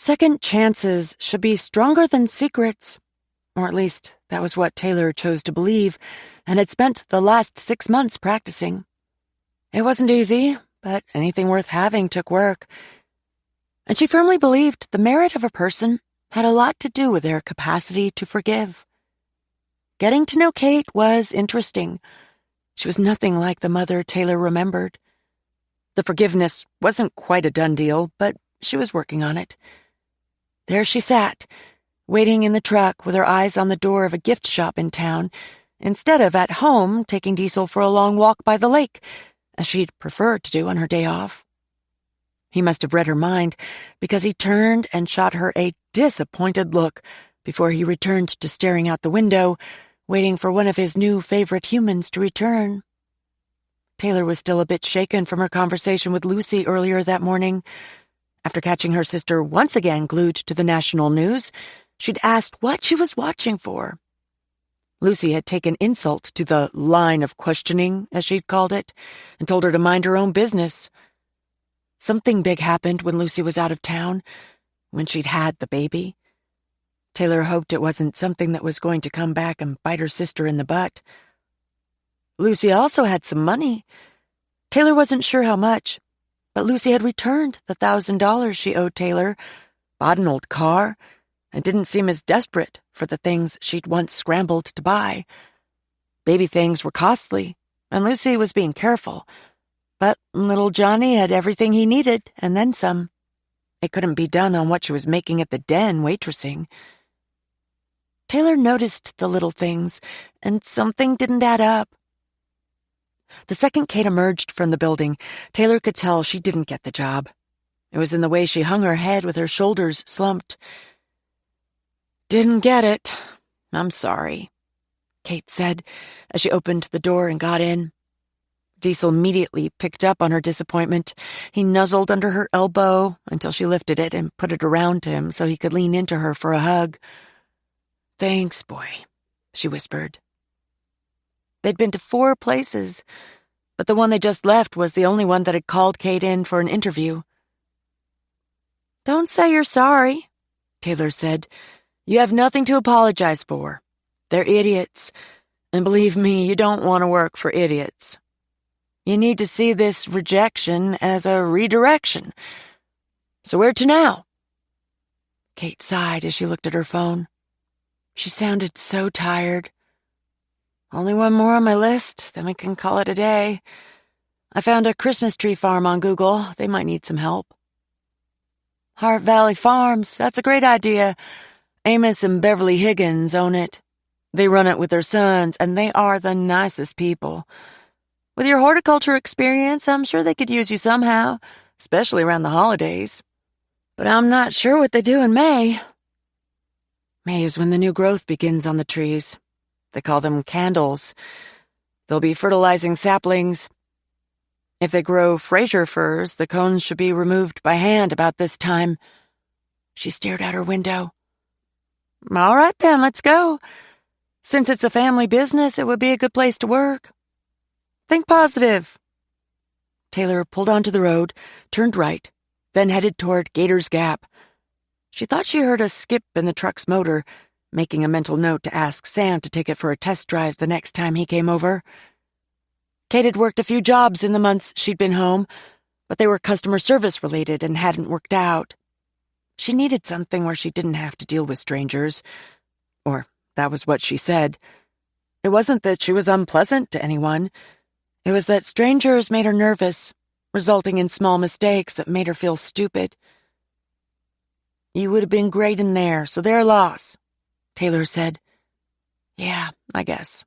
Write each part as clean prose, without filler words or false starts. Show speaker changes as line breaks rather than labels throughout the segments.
Second chances should be stronger than secrets. Or at least, that was what Taylor chose to believe, and had spent the last 6 months practicing. It wasn't easy, but anything worth having took work. And she firmly believed the merit of a person had a lot to do with their capacity to forgive. Getting to know Kate was interesting. She was nothing like the mother Taylor remembered. The forgiveness wasn't quite a done deal, but she was working on it. There she sat, waiting in the truck with her eyes on the door of a gift shop in town, instead of at home taking Diesel for a long walk by the lake, as she'd preferred to do on her day off. He must have read her mind, because he turned and shot her a disappointed look before he returned to staring out the window, waiting for one of his new favorite humans to return. Taylor was still a bit shaken from her conversation with Lucy earlier that morning. After catching her sister once again glued to the national news, she'd asked what she was watching for. Lucy had taken insult to the line of questioning, as she'd called it, and told her to mind her own business. Something big happened when Lucy was out of town, when she'd had the baby. Taylor hoped it wasn't something that was going to come back and bite her sister in the butt. Lucy also had some money. Taylor wasn't sure how much, but Lucy had returned the $1,000 she owed Taylor, bought an old car, and didn't seem as desperate for the things she'd once scrambled to buy. Baby things were costly, and Lucy was being careful, but little Johnny had everything he needed, and then some. It couldn't be done on what she was making at the den waitressing. Taylor noticed the little things, and something didn't add up. The second Kate emerged from the building, Taylor could tell she didn't get the job. It was in the way she hung her head with her shoulders slumped. "Didn't get it. I'm sorry," Kate said as she opened the door and got in. Diesel immediately picked up on her disappointment. He nuzzled under her elbow until she lifted it and put it around him so he could lean into her for a hug. "Thanks, boy," she whispered. They'd been to 4 places, but the one they just left was the only one that had called Kate in for an interview. "Don't say you're sorry," Taylor said. "You have nothing to apologize for. They're idiots, and believe me, you don't want to work for idiots. You need to see this rejection as a redirection. So where to now?" Kate sighed as she looked at her phone. She sounded so tired. "Only one more on my list, then we can call it a day. I found a Christmas tree farm on Google. They might need some help." "Hart Valley Farms, that's a great idea. Amos and Beverly Higgins own it. They run it with their sons, and they are the nicest people. With your horticulture experience, I'm sure they could use you somehow, especially around the holidays. But I'm not sure what they do in May." May is when the new growth begins on the trees. They call them candles. They'll be fertilizing saplings. If they grow Fraser firs, the cones should be removed by hand about this time. She stared out her window. "All right then, let's go. Since it's a family business, it would be a good place to work. Think positive." Taylor pulled onto the road, turned right, then headed toward Gator's Gap. She thought she heard a skip in the truck's motor, making a mental note to ask Sam to take it for a test drive the next time he came over. Kate had worked a few jobs in the months she'd been home, but they were customer service related and hadn't worked out. She needed something where she didn't have to deal with strangers. Or that was what she said. It wasn't that she was unpleasant to anyone. It was that strangers made her nervous, resulting in small mistakes that made her feel stupid. "You would have been great in there, so their loss," Taylor said. "Yeah, I guess."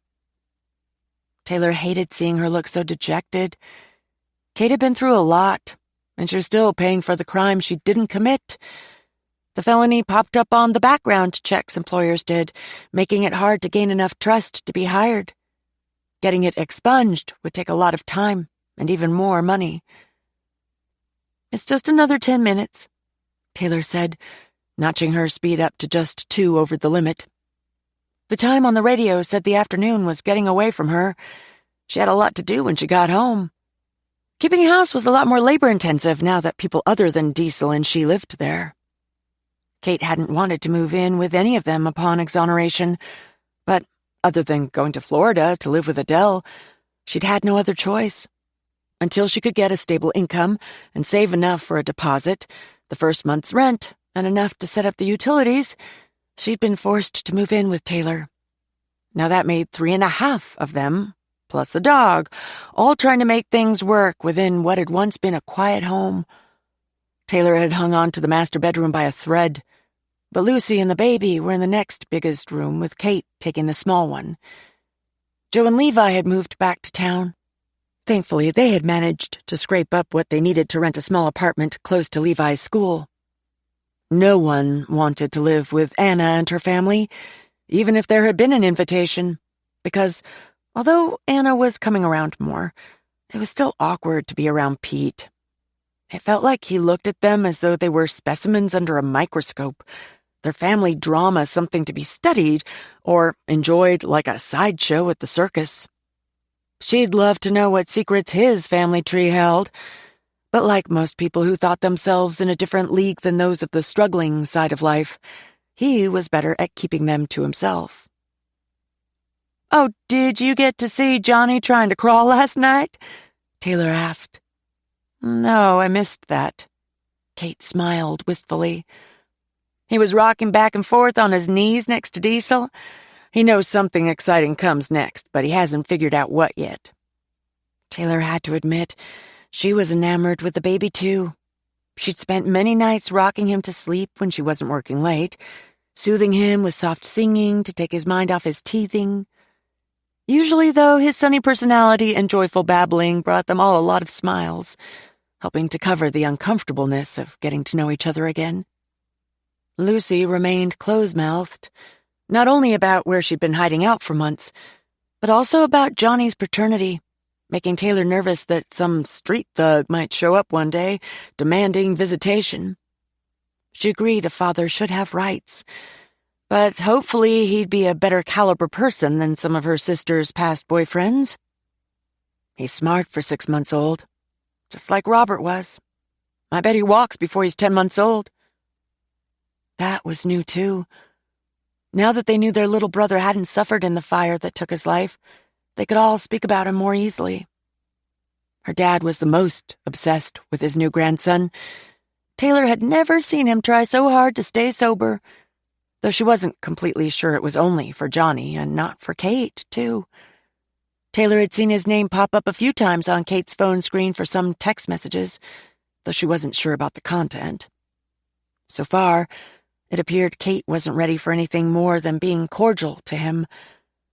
Taylor hated seeing her look so dejected. Kate had been through a lot, and she was still paying for the crime she didn't commit. The felony popped up on the background checks employers did, making it hard to gain enough trust to be hired. Getting it expunged would take a lot of time and even more money. "It's just another 10 minutes, Taylor said, notching her speed up to just 2 over the limit. The time on the radio said the afternoon was getting away from her. She had a lot to do when she got home. Keeping house was a lot more labor-intensive now that people other than Diesel and she lived there. Kate hadn't wanted to move in with any of them upon exoneration, but other than going to Florida to live with Adele, she'd had no other choice. Until she could get a stable income and save enough for a deposit, the first month's rent, and enough to set up the utilities, she'd been forced to move in with Taylor. Now that made 3.5 of them, plus a dog, all trying to make things work within what had once been a quiet home. Taylor had hung on to the master bedroom by a thread, but Lucy and the baby were in the next biggest room, with Kate taking the small one. Joe and Levi had moved back to town. Thankfully, they had managed to scrape up what they needed to rent a small apartment close to Levi's school. No one wanted to live with Anna and her family, even if there had been an invitation, because although Anna was coming around more, it was still awkward to be around Pete. It felt like he looked at them as though they were specimens under a microscope, their family drama something to be studied or enjoyed like a sideshow at the circus. She'd love to know what secrets his family tree held, but like most people who thought themselves in a different league than those of the struggling side of life, he was better at keeping them to himself. "Oh, did you get to see Johnny trying to crawl last night?" Taylor asked. "No, I missed that." Kate smiled wistfully. "He was rocking back and forth on his knees next to Diesel. He knows something exciting comes next, but he hasn't figured out what yet." Taylor had to admit she was enamored with the baby, too. She'd spent many nights rocking him to sleep when she wasn't working late, soothing him with soft singing to take his mind off his teething. Usually, though, his sunny personality and joyful babbling brought them all a lot of smiles, helping to cover the uncomfortableness of getting to know each other again. Lucy remained close-mouthed, not only about where she'd been hiding out for months, but also about Johnny's paternity, making Taylor nervous that some street thug might show up one day, demanding visitation. She agreed a father should have rights, but hopefully he'd be a better caliber person than some of her sister's past boyfriends. He's smart for 6 months old, just like Robert was. I bet he walks before he's 10 months old. That was new, too. Now that they knew their little brother hadn't suffered in the fire that took his life, they could all speak about him more easily. Her dad was the most obsessed with his new grandson. Taylor had never seen him try so hard to stay sober, though she wasn't completely sure it was only for Johnny and not for Kate, too. Taylor had seen his name pop up a few times on Kate's phone screen for some text messages, though she wasn't sure about the content. So far, it appeared Kate wasn't ready for anything more than being cordial to him,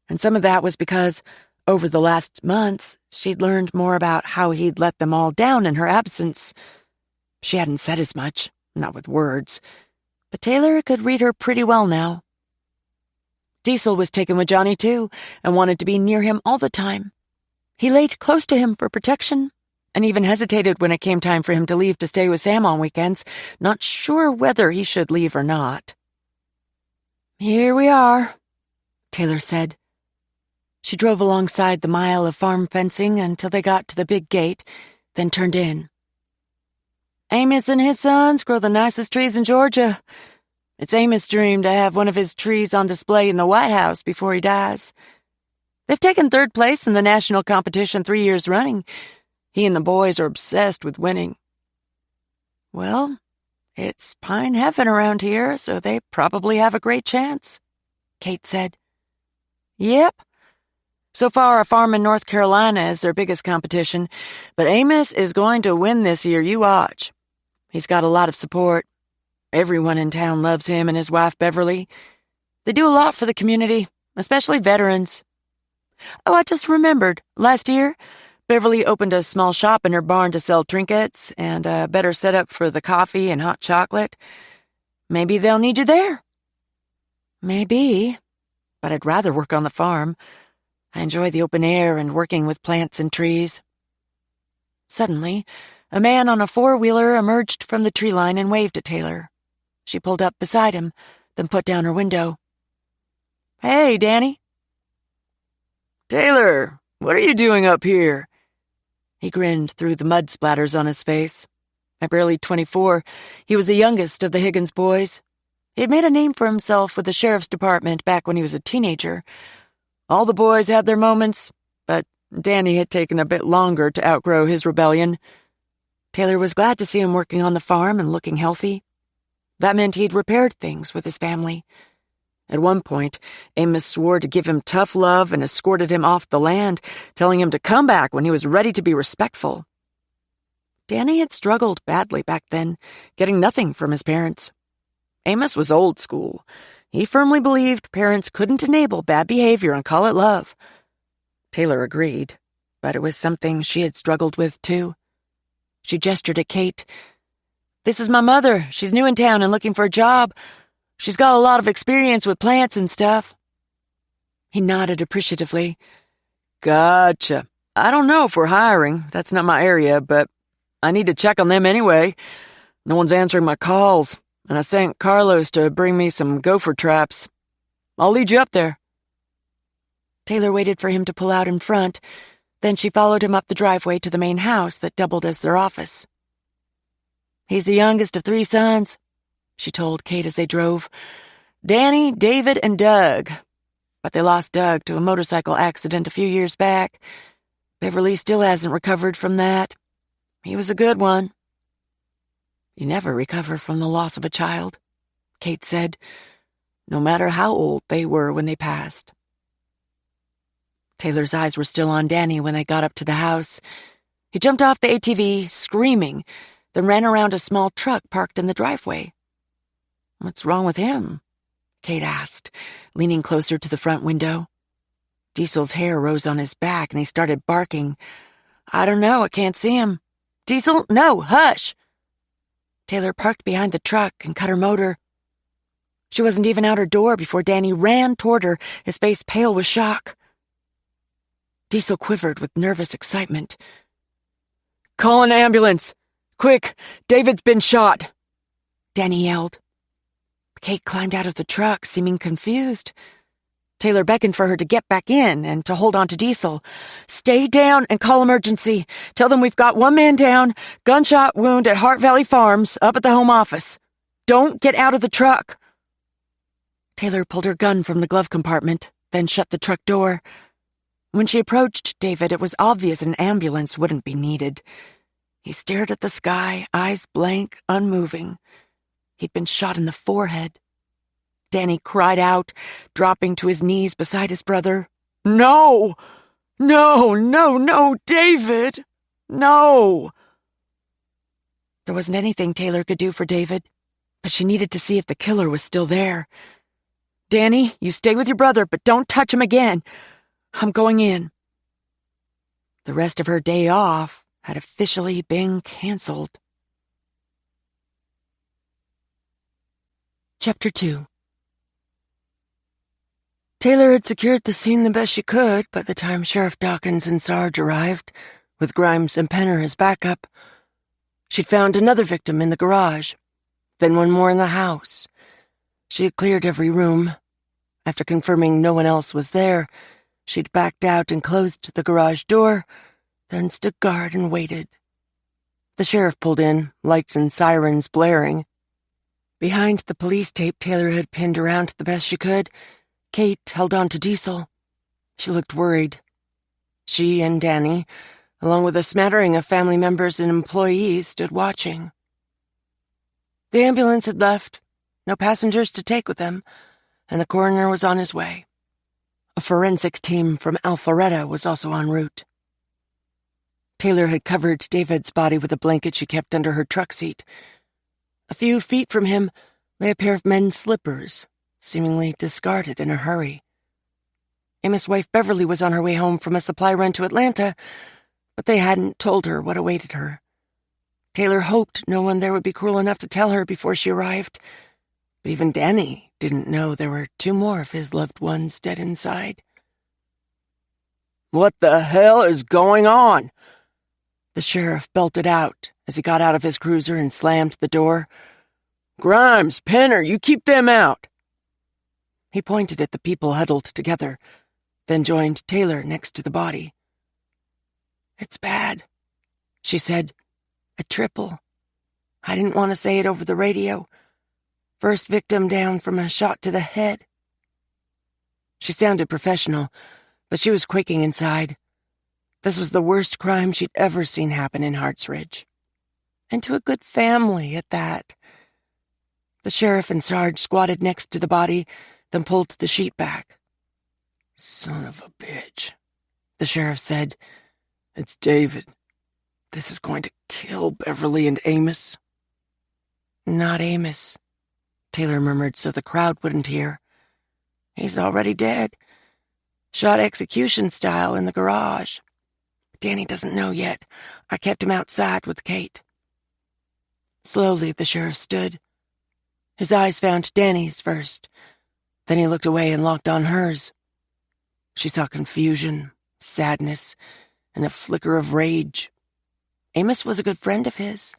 and some of that was because, over the last months, she'd learned more about how he'd let them all down in her absence. She hadn't said as much, not with words, but Taylor could read her pretty well now. Diesel was taken with Johnny, too, and wanted to be near him all the time. He laid close to him for protection, and even hesitated when it came time for him to leave to stay with Sam on weekends, not sure whether he should leave or not. "Here we are," Taylor said. She drove alongside the mile of farm fencing until they got to the big gate, then turned in. "Amos and his sons grow the nicest trees in Georgia. It's Amos' dream to have one of his trees on display in the White House before he dies. They've taken 3rd place in the national competition 3 years running. He and the boys are obsessed with winning." "Well, it's pine heaven around here, so they probably have a great chance," Kate said. "Yep. So far, a farm in North Carolina is their biggest competition, but Amos is going to win this year, you watch. He's got a lot of support. Everyone in town loves him and his wife, Beverly. They do a lot for the community, especially veterans. Oh, I just remembered, last year, Beverly opened a small shop in her barn to sell trinkets and a better setup for the coffee and hot chocolate. Maybe they'll need you there." "Maybe, but I'd rather work on the farm. I enjoy the open air and working with plants and trees." Suddenly, a man on a 4-wheeler emerged from the tree line and waved at Taylor. She pulled up beside him, then put down her window. "Hey, Danny."
"Taylor, what are you doing up here?" He grinned through the mud splatters on his face. At barely 24, he was the youngest of the Higgins boys.
He'd made a name for himself with the sheriff's department back when he was a teenager. All the boys had their moments, but Danny had taken a bit longer to outgrow his rebellion. Taylor was glad to see him working on the farm and looking healthy. That meant he'd repaired things with his family. At one point, Amos swore to give him tough love and escorted him off the land, telling him to come back when he was ready to be respectful. Danny had struggled badly back then, getting nothing from his parents. Amos was old school. He firmly believed parents couldn't enable bad behavior and call it love. Taylor agreed, but it was something she had struggled with, too. She gestured at Kate. "This is my mother. She's new in town and looking for a job. She's got a lot of experience with plants and stuff." He nodded appreciatively. "Gotcha. I don't know if we're hiring. That's not my area, but I need to check on them anyway. No one's answering my calls, and I sent Carlos to bring me some gopher traps. I'll lead you up there." Taylor waited for him to pull out in front. Then she followed him up the driveway to the main house that doubled as their office. "He's the youngest of 3 sons," she told Kate as they drove. "Danny, David, and Doug. But they lost Doug to a motorcycle accident a few years back. Beverly still hasn't recovered from that. He was a good one." "You never recover from the loss of a child," Kate said, "no matter how old they were when they passed." Taylor's eyes were still on Danny when they got up to the house. He jumped off the ATV, screaming, then ran around a small truck parked in the driveway. "What's wrong with him?" Kate asked, leaning closer to the front window. Diesel's hair rose on his back and he started barking. "I don't know, I can't see him. Diesel, no, hush!" Taylor parked behind the truck and cut her motor. She wasn't even out her door before Danny ran toward her, his face pale with shock. Diesel quivered with nervous excitement. "Call an ambulance! Quick! David's been shot!" Danny yelled. Kate climbed out of the truck, seeming confused. Taylor beckoned for her to get back in and to hold on to Diesel. "Stay down and call emergency. Tell them we've got 1 man down, gunshot wound at Heart Valley Farms, up at the home office. Don't get out of the truck." Taylor pulled her gun from the glove compartment, then shut the truck door. When she approached David, it was obvious an ambulance wouldn't be needed. He stared at the sky, eyes blank, unmoving. He'd been shot in the forehead. Danny cried out, dropping to his knees beside his brother. "No! No, no, no, David! No!" There wasn't anything Taylor could do for David, but she needed to see if the killer was still there. "Danny, you stay with your brother, but don't touch him again. I'm going in." The rest of her day off had officially been canceled. Chapter 2. Taylor had secured the scene the best she could by the time Sheriff Dawkins and Sarge arrived, with Grimes and Penner as backup. She'd found another victim in the garage, then one more in the house. She had cleared every room. After confirming no one else was there, she'd backed out and closed the garage door, then stood guard and waited. The sheriff pulled in, lights and sirens blaring. Behind the police tape Taylor had pinned around the best she could, Kate held on to Diesel. She looked worried. She and Danny, along with a smattering of family members and employees, stood watching. The ambulance had left, no passengers to take with them, and the coroner was on his way. A forensics team from Alpharetta was also en route. Taylor had covered David's body with a blanket she kept under her truck seat. A few feet from him lay a pair of men's slippers, seemingly discarded in a hurry. Amos' wife Beverly was on her way home from a supply run to Atlanta, but they hadn't told her what awaited her. Taylor hoped no one there would be cruel enough to tell her before she arrived, but even Danny didn't know there were 2 more of his loved ones dead inside. "What the hell is going on?" The sheriff belted out as he got out of his cruiser and slammed the door. "Grimes, Penner, you keep them out." He pointed at the people huddled together, then joined Taylor next to the body. "It's bad," she said. "A triple. I didn't want to say it over the radio. First victim down from a shot to the head. She sounded professional, but she was quaking inside. This was the worst crime she'd ever seen happen in Harts Ridge. And to a good family at that. The sheriff and Sarge squatted next to the body, then pulled the sheet back.
"Son of a bitch,"
the sheriff said.
"It's David. This is going to kill Beverly and Amos."
"Not Amos," Taylor murmured so the crowd wouldn't hear. "He's already dead. Shot execution style in the garage. Danny doesn't know yet. I kept him outside with Kate." Slowly, the sheriff stood. His eyes found Danny's first. Then he looked away and locked on hers. She saw confusion, sadness, and a flicker of rage. Amos was a good friend of his.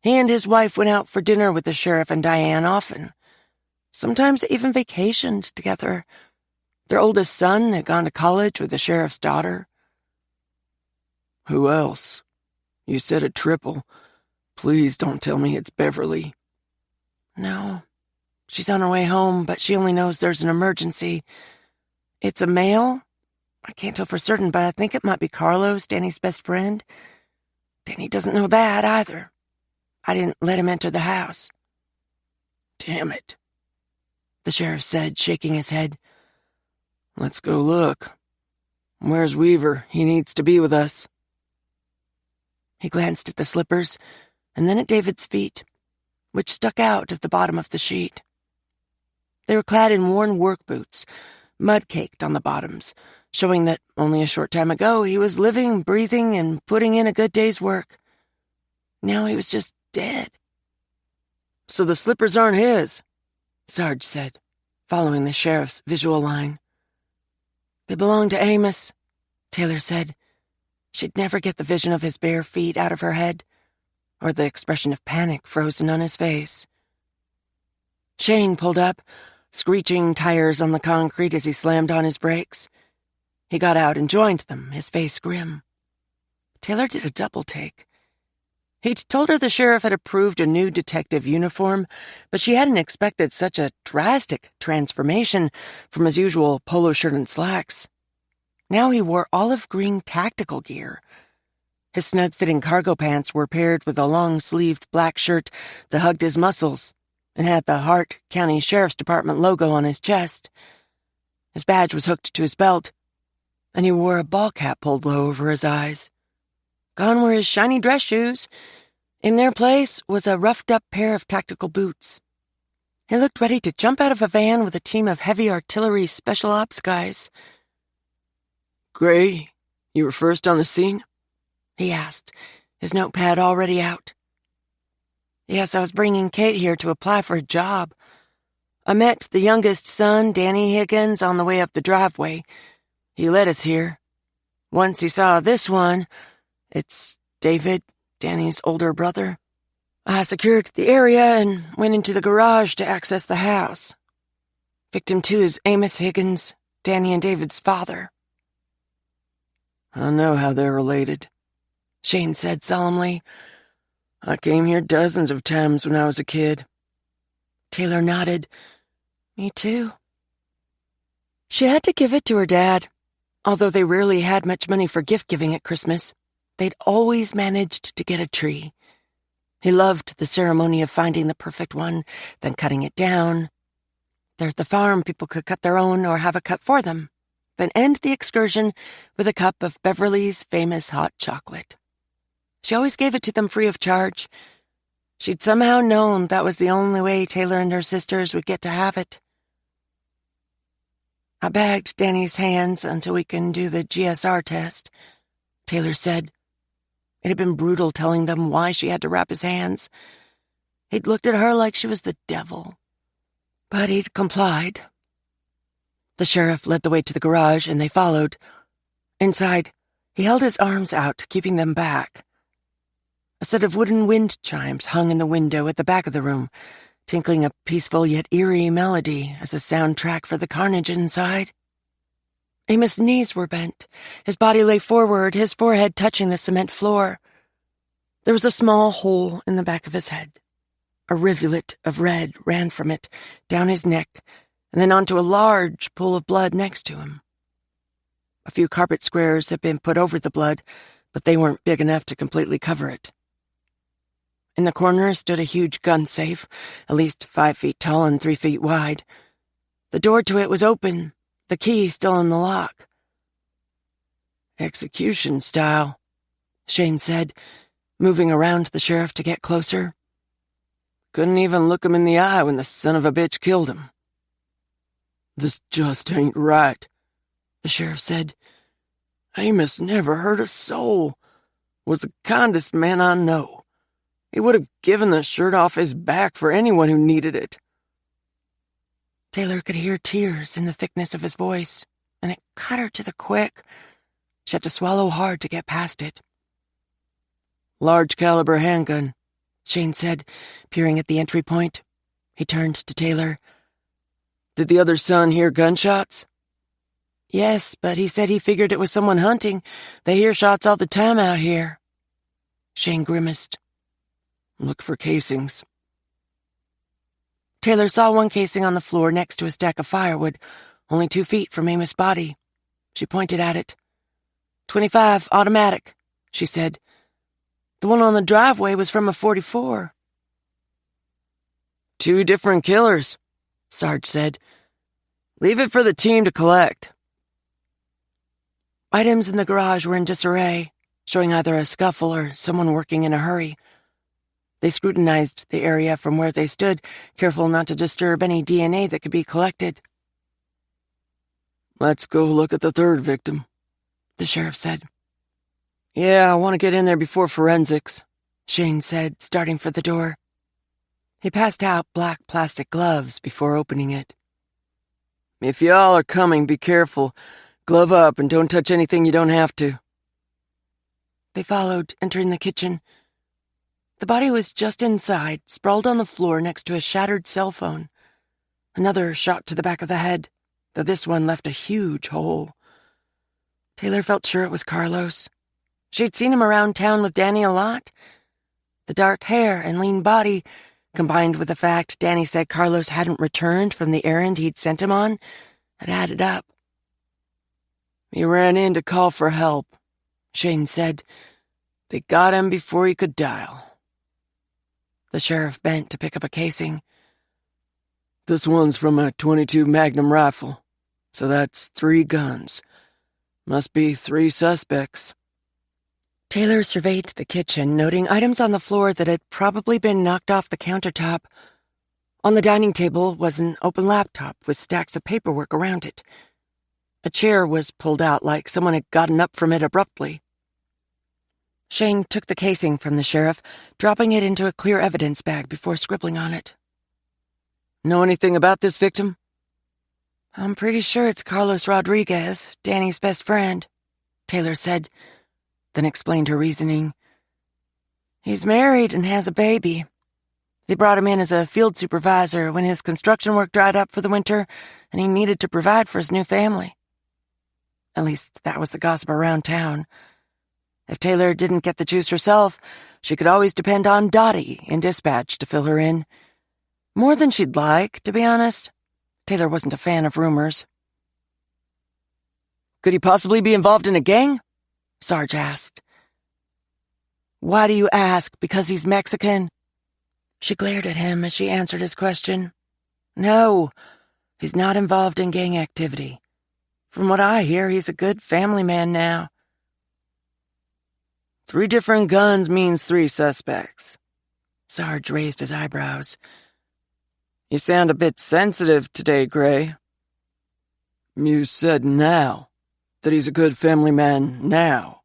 He and his wife went out for dinner with the sheriff and Diane often. Sometimes they even vacationed together. Their oldest son had gone to college with the sheriff's daughter.
"Who else? You said a triple. Please don't tell me it's Beverly."
"No. She's on her way home, but she only knows there's an emergency. It's a male? I can't tell for certain, but I think it might be Carlos, Danny's best friend. Danny doesn't know that either. I didn't let him enter the house."
"Damn it,"
the sheriff said, shaking his head.
"Let's go look. Where's Weaver? He needs to be with us."
He glanced at the slippers, and then at David's feet, which stuck out of the bottom of the sheet. They were clad in worn work boots, mud-caked on the bottoms, showing that only a short time ago he was living, breathing, and putting in a good day's work. Now he was just dead.
"So the slippers aren't his,"
Sarge said, following the sheriff's visual line. "They belong to Amos," Taylor said. She'd never get the vision of his bare feet out of her head, or the expression of panic frozen on his face. Shane pulled up, screeching tires on the concrete as he slammed on his brakes. He got out and joined them, his face grim. Taylor did a double take. He'd told her the sheriff had approved a new detective uniform, but she hadn't expected such a drastic transformation from his usual polo shirt and slacks. Now he wore olive green tactical gear. His snug-fitting cargo pants were paired with a long-sleeved black shirt that hugged his muscles and had the Hart County Sheriff's Department logo on his chest. His badge was hooked to his belt, and he wore a ball cap pulled low over his eyes. Gone were his shiny dress shoes. In their place was a roughed-up pair of tactical boots. He looked ready to jump out of a van with a team of heavy artillery special ops guys.
"Gray, you were first on the scene?"
he asked, his notepad already out. "Yes, I was bringing Kate here to apply for a job. I met the youngest son, Danny Higgins, on the way up the driveway. He led us here. Once he saw this one, it's David, Danny's older brother, I secured the area and went into the garage to access the house. Victim 2 is Amos Higgins, Danny and David's father."
"I know how they're related,"
Shane said solemnly.
"I came here dozens of times when I was a kid."
Taylor nodded. "Me too." She had to give it to her dad. Although they rarely had much money for gift-giving at Christmas, they'd always managed to get a tree. He loved the ceremony of finding the perfect one, then cutting it down. There at the farm, people could cut their own or have it cut for them, then end the excursion with a cup of Beverly's famous hot chocolate. She always gave it to them free of charge. She'd somehow known that was the only way Taylor and her sisters would get to have it. "I bagged Danny's hands until we can do the GSR test," Taylor said. It had been brutal telling them why she had to wrap his hands. He'd looked at her like she was the devil. But he'd complied. The sheriff led the way to the garage, and they followed. Inside, he held his arms out, keeping them back. A set of wooden wind chimes hung in the window at the back of the room, tinkling a peaceful yet eerie melody as a soundtrack for the carnage inside. Amos' knees were bent. His body lay forward, his forehead touching the cement floor. There was a small hole in the back of his head. A rivulet of red ran from it, down his neck, and then onto a large pool of blood next to him. A few carpet squares had been put over the blood, but they weren't big enough to completely cover it. In the corner stood a huge gun safe, at least 5 feet tall and 3 feet wide. The door to it was open, the key still in the lock. "Execution style," Shane said, moving around the sheriff to get closer. "Couldn't even look him in the eye when the son of a bitch killed him." "This just ain't right," the sheriff said. "Amos never hurt a soul. Was the kindest man I know. He would have given the shirt off his back for anyone who needed it." Taylor could hear tears in the thickness of his voice, and it cut her to the quick. She had to swallow hard to get past it.
"Large caliber handgun,"
Shane said, peering at the entry point. He turned to Taylor.
"Did the other son hear gunshots?"
"Yes, but he said he figured it was someone hunting. They hear shots all the time out here." Shane grimaced.
"Look for casings."
Taylor saw one casing on the floor next to a stack of firewood, only 2 feet from Amos' body. She pointed at it. ".25 automatic," she said. "The one on the driveway was from a .44.
"2 different killers," Sarge said. "Leave it for the team to collect."
Items in the garage were in disarray, showing either a scuffle or someone working in a hurry. They scrutinized the area from where they stood, careful not to disturb any DNA that could be collected.
"Let's go look at the third victim,"
the sheriff said.
"Yeah, I want to get in there before forensics,"
Shane said, starting for the door. He passed out black plastic gloves before opening it.
"If y'all are coming, be careful. Glove up and don't touch anything you don't have to."
They followed, entering the kitchen. The body was just inside, sprawled on the floor next to a shattered cell phone. Another shot to the back of the head, though this one left a huge hole. Taylor felt sure it was Carlos. She'd seen him around town with Danny a lot. The dark hair and lean body, combined with the fact Danny said Carlos hadn't returned from the errand he'd sent him on, had added up.
"He ran in to call for help," Shane said. "They got him before he could dial."
The sheriff bent to pick up a casing.
"This one's from a .22 Magnum rifle, so that's 3 guns. Must be 3 suspects."
Taylor surveyed the kitchen, noting items on the floor that had probably been knocked off the countertop. On the dining table was an open laptop with stacks of paperwork around it. A chair was pulled out like someone had gotten up from it abruptly. Shane took the casing from the sheriff, dropping it into a clear evidence bag before scribbling on it.
"Know anything about this victim?"
"I'm pretty sure it's Carlos Rodriguez, Danny's best friend," Taylor said, then explained her reasoning. "He's married and has a baby. They brought him in as a field supervisor when his construction work dried up for the winter and he needed to provide for his new family. At least that was the gossip around town. If Taylor didn't get the juice herself, she could always depend on Dottie in dispatch to fill her in. More than she'd like, to be honest. Taylor wasn't a fan of rumors."
"Could he possibly be involved in a gang?"
Sarge asked. "Why do you ask? Because he's Mexican?" She glared at him as she answered his question. "No, he's not involved in gang activity. From what I hear, he's a good family man now."
3 different guns means 3 suspects.
Sarge raised his eyebrows.
"You sound a bit sensitive today, Gray." "You said now, that he's a good family man now."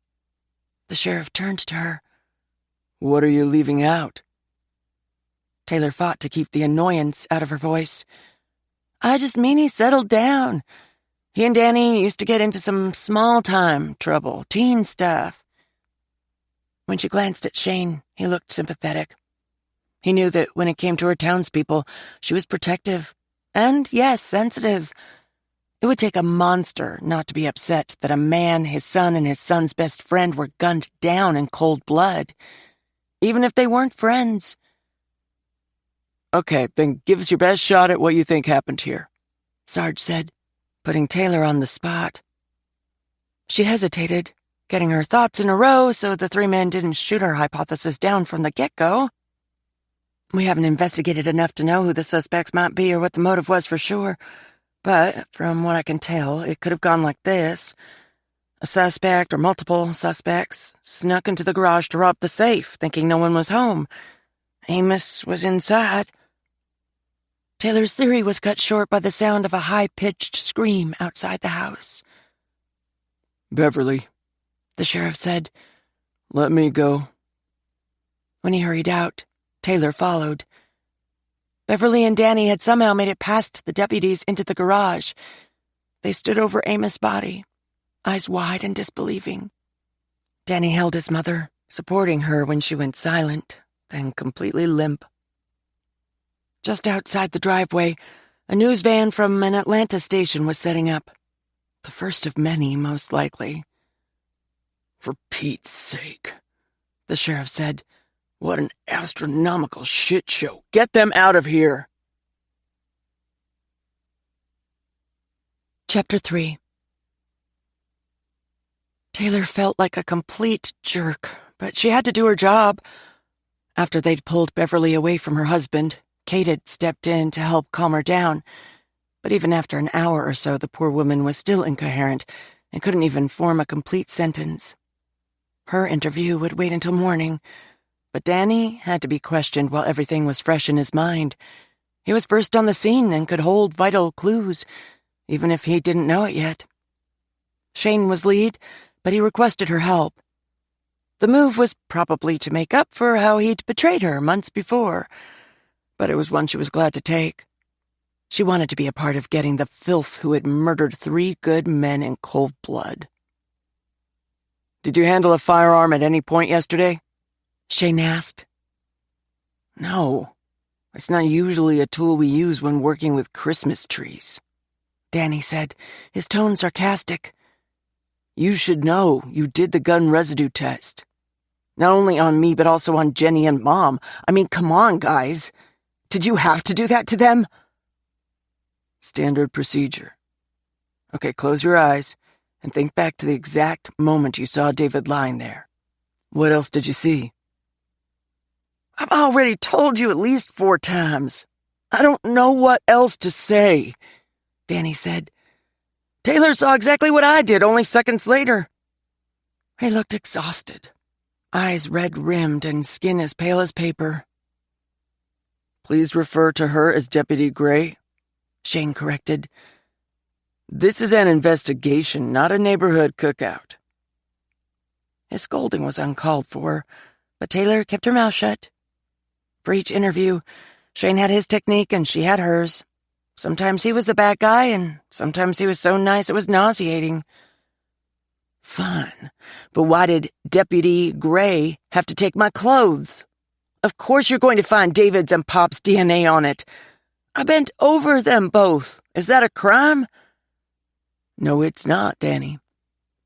The sheriff turned to her.
"What are you leaving out?"
Taylor fought to keep the annoyance out of her voice. "I just mean he settled down. He and Danny used to get into some small-time trouble, teen stuff." When she glanced at Shane, he looked sympathetic. He knew that when it came to her townspeople, she was protective and, yes, sensitive. It would take a monster not to be upset that a man, his son, and his son's best friend were gunned down in cold blood, even if they weren't friends.
Okay, then give us your best shot at what you think happened here,
Sarge said, putting Taylor on the spot. She hesitated, getting her thoughts in a row so the three men didn't shoot her hypothesis down from the get-go. We haven't investigated enough to know who the suspects might be or what the motive was for sure, but from what I can tell, it could have gone like this. A suspect or multiple suspects snuck into the garage to rob the safe, thinking no one was home. Amos was inside. Taylor's theory was cut short by the sound of a high-pitched scream outside the house.
Beverly,
the sheriff said.
Let me go.
When he hurried out, Taylor followed. Beverly and Danny had somehow made it past the deputies into the garage. They stood over Amos' body, eyes wide and disbelieving. Danny held his mother, supporting her when she went silent, then completely limp. Just outside the driveway, a news van from an Atlanta station was setting up. The first of many, most likely.
For Pete's sake, the sheriff said. What an astronomical shit show. Get them out of here.
Chapter 3. Taylor felt like a complete jerk, but she had to do her job. After they'd pulled Beverly away from her husband, Kate had stepped in to help calm her down. But even after an hour or so, the poor woman was still incoherent and couldn't even form a complete sentence. Her interview would wait until morning, but Danny had to be questioned while everything was fresh in his mind. He was first on the scene and could hold vital clues, even if he didn't know it yet. Shane was lead, but he requested her help. The move was probably to make up for how he'd betrayed her months before, but it was one she was glad to take. She wanted to be a part of getting the filth who had murdered 3 good men in cold blood.
Did you handle a firearm at any point yesterday?
Shane asked.
No, it's not usually a tool we use when working with Christmas trees,
Danny said, his tone sarcastic.
You should know you did the gun residue test. Not only on me, but also on Jenny and Mom. I mean, come on, guys. Did you have to do that to them? Standard procedure. Okay, close your eyes and think back to the exact moment you saw David lying there. What else did you see? I've already told you at least 4 times. I don't know what else to say, Danny said. Taylor saw exactly what I did, only seconds later.
He looked exhausted, eyes red-rimmed and skin as pale as paper.
Please refer to her as Deputy Gray,
Shane corrected.
This is an investigation, not a neighborhood cookout.
His scolding was uncalled for, but Taylor kept her mouth shut. For each interview, Shane had his technique and she had hers. Sometimes he was the bad guy, and sometimes he was so nice it was nauseating.
Fine, but why did Deputy Gray have to take my clothes? Of course you're going to find David's and Pop's DNA on it. I bent over them both. Is that a crime? No, it's not, Danny.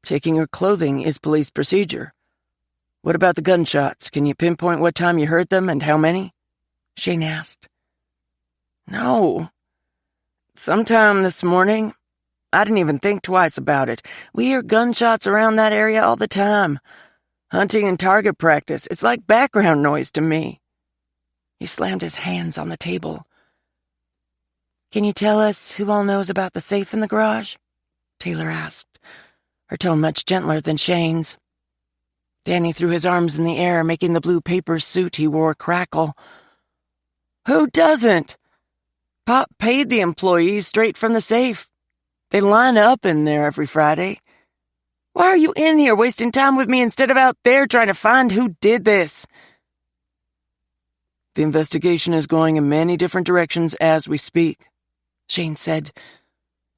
Taking her clothing is police procedure. What about the gunshots? Can you pinpoint what time you heard them and how many?
Shane asked.
No. Sometime this morning. I didn't even think twice about it. We hear gunshots around that area all the time. Hunting and target practice. It's like background noise to me.
He slammed his hands on the table. Can you tell us who all knows about the safe in the garage? Taylor asked, her tone much gentler than Shane's. Danny threw his arms in the air, making the blue paper suit he wore crackle.
Who doesn't? Pop paid the employees straight from the safe. They line up in there every Friday. Why are you in here wasting time with me instead of out there trying to find who did this? The investigation is going in many different directions as we speak, Shane said.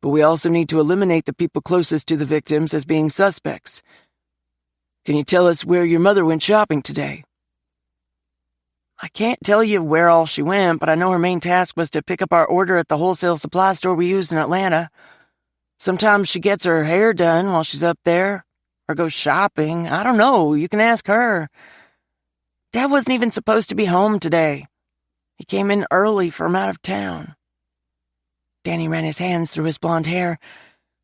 But we also need to eliminate the people closest to the victims as being suspects. Can you tell us where your mother went shopping today? I can't tell you where all she went, but I know her main task was to pick up our order at the wholesale supply store we use in Atlanta. Sometimes she gets her hair done while she's up there, or goes shopping. I don't know. You can ask her. Dad wasn't even supposed to be home today. He came in early from out of town." Danny ran his hands through his blonde hair,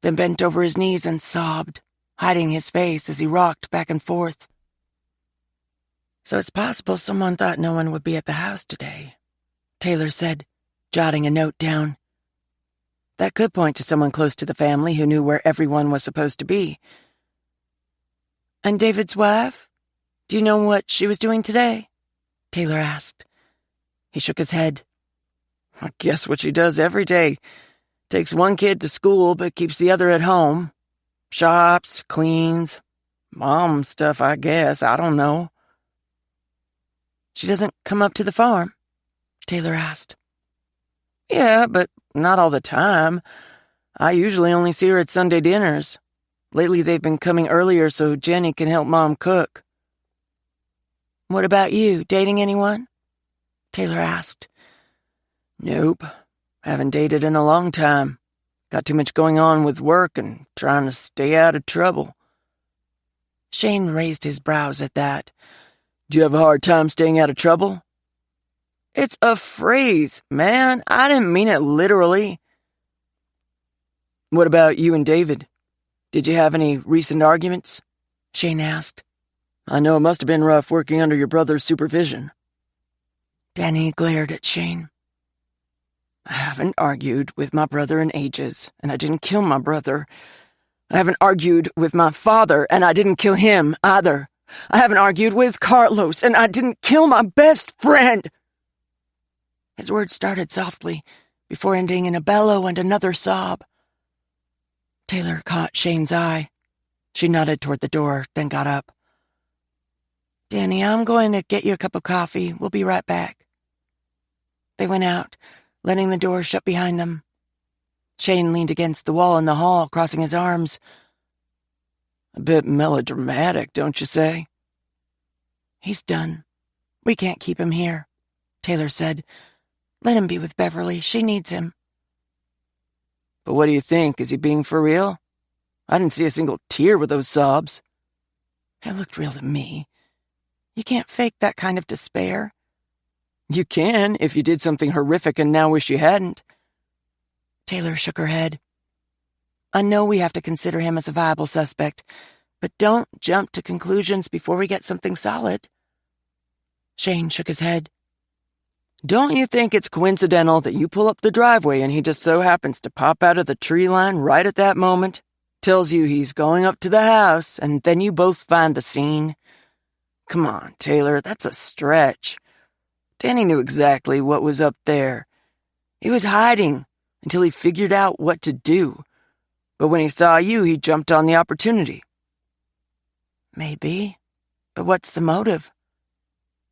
then bent over his knees and sobbed, hiding his face as he rocked back and forth. "So it's possible someone thought no one would be at the house today," Taylor said, jotting a note down. "That could point to someone close to the family who knew where everyone was supposed to be." "And David's wife? Do you know what she was doing today?" Taylor asked. He shook his head. "I guess what she does every day. Takes one kid to school but keeps the other at home. Shops, cleans, mom stuff, I guess. I don't know." "She doesn't come up to the farm?" Taylor asked. "Yeah, but not all the time. I usually only see her at Sunday dinners. Lately they've been coming earlier so Jenny can help Mom cook." "What about you, dating anyone?" Taylor asked. "Nope. Haven't dated in a long time. Got too much going on with work and trying to stay out of trouble." Shane raised his brows at that. "Do you have a hard time staying out of trouble?" "It's a phrase, man. I didn't mean it literally." "What about you and David? Did you have any recent arguments?" Shane asked. "I know it must have been rough working under your brother's supervision." Danny glared at Shane. "I haven't argued with my brother in ages, and I didn't kill my brother. I haven't argued with my father, and I didn't kill him either. I haven't argued with Carlos, and I didn't kill my best friend." His words started softly, before ending in a bellow and another sob. Taylor caught Shane's eye. She nodded toward the door, then got up. "Danny, I'm going to get you a cup of coffee. We'll be right back." They went out, letting the door shut behind them. Shane leaned against the wall in the hall, crossing his arms. "A bit melodramatic, don't you say?" "He's done. We can't keep him here," Taylor said. "Let him be with Beverly. She needs him." "But what do you think? Is he being for real? I didn't see a single tear with those sobs." "It looked real to me. You can't fake that kind of despair." "You can, if you did something horrific and now wish you hadn't." Taylor shook her head. "I know we have to consider him as a viable suspect, but don't jump to conclusions before we get something solid." Shane shook his head. "Don't you think it's coincidental that you pull up the driveway and he just so happens to pop out of the tree line right at that moment? Tells you he's going up to the house, and then you both find the scene? Come on, Taylor, that's a stretch. Danny knew exactly what was up there. He was hiding until he figured out what to do. But when he saw you, he jumped on the opportunity." "Maybe. But what's the motive?"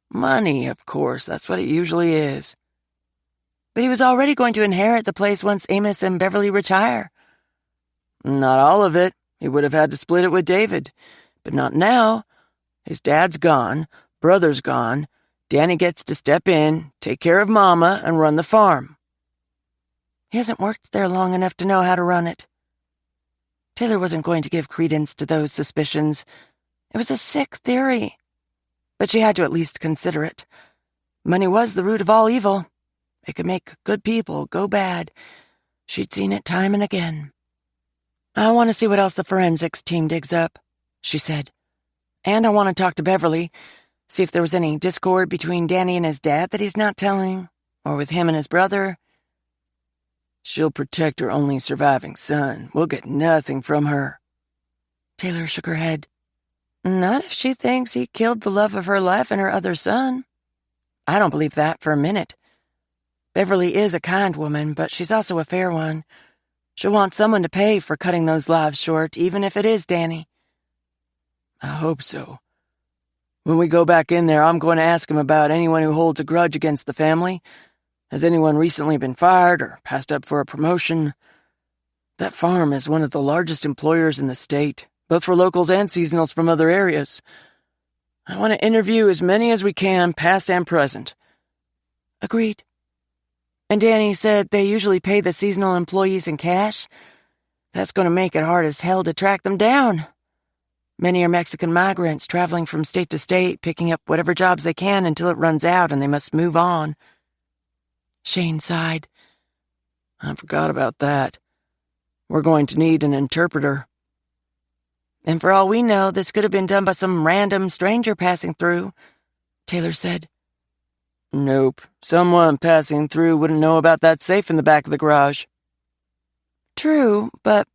"Money, of course. That's what it usually is." "But he was already going to inherit the place once Amos and Beverly retire." "Not all of it. He would have had to split it with David. But not now. His dad's gone, brother's gone. Danny gets to step in, take care of Mama, and run the farm." "He hasn't worked there long enough to know how to run it." Taylor wasn't going to give credence to those suspicions. It was a sick theory. But she had to at least consider it. Money was the root of all evil. It could make good people go bad. She'd seen it time and again. "I want to see what else the forensics team digs up," she said. "And I want to talk to Beverly, see if there was any discord between Danny and his dad that he's not telling, or with him and his brother." "She'll protect her only surviving son. We'll get nothing from her." Taylor shook her head. "Not if she thinks he killed the love of her life and her other son. I don't believe that for a minute. Beverly is a kind woman, but she's also a fair one. She'll want someone to pay for cutting those lives short, even if it is Danny." "I hope so. When we go back in there, I'm going to ask him about anyone who holds a grudge against the family. Has anyone recently been fired or passed up for a promotion? That farm is one of the largest employers in the state, both for locals and seasonals from other areas. I want to interview as many as we can, past and present." "Agreed." "And Danny said they usually pay the seasonal employees in cash. That's going to make it hard as hell to track them down. Many are Mexican migrants traveling from state to state, picking up whatever jobs they can until it runs out and they must move on."
Shane sighed.
I forgot about that. We're going to need an interpreter.
And for all we know, this could have been done by some random stranger passing through, Taylor said.
Nope. Someone passing through wouldn't know about that safe in the back of the garage.
True, but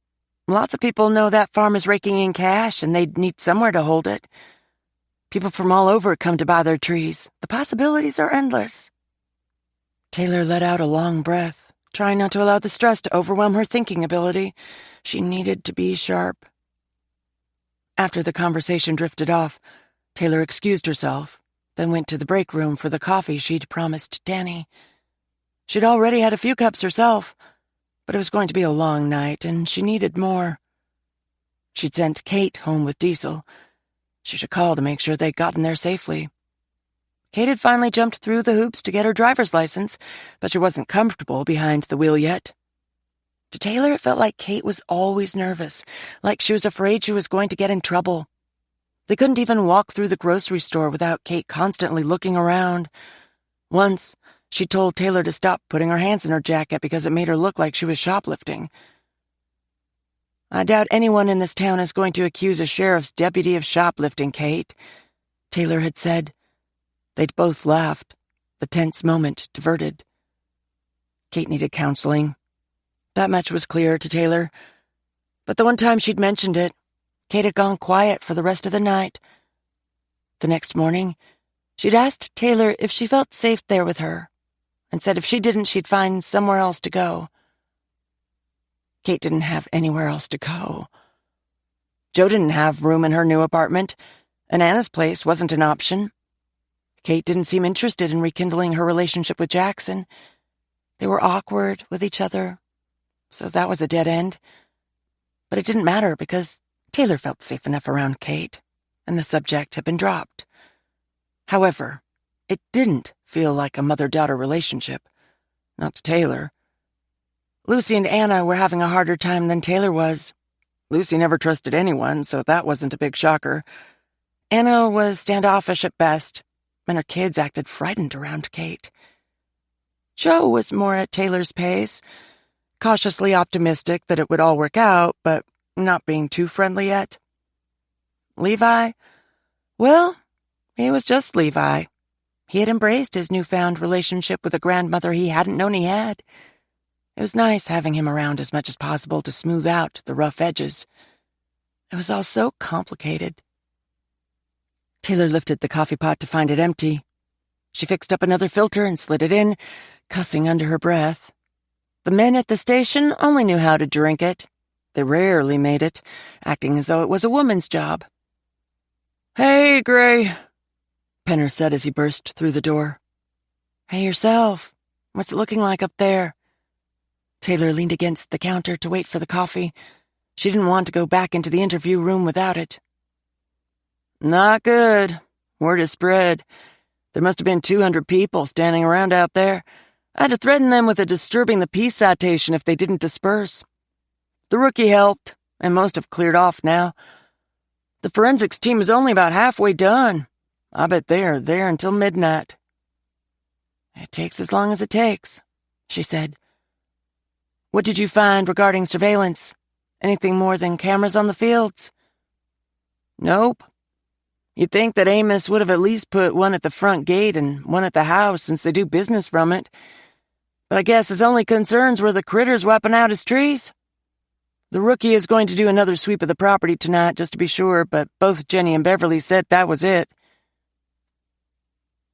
lots of people know that farm is raking in cash and they'd need somewhere to hold it. People from all over come to buy their trees. The possibilities are endless. Taylor let out a long breath, trying not to allow the stress to overwhelm her thinking ability. She needed to be sharp. After the conversation drifted off, Taylor excused herself, then went to the break room for the coffee she'd promised Danny. She'd already had a few cups herself, but it was going to be a long night, and she needed more. She'd sent Kate home with Diesel. She should call to make sure they'd gotten there safely. Kate had finally jumped through the hoops to get her driver's license, but she wasn't comfortable behind the wheel yet. To Taylor, it felt like Kate was always nervous, like she was afraid she was going to get in trouble. They couldn't even walk through the grocery store without Kate constantly looking around. Once, she told Taylor to stop putting her hands in her jacket because it made her look like she was shoplifting. I doubt anyone in this town is going to accuse a sheriff's deputy of shoplifting, Kate, Taylor had said. They'd both laughed, the tense moment diverted. Kate needed counseling. That much was clear to Taylor. But the one time she'd mentioned it, Kate had gone quiet for the rest of the night. The next morning, she'd asked Taylor if she felt safe there with her, and said if she didn't, she'd find somewhere else to go. Kate didn't have anywhere else to go. Joe didn't have room in her new apartment, and Anna's place wasn't an option. Kate didn't seem interested in rekindling her relationship with Jackson. They were awkward with each other, so that was a dead end. But it didn't matter because Taylor felt safe enough around Kate, and the subject had been dropped. However, it didn't feel like a mother-daughter relationship. Not to Taylor. Lucy and Anna were having a harder time than Taylor was. Lucy never trusted anyone, so that wasn't a big shocker. Anna was standoffish at best, and her kids acted frightened around Kate. Joe was more at Taylor's pace, cautiously optimistic that it would all work out, but not being too friendly yet. Levi? Well, he was just Levi. He had embraced his newfound relationship with a grandmother he hadn't known he had. It was nice having him around as much as possible to smooth out the rough edges. It was all so complicated. Taylor lifted the coffee pot to find it empty. She fixed up another filter and slid it in, cussing under her breath. The men at the station only knew how to drink it. They rarely made it, acting as though it was a woman's job. "Hey, Gray," Penner said as he burst through the door. "Hey yourself. What's it looking like up there?" Taylor leaned against the counter to wait for the coffee. She didn't want to go back into the interview room without it. "Not good. Word has spread. There must have been 200 people standing around out there. I had to threaten them with a disturbing the peace citation if they didn't disperse. The rookie helped, and most have cleared off now. The forensics team is only about halfway done. I bet they're there until midnight." "It takes as long as it takes," she said. "What did you find regarding surveillance? Anything more than cameras on the fields?" "Nope. You'd think that Amos would have at least put one at the front gate and one at the house since they do business from it. But I guess his only concerns were the critters wiping out his trees. The rookie is going to do another sweep of the property tonight just to be sure, but both Jenny and Beverly said that was it."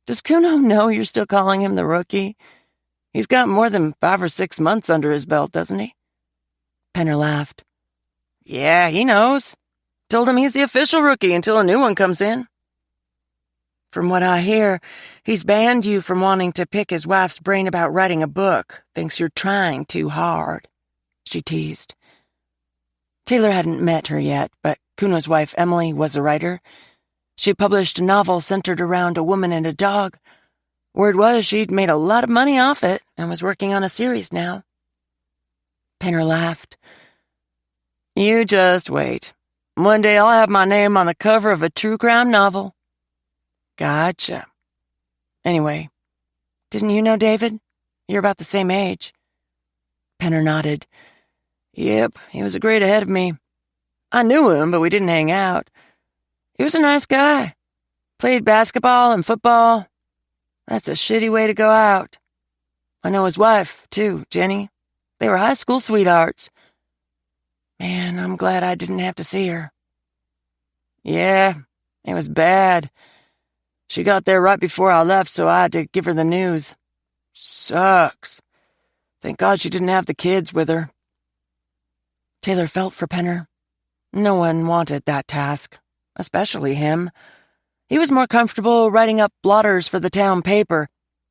"Does Kuno know you're still calling him the rookie? He's got more than 5 or 6 months under his belt, doesn't he?" Penner laughed. "Yeah, he knows. Told him he's the official rookie until a new one comes in." "From what I hear, he's banned you from wanting to pick his wife's brain about writing a book. Thinks you're trying too hard," she teased. Taylor hadn't met her yet, but Kuno's wife Emily was a writer. She published a novel centered around a woman and a dog. Word was she'd made a lot of money off it and was working on a series now. Penner laughed. "You just wait. One day I'll have my name on the cover of a true crime novel." "Gotcha. Anyway, didn't you know David?
You're about the same age." Penner nodded. "Yep, he was a grade ahead of me. I knew him, but we didn't hang out. He was a nice guy. Played basketball and football. That's a shitty way to go out. I know his wife, too, Jenny. They were high school sweethearts. Man, I'm glad I didn't have to see her." "Yeah, it was bad. She got there right before I left, so I had to give her the news. Sucks. Thank God she didn't have the kids with her."
Taylor felt for Penner.
No one wanted that task, especially him. He was more comfortable writing up blotters for the town paper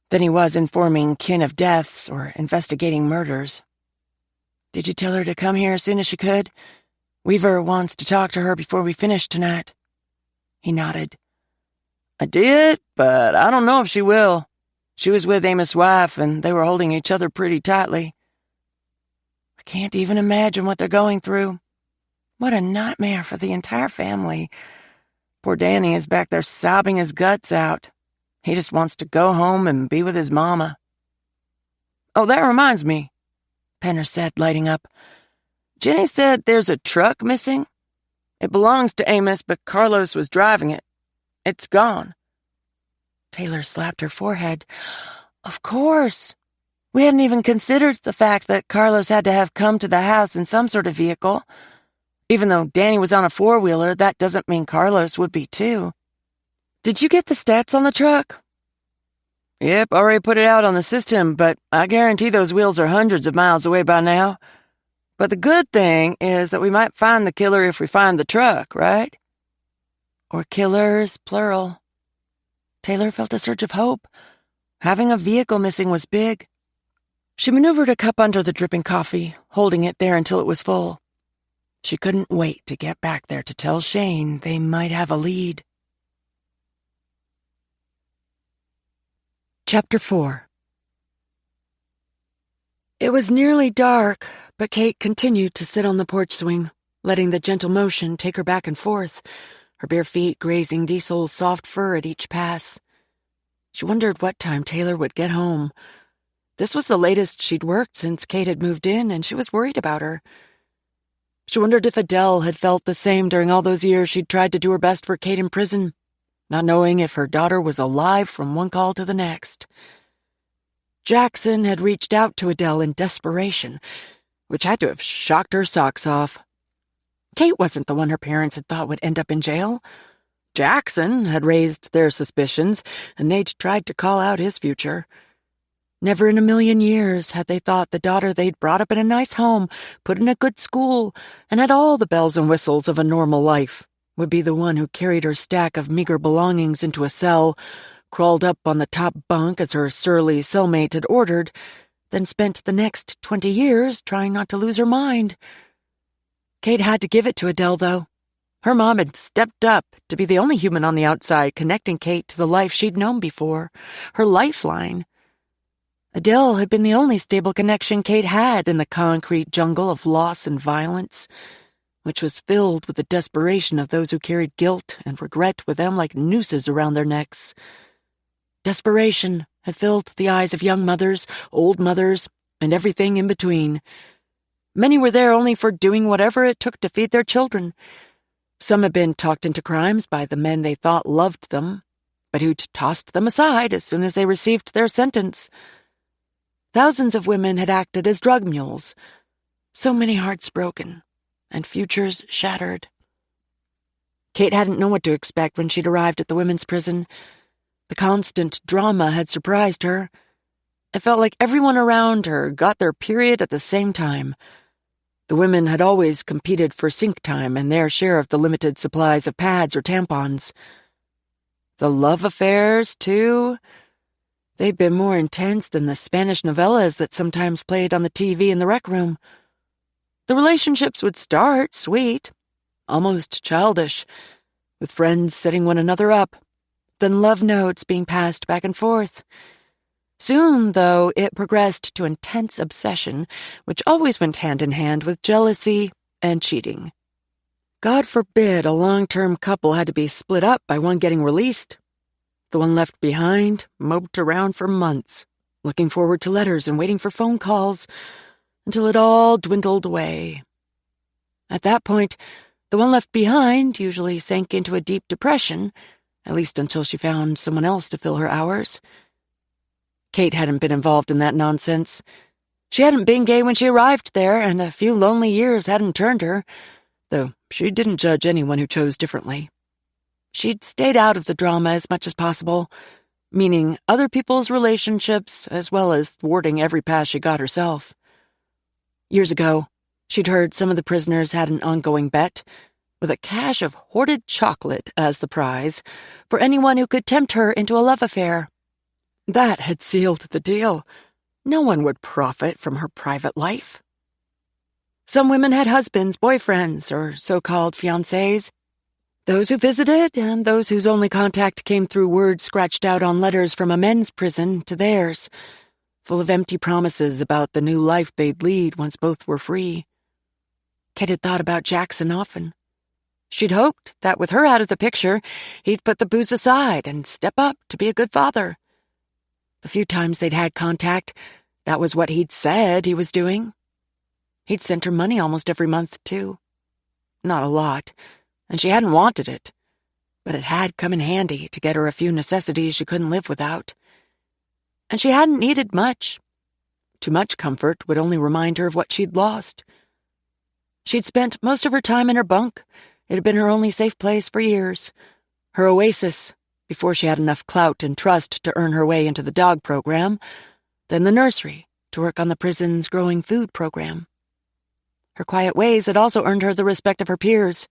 than he was informing kin of deaths or investigating murders. "Did you tell her to come here as soon as she could? Weaver wants to talk to her before we finish tonight." He nodded. "I did, but I don't know if she will. She was with Amos' wife, and they were holding each other pretty tightly."
"I can't even imagine what they're going through. What a nightmare for the entire family.
Poor Danny is back there sobbing his guts out. He just wants to go home and be with his mama." "Oh, that reminds me," Penner said, lighting up. "Jenny said there's a truck missing. It belongs to Amos, but Carlos was driving it. It's gone."
Taylor slapped her forehead. "Of course. We hadn't even considered the fact that Carlos had to have come to the house in some sort of vehicle.
Even though Danny was on a four-wheeler, that doesn't mean Carlos would be too. Did you get the stats on the truck?" "Yep, already put it out on the system, but I guarantee those wheels are hundreds of miles away by now. But the good thing is that we might find the killer if we find the truck, right?"
Or killers, plural. Taylor felt a surge of hope. Having a vehicle missing was big. She maneuvered a cup under the dripping coffee, holding it there until it was full. She couldn't wait to get back there to tell Shane they might have a lead. Chapter 4. It was nearly dark, but Kate continued to sit on the porch swing, letting the gentle motion take her back and forth, her bare feet grazing Diesel's soft fur at each pass. She wondered what time Taylor would get home. This was the latest she'd worked since Kate had moved in, and she was worried about her. She wondered if Adele had felt the same during all those years she'd tried to do her best for Kate in prison, not knowing if her daughter was alive from one call to the next. Jackson had reached out to Adele in desperation, which had to have shocked her socks off. Kate wasn't the one her parents had thought would end up in jail. Jackson had raised their suspicions, and they'd tried to call out his future. Never in a million years had they thought the daughter they'd brought up in a nice home, put in a good school, and had all the bells and whistles of a normal life would be the one who carried her stack of meager belongings into a cell, crawled up on the top bunk as her surly cellmate had ordered, then spent the next 20 years trying not to lose her mind. Kate had to give it to Adele, though. Her mom had stepped up to be the only human on the outside connecting Kate to the life she'd known before, her lifeline. Adele had been the only stable connection Kate had in the concrete jungle of loss and violence, which was filled with the desperation of those who carried guilt and regret with them like nooses around their necks. Desperation had filled the eyes of young mothers, old mothers, and everything in between. Many were there only for doing whatever it took to feed their children. Some had been talked into crimes by the men they thought loved them, but who'd tossed them aside as soon as they received their sentence. Thousands of women had acted as drug mules. So many hearts broken, and futures shattered. Kate hadn't known what to expect when she'd arrived at the women's prison. The constant drama had surprised her. It felt like everyone around her got their period at the same time. The women had always competed for sink time and their share of the limited supplies of pads or tampons. The love affairs, too. They'd been more intense than the Spanish novellas that sometimes played on the TV in the rec room. The relationships would start sweet, almost childish, with friends setting one another up, then love notes being passed back and forth. Soon, though, it progressed to intense obsession, which always went hand in hand with jealousy and cheating. God forbid a long-term couple had to be split up by one getting released. The one left behind moped around for months, looking forward to letters and waiting for phone calls, until it all dwindled away. At that point, the one left behind usually sank into a deep depression, at least until she found someone else to fill her hours. Kate hadn't been involved in that nonsense. She hadn't been gay when she arrived there, and a few lonely years hadn't turned her, though she didn't judge anyone who chose differently. She'd stayed out of the drama as much as possible, meaning other people's relationships as well as thwarting every pass she got herself. Years ago, she'd heard some of the prisoners had an ongoing bet, with a cache of hoarded chocolate as the prize, for anyone who could tempt her into a love affair. That had sealed the deal. No one would profit from her private life. Some women had husbands, boyfriends, or so-called fiancés. Those who visited and those whose only contact came through words scratched out on letters from a men's prison to theirs, full of empty promises about the new life they'd lead once both were free. Kate had thought about Jackson often. She'd hoped that with her out of the picture, he'd put the booze aside and step up to be a good father. The few times they'd had contact, that was what he'd said he was doing. He'd sent her money almost every month, too. Not a lot, and she hadn't wanted it, but it had come in handy to get her a few necessities she couldn't live without. And she hadn't needed much. Too much comfort would only remind her of what she'd lost. She'd spent most of her time in her bunk. It had been her only safe place for years. Her oasis, before she had enough clout and trust to earn her way into the dog program, then the nursery to work on the prison's growing food program. Her quiet ways had also earned her the respect of her peers.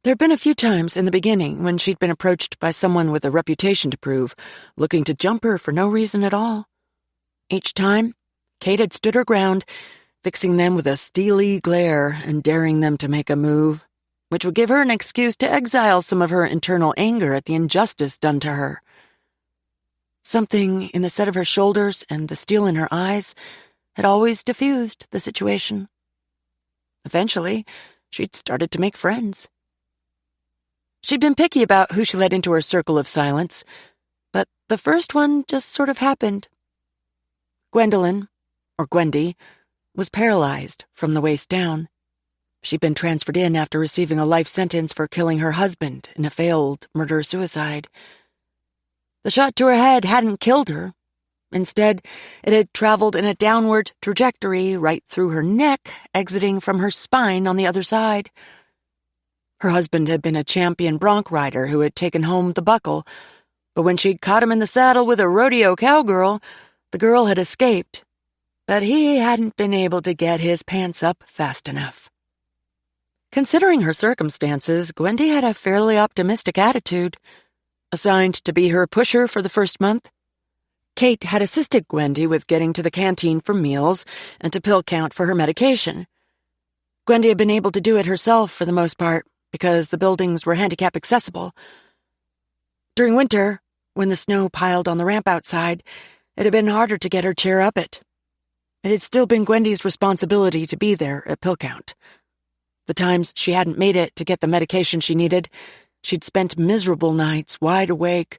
There'd been a few times in the beginning when she'd been approached by someone with a reputation to prove, looking to jump her for no reason at all. Each time, Kate had stood her ground, fixing them with a steely glare and daring them to make a move, which would give her an excuse to exile some of her internal anger at the injustice done to her. Something in the set of her shoulders and the steel in her eyes had always diffused the situation. Eventually, she'd started to make friends. She'd been picky about who she let into her circle of silence, but the first one just sort of happened. Gwendolyn, or Gwendy, was paralyzed from the waist down. She'd been transferred in after receiving a life sentence for killing her husband in a failed murder-suicide. The shot to her head hadn't killed her. Instead, it had traveled in a downward trajectory right through her neck, exiting from her spine on the other side. Her husband had been a champion bronc rider who had taken home the buckle, but when she'd caught him in the saddle with a rodeo cowgirl, the girl had escaped, but he hadn't been able to get his pants up fast enough. Considering her circumstances, Gwendy had a fairly optimistic attitude. Assigned to be her pusher for the first month, Kate had assisted Gwendy with getting to the canteen for meals and to pill count for her medication. Gwendy had been able to do it herself for the most part because the buildings were handicap accessible. During winter, when the snow piled on the ramp outside, it had been harder to get her chair up it. It had still been Gwendy's responsibility to be there at pill count. The times she hadn't made it to get the medication she needed, she'd spent miserable nights wide awake,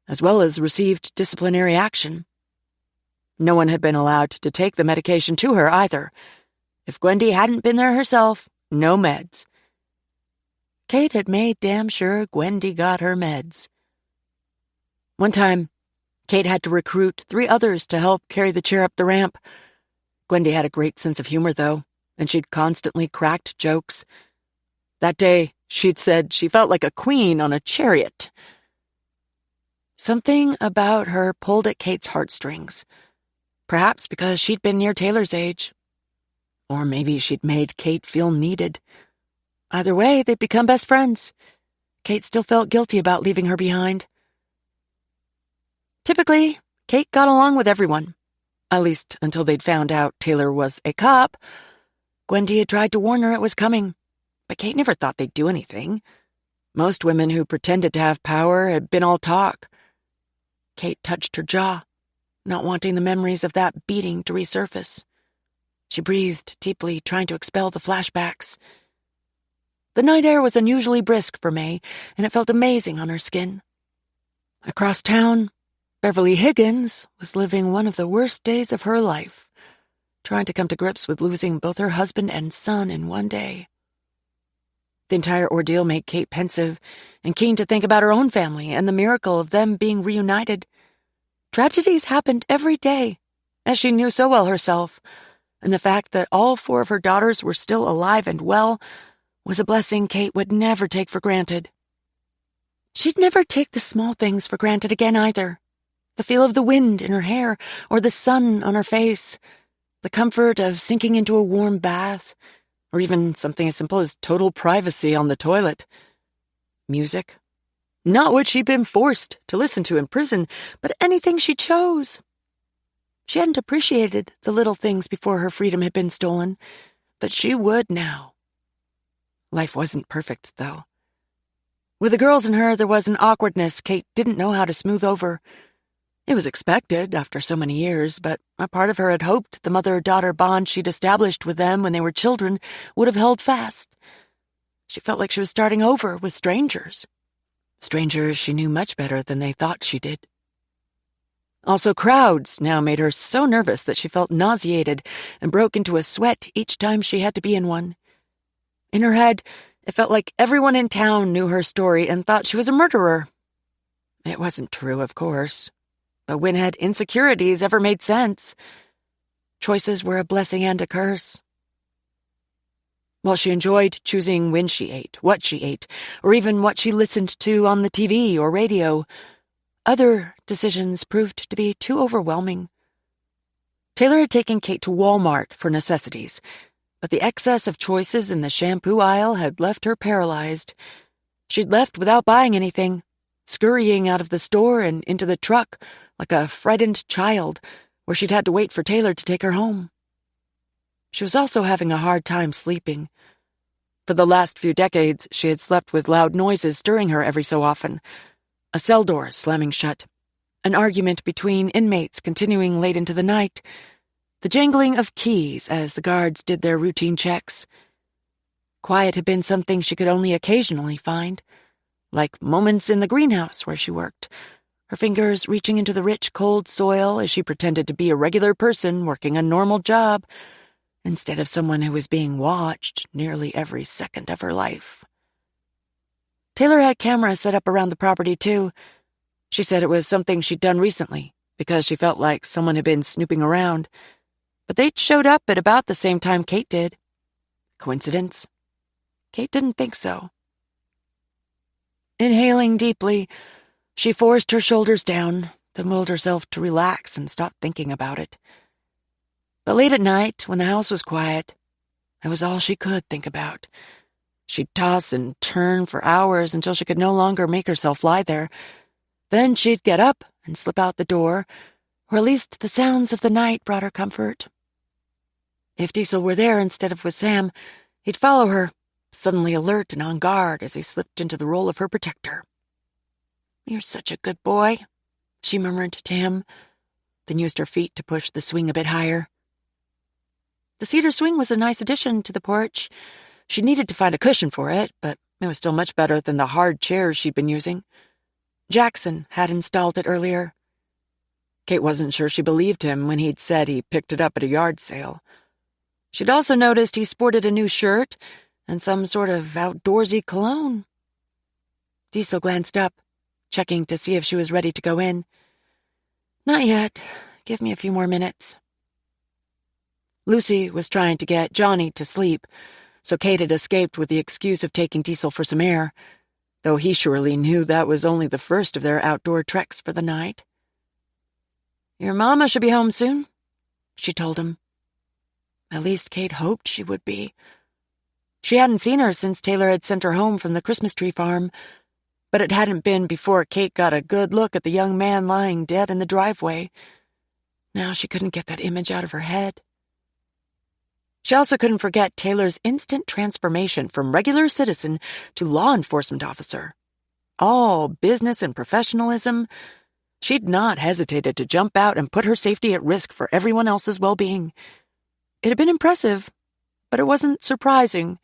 as well as received disciplinary action. No one had been allowed to take the medication to her either. If Gwendy hadn't been there herself, no meds. Kate had made damn sure Gwendy got her meds. One time, Kate had to recruit 3 others to help carry the chair up the ramp. Gwendy had a great sense of humor, though, and she'd constantly cracked jokes. That day, she'd said she felt like a queen on a chariot. Something about her pulled at Kate's heartstrings. Perhaps because she'd been near Taylor's age. Or maybe she'd made Kate feel needed. Either way, they'd become best friends. Kate still felt guilty about leaving her behind. Typically, Kate got along with everyone. At least until they'd found out Taylor was a cop. Gwendy had tried to warn her it was coming, but Kate never thought they'd do anything. Most women who pretended to have power had been all talk. Kate touched her jaw, not wanting the memories of that beating to resurface. She breathed deeply, trying to expel the flashbacks. The night air was unusually brisk for May, and it felt amazing on her skin. Across town, Beverly Higgins was living one of the worst days of her life, trying to come to grips with losing both her husband and son in one day. The entire ordeal made Kate pensive and keen to think about her own family and the miracle of them being reunited. Tragedies happened every day, as she knew so well herself, and the fact that all 4 of her daughters were still alive and well was a blessing Kate would never take for granted. She'd never take the small things for granted again either. The feel of the wind in her hair or the sun on her face, the comfort of sinking into a warm bath, or even something as simple as total privacy on the toilet. Music. Not what she'd been forced to listen to in prison, but anything she chose. She hadn't appreciated the little things before her freedom had been stolen, but she would now. Life wasn't perfect, though. With the girls and her, there was an awkwardness Kate didn't know how to smooth over. It was expected after so many years, but a part of her had hoped the mother-daughter bond she'd established with them when they were children would have held fast. She felt like she was starting over with strangers. Strangers she knew much better than they thought she did. Also, crowds now made her so nervous that she felt nauseated and broke into a sweat each time she had to be in one. In her head, it felt like everyone in town knew her story and thought she was a murderer. It wasn't true, of course. But when had insecurities ever made sense? Choices were a blessing and a curse. While she enjoyed choosing when she ate, what she ate, or even what she listened to on the TV or radio, other decisions proved to be too overwhelming. Taylor had taken Kate to Walmart for necessities, but the excess of choices in the shampoo aisle had left her paralyzed. She'd left without buying anything, scurrying out of the store and into the truck like a frightened child, where she'd had to wait for Taylor to take her home. She was also having a hard time sleeping. For the last few decades, she had slept with loud noises stirring her every so often. A cell door slamming shut, an argument between inmates continuing late into the night, the jangling of keys as the guards did their routine checks. Quiet had been something she could only occasionally find, like moments in the greenhouse where she worked, her fingers reaching into the rich, cold soil as she pretended to be a regular person working a normal job, instead of someone who was being watched nearly every second of her life. Taylor had cameras set up around the property, too. She said it was something she'd done recently, because she felt like someone had been snooping around. But they'd showed up at about the same time Kate did. Coincidence? Kate didn't think so. Inhaling deeply, she forced her shoulders down, then willed herself to relax and stop thinking about it. But late at night, when the house was quiet, it was all she could think about. She'd toss and turn for hours until she could no longer make herself lie there. Then she'd get up and slip out the door, or at least the sounds of the night brought her comfort. If Diesel were there instead of with Sam, he'd follow her, suddenly alert and on guard as he slipped into the role of her protector. "You're such a good boy," she murmured to him, then used her feet to push the swing a bit higher. The cedar swing was a nice addition to the porch. She needed to find a cushion for it, but it was still much better than the hard chairs she'd been using. Jackson had installed it earlier. Kate wasn't sure she believed him when he'd said he picked it up at a yard sale. She'd also noticed he sported a new shirt and some sort of outdoorsy cologne. Diesel glanced up, checking to see if she was ready to go in. "Not yet. Give me a few more minutes." Lucy was trying to get Johnny to sleep, so Kate had escaped with the excuse of taking Diesel for some air, though he surely knew that was only the first of their outdoor treks for the night. "Your mama should be home soon," she told him. At least Kate hoped she would be. She hadn't seen her since Taylor had sent her home from the Christmas tree farm, but it hadn't been before Kate got a good look at the young man lying dead in the driveway. Now she couldn't get that image out of her head. She also couldn't forget Taylor's instant transformation from regular citizen to law enforcement officer. All business and professionalism. She'd not hesitated to jump out and put her safety at risk for everyone else's well-being. It had been impressive, but it wasn't surprising.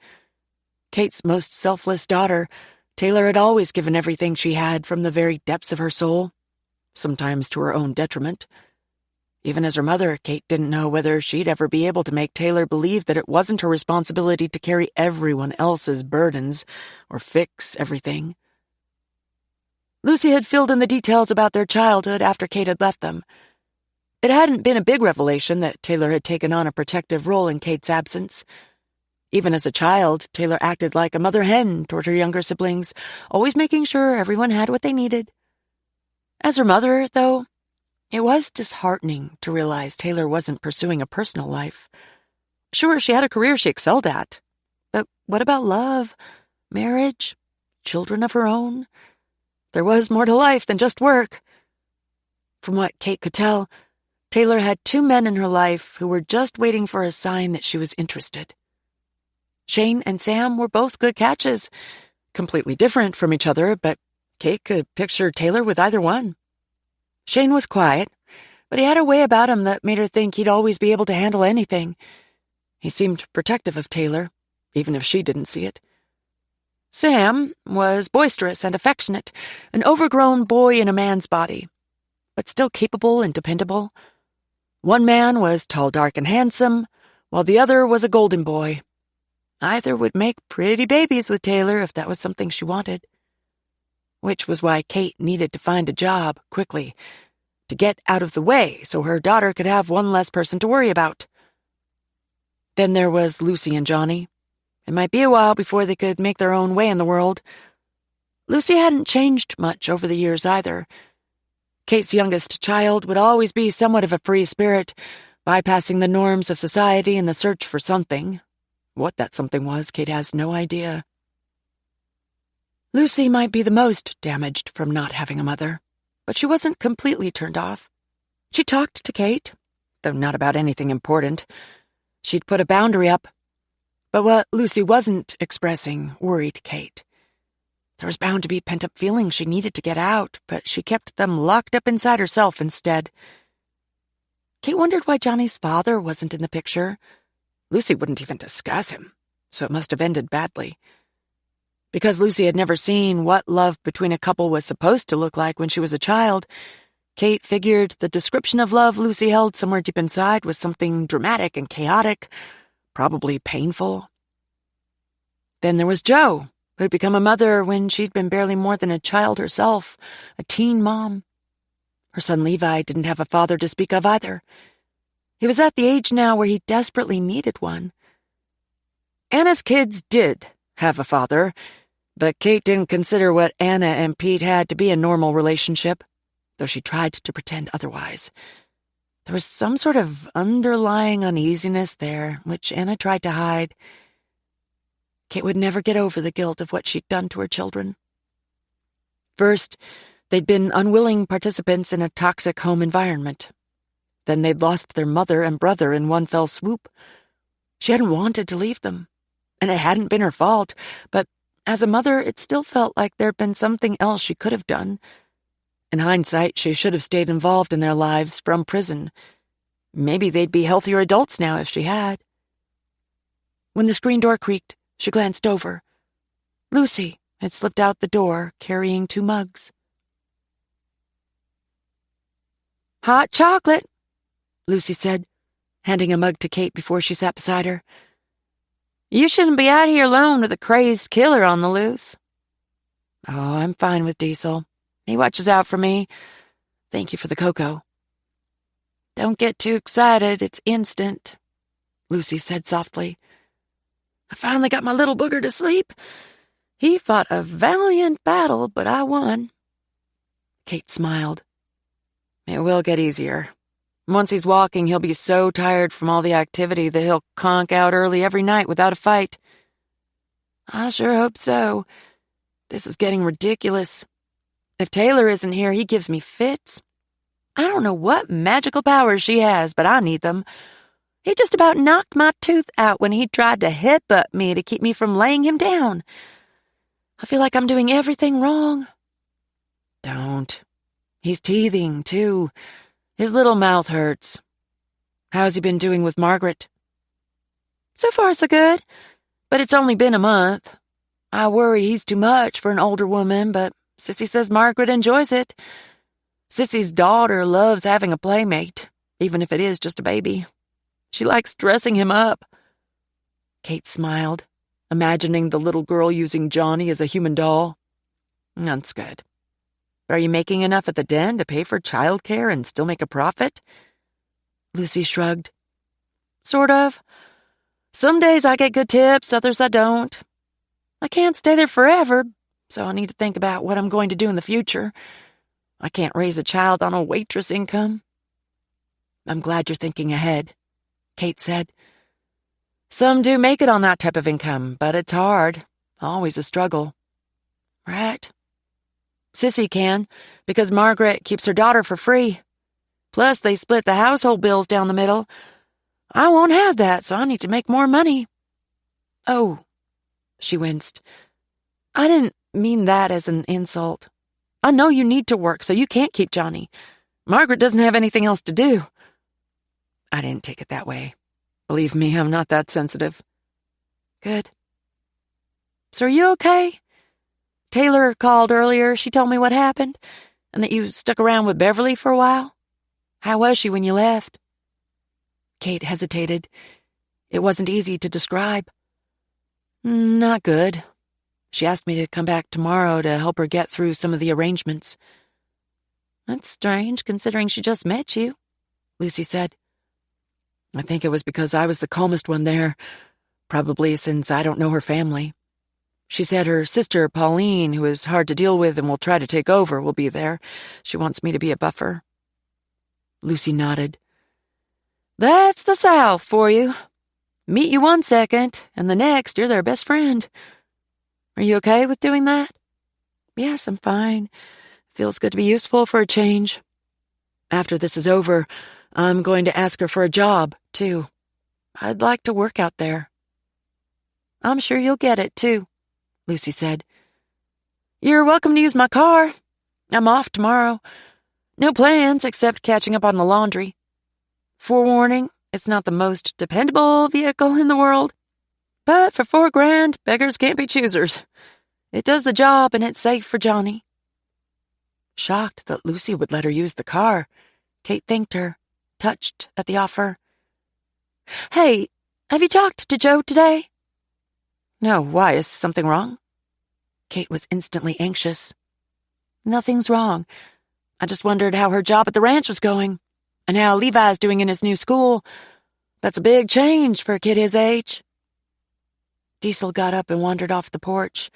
Kate's most selfless daughter, Taylor had always given everything she had from the very depths of her soul. sometimes to her own detriment. Even as her mother, Kate didn't know whether she'd ever be able to make Taylor believe that it wasn't her responsibility to carry everyone else's burdens or fix everything. Lucy had filled in the details about their childhood after Kate had left them. It hadn't been a big revelation that Taylor had taken on a protective role in Kate's absence. Even as a child, Taylor acted like a mother hen toward her younger siblings, always making sure everyone had what they needed. As her mother, though, it was disheartening to realize Taylor wasn't pursuing a personal life. Sure, she had a career she excelled at, but what about love, marriage, children of her own? There was more to life than just work. From what Kate could tell, Taylor had 2 men in her life who were just waiting for a sign that she was interested. Shane and Sam were both good catches, completely different from each other, but Kate could picture Taylor with either one. Shane was quiet, but he had a way about him that made her think he'd always be able to handle anything. He seemed protective of Taylor, even if she didn't see it. Sam was boisterous and affectionate, an overgrown boy in a man's body, but still capable and dependable. One man was tall, dark, and handsome, while the other was a golden boy. Either would make pretty babies with Taylor if that was something she wanted. Which was why Kate needed to find a job quickly, to get out of the way so her daughter could have one less person to worry about. Then there was Lucy and Johnny. It might be a while before they could make their own way in the world. Lucy hadn't changed much over the years either. Kate's youngest child would always be somewhat of a free spirit, bypassing the norms of society in the search for something. What that something was, Kate has no idea. Lucy might be the most damaged from not having a mother, but she wasn't completely turned off. She talked to Kate, though not about anything important. She'd put a boundary up. But what Lucy wasn't expressing worried Kate. There was bound to be pent-up feelings she needed to get out, but she kept them locked up inside herself instead. Kate wondered why Johnny's father wasn't in the picture. Lucy wouldn't even discuss him, so it must have ended badly. Because Lucy had never seen what love between a couple was supposed to look like when she was a child, Kate figured the description of love Lucy held somewhere deep inside was something dramatic and chaotic, probably painful. Then there was Jo, who'd become a mother when she'd been barely more than a child herself, a teen mom. Her son Levi didn't have a father to speak of either. He was at the age now where he desperately needed one. Anna's kids did have a father, but Kate didn't consider what Anna and Pete had to be a normal relationship, though she tried to pretend otherwise. There was some sort of underlying uneasiness there, which Anna tried to hide. Kate would never get over the guilt of what she'd done to her children. First, they'd been unwilling participants in a toxic home environment. Then they'd lost their mother and brother in one fell swoop. She hadn't wanted to leave them, and it hadn't been her fault, but as a mother, it still felt like there'd been something else she could have done. In hindsight, she should have stayed involved in their lives from prison. Maybe they'd be healthier adults now if she had. When the screen door creaked, she glanced over. Lucy had slipped out the door, carrying 2 mugs. "Hot chocolate," Lucy said, handing a mug to Kate before she sat beside her. "You shouldn't be out here alone with a crazed killer on the loose." "Oh, I'm fine with Diesel. He watches out for me. Thank you for the cocoa." "Don't get too excited. It's instant," Lucy said softly. "I finally got my little booger to sleep. He fought a valiant battle, but I won." Kate smiled. "It will get easier. Once he's walking, he'll be so tired from all the activity that he'll conk out early every night without a fight." "I sure hope so. This is getting ridiculous. If Taylor isn't here, he gives me fits. I don't know what magical powers she has, but I need them. He just about knocked my tooth out when he tried to headbutt me to keep me from laying him down. I feel like I'm doing everything wrong." "Don't. He's teething, too. His little mouth hurts. How's he been doing with Margaret?" "So far, so good, but it's only been a month. I worry he's too much for an older woman, but Sissy says Margaret enjoys it. Sissy's daughter loves having a playmate, even if it is just a baby. She likes dressing him up." Kate smiled, imagining the little girl using Johnny as a human doll. "That's good. Are you making enough at the den to pay for childcare and still make a profit?" Lucy shrugged. "Sort of. Some days I get good tips, others I don't. I can't stay there forever, so I need to think about what I'm going to do in the future. I can't raise a child on a waitress income." "I'm glad you're thinking ahead," Kate said. "Some do make it on that type of income, but it's hard. Always a struggle." "Right. Sissy can, because Margaret keeps her daughter for free. Plus, they split the household bills down the middle. I won't have that, so I need to make more money." "Oh," she winced. "I didn't mean that as an insult. I know you need to work, so you can't keep Johnny. Margaret doesn't have anything else to do." "I didn't take it that way. Believe me, I'm not that sensitive." "Good. So are you okay? Taylor called earlier. She told me what happened, and that you stuck around with Beverly for a while. How was she when you left?" Kate hesitated. It wasn't easy to describe. "Not good. She asked me to come back tomorrow to help her get through some of the arrangements." "That's strange, considering she just met you," Lucy said. "I think it was because I was the calmest one there, probably since I don't know her family. She said her sister, Pauline, who is hard to deal with and will try to take over, will be there. She wants me to be a buffer." Lucy nodded. "That's the South for you. Meet you one second, and the next you're their best friend. Are you okay with doing that?" "Yes, I'm fine. Feels good to be useful for a change. After this is over, I'm going to ask her for a job, too. I'd like to work out there." "I'm sure you'll get it, too," Lucy said. "You're welcome to use my car. I'm off tomorrow. No plans except catching up on the laundry. Forewarning, it's not the most dependable vehicle in the world. But for $4,000, beggars can't be choosers. It does the job and it's safe for Johnny." Shocked that Lucy would let her use the car, Kate thanked her, touched at the offer. "Hey, have you talked to Joe today?" "No, why? Is something wrong?" Kate was instantly anxious. "Nothing's wrong. I just wondered how her job at the ranch was going, and how Levi's doing in his new school. That's a big change for a kid his age." Diesel got up and wandered off the porch.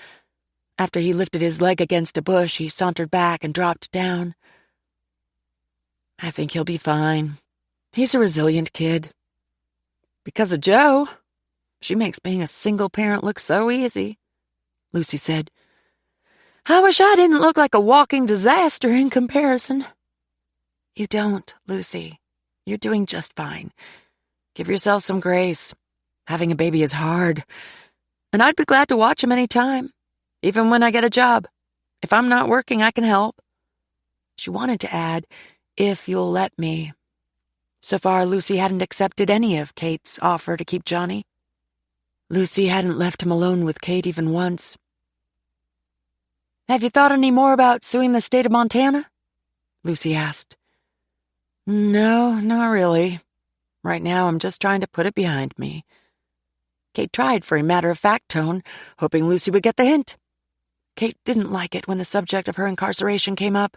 After he lifted his leg against a bush, he sauntered back and dropped down. "I think he'll be fine. He's a resilient kid. Because of Joe. She makes being a single parent look so easy," Lucy said. "I wish I didn't look like a walking disaster in comparison." "You don't, Lucy. You're doing just fine. Give yourself some grace. Having a baby is hard. And I'd be glad to watch him any time, even when I get a job. If I'm not working, I can help." She wanted to add, "if you'll let me." So far, Lucy hadn't accepted any of Kate's offer to keep Johnny. Lucy hadn't left him alone with Kate even once. "Have you thought any more about suing the state of Montana?" Lucy asked. "No, not really. Right now, I'm just trying to put it behind me." Kate tried for a matter-of-fact tone, hoping Lucy would get the hint. Kate didn't like it when the subject of her incarceration came up.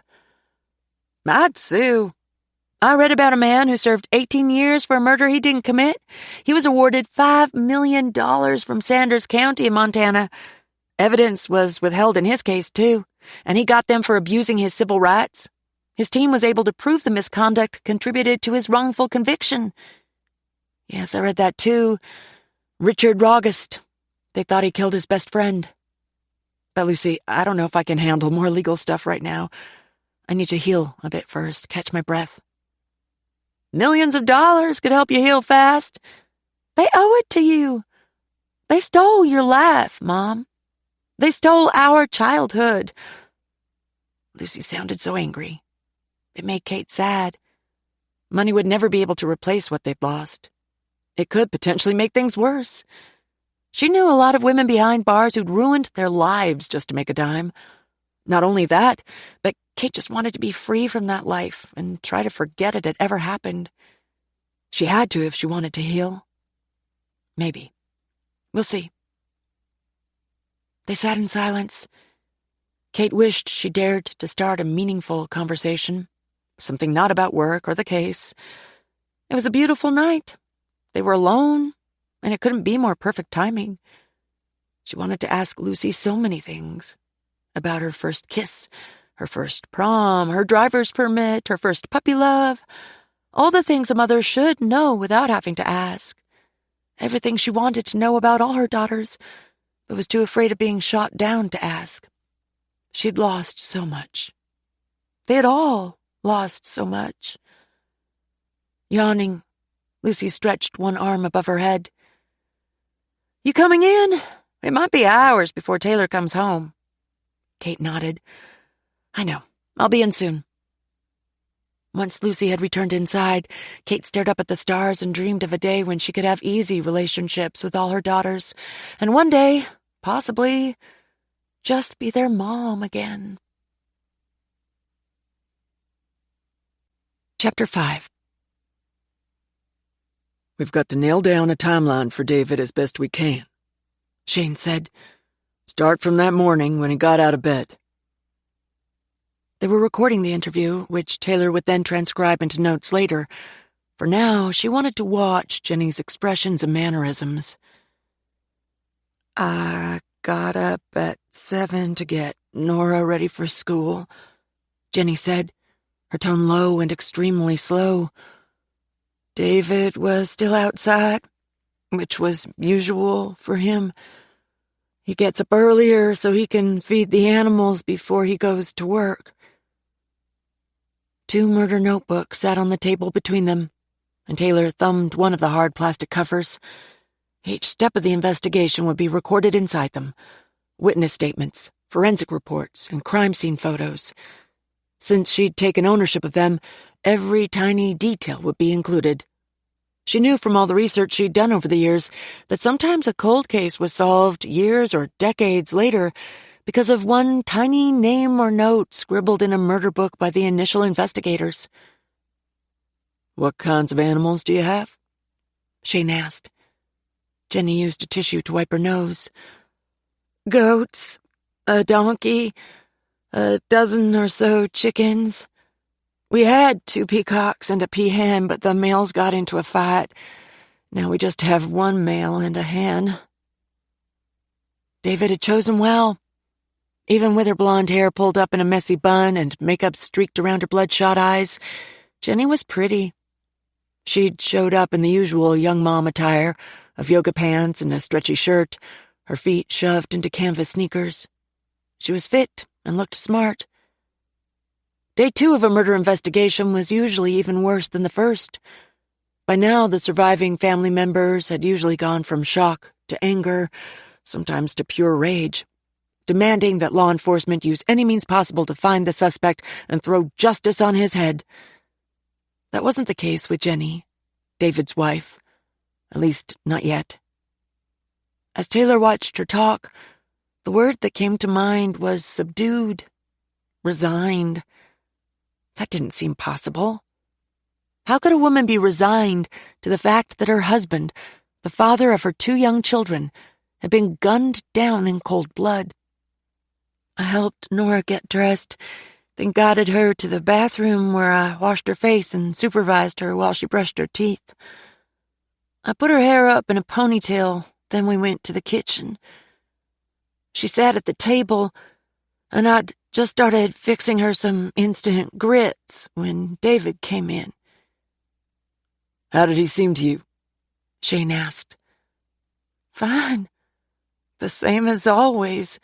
"I'd sue. I read about a man who served 18 years for a murder he didn't commit. He was awarded $5 million from Sanders County in Montana. Evidence was withheld in his case, too, and he got them for abusing his civil rights. His team was able to prove the misconduct contributed to his wrongful conviction." "Yes, I read that, too. Richard Roggest. They thought he killed his best friend. But, Lucy, I don't know if I can handle more legal stuff right now. I need to heal a bit first, catch my breath." "Millions of dollars could help you heal fast. They owe it to you. They stole your life, Mom. They stole our childhood." Lucy sounded so angry. It made Kate sad. Money would never be able to replace what they'd lost. It could potentially make things worse. She knew a lot of women behind bars who'd ruined their lives just to make a dime. Not only that, but Kate just wanted to be free from that life and try to forget it had ever happened. She had to if she wanted to heal. Maybe. We'll see. They sat in silence. Kate wished she dared to start a meaningful conversation, something not about work or the case. It was a beautiful night. They were alone, and it couldn't be more perfect timing. She wanted to ask Lucy so many things. About her first kiss, her first prom, her driver's permit, her first puppy love. All the things a mother should know without having to ask. Everything she wanted to know about all her daughters, but was too afraid of being shot down to ask. She'd lost so much. They had all lost so much. Yawning, Lucy stretched one arm above her head. You coming in? It might be hours before Taylor comes home. Kate nodded. I know. I'll be in soon. Once Lucy had returned inside, Kate stared up at the stars and dreamed of a day when she could have easy relationships with all her daughters, and one day, possibly, just be their mom again. Chapter 5.
We've got to nail down a timeline for David as best we can,
Shane said.
Start from that morning when he got out of bed.
They were recording the interview, which Taylor would then transcribe into notes later. For now, she wanted to watch Jenny's expressions and mannerisms. I got up at 7 to get Nora ready for school, Jenny said, her tone low and extremely slow. David was still outside, which was usual for him. He gets up earlier so he can feed the animals before he goes to work. 2 murder notebooks sat on the table between them, and Taylor thumbed one of the hard plastic covers. Each step of the investigation would be recorded inside them. Witness statements, forensic reports, and crime scene photos. Since she'd taken ownership of them, every tiny detail would be included. She knew from all the research she'd done over the years that sometimes a cold case was solved years or decades later because of one tiny name or note scribbled in a murder book by the initial investigators.
What kinds of animals do you have?
Shane asked. Jenny used a tissue to wipe her nose. Goats, a donkey, a dozen or so chickens. We had 2 peacocks and a peahen, but the males got into a fight. Now we just have 1 male and a hen. David had chosen well. Even with her blonde hair pulled up in a messy bun and makeup streaked around her bloodshot eyes, Jenny was pretty. She'd showed up in the usual young mom attire of yoga pants and a stretchy shirt, her feet shoved into canvas sneakers. She was fit and looked smart. Day 2 of a murder investigation was usually even worse than the first. By now, the surviving family members had usually gone from shock to anger, sometimes to pure rage, demanding that law enforcement use any means possible to find the suspect and throw justice on his head. That wasn't the case with Jenny, David's wife. At least, not yet. As Taylor watched her talk, the word that came to mind was subdued, resigned. That didn't seem possible. How could a woman be resigned to the fact that her husband, the father of her 2 young children, had been gunned down in cold blood? I helped Nora get dressed, then guided her to the bathroom where I washed her face and supervised her while she brushed her teeth. I put her hair up in a ponytail, then we went to the kitchen. She sat at the table, and I'd just started fixing her some instant grits when David came in.
How did he seem to you?
Shane asked. Fine. The same as always.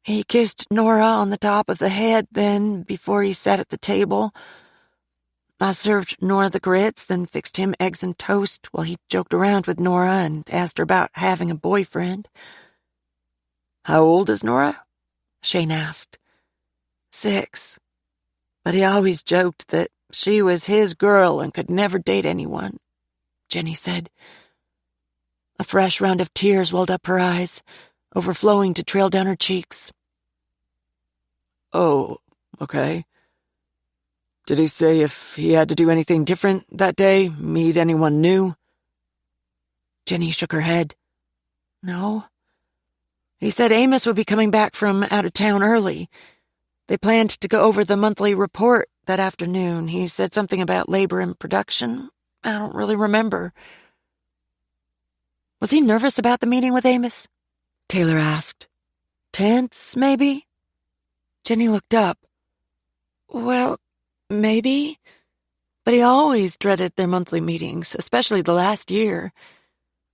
He kissed Nora on the top of the head then, before he sat at the table. I served Nora the grits, then fixed him eggs and toast while he joked around with Nora and asked her about having a boyfriend.
How old is Nora?
Shane asked. 6. But he always joked that she was his girl and could never date anyone, Jenny said. A fresh round of tears welled up her eyes, overflowing to trail down her cheeks.
Oh, Okay. Did he say if he had to do anything different that day, meet anyone new?
Jenny shook her head. No. He said Amos would be coming back from out of town early. They planned to go over the monthly report that afternoon. He said something about labor and production. I don't really remember. Was he nervous about the meeting with Amos? Taylor asked. Tense, maybe? Jenny looked up. Well, maybe. But he always dreaded their monthly meetings, especially the last year.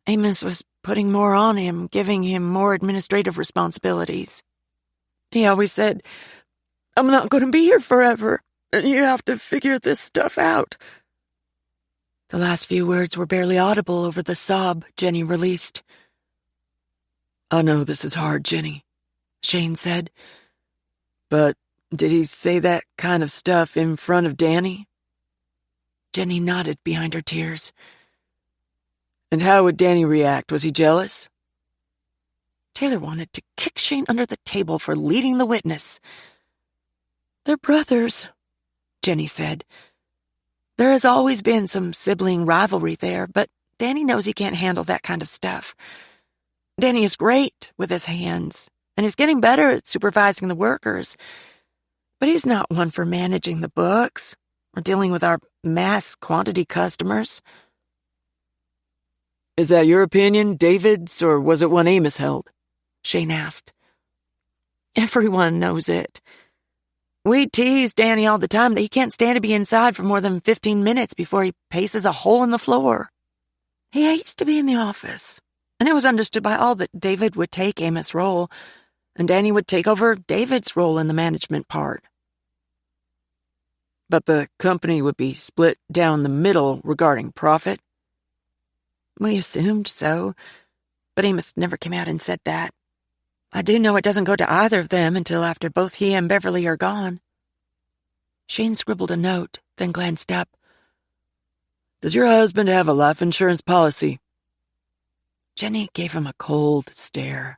Amos was putting more on him, giving him more administrative responsibilities. He always said, I'm not going to be here forever, and you have to figure this stuff out. The last few words were barely audible over the sob Jenny released.
I know this is hard, Jenny, Shane said. But did he say that kind of stuff in front of Danny?
Jenny nodded behind her tears.
And how would Danny react? Was he jealous?
Taylor wanted to kick Shane under the table for leading the witness. They're brothers, Jenny said. There has always been some sibling rivalry there, but Danny knows he can't handle that kind of stuff. Danny is great with his hands, and he's getting better at supervising the workers. But he's not one for managing the books or dealing with our mass quantity customers.
Is that your opinion, David's, or was it one Amos held?
Shane asked. Everyone knows it. We tease Danny all the time that he can't stand to be inside for more than 15 minutes before he paces a hole in the floor. He hates to be in the office, and it was understood by all that David would take Amos' role, and Danny would take over David's role in the management part.
But the company would be split down the middle regarding profit?
We assumed so, but Amos never came out and said that. I do know it doesn't go to either of them until after both he and Beverly are gone. Shane scribbled a note, then glanced up.
Does your husband have a life insurance policy?
Jenny gave him a cold stare.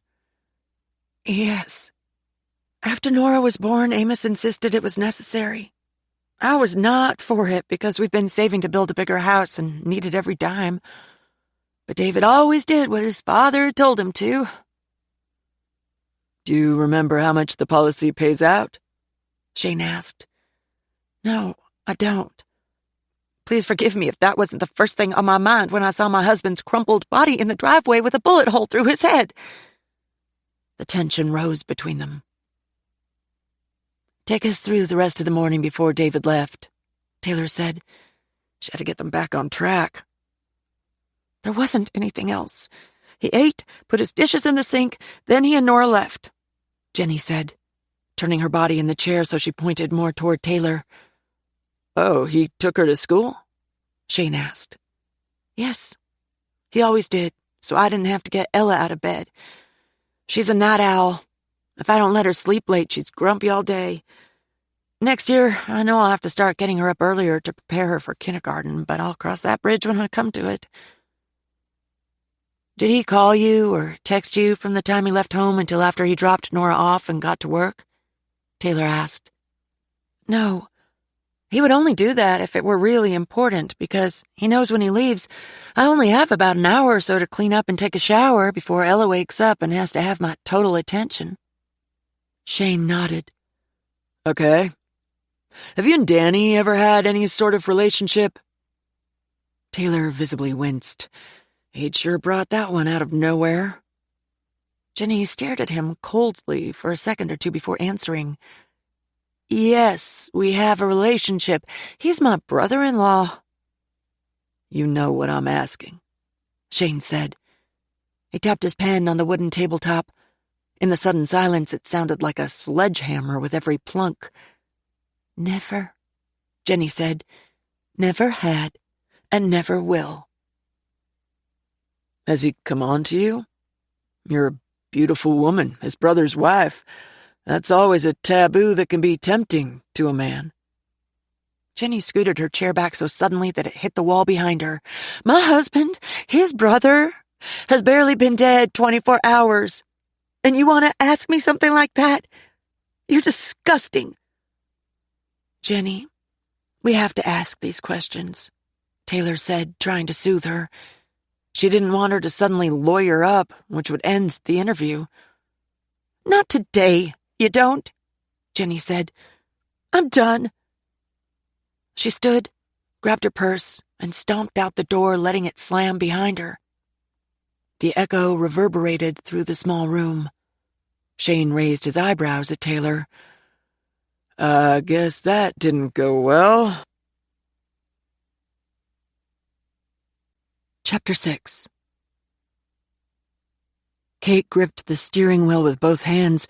Yes. After Nora was born, Amos insisted it was necessary. I was not for it because we've been saving to build a bigger house and needed every dime. But David always did what his father told him to.
Do you remember how much the policy pays out?
Shane asked. No, I don't. Please forgive me if that wasn't the first thing on my mind when I saw my husband's crumpled body in the driveway with a bullet hole through his head. The tension rose between them. Take us through the rest of the morning before David left, Taylor said. She had to get them back on track. There wasn't anything else. He ate, put his dishes in the sink, then he and Nora left, Jenny said, turning her body in the chair so she pointed more toward Taylor.
Oh, he took her to school?
Shane asked. Yes, he always did, so I didn't have to get Ella out of bed. She's a night owl. If I don't let her sleep late, she's grumpy all day. Next year, I know I'll have to start getting her up earlier to prepare her for kindergarten, but I'll cross that bridge when I come to it. Did he call you or text you from the time he left home until after he dropped Nora off and got to work? Taylor asked. No. He would only do that if it were really important, because he knows when he leaves, I only have about an hour or so to clean up and take a shower before Ella wakes up and has to have my total attention. Shane nodded.
Okay. Have you and Danny ever had any sort of relationship?
Taylor visibly winced. He'd sure brought that one out of nowhere. Jenny stared at him coldly for a second or two before answering. Yes, we have a relationship. He's my brother-in-law.
You know what I'm asking,
Shane said. He tapped his pen on the wooden tabletop. In the sudden silence, it sounded like a sledgehammer with every plunk. Never, Jenny said. Never had, and never will.
Has he come on to you? You're a beautiful woman, his brother's wife. That's always a taboo that can be tempting to a man.
Jenny scooted her chair back so suddenly that it hit the wall behind her. My husband, his brother, has barely been dead 24 hours. And you want to ask me something like that? You're disgusting. Jenny, we have to ask these questions, Taylor said, trying to soothe her. She didn't want her to suddenly lawyer up, which would end the interview. Not today, you don't, Jenny said. I'm done. She stood, grabbed her purse, and stomped out the door, letting it slam behind her. The echo reverberated through the small room. Shane raised his eyebrows at Taylor. I guess that didn't go well. Chapter 6. Kate gripped the steering wheel with both hands,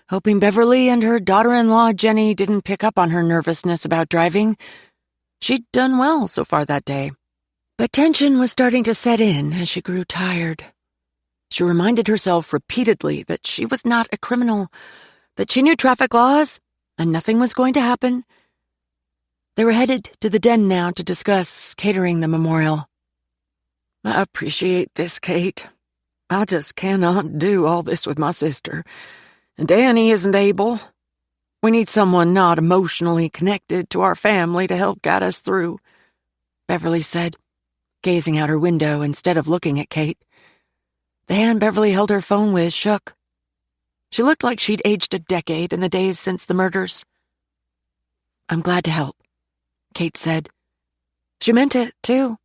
hoping Beverly and her daughter-in-law Jenny didn't pick up on her nervousness about driving. She'd done well so far that day, but tension was starting to set in as she grew tired. She reminded herself repeatedly that she was not a criminal, that she knew traffic laws, and nothing was going to happen. They were headed to the den now to discuss catering the memorial. I appreciate this, Kate. I just cannot do all this with my sister, and Danny isn't able. We need someone not emotionally connected to our family to help guide us through, Beverly said, gazing out her window instead of looking at Kate. The hand Beverly held her phone with shook. She looked like she'd aged a decade in the days since the murders. I'm glad to help, Kate said. She meant it, too.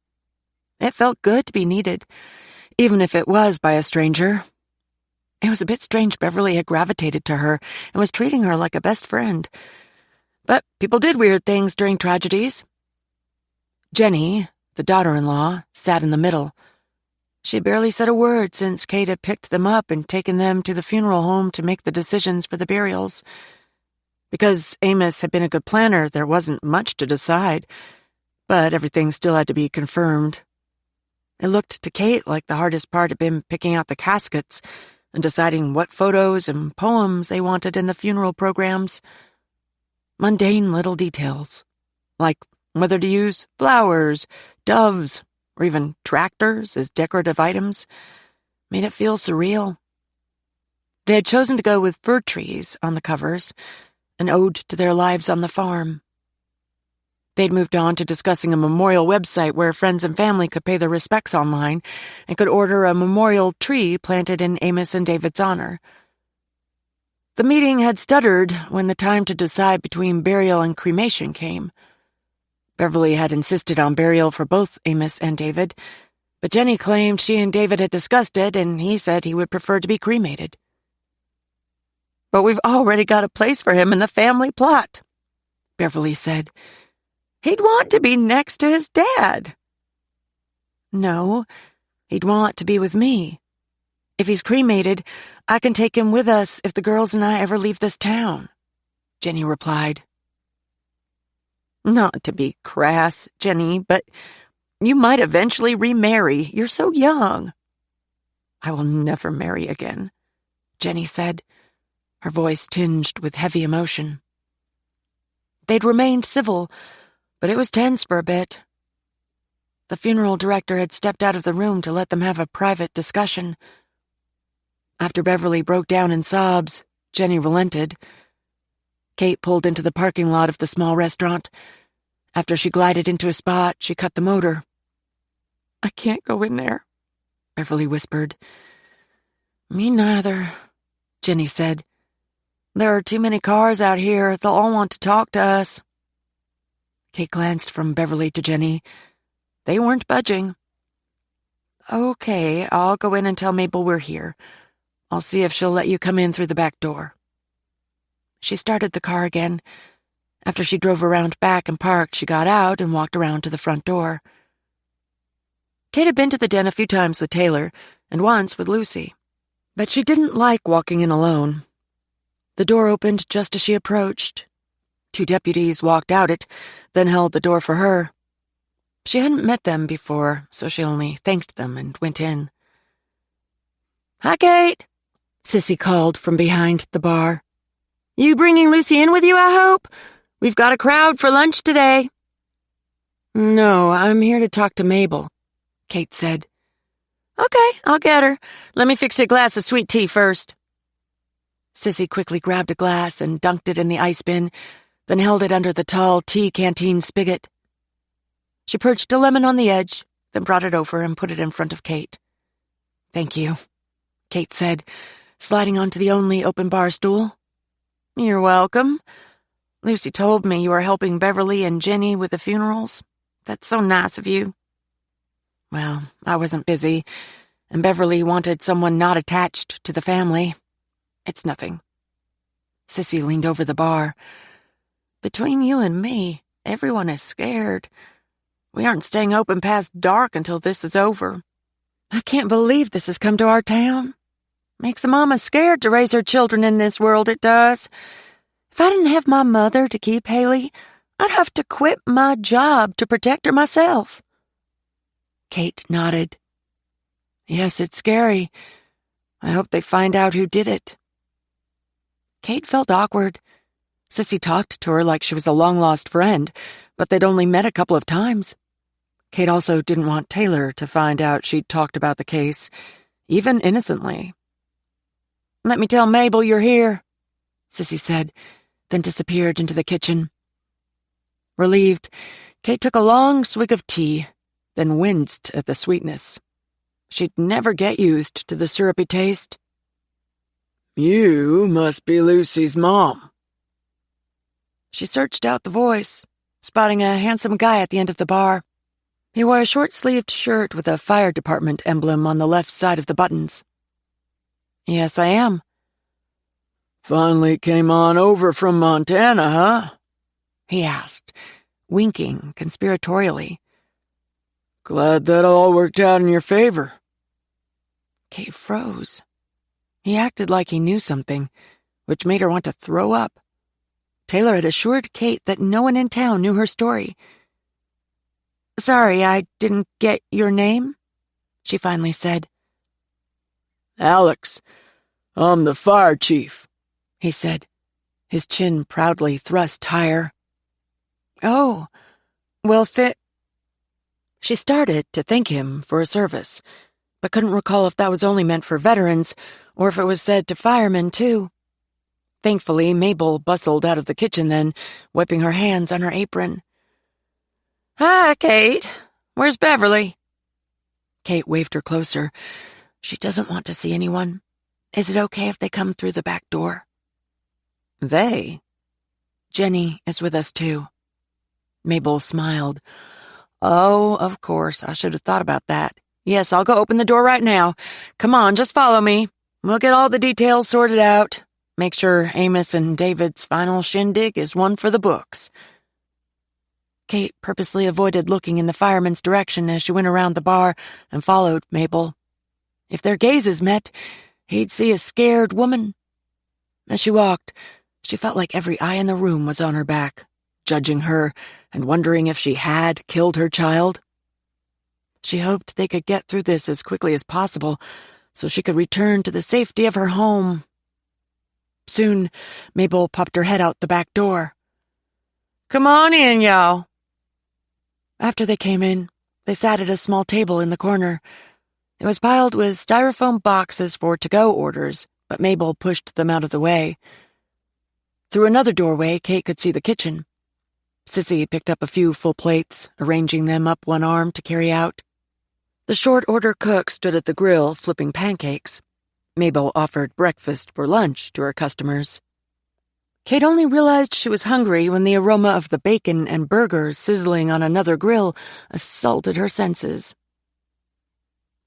It felt good to be needed, even if it was by a stranger. It was a bit strange Beverly had gravitated to her and was treating her like a best friend. But people did weird things during tragedies. Jenny, the daughter-in-law, sat in the middle. She barely said a word since Kate had picked them up and taken them to the funeral home to make the decisions for the burials. Because Amos had been a good planner, there wasn't much to decide, but everything still had to be confirmed. It looked to Kate like the hardest part had been picking out the caskets and deciding what photos and poems they wanted in the funeral programs. Mundane little details, like whether to use flowers, doves, or even tractors as decorative items, made it feel surreal. They had chosen to go with fir trees on the covers, an ode to their lives on the farm. They'd moved on to discussing a memorial website where friends and family could pay their respects online and could order a memorial tree planted in Amos and David's honor. The meeting had stuttered when the time to decide between burial and cremation came. Beverly had insisted on burial for both Amos and David, but Jenny claimed she and David had discussed it, and he said he would prefer to be cremated. But we've already got a place for him in the family plot, Beverly said. He'd want to be next to his dad. No, he'd want to be with me. If he's cremated, I can take him with us if the girls and I ever leave this town, Jenny replied. Not to be crass, Jenny, but you might eventually remarry. You're so young. I will never marry again, Jenny said, her voice tinged with heavy emotion. They'd remained civil, but it was tense for a bit. The funeral director had stepped out of the room to let them have a private discussion. After Beverly broke down in sobs, Jenny relented. Kate pulled into the parking lot of the small restaurant. After she glided into a spot, she cut the motor. I can't go in there, Beverly whispered. Me neither, Jenny said. There are too many cars out here. They'll all want to talk to us. Kate glanced from Beverly to Jenny. They weren't budging. Okay, I'll go in and tell Mabel we're here. I'll see if she'll let you come in through the back door. She started the car again. After she drove around back and parked, she got out and walked around to the front door. Kate had been to the den a few times with Taylor, and once with Lucy. But she didn't like walking in alone. The door opened just as she approached. 2 deputies walked out it, then held the door for her. She hadn't met them before, so she only thanked them and went in. Hi, Kate, Sissy called from behind the bar. You bringing Lucy in with you, I hope? We've got a crowd for lunch today. No, I'm here to talk to Mabel, Kate said. Okay, I'll get her. Let me fix you a glass of sweet tea first. Sissy quickly grabbed a glass and dunked it in the ice bin, then held it under the tall tea canteen spigot. She perched a lemon on the edge, then brought it over and put it in front of Kate. "Thank you," Kate said, sliding onto the only open bar stool. "You're welcome. Lucy told me you were helping Beverly and Jenny with the funerals. That's so nice of you." "Well, I wasn't busy, and Beverly wanted someone not attached to the family. It's nothing." Sissy leaned over the bar. "Between you and me, everyone is scared. We aren't staying open past dark until this is over. I can't believe this has come to our town. Makes a mama scared to raise her children in this world, it does. If I didn't have my mother to keep Haley, I'd have to quit my job to protect her myself." Kate nodded. "Yes, it's scary. I hope they find out who did it." Kate felt awkward. Sissy talked to her like she was a long-lost friend, but they'd only met a couple of times. Kate also didn't want Taylor to find out she'd talked about the case, even innocently. "Let me tell Mabel you're here," Sissy said, then disappeared into the kitchen. Relieved, Kate took a long swig of tea, then winced at the sweetness. She'd never get used to the syrupy taste.
"You must be Lucy's mom."
She searched out the voice, spotting a handsome guy at the end of the bar. He wore a short-sleeved shirt with a fire department emblem on the left side of the buttons. "Yes, I am."
"Finally came on over from Montana, huh?"
he asked, winking conspiratorially.
"Glad that all worked out in your favor."
Kate froze. He acted like he knew something, which made her want to throw up. Taylor had assured Kate that no one in town knew her story. "Sorry, I didn't get your name," she finally said.
"Alex, I'm the fire chief,"
he said, his chin proudly thrust higher. "Oh, well, She started to thank him for his service, but couldn't recall if that was only meant for veterans or if it was said to firemen, too. Thankfully, Mabel bustled out of the kitchen then, wiping her hands on her apron. "Hi, Kate. Where's Beverly?" Kate waved her closer. "She doesn't want to see anyone. Is it okay if they come through the back door?" "They?" "Jenny is with us, too." Mabel smiled. "Oh, of course, I should have thought about that. Yes, I'll go open the door right now. Come on, just follow me. We'll get all the details sorted out. Make sure Amos and David's final shindig is one for the books." Kate purposely avoided looking in the fireman's direction as she went around the bar and followed Mabel. If their gazes met, he'd see a scared woman. As she walked, she felt like every eye in the room was on her back, judging her and wondering if she had killed her child. She hoped they could get through this as quickly as possible so she could return to the safety of her home. Soon, Mabel popped her head out the back door. "Come on in, y'all." After they came in, they sat at a small table in the corner. It was piled with styrofoam boxes for to-go orders, but Mabel pushed them out of the way. Through another doorway, Kate could see the kitchen. Sissy picked up a few full plates, arranging them up one arm to carry out. The short-order cook stood at the grill, flipping pancakes. Mabel offered breakfast for lunch to her customers. Kate only realized she was hungry when the aroma of the bacon and burgers sizzling on another grill assaulted her senses.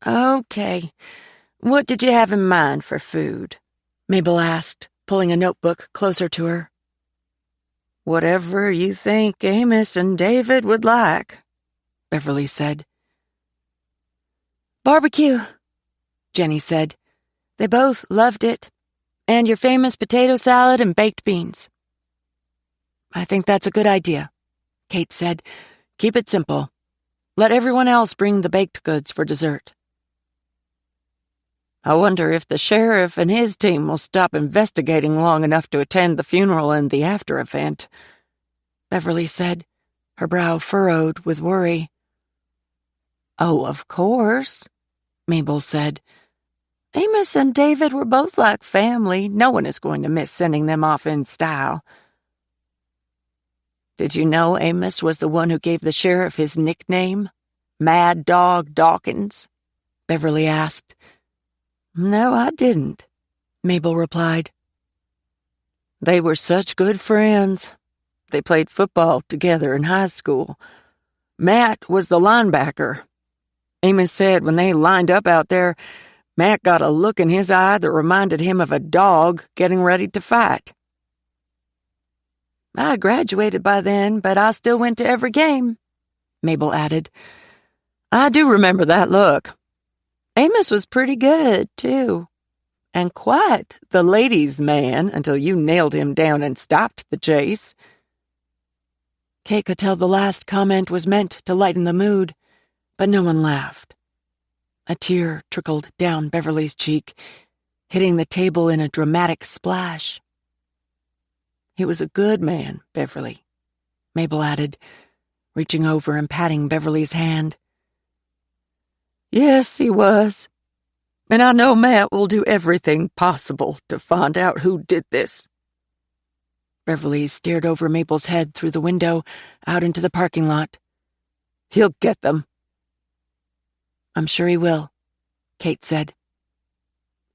"Okay, what did you have in mind for food?" Mabel asked, pulling a notebook closer to her. "Whatever you think Amos and David would like," Beverly said. "Barbecue," Jenny said. "They both loved it. And your famous potato salad and baked beans." "I think that's a good idea," Kate said. "Keep it simple. Let everyone else bring the baked goods for dessert." "I wonder if the sheriff and his team will stop investigating long enough to attend the funeral and the after event," Beverly said, her brow furrowed with worry. "Oh, of course," Mabel said. "Amos and David were both like family. No one is going to miss sending them off in style." Did you know Amos was the one who gave the sheriff his nickname, Mad Dog Dawkins? Beverly asked. No, I didn't, Mabel replied. They were such good friends. They played football together in high school. Matt was the linebacker. Amos said when they lined up out there, Matt got a look in his eye that reminded him of a dog getting ready to fight. I graduated by then, but I still went to every game, Mabel added. I do remember that look. Amos was pretty good, too. And quite the ladies' man until you nailed him down and stopped the chase. Kate could tell the last comment was meant to lighten the mood, but no one laughed. A tear trickled down Beverly's cheek, hitting the table in a dramatic splash. He was a good man, Beverly, Mabel added, reaching over and patting Beverly's hand. Yes, he was. And I know Matt will do everything possible to find out who did this. Beverly stared over Mabel's head through the window out into the parking lot. He'll get them. I'm sure he will, Kate said.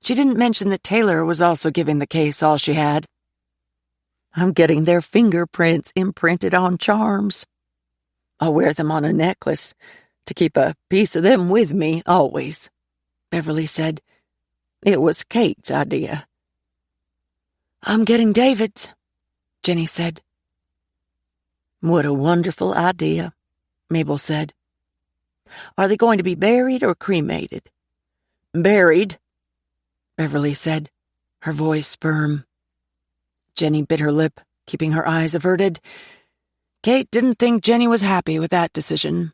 She didn't mention that Taylor was also giving the case all she had. I'm getting their fingerprints imprinted on charms. I'll wear them on a necklace to keep a piece of them with me always, Beverly said. It was Kate's idea. I'm getting David's, Jenny said. What a wonderful idea, Mabel said. Are they going to be buried or cremated? Buried, Beverly said, her voice firm. Jenny bit her lip, keeping her eyes averted. Kate didn't think Jenny was happy with that decision.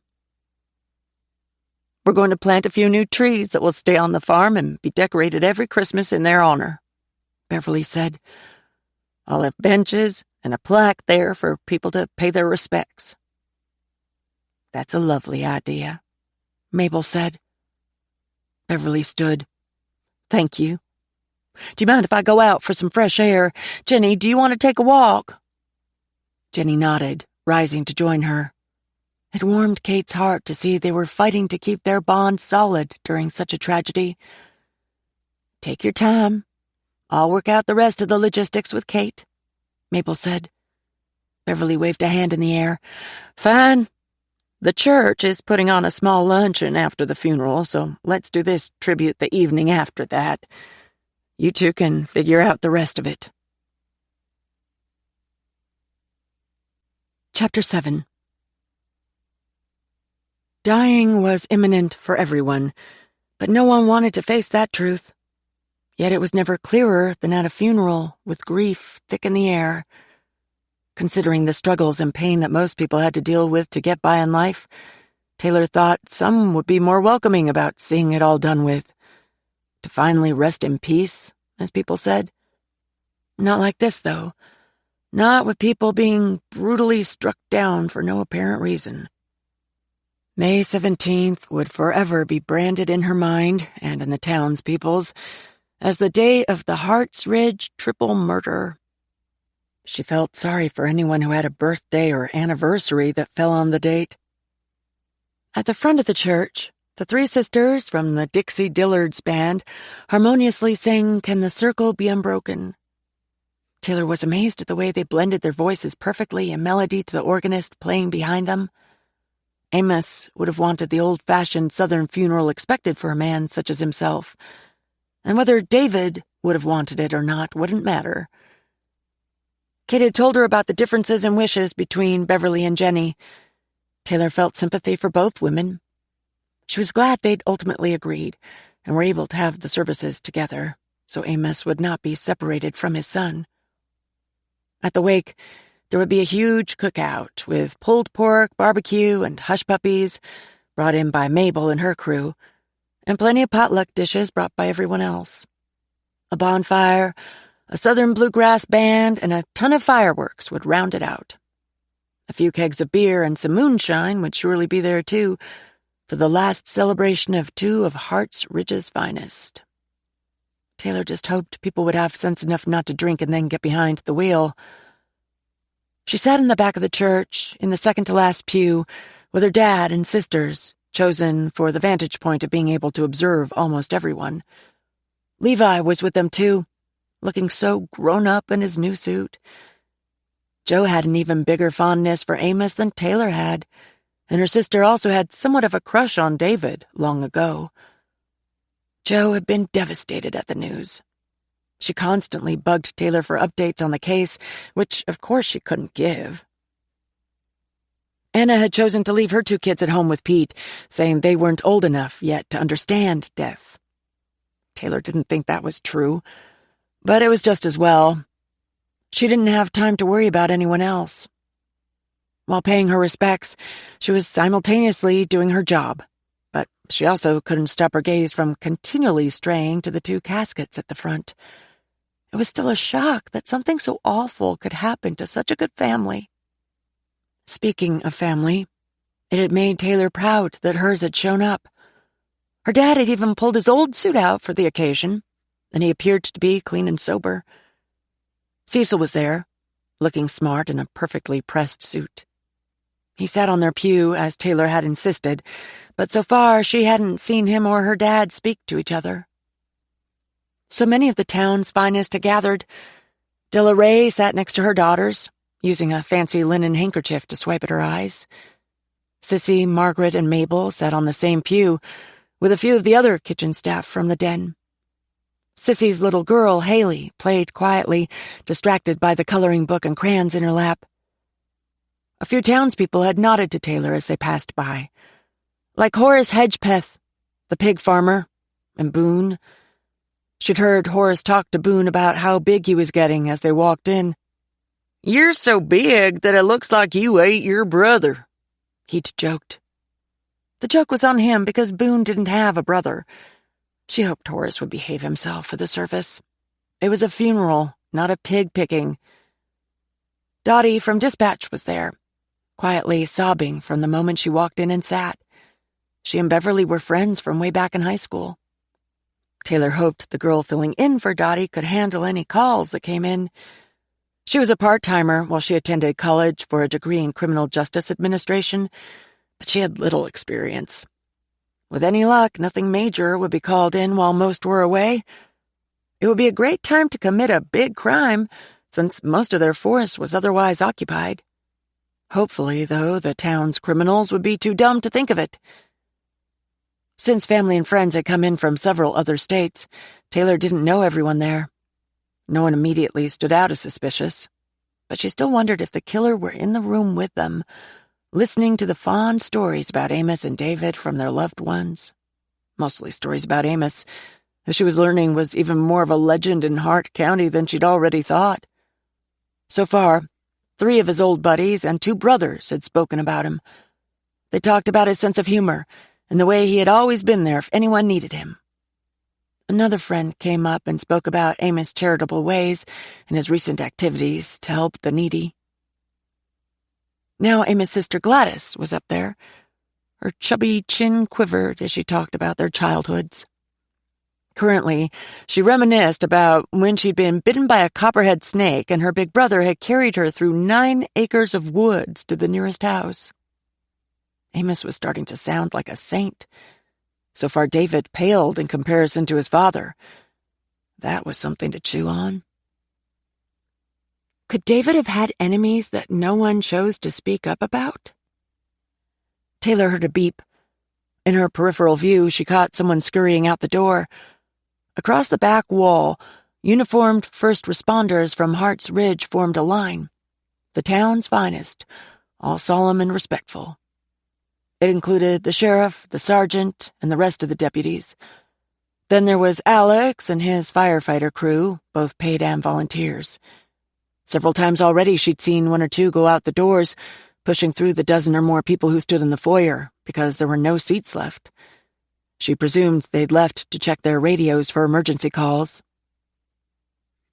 We're going to plant a few new trees that will stay on the farm and be decorated every Christmas in their honor, Beverly said. I'll have benches and a plaque there for people to pay their respects. That's a lovely idea, Mabel said. Beverly stood. Thank you. Do you mind if I go out for some fresh air? Jenny, do you want to take a walk? Jenny nodded, rising to join her. It warmed Kate's heart to see they were fighting to keep their bond solid during such a tragedy. Take your time. I'll work out the rest of the logistics with Kate, Mabel said. Beverly waved a hand in the air. Fine. The church is putting on a small luncheon after the funeral, so let's do this tribute the evening after that. You two can figure out the rest of it. Chapter 7. Dying was imminent for everyone, but no one wanted to face that truth. Yet it was never clearer than at a funeral, with grief thick in the air. Considering the struggles and pain that most people had to deal with to get by in life, Taylor thought some would be more welcoming about seeing it all done with. To finally rest in peace, as people said. Not like this, though. Not with people being brutally struck down for no apparent reason. May 17th would forever be branded in her mind and in the townspeople's as the day of the Hart's Ridge triple murder. She felt sorry for anyone who had a birthday or anniversary that fell on the date. At the front of the church, the three sisters from the Dixie Dillards band harmoniously sang Can the Circle Be Unbroken? Taylor was amazed at the way they blended their voices perfectly in melody to the organist playing behind them. Amos would have wanted the old-fashioned Southern funeral expected for a man such as himself, and whether David would have wanted it or not wouldn't matter. Kate had told her about the differences in wishes between Beverly and Jenny. Taylor felt sympathy for both women. She was glad they'd ultimately agreed and were able to have the services together, so Amos would not be separated from his son. At the wake, there would be a huge cookout with pulled pork, barbecue, and hush puppies brought in by Mabel and her crew, and plenty of potluck dishes brought by everyone else. A bonfire, a Southern bluegrass band, and a ton of fireworks would round it out. A few kegs of beer and some moonshine would surely be there, too, for the last celebration of two of Hart's Ridge's finest. Taylor just hoped people would have sense enough not to drink and then get behind the wheel. She sat in the back of the church, in the second-to-last pew, with her dad and sisters, chosen for the vantage point of being able to observe almost everyone. Levi was with them too, looking so grown up in his new suit. Joe had an even bigger fondness for Amos than Taylor had, and her sister also had somewhat of a crush on David long ago. Joe had been devastated at the news. She constantly bugged Taylor for updates on the case, which, of course, she couldn't give. Anna had chosen to leave her 2 kids at home with Pete, saying they weren't old enough yet to understand death. Taylor didn't think that was true, but it was just as well. She didn't have time to worry about anyone else. While paying her respects, she was simultaneously doing her job, but she also couldn't stop her gaze from continually straying to the 2 caskets at the front. It was still a shock that something so awful could happen to such a good family. Speaking of family, it had made Taylor proud that hers had shown up. Her dad had even pulled his old suit out for the occasion, and he appeared to be clean and sober. Cecil was there, looking smart in a perfectly pressed suit. He sat on their pew, as Taylor had insisted, but so far she hadn't seen him or her dad speak to each other. So many of the town's finest had gathered. Della Ray sat next to her daughters, using a fancy linen handkerchief to swipe at her eyes. Sissy, Margaret, and Mabel sat on the same pew, with a few of the other kitchen staff from the den. Sissy's little girl, Haley, played quietly, distracted by the coloring book and crayons in her lap. A few townspeople had nodded to Taylor as they passed by, like Horace Hedgepeth, the pig farmer, and Boone. She'd heard Horace talk to Boone about how big he was getting as they walked in. "You're so big that it looks like you ate your brother," he'd joked. The joke was on him because Boone didn't have a brother. She hoped Horace would behave himself for the service. It was a funeral, not a pig-picking. Dottie from Dispatch was there, quietly sobbing from the moment she walked in and sat. She and Beverly were friends from way back in high school. Taylor hoped the girl filling in for Dottie could handle any calls that came in. She was a part-timer while she attended college for a degree in criminal justice administration, but she had little experience. With any luck, nothing major would be called in while most were away. It would be a great time to commit a big crime, since most of their force was otherwise occupied. Hopefully, though, the town's criminals would be too dumb to think of it. Since family and friends had come in from several other states, Taylor didn't know everyone there. No one immediately stood out as suspicious, but she still wondered if the killer were in the room with them, listening to the fond stories about Amos and David from their loved ones. Mostly stories about Amos, who she was learning was even more of a legend in Hart County than she'd already thought. So far, 3 of his old buddies and 2 brothers had spoken about him. They talked about his sense of humor and the way he had always been there if anyone needed him. Another friend came up and spoke about Amos' charitable ways and his recent activities to help the needy. Now Amos' sister Gladys was up there. Her chubby chin quivered as she talked about their childhoods. Currently, she reminisced about when she'd been bitten by a copperhead snake and her big brother had carried her through 9 acres of woods to the nearest house. Amos was starting to sound like a saint. So far, David paled in comparison to his father. That was something to chew on. Could David have had enemies that no one chose to speak up about? Taylor heard a beep. In her peripheral view, she caught someone scurrying out the door. Across the back wall, uniformed first responders from Hart's Ridge formed a line. The town's finest, all solemn and respectful. It included the sheriff, the sergeant, and the rest of the deputies. Then there was Alex and his firefighter crew, both paid and volunteers. Several times already she'd seen 1 or 2 go out the doors, pushing through the dozen or more people who stood in the foyer, because there were no seats left. She presumed they'd left to check their radios for emergency calls.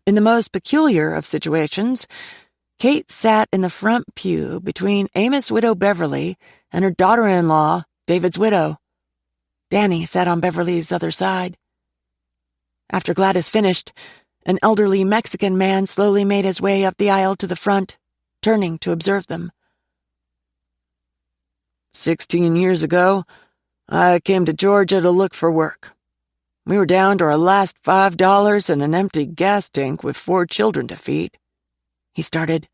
In the most peculiar of situations, Kate sat in the front pew between Amos' widow Beverly and her daughter-in-law, David's widow. Danny sat on Beverly's other side. After Gladys finished, an elderly Mexican man slowly made his way up the aisle to the front, turning to observe them.
16 years ago, I came to Georgia to look for work. We were down to our last $5 and an empty gas tank with 4 children to feed. He started.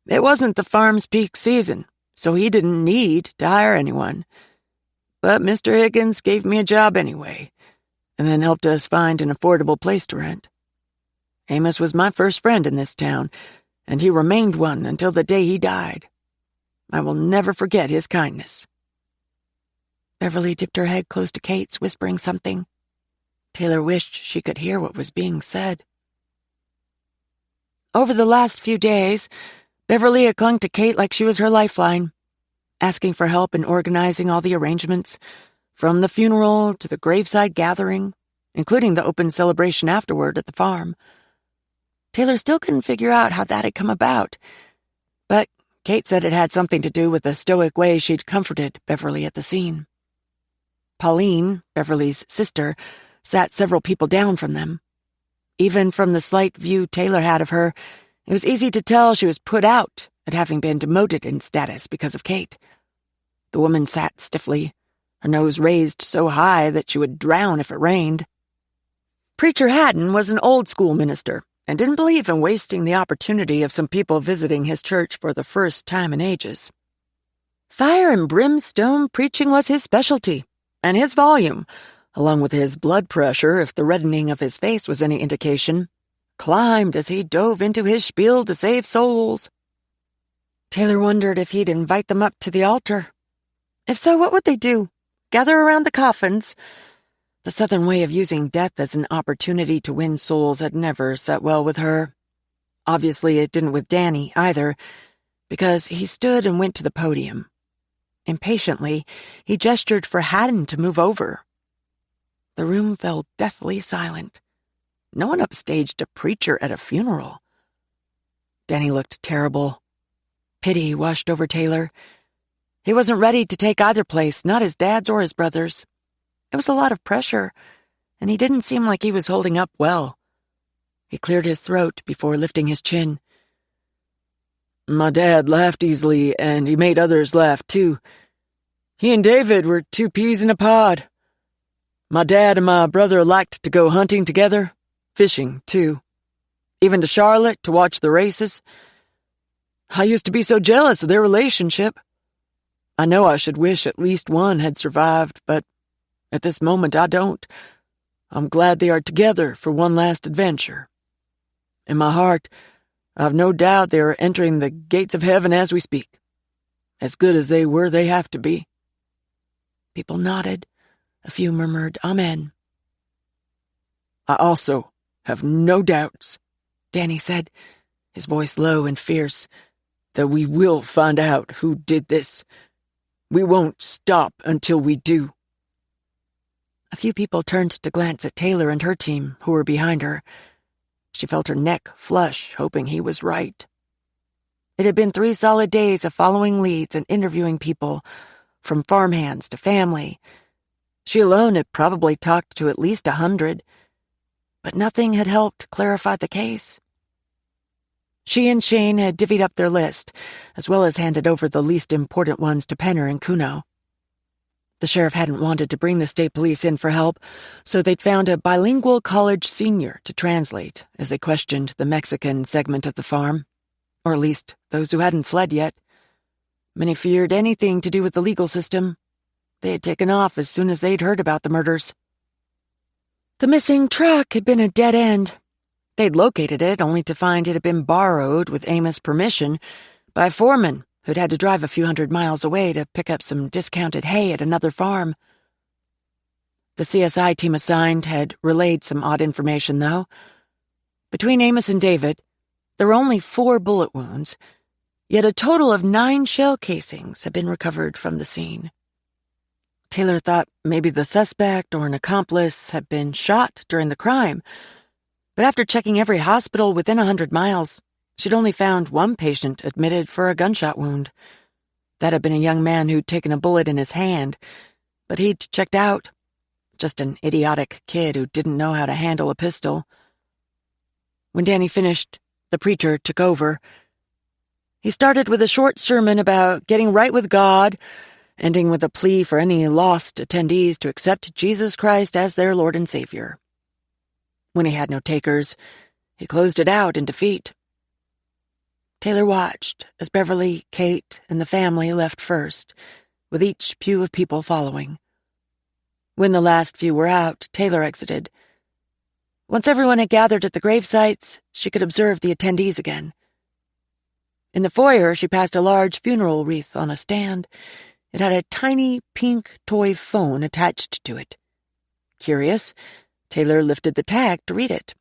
It wasn't the farm's peak season, so he didn't need to hire anyone. But Mr. Higgins gave me a job anyway, and then helped us find an affordable place to rent. Amos was my first friend in this town, and he remained one until the day he died. I will never forget his kindness.
Beverly dipped her head close to Kate's, whispering something. Taylor wished she could hear what was being said. Over the last few days, Beverly had clung to Kate like she was her lifeline, asking for help in organizing all the arrangements, from the funeral to the graveside gathering, including the open celebration afterward at the farm. Taylor still couldn't figure out how that had come about, but Kate said it had something to do with the stoic way she'd comforted Beverly at the scene. Pauline, Beverly's sister, sat several people down from them. Even from the slight view Taylor had of her, it was easy to tell she was put out at having been demoted in status because of Kate. The woman sat stiffly, her nose raised so high that she would drown if it rained. Preacher Haddon was an old-school minister and didn't believe in wasting the opportunity of some people visiting his church for the first time in ages. Fire and brimstone preaching was his specialty, and his volume, along with his blood pressure if the reddening of his face was any indication, climbed as he dove into his spiel to save souls. Taylor wondered if he'd invite them up to the altar. If so, what would they do? Gather around the coffins? The Southern way of using death as an opportunity to win souls had never sat well with her. Obviously, it didn't with Danny either, because he stood and went to the podium. Impatiently, he gestured for Haddon to move over. The room fell deathly silent. No one upstaged a preacher at a funeral. Danny looked terrible. Pity washed over Taylor. He wasn't ready to take either place, not his dad's or his brother's. It was a lot of pressure, and he didn't seem like he was holding up well. He cleared his throat before lifting his chin. My dad laughed easily, and he made others laugh, too. He and David were 2 peas in a pod. My dad and my brother liked to go hunting together, fishing, too. Even to Charlotte to watch the races. I used to be so jealous of their relationship. I know I should wish at least one had survived, but at this moment I don't. I'm glad they are together for one last adventure. In my heart, I've no doubt they are entering the gates of heaven as we speak. As good as they were, they have to be. People nodded. A few murmured, Amen. I also have no doubts, Danny said, his voice low and fierce, that we will find out who did this. We won't stop until we do. A few people turned to glance at Taylor and her team, who were behind her. She felt her neck flush, hoping he was right. It had been 3 solid days of following leads and interviewing people, from farmhands to family. She alone had probably talked to at least 100, but nothing had helped clarify the case. She and Shane had divvied up their list, as well as handed over the least important ones to Penner and Kuno. The sheriff hadn't wanted to bring the state police in for help, so they'd found a bilingual college senior to translate as they questioned the Mexican segment of the farm, or at least those who hadn't fled yet. Many feared anything to do with the legal system. They had taken off as soon as they'd heard about the murders. The missing truck had been a dead end. They'd located it only to find it had been borrowed with Amos' permission by a foreman who'd had to drive a few hundred miles away to pick up some discounted hay at another farm. The CSI team assigned had relayed some odd information, though. Between Amos and David, there were only 4 bullet wounds, yet a total of 9 shell casings had been recovered from the scene. Taylor thought maybe the suspect or an accomplice had been shot during the crime, but after checking every hospital within 100 miles, she'd only found 1 patient admitted for a gunshot wound. That had been a young man who'd taken a bullet in his hand, but he'd checked out. Just an idiotic kid who didn't know how to handle a pistol. When Danny finished, the preacher took over. He started with a short sermon about getting right with God, ending with a plea for any lost attendees to accept Jesus Christ as their Lord and Savior. When he had no takers, he closed it out in defeat. Taylor watched as Beverly, Kate, and the family left first, with each pew of people following. When the last few were out, Taylor exited. Once everyone had gathered at the grave sites, she could observe the attendees again. In the foyer, she passed a large funeral wreath on a stand. It had a tiny pink toy phone attached to it. Curious, Taylor lifted the tag to read it.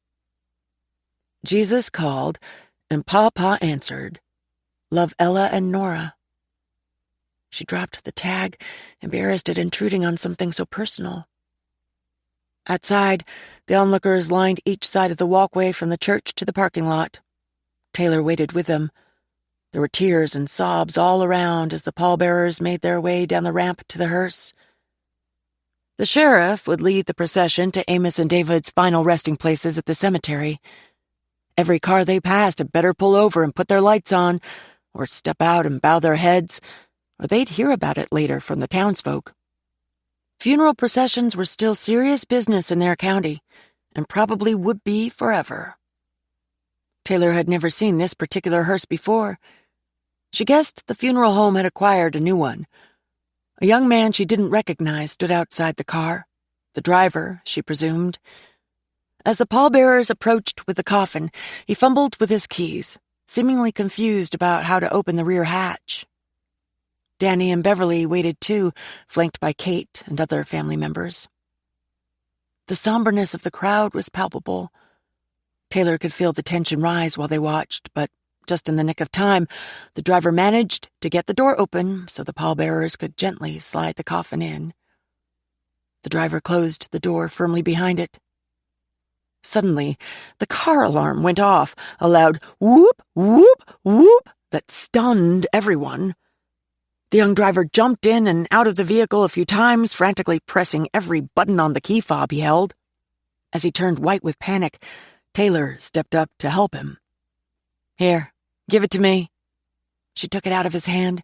Jesus called, and Papa answered. Love Ella and Nora. She dropped the tag, embarrassed at intruding on something so personal. Outside, the onlookers lined each side of the walkway from the church to the parking lot. Taylor waited with them. There were tears and sobs all around as the pallbearers made their way down the ramp to the hearse. The sheriff would lead the procession to Amos and David's final resting places at the cemetery. Every car they passed had better pull over and put their lights on, or step out and bow their heads, or they'd hear about it later from the townsfolk. Funeral processions were still serious business in their county, and probably would be forever. Taylor had never seen this particular hearse before. She guessed the funeral home had acquired a new one. A young man she didn't recognize stood outside the car. The driver, she presumed. As the pallbearers approached with the coffin, he fumbled with his keys, seemingly confused about how to open the rear hatch. Danny and Beverly waited too, flanked by Kate and other family members. The somberness of the crowd was palpable. Taylor could feel the tension rise while they watched, but just in the nick of time, the driver managed to get the door open so the pallbearers could gently slide the coffin in. The driver closed the door firmly behind it. Suddenly, the car alarm went off, a loud whoop, whoop, whoop that stunned everyone. The young driver jumped in and out of the vehicle a few times, frantically pressing every button on the key fob he held. As he turned white with panic, Taylor stepped up to help him. Here, give it to me. She took it out of his hand.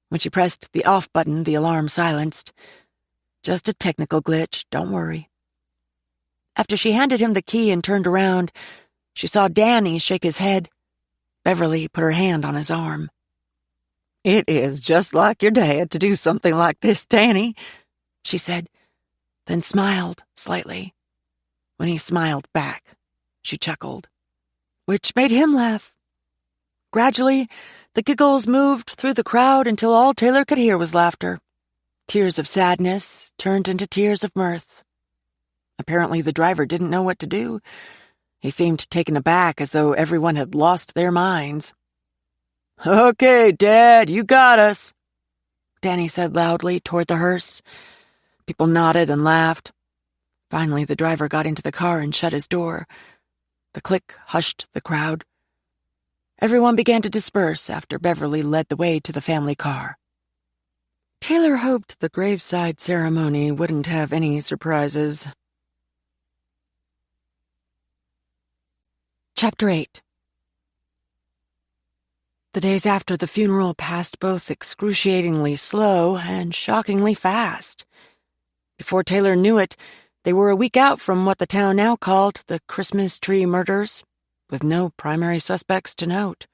When she pressed the off button, the alarm silenced. Just a technical glitch, don't worry. After she handed him the key and turned around, she saw Danny shake his head. Beverly put her hand on his arm. It is just like your dad to do something like this, Danny, she said, then smiled slightly. When he smiled back, she chuckled, which made him laugh. Gradually, the giggles moved through the crowd until all Taylor could hear was laughter. Tears of sadness turned into tears of mirth. Apparently the driver didn't know what to do. He seemed taken aback, as though everyone had lost their minds. Okay, Dad, you got us, Danny said loudly toward the hearse. People nodded and laughed. Finally, the driver got into the car and shut his door. The click hushed the crowd. Everyone began to disperse after Beverly led the way to the family car. Taylor hoped the graveside ceremony wouldn't have any surprises. Chapter 8. The days after the funeral passed both excruciatingly slow and shockingly fast. Before Taylor knew it, they were a week out from what the town now called the Christmas tree murders, with no primary suspects to note.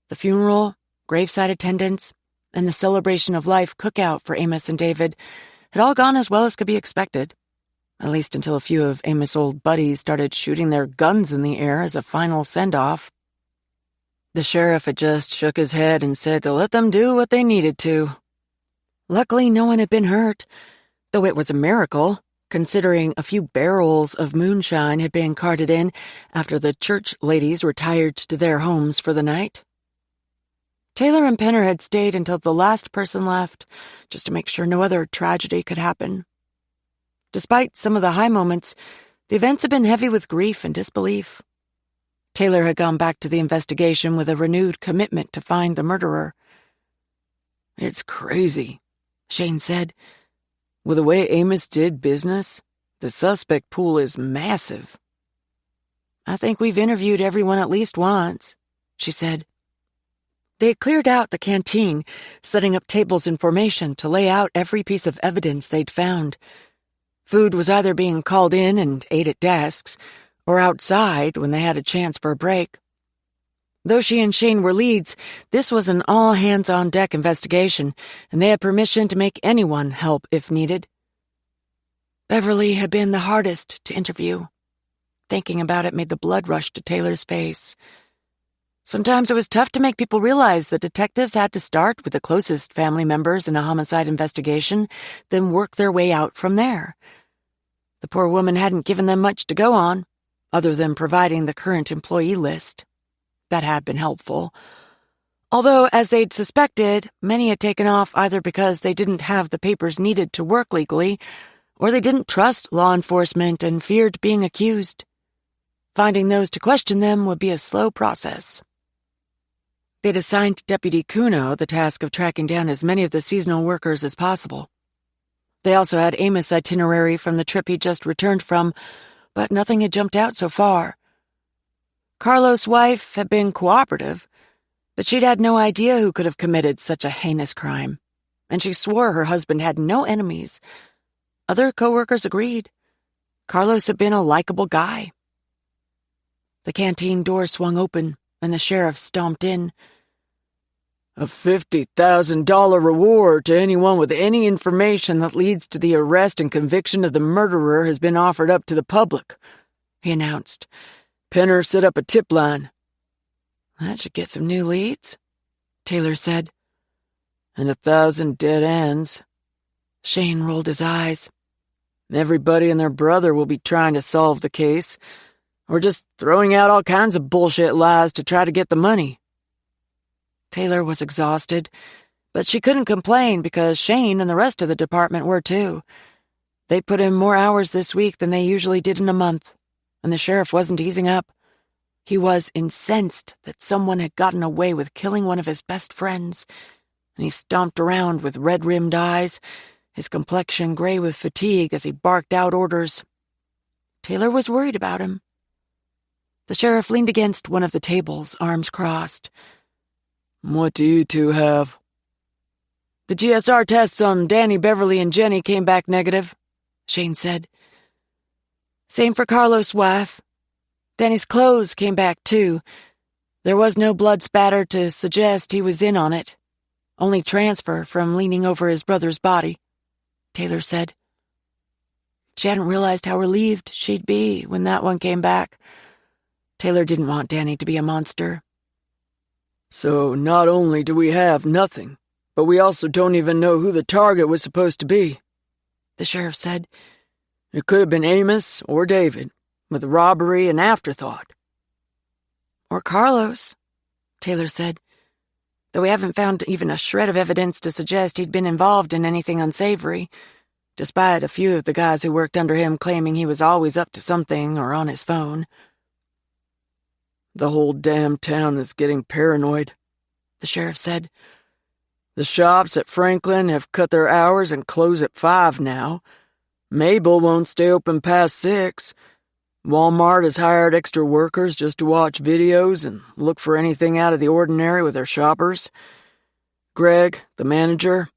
The funeral, graveside attendance, and the celebration of life cookout for Amos and David had all gone as well as could be expected, at least until a few of Amos' old buddies started shooting their guns in the air as a final send-off. The sheriff had just shook his head and said to let them do what they needed to. Luckily, no one had been hurt, though it was a miracle, considering a few barrels of moonshine had been carted in after the church ladies retired to their homes for the night. Taylor and Penner had stayed until the last person left, just to make sure no other tragedy could happen. Despite some of the high moments, the events had been heavy with grief and disbelief. Taylor had gone back to the investigation with a renewed commitment to find the murderer. It's crazy, Shane said. With the way Amos did business, the suspect pool is massive. I think we've interviewed everyone at least once, she said. They had cleared out the canteen, setting up tables in formation to lay out every piece of evidence they'd found. Food was either being called in and ate at desks, or outside when they had a chance for a break. Though she and Shane were leads, this was an all-hands-on-deck investigation, and they had permission to make anyone help if needed. Beverly had been the hardest to interview. Thinking about it made the blood rush to Taylor's face. Sometimes it was tough to make people realize that detectives had to start with the closest family members in a homicide investigation, then work their way out from there. The poor woman hadn't given them much to go on, other than providing the current employee list. That had been helpful. Although, as they'd suspected, many had taken off either because they didn't have the papers needed to work legally, or they didn't trust law enforcement and feared being accused. Finding those to question them would be a slow process. They'd assigned Deputy Kuno the task of tracking down as many of the seasonal workers as possible. They also had Amos' itinerary from the trip he'd just returned from, but nothing had jumped out so far. Carlos' wife had been cooperative, but she'd had no idea who could have committed such a heinous crime, and she swore her husband had no enemies. Other co-workers agreed. Carlos had been a likable guy. The canteen door swung open, and the sheriff stomped in.
"A $50,000 reward to anyone with any information that leads to the arrest and conviction of the murderer has been offered up to the public," he announced. "Penner set up a tip line."
"That should get some new leads," Taylor said.
"And 1,000 dead ends."
Shane rolled his eyes.
"Everybody and their brother will be trying to solve the case, or just throwing out all kinds of bullshit lies to try to get the money."
Taylor was exhausted, but she couldn't complain because Shane and the rest of the department were too. They put in more hours this week than they usually did in a month, and the sheriff wasn't easing up. He was incensed that someone had gotten away with killing one of his best friends, and he stomped around with red-rimmed eyes, his complexion gray with fatigue as he barked out orders. Taylor was worried about him. The sheriff leaned against one of the tables, arms crossed.
"What do you two have?"
"The GSR tests on Danny, Beverly, and Jenny came back negative," Shane said. "Same for Carlos' wife. Danny's clothes came back, too. There was no blood spatter to suggest he was in on it. Only transfer from leaning over his brother's body," Taylor said. She hadn't realized how relieved she'd be when that one came back. Taylor didn't want Danny to be a monster.
"So not only do we have nothing, but we also don't even know who the target was supposed to be,"
the sheriff said.
"It could have been Amos or David, with robbery and afterthought."
"Or Carlos," Taylor said, "though we haven't found even a shred of evidence to suggest he'd been involved in anything unsavory, despite a few of the guys who worked under him claiming he was always up to something or on his phone."
"The whole damn town is getting paranoid,"
the sheriff said.
"The shops at Franklin have cut their hours and close at 5 now. Mabel won't stay open past 6. Walmart has hired extra workers just to watch videos and look for anything out of the ordinary with their shoppers. Greg, the manager,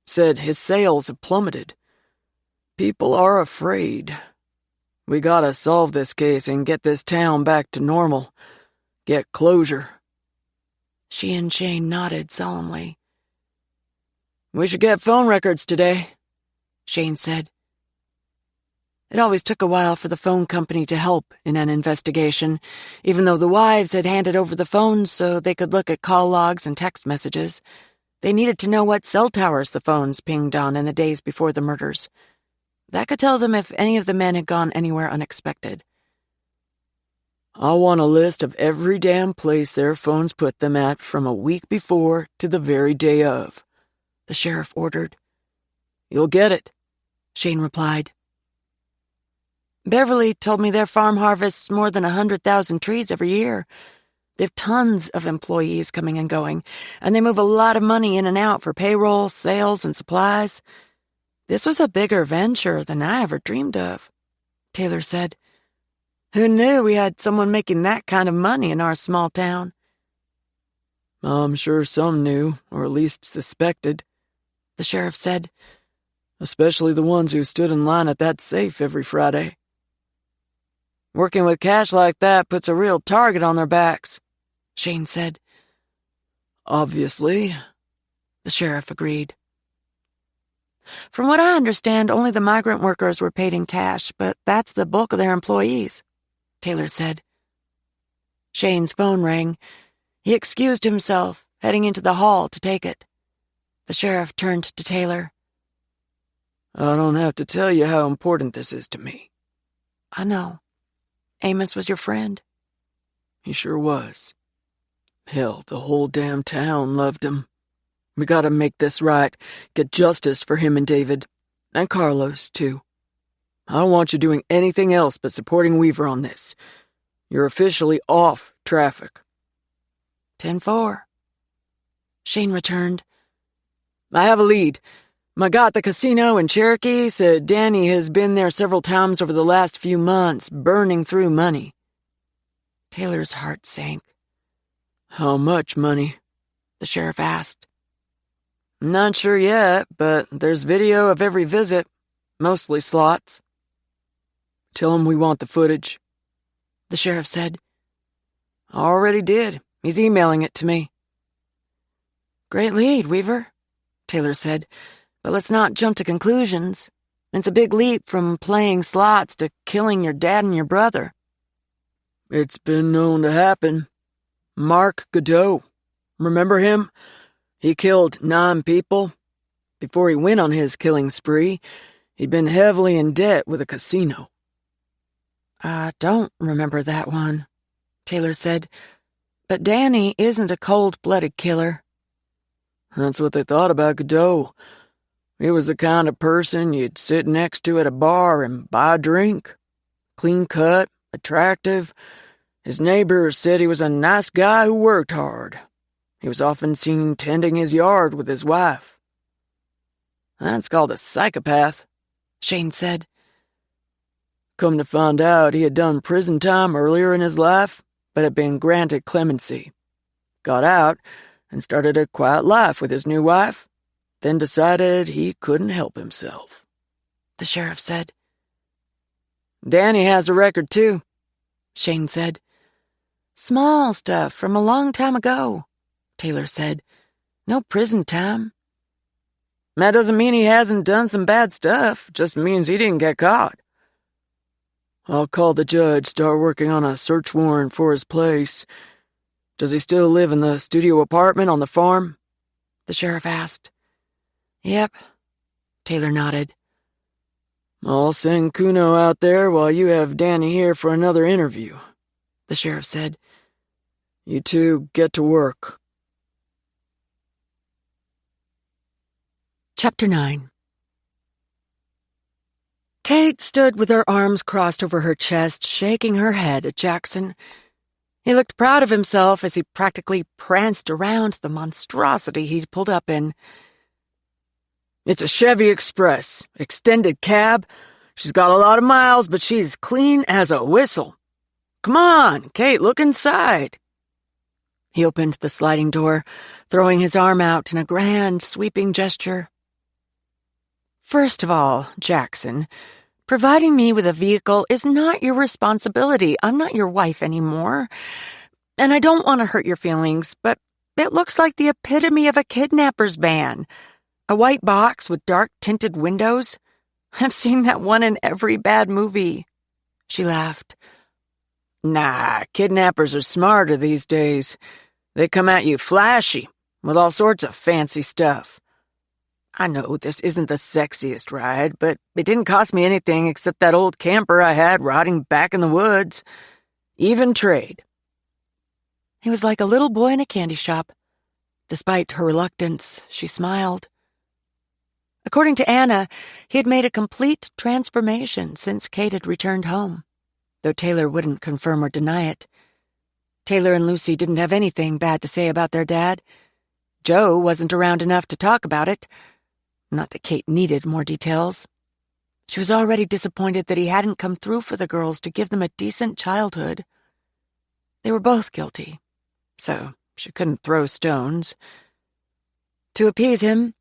said his sales have plummeted. People are afraid. We gotta solve this case and get this town back to normal. Get closure."
She and Shane nodded solemnly.
"We should get phone records today,"
Shane said. It always took a while for the phone company to help in an investigation, even though the wives had handed over the phones so they could look at call logs and text messages. They needed to know what cell towers the phones pinged on in the days before the murders. That could tell them if any of the men had gone anywhere unexpected.
"I want a list of every damn place their phones put them at from a week before to the very day of," the sheriff ordered. "You'll get it," Shane replied.
"Beverly told me their farm harvests more than 100,000 trees every year. They have tons of employees coming and going, and they move a lot of money in and out for payroll, sales, and supplies. This was a bigger venture than I ever dreamed of," Taylor said. "Who knew we had someone making that kind of money in our small town?"
I'm sure some knew, or at least suspected,
the sheriff said.
Especially the ones who stood in line at that safe every Friday. Working with cash like that puts a real target on their backs,
Shane said.
Obviously,
the sheriff agreed. From what I understand, only the migrant workers were paid in cash, but that's the bulk of their employees, Taylor said. Shane's phone rang. He excused himself, heading into the hall to take it. The sheriff turned to Taylor.
I don't have to tell you how important this is to me.
I know. Amos was your friend.
He sure was. Hell, the whole damn town loved him. We gotta make this right, get justice for him and David. And Carlos, too. I don't want you doing anything else but supporting Weaver on this. You're officially off traffic.
10-4. Shane returned.
I have a lead. My guy at the casino in Cherokee said Danny has been there several times over the last few months, burning through money.
Taylor's heart sank.
How much money?
The sheriff asked.
Not sure yet, but there's video of every visit, mostly slots. Tell him we want the footage,
the sheriff said.
Already did. He's emailing it to me.
Great lead, Weaver, Taylor said, but let's not jump to conclusions. It's a big leap from playing slots to killing your dad and your brother.
It's been known to happen. Mark Godot. Remember him? He killed 9 people. Before he went on his killing spree, he'd been heavily in debt with a casino.
I don't remember that one, Taylor said. But Danny isn't a cold-blooded killer.
That's what they thought about Godot. He was the kind of person you'd sit next to at a bar and buy a drink. Clean-cut, attractive. His neighbors said he was a nice guy who worked hard. He was often seen tending his yard with his wife. That's called a psychopath,
Shane said.
Come to find out, he had done prison time earlier in his life, but had been granted clemency. Got out and started a quiet life with his new wife, then decided he couldn't help himself,
the sheriff said.
Danny has a record, too,
Shane said. Small stuff from a long time ago, Taylor said. No prison time.
That doesn't mean he hasn't done some bad stuff, just means he didn't get caught. I'll call the judge, start working on a search warrant for his place. Does he still live in the studio apartment on the farm?
The sheriff asked. Yep, Taylor nodded.
I'll send Kuno out there while you have Danny here for another interview, the sheriff said. You two get to work.
Chapter 9. Kate stood with her arms crossed over her chest, shaking her head at Jackson. He looked proud of himself as he practically pranced around the monstrosity he'd pulled up in.
It's a Chevy Express, extended cab. She's got a lot of miles, but she's clean as a whistle. Come on, Kate, look inside.
He opened the sliding door, throwing his arm out in a grand, sweeping gesture. First of all, Jackson, providing me with a vehicle is not your responsibility. I'm not your wife anymore. And I don't want to hurt your feelings, but it looks like the epitome of a kidnapper's van. A white box with dark tinted windows. I've seen that one in every bad movie. She laughed.
Nah, kidnappers are smarter these days. They come at you flashy, with all sorts of fancy stuff. I know this isn't the sexiest ride, but it didn't cost me anything except that old camper I had rotting back in the woods. Even trade.
He was like a little boy in a candy shop. Despite her reluctance, she smiled. According to Anna, he had made a complete transformation since Kate had returned home, though Taylor wouldn't confirm or deny it. Taylor and Lucy didn't have anything bad to say about their dad. Joe wasn't around enough to talk about it. Not that Kate needed more details. She was already disappointed that he hadn't come through for the girls to give them a decent childhood. They were both guilty, so
she couldn't throw stones. To appease him,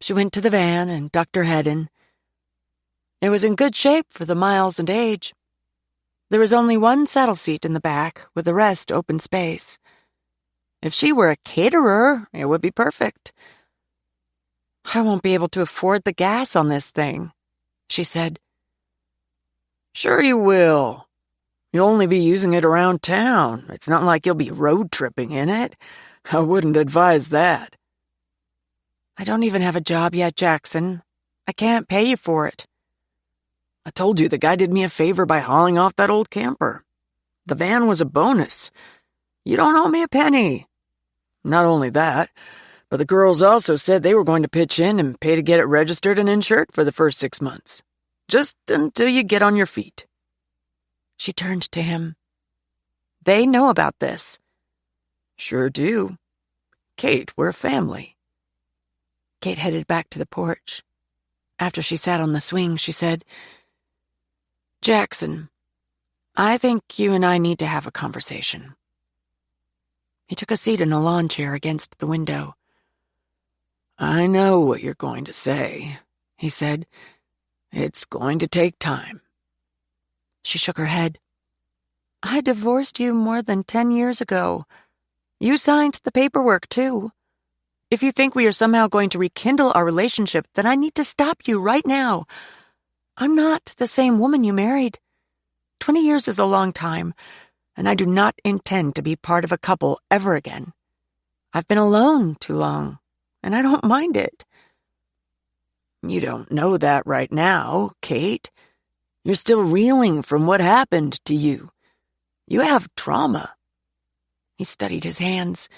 she went to the van and ducked her head in. It was in good shape for the miles and age. There was only one saddle seat in the back, with the rest open space. If she were a caterer, it would be perfect. "I won't be able to afford the gas on this thing," she said. "Sure you will. You'll only be using it around town. It's not like you'll be road tripping in it. I wouldn't advise that." "I don't even have a job yet, Jackson. I can't pay you for it." "I told you the guy did me a favor by hauling off that old camper. The van was a bonus. You don't owe me a penny. Not only that, but the girls also said they were going to pitch in and pay to get it registered and insured for the first 6 months. Just until you get on your feet." She turned to him. "They know about this." "Sure do. Kate, we're a family." Kate headed back to the porch. After she sat on the swing, she said, "Jackson, I think you and I need to have a conversation." He took a seat in a lawn chair against the window. "I know what you're going to say," he said. "It's going to take time." She shook her head. "I divorced you more than 10 years ago. You signed the paperwork, too. If you think we are somehow going to rekindle our relationship, then I need to stop you right now. I'm not the same woman you married. 20 years is a long time, and I do not intend to be part of a couple ever again. I've been alone too long, and I don't mind it." "You don't know that right now, Kate. You're still reeling from what happened to you. You have trauma." He studied his hands.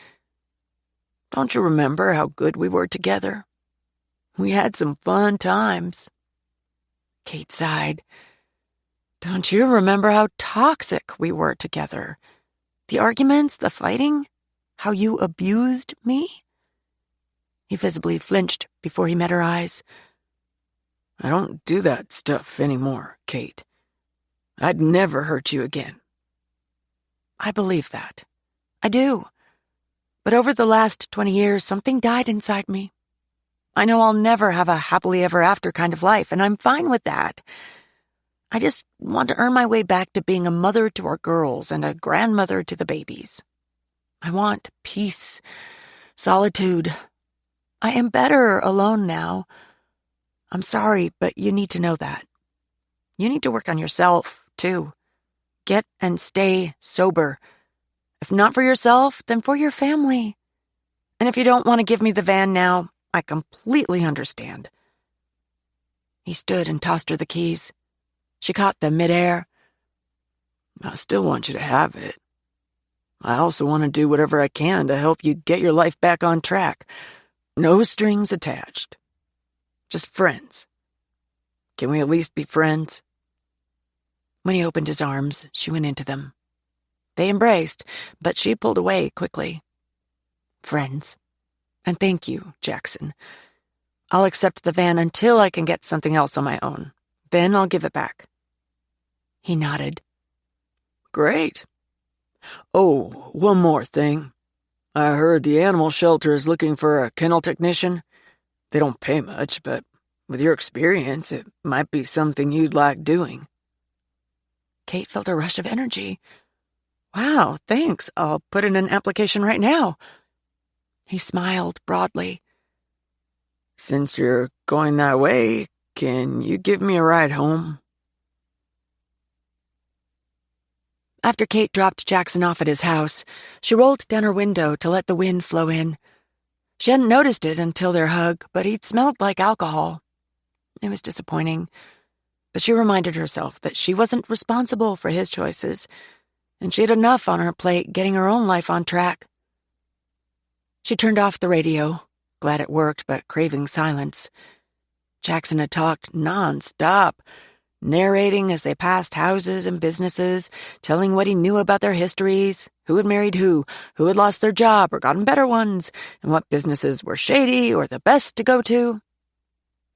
"Don't you remember how good we were together? We had some fun times." Kate sighed. "Don't you remember how toxic we were together? The arguments, the fighting, how you abused me?" He visibly flinched before he met her eyes. "I don't do that stuff anymore, Kate. I'd never hurt you again." "I believe that. I do. But over the last 20 years, something died inside me. I know I'll never have a happily ever after kind of life, and I'm fine with that. I just want to earn my way back to being a mother to our girls and a grandmother to the babies. I want peace, solitude. I am better alone now. I'm sorry, but you need to know that. You need to work on yourself, too. Get and stay sober. If not for yourself, then for your family. And if you don't want to give me the van now, I completely understand." He stood and tossed her the keys. She caught them midair. "I still want you to have it. I also want to do whatever I can to help you get your life back on track. No strings attached. Just friends. Can we at least be friends?" When he opened his arms, she went into them. They embraced, but she pulled away quickly. "Friends. And thank you, Jackson. I'll accept the van until I can get something else on my own. Then I'll give it back." He nodded. "Great. Oh, one more thing. I heard the animal shelter is looking for a kennel technician. They don't pay much, but with your experience, it might be something you'd like doing." Kate felt a rush of energy. "Wow, thanks. I'll put in an application right now." He smiled broadly. "Since you're going that way, can you give me a ride home?" After Kate dropped Jackson off at his house, she rolled down her window to let the wind flow in. She hadn't noticed it until their hug, but he'd smelled like alcohol. It was disappointing, but she reminded herself that she wasn't responsible for his choices, and she had enough on her plate getting her own life on track. She turned off the radio, glad it worked but craving silence. Jackson had talked non-stop, narrating as they passed houses and businesses, telling what he knew about their histories, who had married who had lost their job or gotten better ones, and what businesses were shady or the best to go to.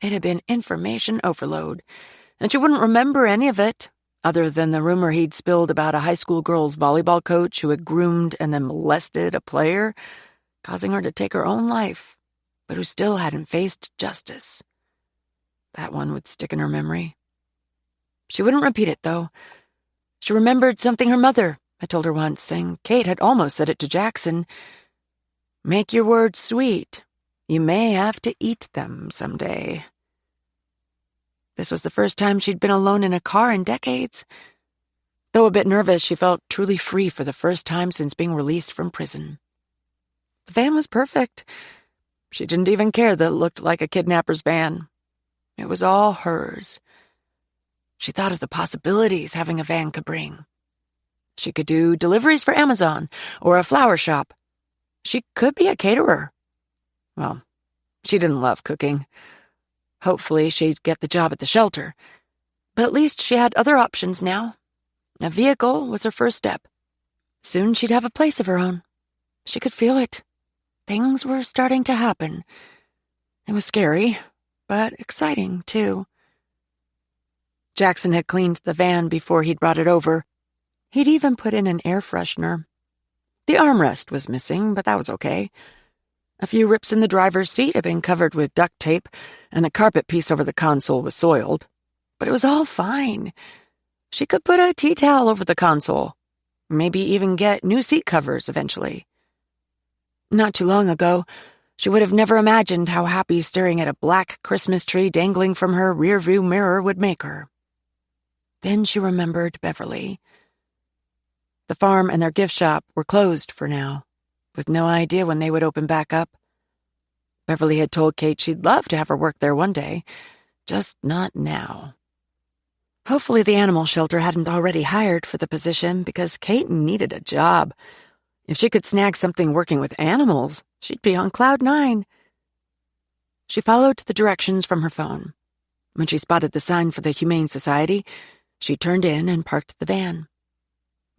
It had been information overload, and she wouldn't remember any of it,
other than the rumor he'd spilled about a high school girls' volleyball coach who had groomed and then molested a player, causing her to take her own life, but who still hadn't faced justice. That one would stick in her memory. She wouldn't repeat it, though. She remembered something her mother had told her once, and Kate had almost said it to Jackson. "Make your words sweet. You may have to eat them someday." This was the first time she'd been alone in a car in decades. Though a bit nervous, she felt truly free for the first time since being released from prison. The van was perfect. She didn't even care that it looked like a kidnapper's van. It was all hers. She thought of the possibilities having a van could bring. She could do deliveries for Amazon or a flower shop. She could be a caterer. Well, she didn't love cooking. Hopefully she'd get the job at the shelter. But at least she had other options now. A vehicle was her first step. Soon she'd have a place of her own. She could feel it. Things were starting to happen. It was scary, but exciting, too. Jackson had cleaned the van before he'd brought it over. He'd even put in an air freshener. The armrest was missing, but that was okay. A few rips in the driver's seat had been covered with duct tape, and the carpet piece over the console was soiled. But it was all fine. She could put a tea towel over the console. Maybe even get new seat covers eventually. Not too long ago, she would have never imagined how happy staring at a black Christmas tree dangling from her rearview mirror would make her. Then she remembered Beverly. The farm and their gift shop were closed for now, with no idea when they would open back up. Beverly had told Kate she'd love to have her work there one day, just not now. Hopefully the animal shelter hadn't already hired for the position because Kate needed a job. If she could snag something working with animals, she'd be on cloud 9. She followed the directions from her phone. When she spotted the sign for the Humane Society, she turned in and parked the van.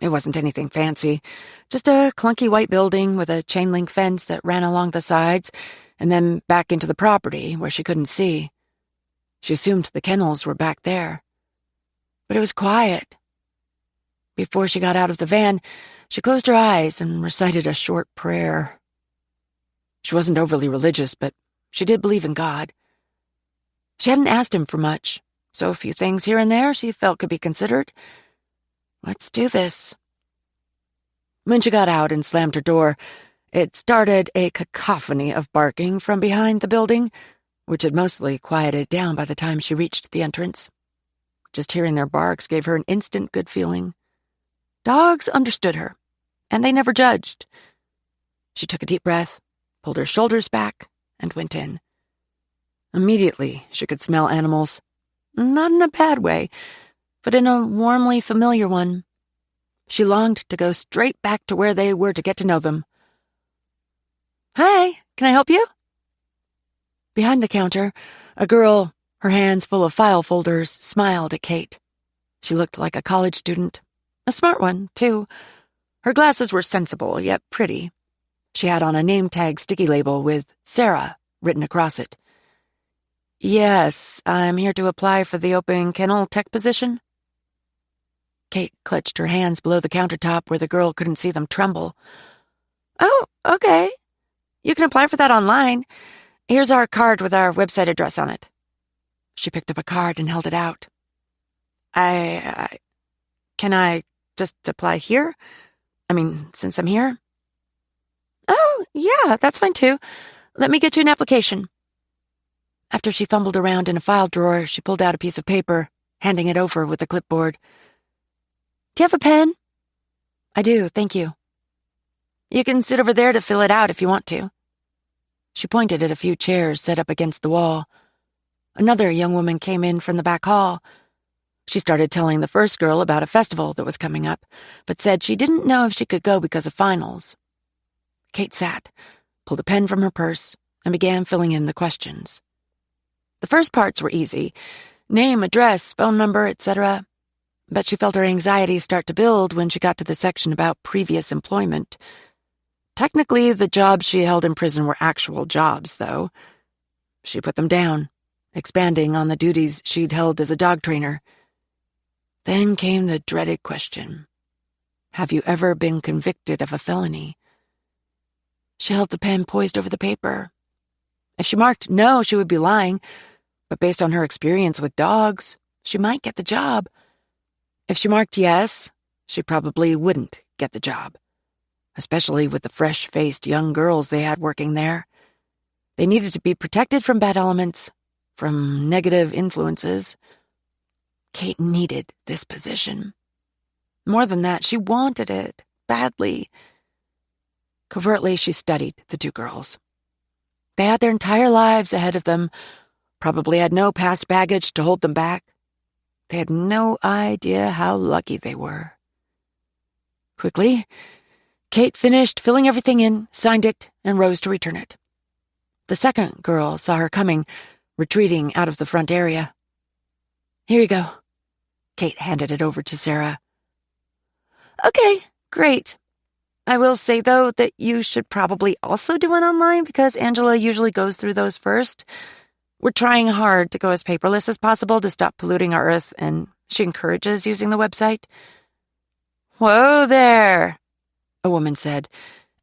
It wasn't anything fancy, just a clunky white building with a chain-link fence that ran along the sides and then back into the property where she couldn't see. She assumed the kennels were back there. But it was quiet. Before she got out of the van, she closed her eyes and recited a short prayer. She wasn't overly religious, but she did believe in God. She hadn't asked him for much, so a few things here and there she felt could be considered. Let's do this. When she got out and slammed her door, it started a cacophony of barking from behind the building, which had mostly quieted down by the time she reached the entrance. Just hearing their barks gave her an instant good feeling. Dogs understood her, and they never judged. She took a deep breath, pulled her shoulders back, and went in. Immediately, she could smell animals. Not in a bad way, but in a warmly familiar one. She longed to go straight back to where they were to get to know them. "Hi, can I help you?" Behind the counter, a girl, her hands full of file folders, smiled at Kate. She looked like a college student. A smart one, too. Her glasses were sensible, yet pretty. She had on a name tag sticky label with Sarah written across it. "Yes, I'm here to apply for the open kennel tech position." Kate clutched her hands below the countertop where the girl couldn't see them tremble. "Oh, okay. You can apply for that online. Here's our card with our website address on it." She picked up a card and held it out. Can I just apply here? Since I'm here?" "Oh, yeah, that's fine too. Let me get you an application." After she fumbled around in a file drawer, she pulled out a piece of paper, handing it over with a clipboard. "Do you have a pen?" "I do, thank you." "You can sit over there to fill it out if you want to." She pointed at a few chairs set up against the wall. Another young woman came in from the back hall. She started telling the first girl about a festival that was coming up, but said she didn't know if she could go because of finals. Kate sat, pulled a pen from her purse, and began filling in the questions. The first parts were easy. Name, address, phone number, etc. But she felt her anxiety start to build when she got to the section about previous employment. Technically, the jobs she held in prison were actual jobs, though. She put them down, expanding on the duties she'd held as a dog trainer. Then came the dreaded question. Have you ever been convicted of a felony? She held the pen poised over the paper. If she marked no, she would be lying, but based on her experience with dogs, she might get the job. If she marked yes, she probably wouldn't get the job, especially with the fresh-faced young girls they had working there. They needed to be protected from bad elements, from negative influences. Kate needed this position. More than that, she wanted it, badly. Covertly, she studied the two girls. They had their entire lives ahead of them, probably had no past baggage to hold them back. They had no idea how lucky they were. Quickly, Kate finished filling everything in, signed it, and rose to return it. The second girl saw her coming, retreating out of the front area. Here you go. Kate handed it over to Sarah. Okay, great. I will say, though, that you should probably also do it online because Angela usually goes through those first. We're trying hard to go as paperless as possible to stop polluting our earth, and she encourages using the website. Whoa there, a woman said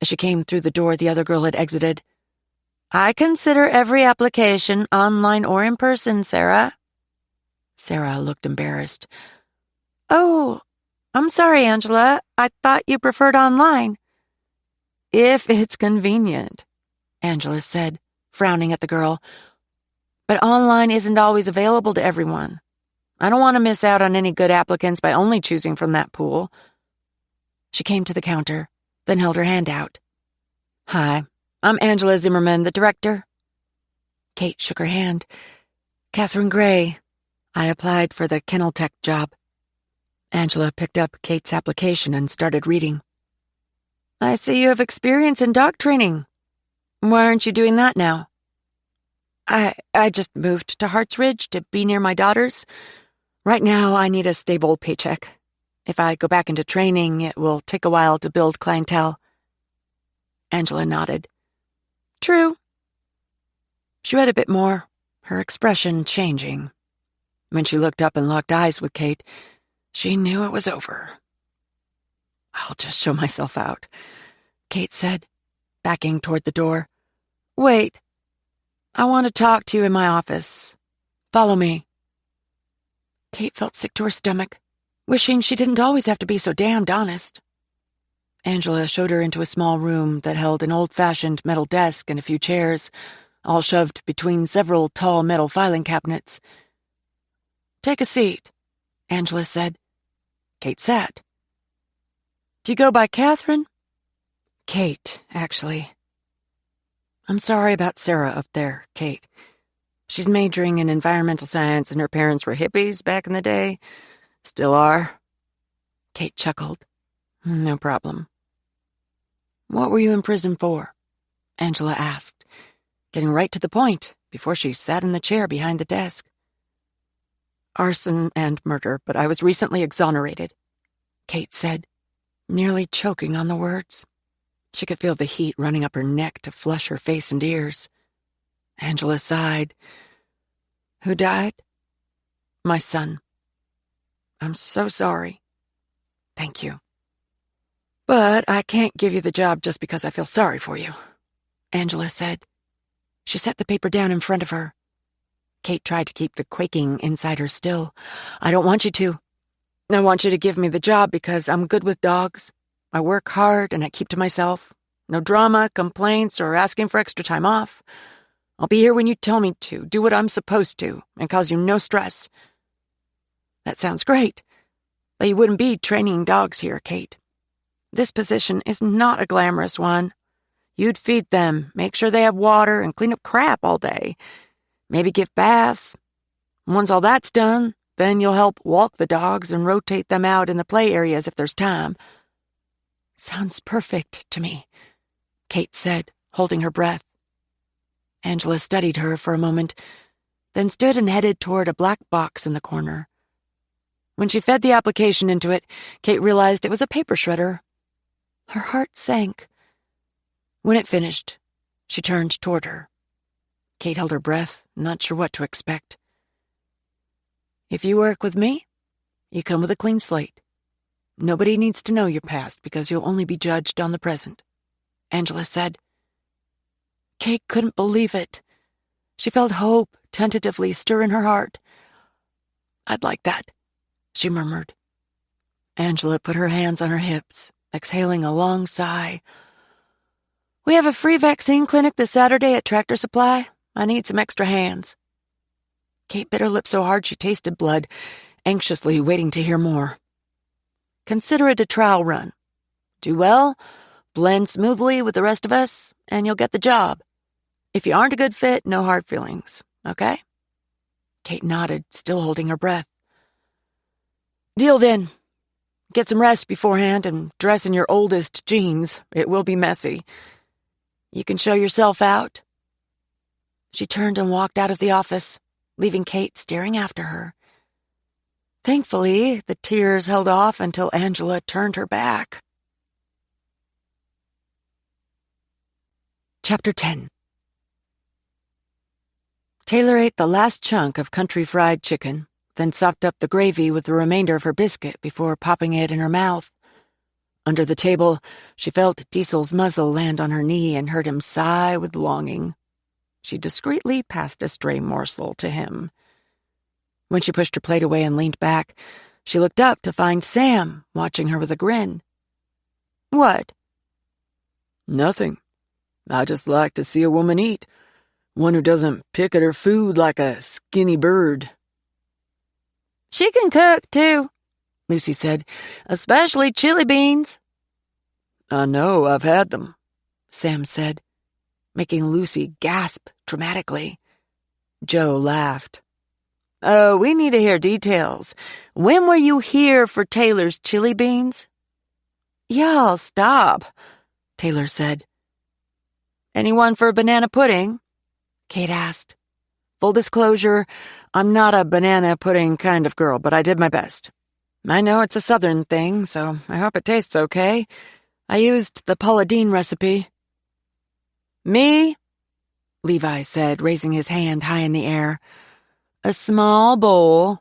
as she came through the door the other girl had exited. I consider every application, online or in person, Sarah. Sarah looked embarrassed. Oh, I'm sorry, Angela. I thought you preferred online. If it's convenient, Angela said, frowning at the girl. But online isn't always available to everyone. I don't want to miss out on any good applicants by only choosing from that pool. She came to the counter, then held her hand out. Hi, I'm Angela Zimmerman, the director. Kate shook her hand. Catherine Gray. I applied for the kennel tech job. Angela picked up Kate's application and started reading. I see you have experience in dog training. Why aren't you doing that now? I just moved to Harts Ridge to be near my daughters. Right now, I need a stable paycheck. If I go back into training, it will take a while to build clientele. Angela nodded. True. She read a bit more, her expression changing. When she looked up and locked eyes with Kate, she knew it was over. I'll just show myself out, Kate said, backing toward the door. Wait. I want to talk to you in my office. Follow me. Kate felt sick to her stomach, wishing she didn't always have to be so damned honest. Angela showed her into a small room that held an old-fashioned metal desk and a few chairs, all shoved between several tall metal filing cabinets. Take a seat, Angela said. Kate sat. Do you go by Catherine? Kate, actually. I'm sorry about Sarah up there, Kate. She's majoring in environmental science and her parents were hippies back in the day. Still are. Kate chuckled. No problem. What were you in prison for? Angela asked, getting right to the point before she sat in the chair behind the desk. Arson and murder, but I was recently exonerated, Kate said, nearly choking on the words. She could feel the heat running up her neck to flush her face and ears. Angela sighed. Who died? My son. I'm so sorry. Thank you. But I can't give you the job just because I feel sorry for you, Angela said. She set the paper down in front of her. Kate tried to keep the quaking inside her still. I don't want you to. I want you to give me the job because I'm good with dogs. I work hard and I keep to myself. No drama, complaints, or asking for extra time off. I'll be here when you tell me to, do what I'm supposed to, and cause you no stress. That sounds great, but you wouldn't be training dogs here, Kate. This position is not a glamorous one. You'd feed them, make sure they have water, and clean up crap all day. Maybe give baths. Once all that's done, then you'll help walk the dogs and rotate them out in the play areas if there's time. Sounds perfect to me, Kate said, holding her breath. Angela studied her for a moment, then stood and headed toward a black box in the corner. When she fed the application into it, Kate realized it was a paper shredder. Her heart sank. When it finished, she turned toward her. Kate held her breath, not sure what to expect. If you work with me, You come with a clean slate. Nobody needs to know your past because you'll only be judged on the present," Angela said. Kate couldn't believe it. She felt hope tentatively stir in her heart. "I'd like that," she murmured. Angela put her hands on her hips, exhaling a long sigh. "We have a free vaccine clinic this Saturday at Tractor Supply. I need some extra hands." Kate bit her lip so hard she tasted blood, anxiously waiting to hear more. "Consider it a trial run. Do well, blend smoothly with the rest of us, and you'll get the job. If you aren't a good fit, no hard feelings, okay?" Kate nodded, still holding her breath. "Deal then. Get some rest beforehand and dress in your oldest jeans. It will be messy. You can show yourself out." She turned and walked out of the office, leaving Kate staring after her. Thankfully, the tears held off until Angela turned her back. Chapter 10. Taylor ate the last chunk of country fried chicken, then sopped up the gravy with the remainder of her biscuit before popping it in her mouth. Under the table, she felt Diesel's muzzle land on her knee and heard him sigh with longing. She discreetly passed a stray morsel to him. When she pushed her plate away and leaned back, she looked up to find Sam watching her with a grin. "What?"
Nothing. I just like to see a woman eat. One who doesn't pick at her food like a skinny bird."
"She can cook, too," Lucy said, "especially chili beans."
"I know, I've had them,"
Sam said, making Lucy gasp dramatically. Joe laughed. "Oh, we need to hear details. When were you here for Taylor's chili beans?" "Y'all, stop," Taylor said. "Anyone for banana pudding?" Kate asked. "Full disclosure, I'm not a banana pudding kind of girl, but I did my best. I know it's a southern thing, so I hope it tastes okay. I used the Paula Deen recipe." "Me?" Levi said, raising his hand high in the air. "A small bowl,"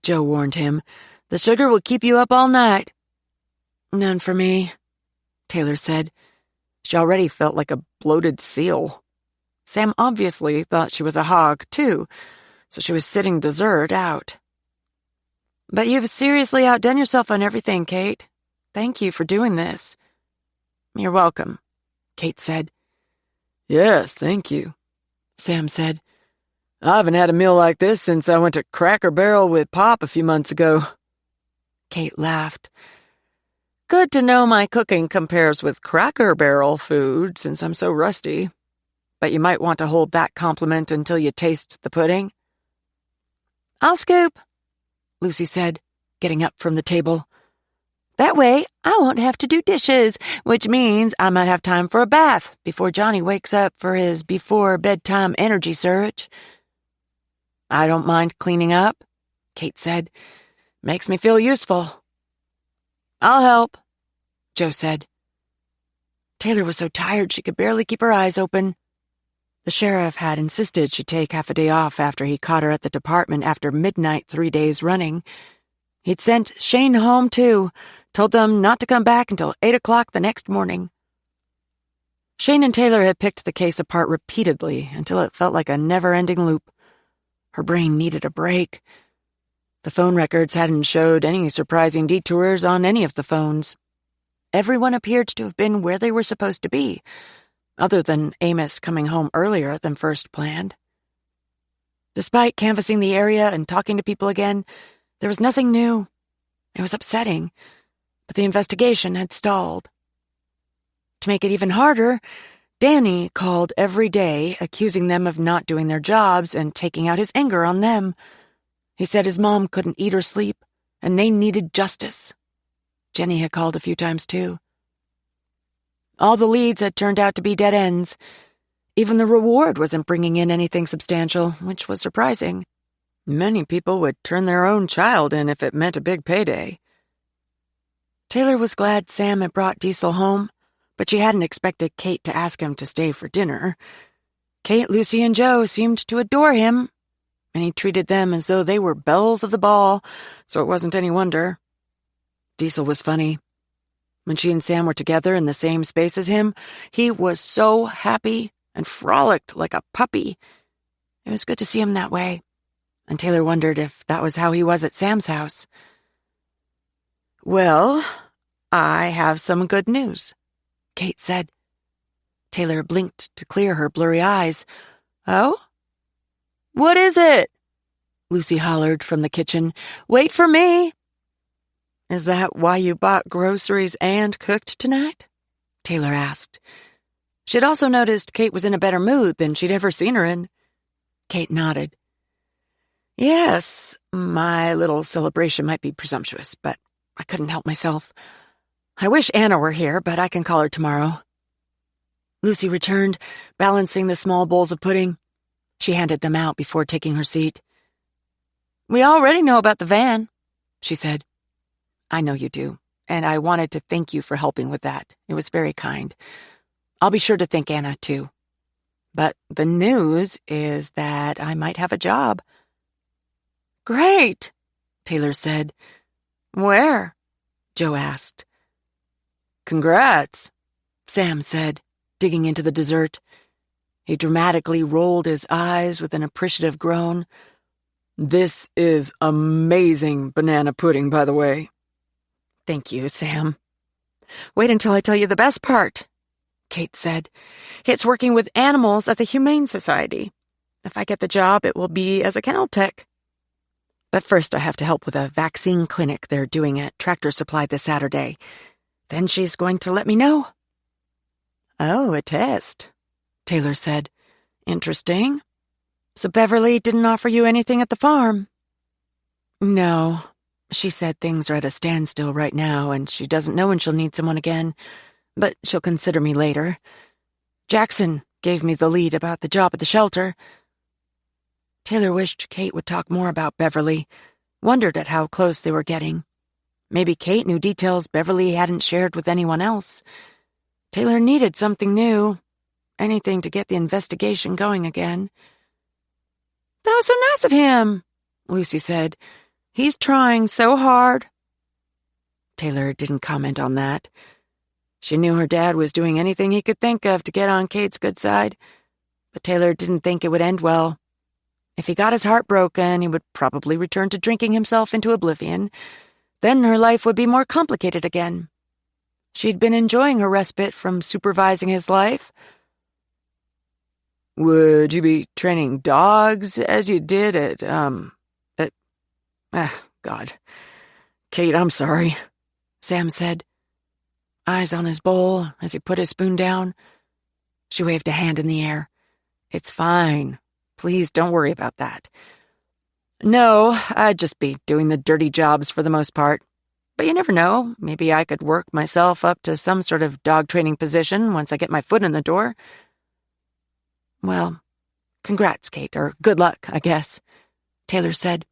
Joe warned him. "The sugar will keep you up all night." "None for me," Taylor said. She already felt like a bloated seal. Sam obviously thought she was a hog, too, so she was sitting dessert out. "But you've seriously outdone yourself on everything, Kate. Thank you for doing this." "You're welcome," Kate said.
"Yes, thank you,"
Sam said.
"I haven't had a meal like this since I went to Cracker Barrel with Pop a few months ago."
Kate laughed. "Good to know my cooking compares with Cracker Barrel food since I'm so rusty. But you might want to hold that compliment until you taste the pudding." "I'll scoop," Lucy said, getting up from the table. "That way I won't have to do dishes, which means I might have time for a bath before Johnny wakes up for his before-bedtime energy surge." "I don't mind cleaning up," Kate said. "Makes me feel useful." "I'll help," Joe said. Taylor was so tired she could barely keep her eyes open. The sheriff had insisted she take half a day off after he caught her at the department after midnight 3 days running. He'd sent Shane home, too, told them not to come back until 8 o'clock the next morning. Shane and Taylor had picked the case apart repeatedly until it felt like a never-ending loop. Her brain needed a break. The phone records hadn't showed any surprising detours on any of the phones. Everyone appeared to have been where they were supposed to be, other than Amos coming home earlier than first planned. Despite canvassing the area and talking to people again, there was nothing new. It was upsetting, but the investigation had stalled. To make it even harder, Danny called every day, accusing them of not doing their jobs and taking out his anger on them. He said his mom couldn't eat or sleep, and they needed justice. Jenny had called a few times, too. All the leads had turned out to be dead ends. Even the reward wasn't bringing in anything substantial, which was surprising. Many people would turn their own child in if it meant a big payday. Taylor was glad Sam had brought Diesel home, but she hadn't expected Kate to ask him to stay for dinner. Kate, Lucy, and Joe seemed to adore him. and he treated them as though they were belles of the ball, so it wasn't any wonder. Diesel was funny. When she and Sam were together in the same space as him, he was so happy and frolicked like a puppy. It was good to see him that way, and Taylor wondered if that was how he was at Sam's house. "Well, I have some good news," Kate said. Taylor blinked to clear her blurry eyes. "Oh? What is it?" Lucy hollered from the kitchen. "Wait for me." "Is that why you bought groceries and cooked tonight?" Taylor asked. She'd also noticed Kate was in a better mood than she'd ever seen her in. Kate nodded. "Yes, my little celebration might be presumptuous, but I couldn't help myself. I wish Anna were here, but I can call her tomorrow." Lucy returned, balancing the small bowls of pudding. She handed them out before taking her seat. "We already know about the van," she said. "I know you do, and I wanted to thank you for helping with that. It was very kind. I'll be sure to thank Anna, too. But the news is that I might have a job." "Great," Taylor said. "Where?" Joe asked. "Congrats," Sam said, digging into the dessert. He dramatically rolled his eyes with an appreciative groan. "This is amazing banana pudding, by the way." "Thank you, Sam." "Wait until I tell you the best part," Kate said. "It's working with animals at the Humane Society. If I get the job, it will be as a kennel tech. But first I have to help with a vaccine clinic they're doing at Tractor Supply this Saturday. Then she's going to let me know." "Oh, a test," Taylor said. "Interesting. So Beverly didn't offer you anything at the farm?" "No. She said things are at a standstill right now, and she doesn't know when she'll need someone again, but she'll consider me later. Jackson gave me the lead about the job at the shelter." Taylor wished Kate would talk more about Beverly, wondered at how close they were getting. Maybe Kate knew details Beverly hadn't shared with anyone else. Taylor needed something new, anything to get the investigation going again. "That was so nice of him," Lucy said. "He's trying so hard." Taylor didn't comment on that. She knew her dad was doing anything he could think of to get on Kate's good side, but Taylor didn't think it would end well. If he got his heart broken, he would probably return to drinking himself into oblivion. Then her life would be more complicated again. She'd been enjoying her respite from supervising his life. "Would you be training dogs as you did at, God. Kate, I'm sorry," Sam said. Eyes on his bowl as he put his spoon down. She waved a hand in the air. "It's fine. Please don't worry about that. No, I'd just be doing the dirty jobs for the most part. But you never know. Maybe I could work myself up to some sort of dog training position once I get my foot in the door." "Well, congrats, Kate, or good luck, I guess," Taylor said.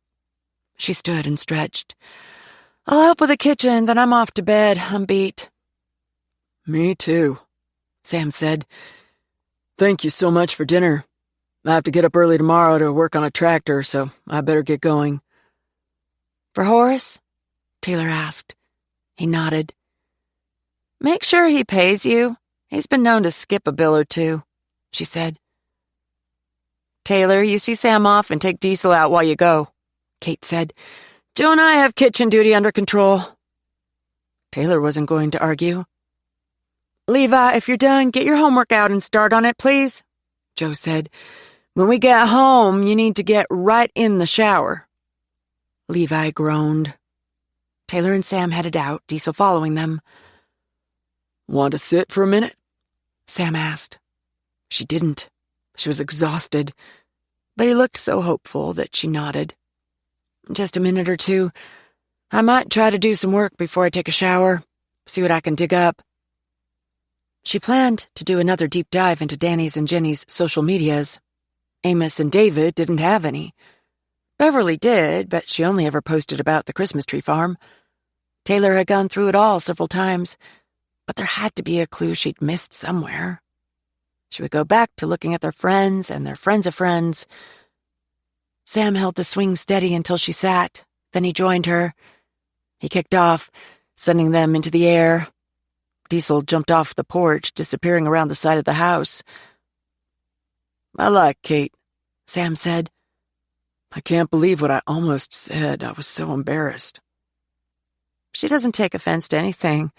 She stood and stretched. "I'll help with the kitchen, then I'm off to bed. I'm beat." "Me too," Sam said. "Thank you so much for dinner. I have to get up early tomorrow to work on a tractor, so I better get going." "For Horace?" Taylor asked. He nodded. "Make sure he pays you. He's been known to skip a bill or two," she said. "Taylor, you see Sam off and take Diesel out while you go," Kate said. "Joe and I have kitchen duty under control." Taylor wasn't going to argue. "Levi, if you're done, get your homework out and start on it, please," Joe said. "When we get home, you need to get right in the shower." Levi groaned. Taylor and Sam headed out, Diesel following them. "Want to sit for a minute?" Sam asked. She didn't. She was exhausted, but he looked so hopeful that she nodded. "Just a minute or two. I might try to do some work before I take a shower, see what I can dig up." She planned to do another deep dive into Danny's and Jenny's social medias. Amos and David didn't have any. Beverly did, but she only ever posted about the Christmas tree farm. Taylor had gone through it all several times, but there had to be a clue she'd missed somewhere. She would go back to looking at their friends and their friends of friends. Sam held the swing steady until she sat. Then he joined her. He kicked off, sending them into the air. Diesel jumped off the porch, disappearing around the side of the house.
I like Kate,
Sam said.
I can't believe what I almost said. I was so embarrassed.
She doesn't take offense to anything.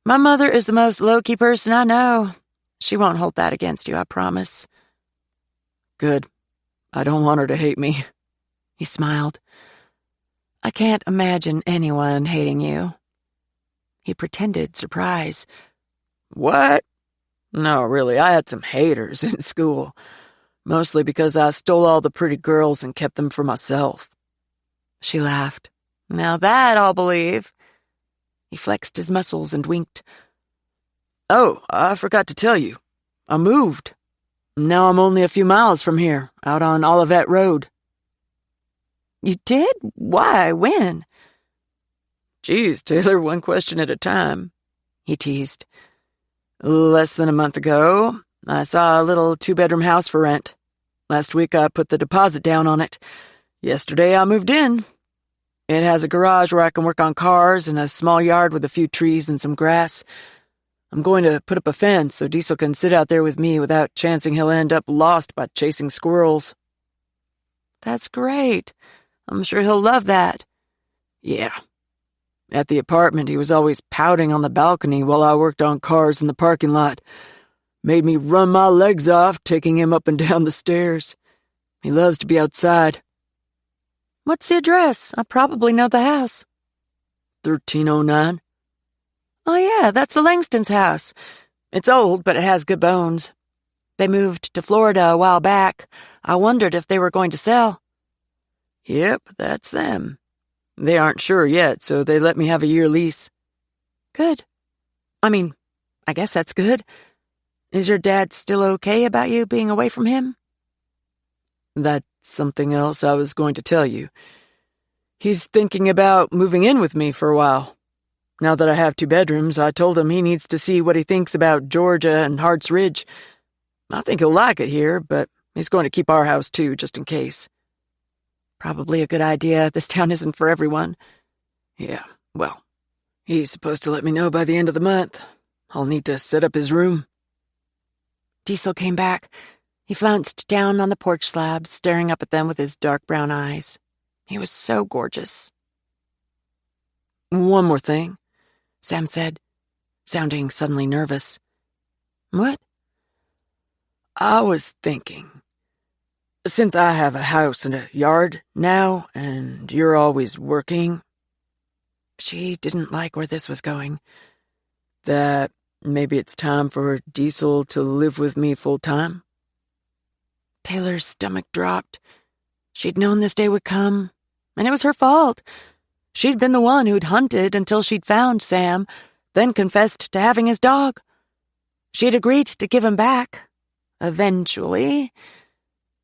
My mother is the most low-key person I know. She won't hold that against you, I promise.
Good. I don't want her to hate me.
He smiled. I can't imagine anyone hating you. He pretended surprise.
What? No, really, I had some haters in school. Mostly because I stole all the pretty girls and kept them for myself.
She laughed. Now that I'll believe. He flexed his muscles and winked.
Oh, I forgot to tell you. I moved. Now I'm only a few miles from here, out on Olivet Road.
You did? Why? When?
Geez, Taylor, one question at a time,
he teased.
Less than a month ago, I saw a little 2-bedroom house for rent. Last week I put the deposit down on it. Yesterday I moved in. It has a garage where I can work on cars and a small yard with a few trees and some grass. I'm going to put up a fence so Diesel can sit out there with me without chancing he'll end up lost by chasing squirrels.
That's great. I'm sure he'll love that.
Yeah. At the apartment, he was always pouting on the balcony while I worked on cars in the parking lot. Made me run my legs off, taking him up and down the stairs. He loves to be outside.
What's the address? I probably know the house.
1309.
Oh yeah, that's the Langston's house. It's old, but it has good bones. They moved to Florida a while back. I wondered if they were going to sell.
Yep, that's them. They aren't sure yet, so they let me have a year lease.
Good. I guess that's good. Is your dad still okay about you being away from him?
That's something else I was going to tell you. He's thinking about moving in with me for a while. Now that I have 2 bedrooms, I told him he needs to see what he thinks about Georgia and Hart's Ridge. I think he'll like it here, but he's going to keep our house too, just in case.
Probably a good idea. This town isn't for everyone.
Yeah, well, he's supposed to let me know by the end of the month. I'll need to set up his room.
Diesel came back. He flounced down on the porch slab, staring up at them with his dark brown eyes. He was so gorgeous.
One more thing,
Sam said, sounding suddenly nervous. What?
I was thinking, since I have a house and a yard now, and you're always working...
She didn't like where this was going.
That maybe it's time for Diesel to live with me full-time?
Taylor's stomach dropped. She'd known this day would come, and it was her fault. She'd been the one who'd hunted until she'd found Sam, then confessed to having his dog. She'd agreed to give him back. Eventually...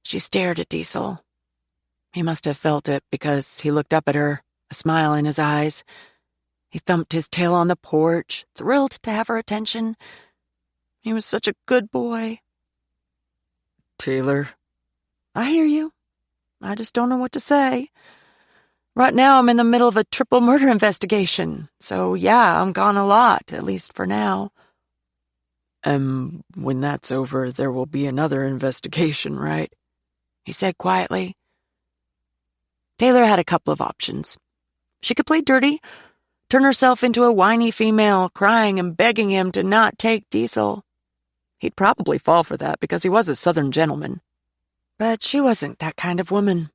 She stared at Diesel. He must have felt it because he looked up at her, a smile in his eyes. He thumped his tail on the porch, thrilled to have her attention. He was such a good boy.
Taylor.
I hear you. I just don't know what to say. Right now I'm in the middle of a triple murder investigation, so yeah, I'm gone a lot, at least for now.
And when that's over, there will be another investigation, right?
He said quietly. Taylor had a couple of options. She could play dirty, turn herself into a whiny female, crying and begging him to not take Diesel. He'd probably fall for that because he was a Southern gentleman. But she wasn't that kind of woman.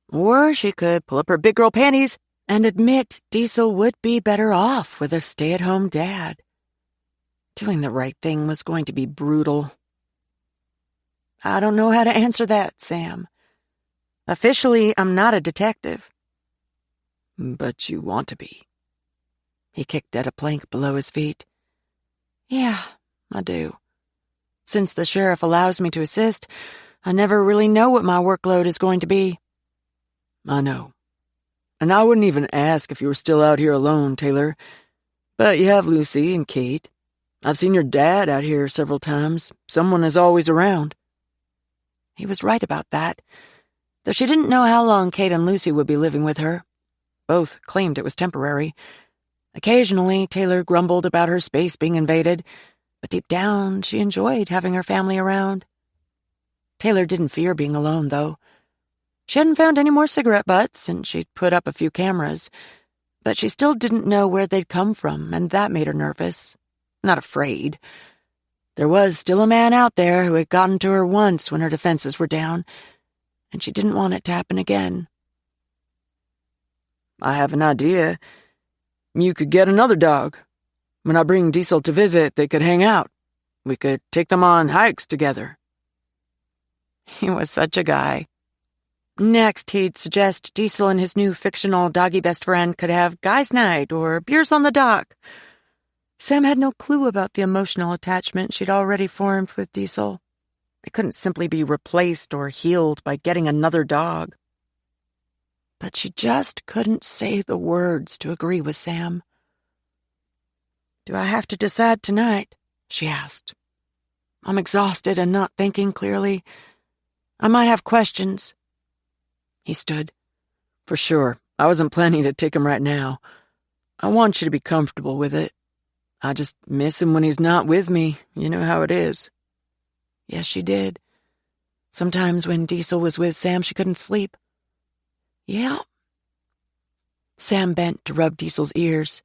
Or she could pull up her big girl panties and admit Diesel would be better off with a stay-at-home dad. Doing the right thing was going to be brutal. I don't know how to answer that, Sam. Officially, I'm not a detective.
But you want to be.
He kicked at a plank below his feet. Yeah, I do. Since the sheriff allows me to assist, I never really know what my workload is going to be.
I know. And I wouldn't even ask if you were still out here alone, Taylor. But you have Lucy and Kate. I've seen your dad out here several times. Someone is always around.
He was right about that. Though she didn't know how long Kate and Lucy would be living with her. Both claimed it was temporary. Occasionally, Taylor grumbled about her space being invaded, but deep down, she enjoyed having her family around. Taylor didn't fear being alone, though. She hadn't found any more cigarette butts, and she'd put up a few cameras, but she still didn't know where they'd come from, and that made her nervous. Not afraid. There was still a man out there who had gotten to her once when her defenses were down, and she didn't want it to happen again.
I have an idea. You could get another dog. When I bring Diesel to visit, they could hang out. We could take them on hikes together.
He was such a guy. Next, he'd suggest Diesel and his new fictional doggy best friend could have guys' night or beers on the dock. Sam had no clue about the emotional attachment she'd already formed with Diesel. It couldn't simply be replaced or healed by getting another dog. But she just couldn't say the words to agree with Sam. "Do I have to decide tonight?" she asked. "I'm exhausted and not thinking clearly. I might have questions." He stood.
"For sure. I wasn't planning to take him right now. I want you to be comfortable with it. I just miss him when he's not with me. You know how it is."
Yes, she did. Sometimes when Diesel was with Sam, she couldn't sleep. Yeah. Sam bent to rub Diesel's ears.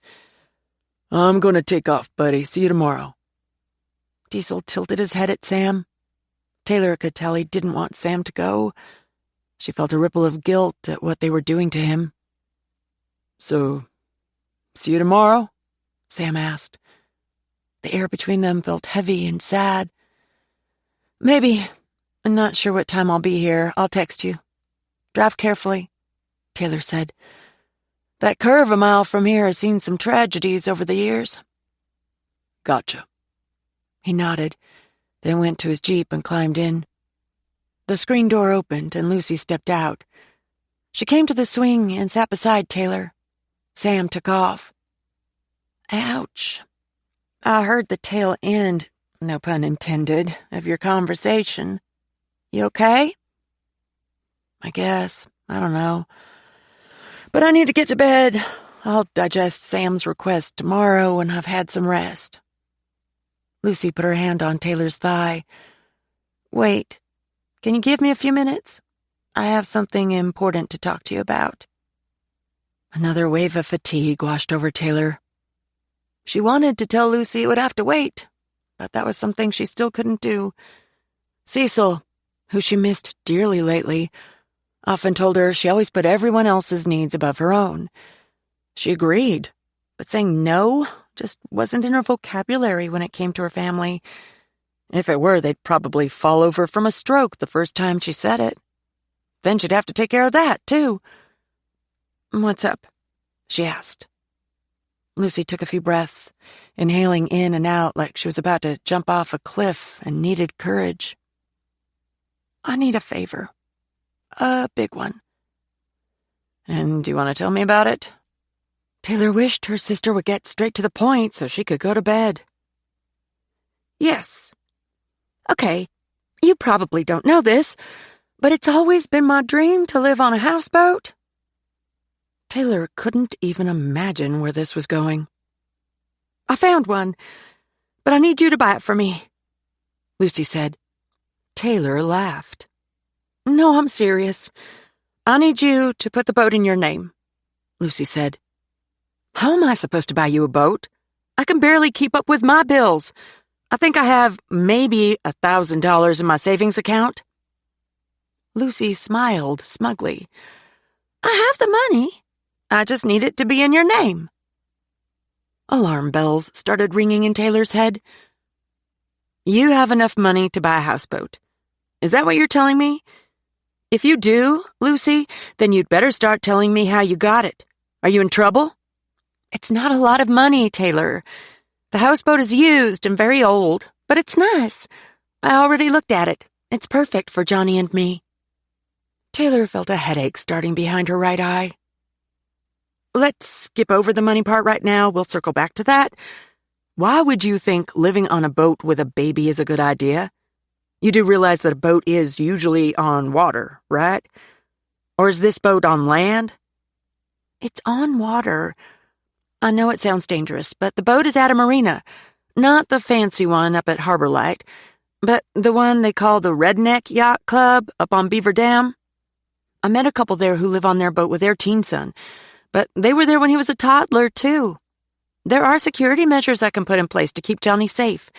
"I'm going to take off, buddy. See you tomorrow."
Diesel tilted his head at Sam. Taylor could tell he didn't want Sam to go. She felt a ripple of guilt at what they were doing to him.
"So, see you tomorrow?"
Sam asked. The air between them felt heavy and sad. "Maybe. I'm not sure what time I'll be here. I'll text you. Drive carefully," Taylor said. "That curve a mile from here has seen some tragedies over the years."
"Gotcha."
He nodded, then went to his Jeep and climbed in. The screen door opened and Lucy stepped out. She came to the swing and sat beside Taylor. Sam took off. "Ouch. I heard the tail end, no pun intended, of your conversation. You okay?" "I guess. I don't know. But I need to get to bed. I'll digest Sam's request tomorrow when I've had some rest." Lucy put her hand on Taylor's thigh. "Wait. Can you give me a few minutes? I have something important to talk to you about." Another wave of fatigue washed over Taylor. She wanted to tell Lucy it would have to wait, but that was something she still couldn't do. Cecil, who she missed dearly lately, often told her she always put everyone else's needs above her own. She agreed, but saying no just wasn't in her vocabulary when it came to her family. If it were, they'd probably fall over from a stroke the first time she said it. Then she'd have to take care of that, too. "What's up?" she asked. Lucy took a few breaths, inhaling in and out like she was about to jump off a cliff and needed courage. "I need a favor. A big one." "And do you want to tell me about it?" Taylor wished her sister would get straight to the point so she could go to bed. "Yes. Okay, you probably don't know this, but it's always been my dream to live on a houseboat." Taylor couldn't even imagine where this was going. "I found one, but I need you to buy it for me," Lucy said. Taylor laughed. "No, I'm serious. I need you to put the boat in your name," Lucy said. "How am I supposed to buy you a boat? I can barely keep up with my bills. I think I have maybe $1,000 in my savings account." Lucy smiled smugly. "I have the money. I just need it to be in your name." Alarm bells started ringing in Taylor's head. "You have enough money to buy a houseboat. Is that what you're telling me? If you do, Lucy, then you'd better start telling me how you got it. Are you in trouble?" "It's not a lot of money, Taylor. The houseboat is used and very old, but it's nice. I already looked at it. It's perfect for Johnny and me." Taylor felt a headache starting behind her right eye. "Let's skip over the money part right now. We'll circle back to that. Why would you think living on a boat with a baby is a good idea? You do realize that a boat is usually on water, right? Or is this boat on land? It's on water. I know it sounds dangerous, but the boat is at a marina. Not the fancy one up at Harbor Light, but the one they call the Redneck Yacht Club up on Beaver Dam. I met a couple there who live on their boat with their teen son, but they were there when he was a toddler, too. There are security measures I can put in place to keep Johnny safe,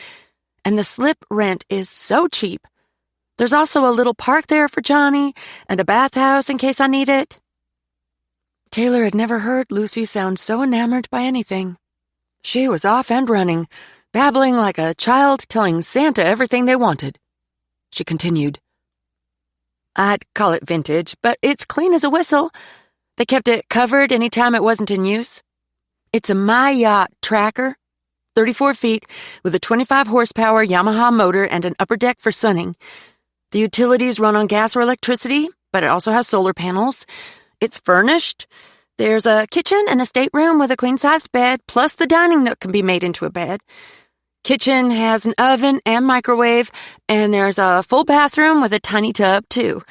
and the slip rent is so cheap. There's also a little park there for Johnny and a bathhouse in case I need it. Taylor had never heard Lucy sound so enamored by anything. She was off and running, babbling like a child telling Santa everything they wanted. She continued. I'd call it vintage, but it's clean as a whistle. They kept it covered any time it wasn't in use. It's a My Yacht tracker, 34 feet, with a 25-horsepower Yamaha motor and an upper deck for sunning. The utilities run on gas or electricity, but it also has solar panels. It's furnished. There's a kitchen and a stateroom with a queen-sized bed, plus the dining nook can be made into a bed. Kitchen has an oven and microwave, and there's a full bathroom with a tiny tub, too.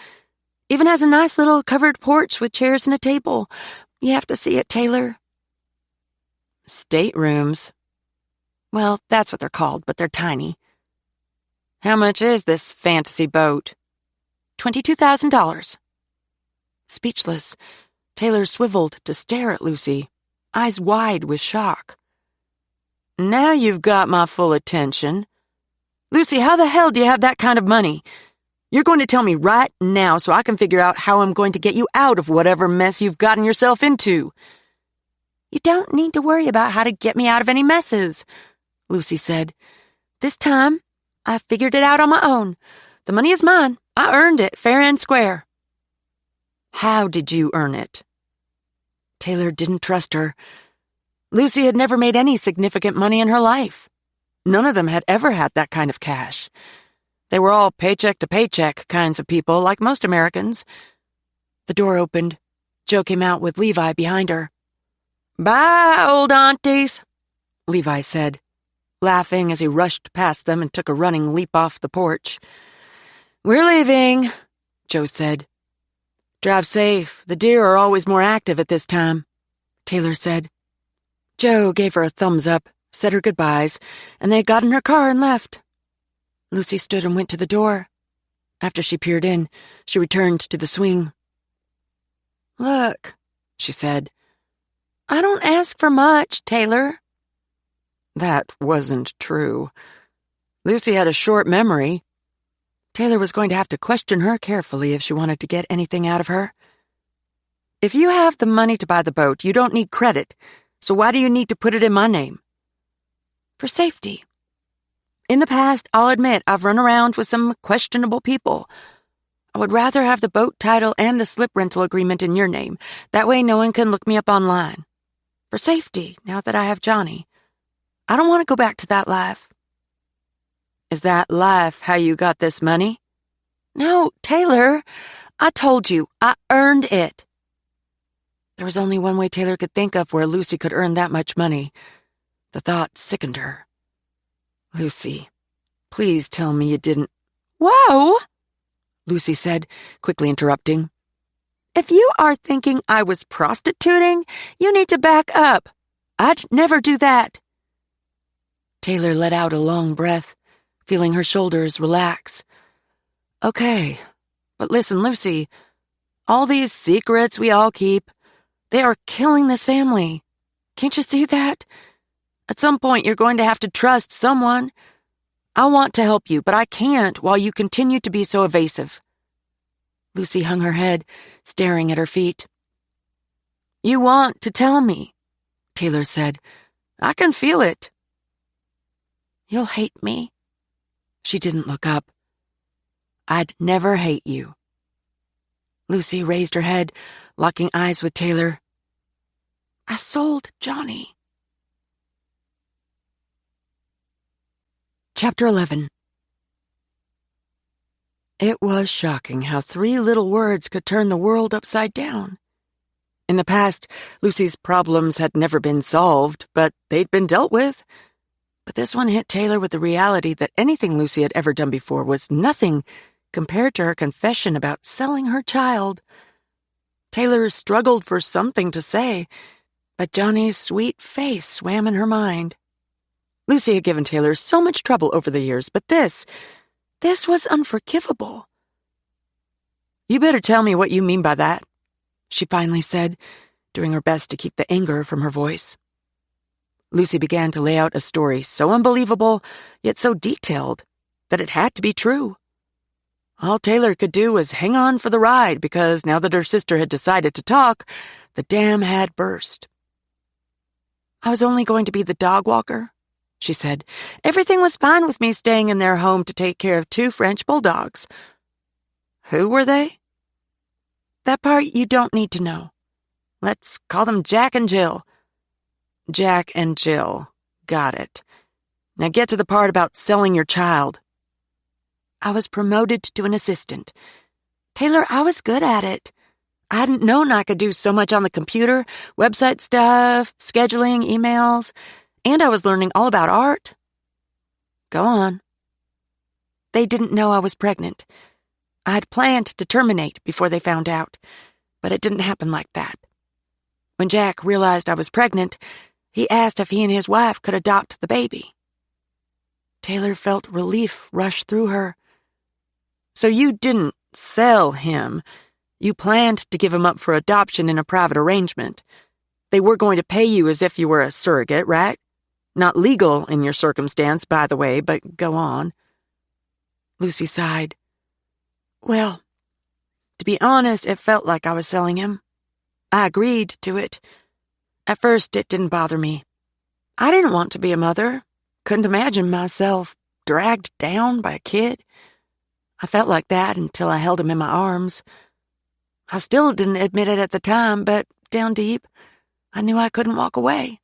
Even has a nice little covered porch with chairs and a table. You have to see it, Taylor. Staterooms. Well, that's what they're called, but they're tiny. How much is this fantasy boat? $22,000. Speechless, Taylor swiveled to stare at Lucy, eyes wide with shock. Now you've got my full attention. Lucy, how the hell do you have that kind of money? You're going to tell me right now so I can figure out how I'm going to get you out of whatever mess you've gotten yourself into. You don't need to worry about how to get me out of any messes, Lucy said. This time, I figured it out on my own. The money is mine. I earned it, fair and square. How did you earn it? Taylor didn't trust her. Lucy had never made any significant money in her life. None of them had ever had that kind of cash. They were all paycheck to paycheck kinds of people, like most Americans. The door opened. Jo came out with Levi behind her. Bye, old aunties, Levi said, laughing as he rushed past them and took a running leap off the porch. We're leaving, Jo said. Drive safe. The deer are always more active at this time, Taylor said. Jo gave her a thumbs up, said her goodbyes, and they got in her car and left. Lucy stood and went to the door. After she peered in, she returned to the swing. Look, she said. I don't ask for much, Taylor. That wasn't true. Lucy had a short memory. Taylor was going to have to question her carefully if she wanted to get anything out of her. If you have the money to buy the boat, you don't need credit, so why do you need to put it in my name? For safety. In the past, I'll admit I've run around with some questionable people. I would rather have the boat title and the slip rental agreement in your name. That way no one can look me up online. For safety, now that I have Johnny. I don't want to go back to that life. Is that life how you got this money? No, Taylor. I told you, I earned it. There was only one way Taylor could think of where Lucy could earn that much money. The thought sickened her. Lucy, please tell me you didn't... Whoa! Lucy said, quickly interrupting. If you are thinking I was prostituting, you need to back up. I'd never do that. Taylor let out a long breath, feeling her shoulders relax. Okay, but listen, Lucy, all these secrets we all keep, they are killing this family. Can't you see that? At some point, you're going to have to trust someone. I want to help you, but I can't while you continue to be so evasive. Lucy hung her head, staring at her feet. You want to tell me, Taylor said. I can feel it. You'll hate me. She didn't look up. I'd never hate you. Lucy raised her head, locking eyes with Taylor. I sold Johnny. Chapter 11. It was shocking how 3 little words could turn the world upside down. In the past, Lucy's problems had never been solved, but they'd been dealt with. But this one hit Taylor with the reality that anything Lucy had ever done before was nothing compared to her confession about selling her child. Taylor struggled for something to say, but Johnny's sweet face swam in her mind. Lucy had given Taylor so much trouble over the years, but this was unforgivable. "You better tell me what you mean by that," she finally said, doing her best to keep the anger from her voice. Lucy began to lay out a story so unbelievable, yet so detailed, that it had to be true. All Taylor could do was hang on for the ride because now that her sister had decided to talk, the dam had burst. "I was only going to be the dog walker," she said. "Everything was fine with me staying in their home to take care of 2 French bulldogs." "Who were they?" "That part you don't need to know. Let's call them Jack and Jill." "Jack and Jill. Got it. Now get to the part about selling your child." "I was promoted to an assistant. Taylor, I was good at it. I hadn't known I could do so much on the computer, website stuff, scheduling, emails, and I was learning all about art." "Go on." "They didn't know I was pregnant. I had planned to terminate before they found out, but it didn't happen like that. When Jack realized I was pregnant, he asked if he and his wife could adopt the baby." Taylor felt relief rush through her. "So you didn't sell him. You planned to give him up for adoption in a private arrangement. They were going to pay you as if you were a surrogate, right? Not legal in your circumstance, by the way, but go on." Lucy sighed. "Well, to be honest, it felt like I was selling him. I agreed to it. At first, it didn't bother me. I didn't want to be a mother. Couldn't imagine myself dragged down by a kid. I felt like that until I held him in my arms. I still didn't admit it at the time, but down deep, I knew I couldn't walk away."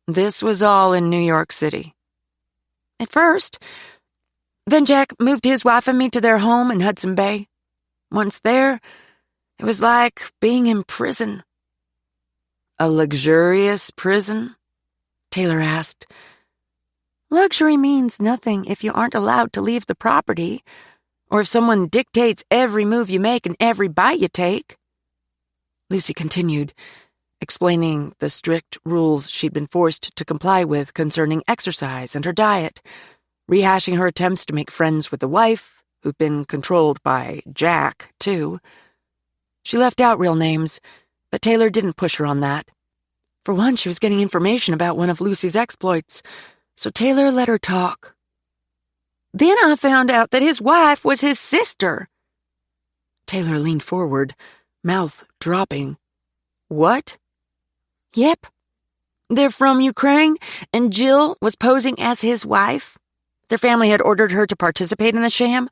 "This was all in New York City?" "At first. Then Jack moved his wife and me to their home in Hudson Bay. Once there, it was like being in prison." "A luxurious prison?" Taylor asked. "Luxury means nothing if you aren't allowed to leave the property, or if someone dictates every move you make and every bite you take." Lucy continued, explaining the strict rules she'd been forced to comply with concerning exercise and her diet, rehashing her attempts to make friends with the wife, who'd been controlled by Jack, too. She left out real names, but Taylor didn't push her on that. For one, she was getting information about one of Lucy's exploits, so Taylor let her talk. "Then I found out that his wife was his sister." Taylor leaned forward, mouth dropping. "What?" "Yep. They're from Ukraine, and Jill was posing as his wife. Their family had ordered her to participate in the sham.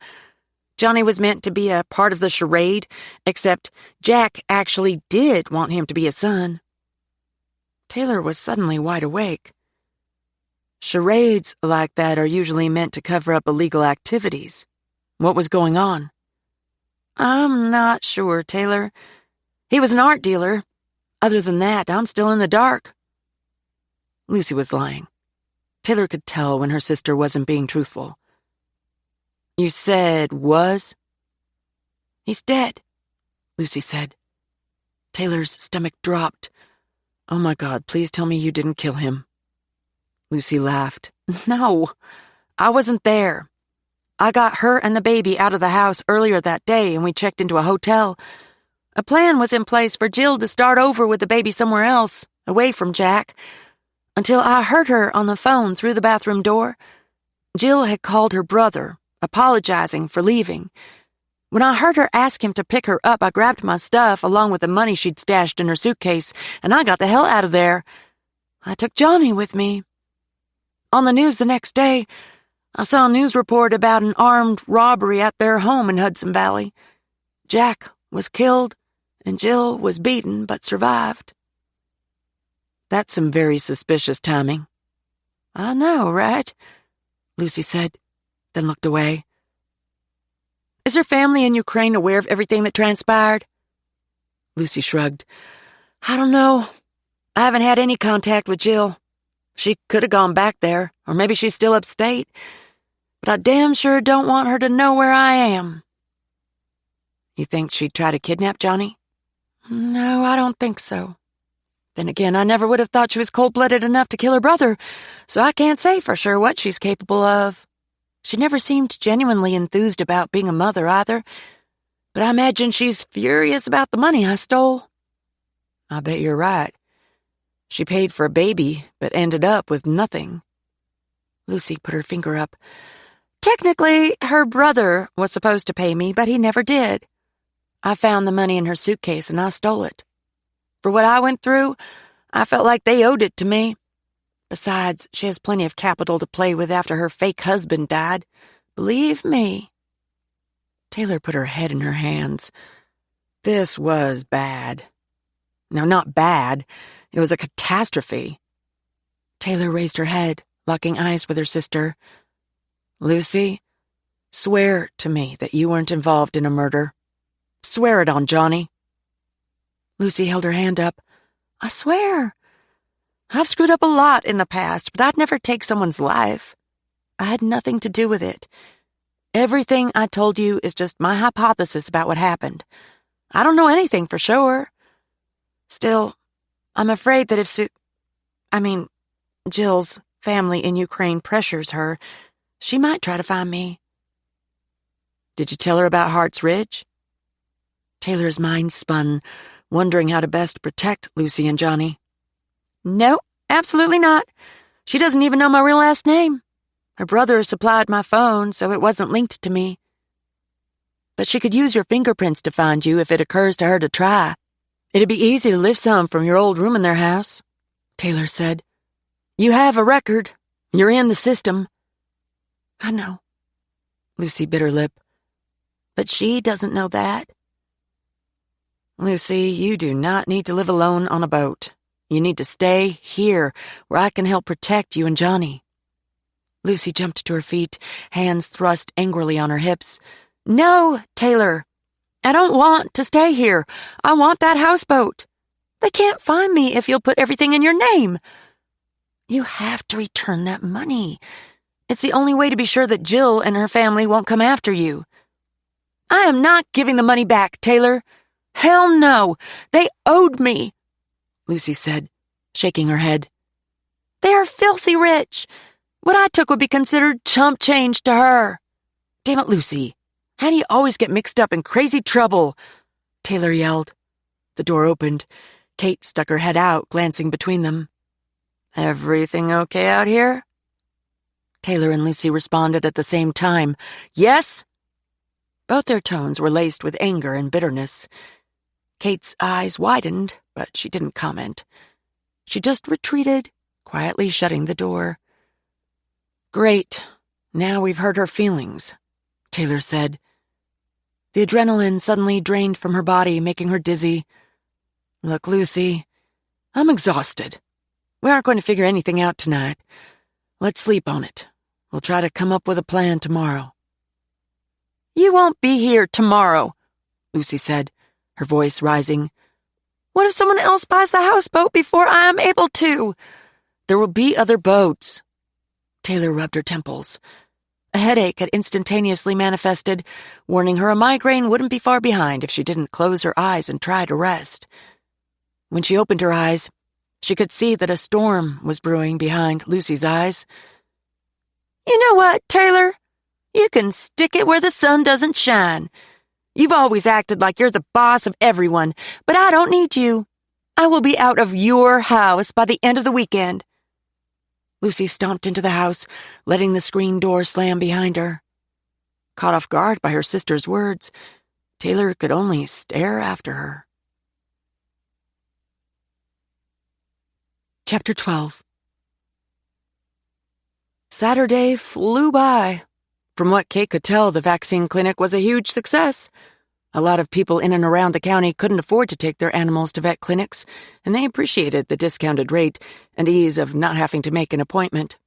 Johnny was meant to be a part of the charade, except Jack actually did want him to be a son." Taylor was suddenly wide awake. "Charades like that are usually meant to cover up illegal activities. What was going on?" "I'm not sure, Taylor. He was an art dealer. Other than that, I'm still in the dark." Lucy was lying. Taylor could tell when her sister wasn't being truthful. "You said was?" "He's dead," Lucy said. Taylor's stomach dropped. "Oh my God, please tell me you didn't kill him." Lucy laughed. "No, I wasn't there. I got her and the baby out of the house earlier that day and we checked into a hotel. A plan was in place for Jill to start over with the baby somewhere else, away from Jack, until I heard her on the phone through the bathroom door. Jill had called her brother, apologizing for leaving. When I heard her ask him to pick her up, I grabbed my stuff along with the money she'd stashed in her suitcase, and I got the hell out of there. I took Johnny with me. On the news the next day, I saw a news report about an armed robbery at their home in Hudson Valley. Jack was killed, and Jill was beaten but survived." "That's some very suspicious timing." "I know, right?" Lucy said, then looked away. "Is her family in Ukraine aware of everything that transpired?" Lucy shrugged. "I don't know. I haven't had any contact with Jill. She could have gone back there, or maybe she's still upstate. But I damn sure don't want her to know where I am." You think she'd try to kidnap Johnny? No, I don't think so. Then again, I never would have thought she was cold-blooded enough to kill her brother, so I can't say for sure what she's capable of. She never seemed genuinely enthused about being a mother either, but I imagine she's furious about the money I stole. I bet you're right. She paid for a baby, but ended up with nothing. Lucy put her finger up. Technically, her brother was supposed to pay me, but he never did. I found the money in her suitcase and I stole it. For what I went through, I felt like they owed it to me. Besides, she has plenty of capital to play with after her fake husband died. Believe me. Taylor put her head in her hands. This was bad. No, not bad. It was a catastrophe. Taylor raised her head, locking eyes with her sister. Lucy, swear to me that you weren't involved in a murder. Swear it on Johnny. Lucy held her hand up. I swear. I've screwed up a lot in the past, but I'd never take someone's life. I had nothing to do with it. Everything I told you is just my hypothesis about what happened. I don't know anything for sure. Still, I'm afraid that if Jill's family in Ukraine pressures her, she might try to find me. Did you tell her about Hart's Ridge? Taylor's mind spun, wondering how to best protect Lucy and Johnny. No, absolutely not. She doesn't even know my real last name. Her brother supplied my phone, so it wasn't linked to me. But she could use your fingerprints to find you if it occurs to her to try. It'd be easy to lift some from your old room in their house, Taylor said. You have a record. You're in the system. I know. Lucy bit her lip. But she doesn't know that. Lucy, you do not need to live alone on a boat. You need to stay here, where I can help protect you and Johnny. Lucy jumped to her feet, hands thrust angrily on her hips. No, Taylor. I don't want to stay here. I want that houseboat. They can't find me if you'll put everything in your name. You have to return that money. It's the only way to be sure that Jill and her family won't come after you. I am not giving the money back, Taylor. Hell no. They owed me, Lucy said, shaking her head. They are filthy rich. What I took would be considered chump change to her. Damn it, Lucy. How do you always get mixed up in crazy trouble? Taylor yelled. The door opened. Kate stuck her head out, glancing between them. Everything okay out here? Taylor and Lucy responded at the same time. Yes? Both their tones were laced with anger and bitterness. Kate's eyes widened, but she didn't comment. She just retreated, quietly shutting the door. Great. Now we've hurt her feelings, Taylor said. The adrenaline suddenly drained from her body, making her dizzy. Look, Lucy, I'm exhausted. We aren't going to figure anything out tonight. Let's sleep on it. We'll try to come up with a plan tomorrow. You won't be here tomorrow, Lucy said, her voice rising. What if someone else buys the houseboat before I am able to? There will be other boats. Taylor rubbed her temples. A headache had instantaneously manifested, warning her a migraine wouldn't be far behind if she didn't close her eyes and try to rest. When she opened her eyes, she could see that a storm was brewing behind Lucy's eyes. You know what, Taylor? You can stick it where the sun doesn't shine. You've always acted like you're the boss of everyone, but I don't need you. I will be out of your house by the end of the weekend. Lucy stomped into the house, letting the screen door slam behind her. Caught off guard by her sister's words, Taylor could only stare after her. Chapter 12. Saturday flew by. From what Kate could tell, the vaccine clinic was a huge success. A lot of people in and around the county couldn't afford to take their animals to vet clinics, and they appreciated the discounted rate and ease of not having to make an appointment.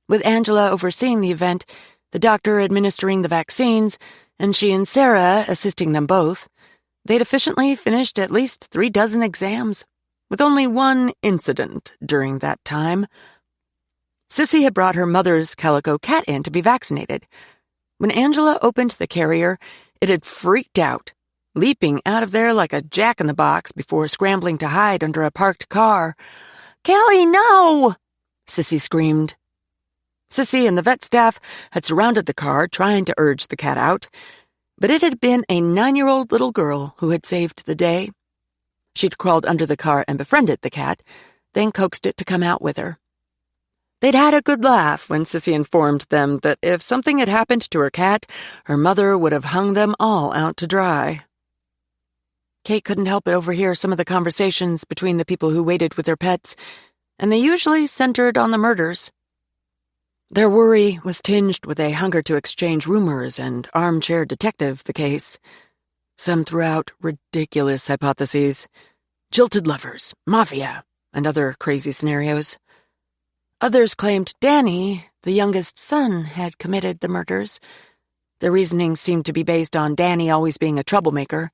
With Angela overseeing the event, the doctor administering the vaccines, and she and Sarah assisting them both, they'd efficiently finished at least 36 exams, with only one incident during that time. Sissy had brought her mother's calico cat in to be vaccinated. When Angela opened the carrier, it had freaked out leaping out of there like a jack-in-the-box before scrambling to hide under a parked car. "Kelly, no!" Sissy screamed. Sissy and the vet staff had surrounded the car, trying to urge the cat out, but it had been a 9-year-old little girl who had saved the day. She'd crawled under the car and befriended the cat, then coaxed it to come out with her. They'd had a good laugh when Sissy informed them that if something had happened to her cat, her mother would have hung them all out to dry. Kate couldn't help but overhear some of the conversations between the people who waited with their pets, and they usually centered on the murders. Their worry was tinged with a hunger to exchange rumors and armchair detective the case. Some threw out ridiculous hypotheses: jilted lovers, mafia, and other crazy scenarios. Others claimed Danny, the youngest son, had committed the murders. Their reasoning seemed to be based on Danny always being a troublemaker.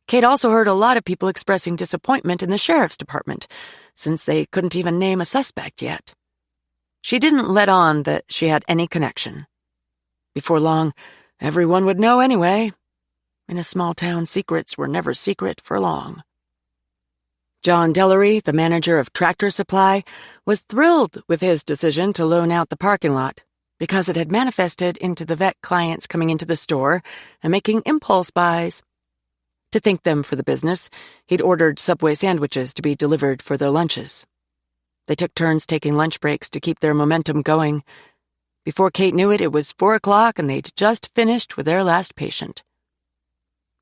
Kate also heard a lot of people expressing disappointment in the sheriff's department, since they couldn't even name a suspect yet. She didn't let on that she had any connection. Before long, everyone would know anyway. In a small town, secrets were never secret for long. John Dellery, the manager of Tractor Supply, was thrilled with his decision to loan out the parking lot, because it had manifested into the vet clients coming into the store and making impulse buys. To thank them for the business, he'd ordered Subway sandwiches to be delivered for their lunches. They took turns taking lunch breaks to keep their momentum going. Before Kate knew it, it was 4 o'clock and they'd just finished with their last patient.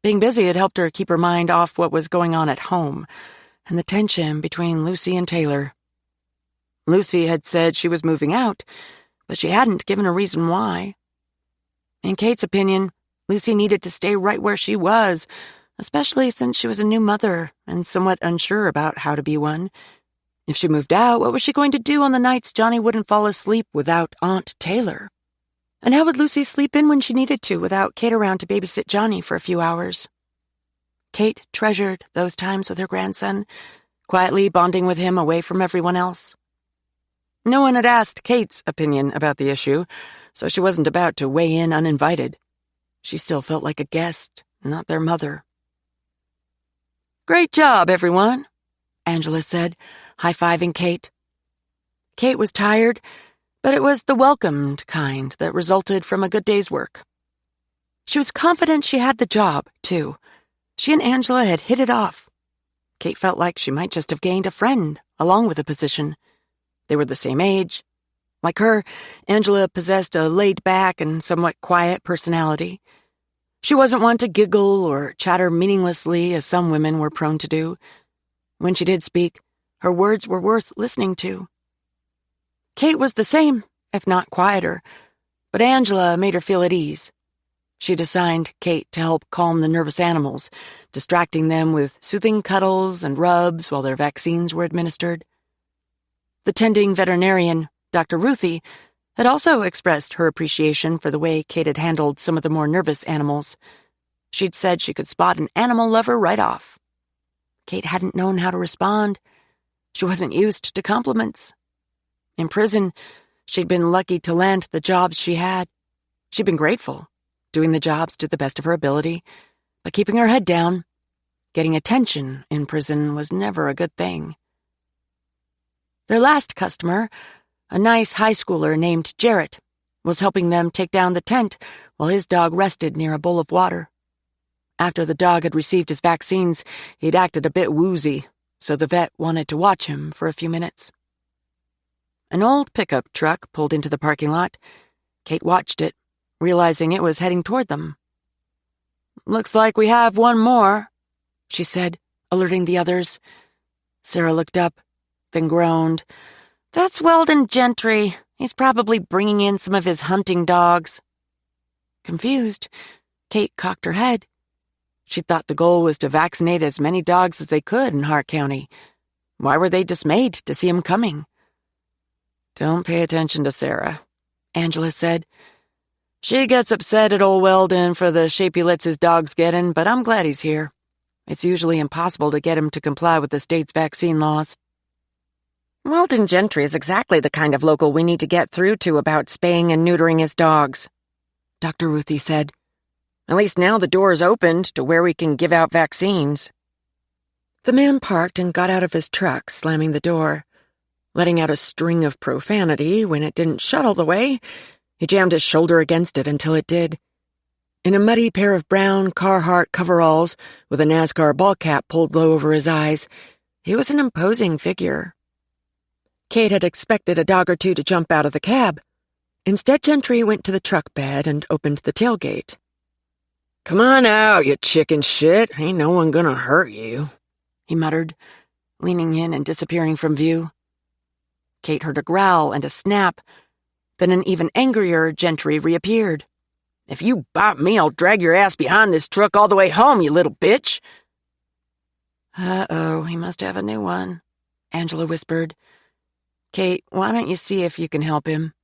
Being busy had helped her keep her mind off what was going on at home and the tension between Lucy and Taylor. Lucy had said she was moving out, but she hadn't given a reason why. In Kate's opinion, Lucy needed to stay right where she was, especially since she was a new mother and somewhat unsure about how to be one. If she moved out, what was she going to do on the nights Johnny wouldn't fall asleep without Aunt Taylor? And how would Lucy sleep in when she needed to without Kate around to babysit Johnny for a few hours? Kate treasured those times with her grandson, quietly bonding with him away from everyone else. No one had asked Kate's opinion about the issue, so she wasn't about to weigh in uninvited. She still felt like a guest, not their mother. "Great job, everyone," Angela said, high-fiving Kate. Kate was tired, but it was the welcomed kind that resulted from a good day's work. She was confident she had the job, too. She and Angela had hit it off. Kate felt like she might just have gained a friend along with the position. They were the same age. Like her, Angela possessed a laid-back and somewhat quiet personality. She wasn't one to giggle or chatter meaninglessly as some women were prone to do. When she did speak, her words were worth listening to. Kate was the same, if not quieter, but Angela made her feel at ease. She'd assigned Kate to help calm the nervous animals, distracting them with soothing cuddles and rubs while their vaccines were administered. The tending veterinarian, Dr. Ruthie, had also expressed her appreciation for the way Kate had handled some of the more nervous animals. She'd said she could spot an animal lover right off. Kate hadn't known how to respond. She wasn't used to compliments. In prison, she'd been lucky to land the jobs she had. She'd been grateful, doing the jobs to the best of her ability, but keeping her head down. Getting attention in prison was never a good thing. Their last customer, a nice high schooler named Jarrett, was helping them take down the tent while his dog rested near a bowl of water. After the dog had received his vaccines, he'd acted a bit woozy, so the vet wanted to watch him for a few minutes. An old pickup truck pulled into the parking lot. Kate watched it, realizing it was heading toward them. "Looks like we have one more," she said, alerting the others. Sarah looked up, then groaned. "That's Weldon Gentry. He's probably bringing in some of his hunting dogs." Confused, Kate cocked her head. She thought the goal was to vaccinate as many dogs as they could in Hart County. Why were they dismayed to see him coming? "Don't pay attention to Sarah," Angela said. "She gets upset at old Weldon for the shape he lets his dogs get in, but I'm glad he's here. It's usually impossible to get him to comply with the state's vaccine laws." "Weldon Gentry is exactly the kind of local we need to get through to about spaying and neutering his dogs," Dr. Ruthie said.
At least now the door is opened to where we can give out vaccines."
The man parked and got out of his truck, slamming the door. Letting out a string of profanity when it didn't shut all the way, he jammed his shoulder against it until it did. In a muddy pair of brown Carhartt coveralls with a NASCAR ball cap pulled low over his eyes, he was an imposing figure. Kate had expected a dog or two to jump out of the cab. Instead, Gentry went to the truck bed and opened the tailgate.
"Come on out, you chicken shit. Ain't no one gonna hurt you,"
he muttered, leaning in and disappearing from view. Kate heard a growl and a snap. Then an even angrier Gentry reappeared.
"If you bite me, I'll drag your ass behind this truck all the way home, you little bitch."
"Uh-oh, he must have a new one," Angela whispered. "Kate, why don't you see if you can help him?"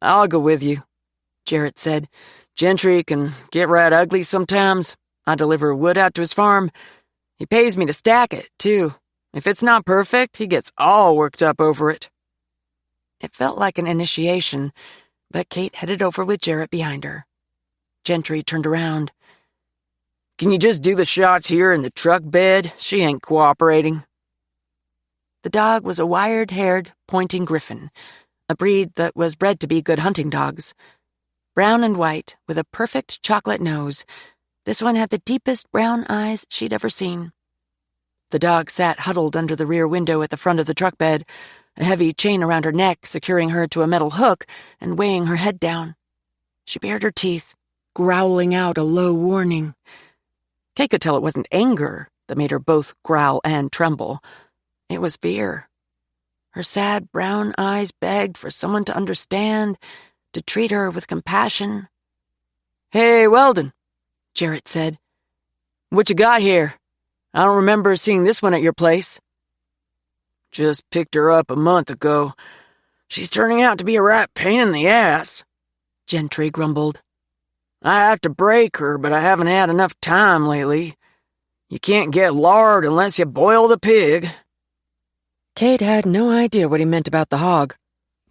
"I'll go with you," Jarrett said. "Gentry can get right ugly sometimes. I deliver wood out to his farm. He pays me to stack it, too. If it's not perfect, he gets all worked up over it."
It felt like an initiation, but Kate headed over with Jarrett behind her. Gentry turned around.
"Can you just do the shots here in the truck bed? She ain't cooperating."
The dog was a wire-haired, pointing griffon, a breed that was bred to be good hunting dogs. Brown and white, with a perfect chocolate nose, this one had the deepest brown eyes she'd ever seen. The dog sat huddled under the rear window at the front of the truck bed, a heavy chain around her neck securing her to a metal hook and weighing her head down. She bared her teeth, growling out a low warning. Kate could tell it wasn't anger that made her both growl and tremble. It was fear. Her sad brown eyes begged for someone to understand, to treat her with compassion.
"Hey, Weldon,"
Jarrett said.
"What you got here? I don't remember seeing this one at your place." "Just picked her up a month ago. She's turning out to be a right pain in the ass," Gentry grumbled. "I have to break her, but I haven't had enough time lately. You can't get lard unless you boil the pig."
Kate had no idea what he meant about the hog,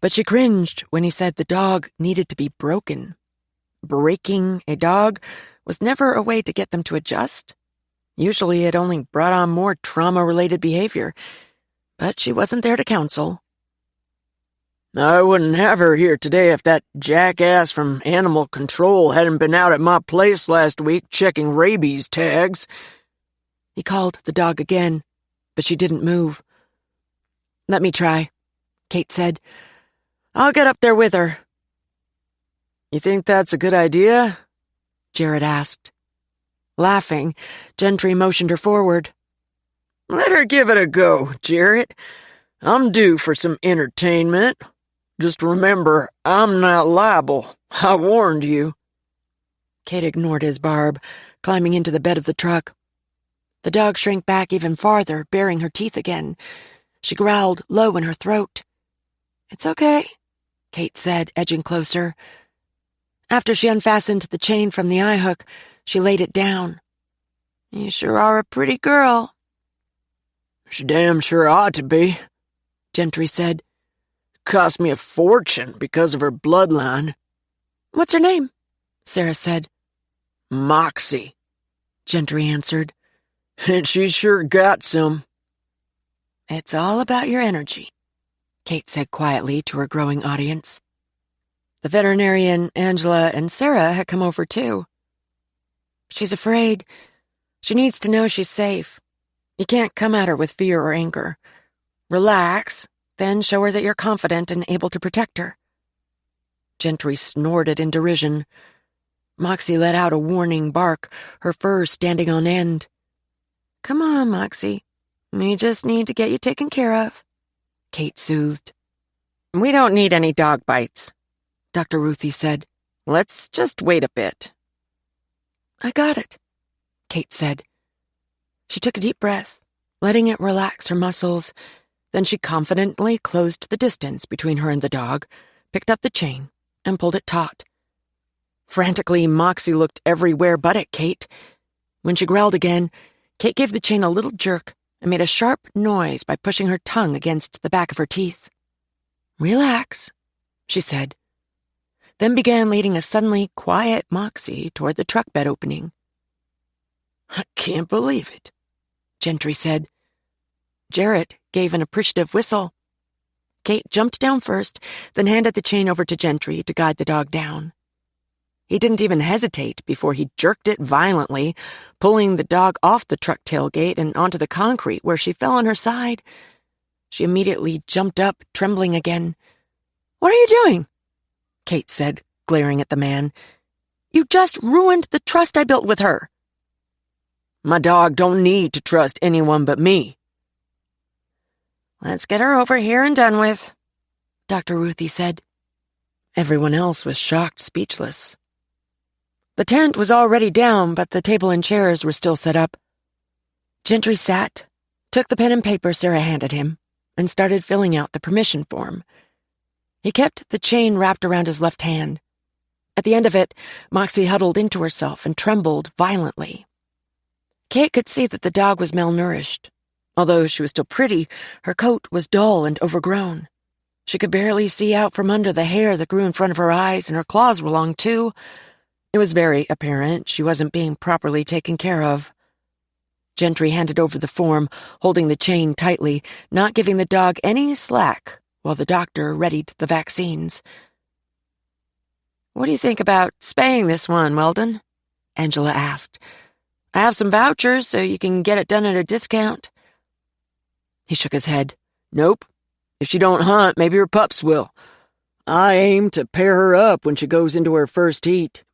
but she cringed when he said the dog needed to be broken. Breaking a dog was never a way to get them to adjust. Usually it only brought on more trauma-related behavior, but she wasn't there to counsel.
"I wouldn't have her here today if that jackass from Animal Control hadn't been out at my place last week checking rabies tags."
He called the dog again, but she didn't move. "Let me try," Kate said. "I'll get up there with her."
"You think that's a good idea?"
Jarrett asked. Laughing, Gentry motioned her forward.
"Let her give it a go, Jarrett. I'm due for some entertainment. Just remember, I'm not liable. I warned you."
Kate ignored his barb, climbing into the bed of the truck. The dog shrank back even farther, baring her teeth again. She growled low in her throat. "It's okay," Kate said, edging closer. After she unfastened the chain from the eye hook, she laid it down. "You sure are a pretty girl."
"She damn sure ought to be," Gentry said. "Cost me a fortune because of her bloodline."
"What's her name?" Sarah said.
"Moxie,"
Gentry answered.
"And she sure got some."
"It's all about your energy," Kate said quietly to her growing audience. The veterinarian, Angela, and Sarah had come over too. "She's afraid. She needs to know she's safe. You can't come at her with fear or anger. Relax, then show her that you're confident and able to protect her." Gentry snorted in derision. Moxie let out a warning bark, her fur standing on end. "Come on, Moxie. We just need to get you taken care of," Kate soothed. "We don't need any dog bites," Dr. Ruthie said. "Let's just wait a bit." "I got it," Kate said. She took a deep breath, letting it relax her muscles. Then she confidently closed the distance between her and the dog, picked up the chain, and pulled it taut. Frantically, Moxie looked everywhere but at Kate. When she growled again, Kate gave the chain a little jerk and made a sharp noise by pushing her tongue against the back of her teeth. "Relax," she said. then began leading a suddenly quiet Moxie toward the truck bed opening.
"I can't believe it,"
Gentry said. Jarrett gave an appreciative whistle. Kate jumped down first, then handed the chain over to Gentry to guide the dog down. He didn't even hesitate before he jerked it violently, pulling the dog off the truck tailgate and onto the concrete where she fell on her side. She immediately jumped up, trembling again. "What are you doing?" Kate said, glaring at the man. "You just ruined the trust I built with her."
"My dog don't need to trust anyone but me."
"Let's get her over here and done with," Dr. Ruthie said. Everyone else was shocked, speechless. The tent was already down, but the table and chairs were still set up. Gentry sat, took the pen and paper Sarah handed him, and started filling out the permission form. He kept the chain wrapped around his left hand. At the end of it, Moxie huddled into herself and trembled violently. Kate could see that the dog was malnourished. Although she was still pretty, her coat was dull and overgrown. She could barely see out from under the hair that grew in front of her eyes, and her claws were long, too. It was very apparent she wasn't being properly taken care of. Gentry handed over the form, holding the chain tightly, not giving the dog any slack, while the doctor readied the vaccines. "What do you think about spaying this one, Weldon?" Angela asked. "I have some vouchers, so you can get it done at a discount." He shook his head.
"Nope. If she don't hunt, maybe her pups will. I aim to pair her up when she goes into her first heat."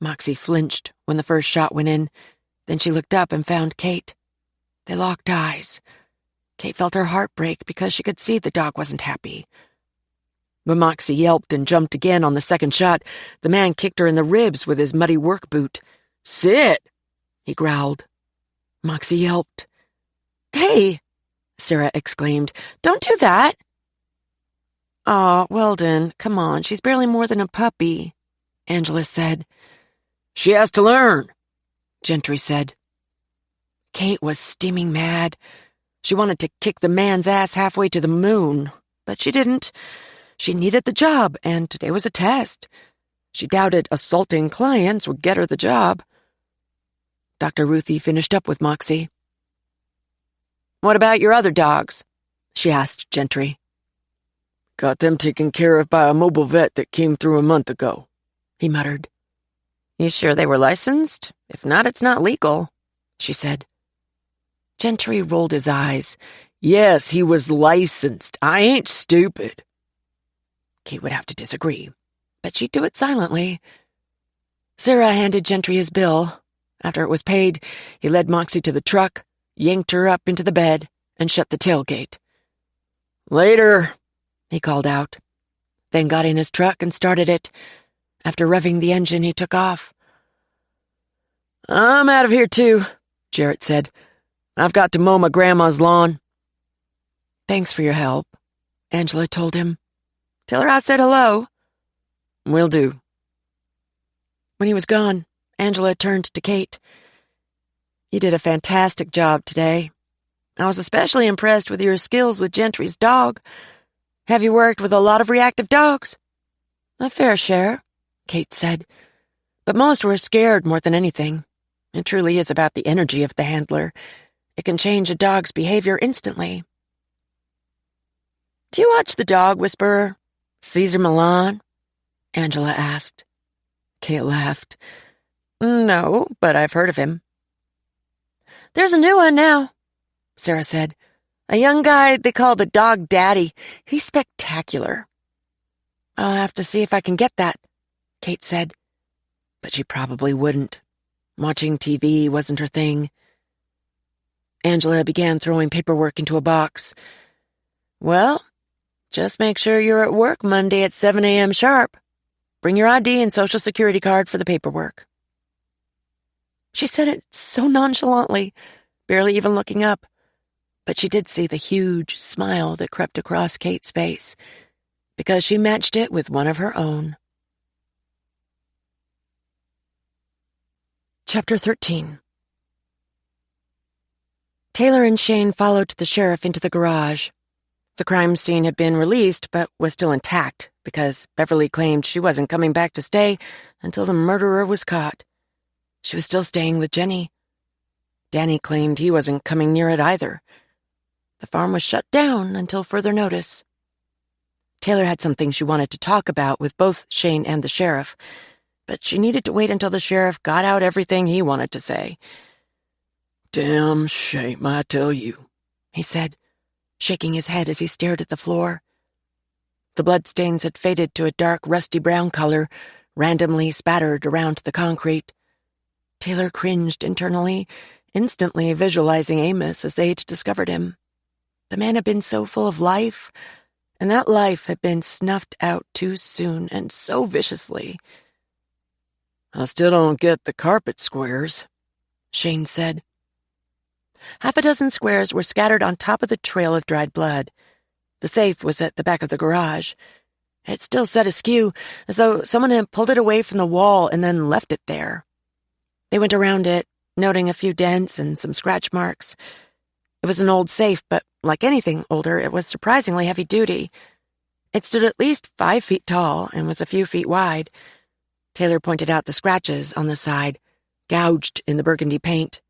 Moxie flinched when the first shot went in. Then she looked up and found Kate. They locked eyes. Kate felt her heart break because she could see the dog wasn't happy. When Moxie yelped and jumped again on the second shot, the man kicked her in the ribs with his muddy work boot.
"Sit!"
he growled. Moxie yelped. "Hey!" Sarah exclaimed. "Don't do that!" "Aw, Weldon, come on, she's barely more than a puppy," Angela said.
"She has to learn,"
Gentry said. Kate was steaming mad. She wanted to kick the man's ass halfway to the moon, but she didn't. She needed the job, and today was a test. She doubted assaulting clients would get her the job. Dr. Ruthie finished up with Moxie. "What about your other dogs?" she asked Gentry.
"Got them taken care of by a mobile vet that came through a month ago,"
he muttered. "You sure they were licensed? If not, it's not legal," she said. Gentry rolled his eyes.
"Yes, he was licensed. I ain't stupid."
Kate would have to disagree, but she'd do it silently. Sarah handed Gentry his bill. After it was paid, he led Moxie to the truck, yanked her up into the bed, and shut the tailgate.
"Later,"
he called out, then got in his truck and started it. After revving the engine, he took off.
"I'm out of here, too," Jarrett said. "I've got to mow my grandma's lawn."
"Thanks for your help," Angela told him. "Tell her I said hello."
"Will do."
When he was gone, Angela turned to Kate. "You did a fantastic job today. I was especially impressed with your skills with Gentry's dog. Have you worked with a lot of reactive dogs?" "A fair share," Kate said. "But most were scared more than anything. It truly is about the energy of the handler. It can change a dog's behavior instantly." "Do you watch the dog whisperer, Cesar Millan?" Angela asked. Kate laughed. "No, but I've heard of him." "There's a new one now," Sarah said. "A young guy they call the Dog Daddy. He's spectacular." "I'll have to see if I can get that," Kate said. But she probably wouldn't. Watching TV wasn't her thing. Angela began throwing paperwork into a box. "Well, just make sure you're at work Monday at 7 a.m. sharp. Bring your ID and Social Security card for the paperwork." She said it so nonchalantly, barely even looking up, but she did see the huge smile that crept across Kate's face, because she matched it with one of her own. Chapter 13. Taylor and Shane followed the sheriff into the garage. The crime scene had been released, but was still intact because Beverly claimed she wasn't coming back to stay until the murderer was caught. She was still staying with Jenny. Danny claimed he wasn't coming near it either. The farm was shut down until further notice. Taylor had something she wanted to talk about with both Shane and the sheriff, but she needed to wait until the sheriff got out everything he wanted to say.
"Damn shame, I tell you,"
he said, shaking his head as he stared at the floor. The bloodstains had faded to a dark, rusty brown color, randomly spattered around the concrete. Taylor cringed internally, instantly visualizing Amos as they'd discovered him. The man had been so full of life, and that life had been snuffed out too soon and so viciously.
"I still don't get the carpet squares,"
Shane said. Half a dozen squares were scattered on top of the trail of dried blood. The safe was at the back of the garage. It still sat askew, as though someone had pulled it away from the wall and then left it there. They went around it, noting a few dents and some scratch marks. It was an old safe, but like anything older, it was surprisingly heavy-duty. It stood at least 5 feet tall and was a few feet wide. Taylor pointed out the scratches on the side, gouged in the burgundy paint.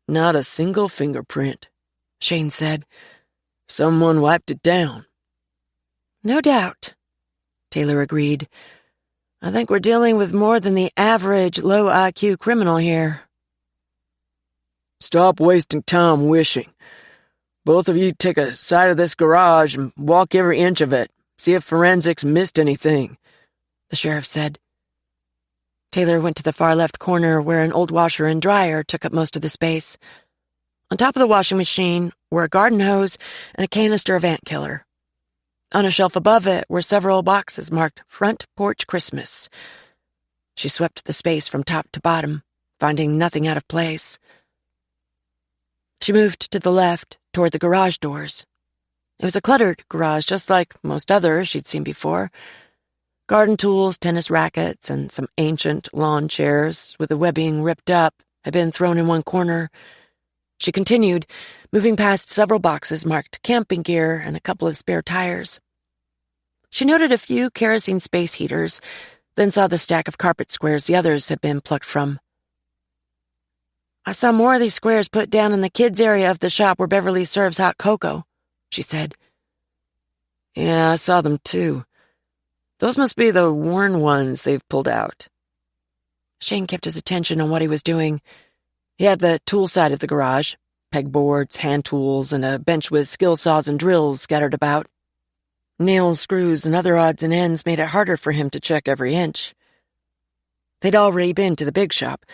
"Not a single fingerprint,"
Shane said.
"Someone wiped it down."
"No doubt," Taylor agreed. "I think we're dealing with more than the average low IQ criminal here."
"Stop wasting time wishing. Both of you take a side of this garage and walk every inch of it. See if forensics missed anything,"
the sheriff said. Taylor went to the far left corner where an old washer and dryer took up most of the space. On top of the washing machine were a garden hose and a canister of ant killer. On a shelf above it were several boxes marked Front Porch Christmas. She swept the space from top to bottom, finding nothing out of place. She moved to the left, toward the garage doors. It was a cluttered garage, just like most others she'd seen before. Garden tools, tennis rackets, and some ancient lawn chairs with the webbing ripped up had been thrown in one corner. She continued, moving past several boxes marked camping gear and a couple of spare tires. She noted a few kerosene space heaters, then saw the stack of carpet squares the others had been plucked from. "I saw more of these squares put down in the kids' area of the shop where Beverly serves hot cocoa," she said.
"Yeah, I saw them too. Those must be the worn ones they've pulled out."
Shane kept his attention on what he was doing. He had the tool side of the garage, pegboards, hand tools, and a bench with skill saws and drills scattered about. Nails, screws, and other odds and ends made it harder for him to check every inch. They'd already been to the big shop,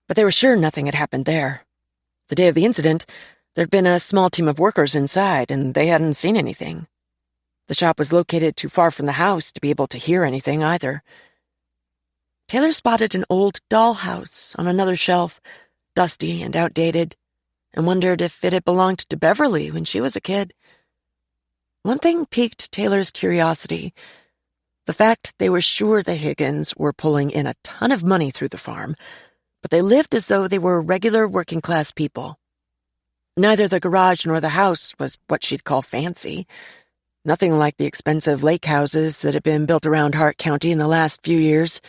but they were sure nothing had happened there. The day of the incident, there'd been a small team of workers inside, and they hadn't seen anything. The shop was located too far from the house to be able to hear anything either. Taylor spotted an old dollhouse on another shelf, dusty and outdated, and wondered if it had belonged to Beverly when she was a kid. One thing piqued Taylor's curiosity: the fact they were sure the Higgins were pulling in a ton of money through the farm, but they lived as though they were regular working-class people. Neither the garage nor the house was what she'd call fancy. Nothing like the expensive lake houses that had been built around Hart County in the last few years.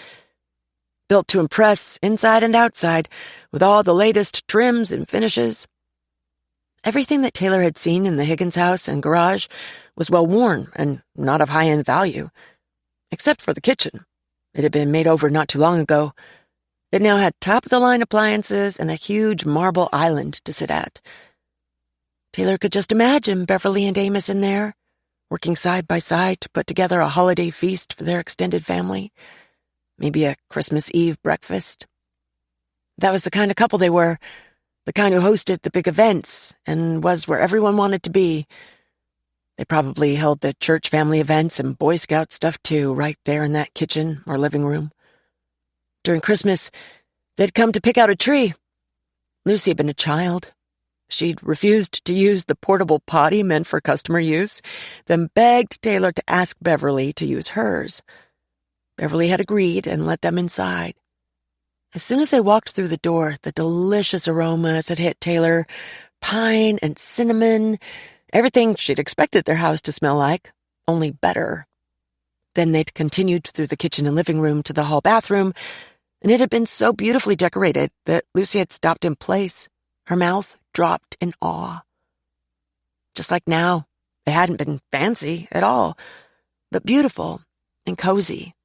Built to impress inside and outside, with all the latest trims and finishes. Everything that Taylor had seen in the Higgins house and garage was well-worn and not of high-end value. Except for the kitchen. It had been made over not too long ago. It now had top-of-the-line appliances and a huge marble island to sit at. Taylor could just imagine Beverly and Amos in there, working side by side to put together a holiday feast for their extended family. Maybe a Christmas Eve breakfast. That was the kind of couple they were, the kind who hosted the big events and was where everyone wanted to be. They probably held the church family events and Boy Scout stuff too, right there in that kitchen or living room. During Christmas, they'd come to pick out a tree. Lucy had been a child. She'd refused to use the portable potty meant for customer use, then begged Taylor to ask Beverly to use hers. Beverly had agreed and let them inside. As soon as they walked through the door, the delicious aromas had hit Taylor, pine and cinnamon, Everything she'd expected their house to smell like, only better. Then they'd continued through the kitchen and living room to the hall bathroom, and it had been so beautifully decorated that Lucy had stopped in place, her mouth dropped in awe. Just like now, it hadn't been fancy at all, but beautiful and cozy.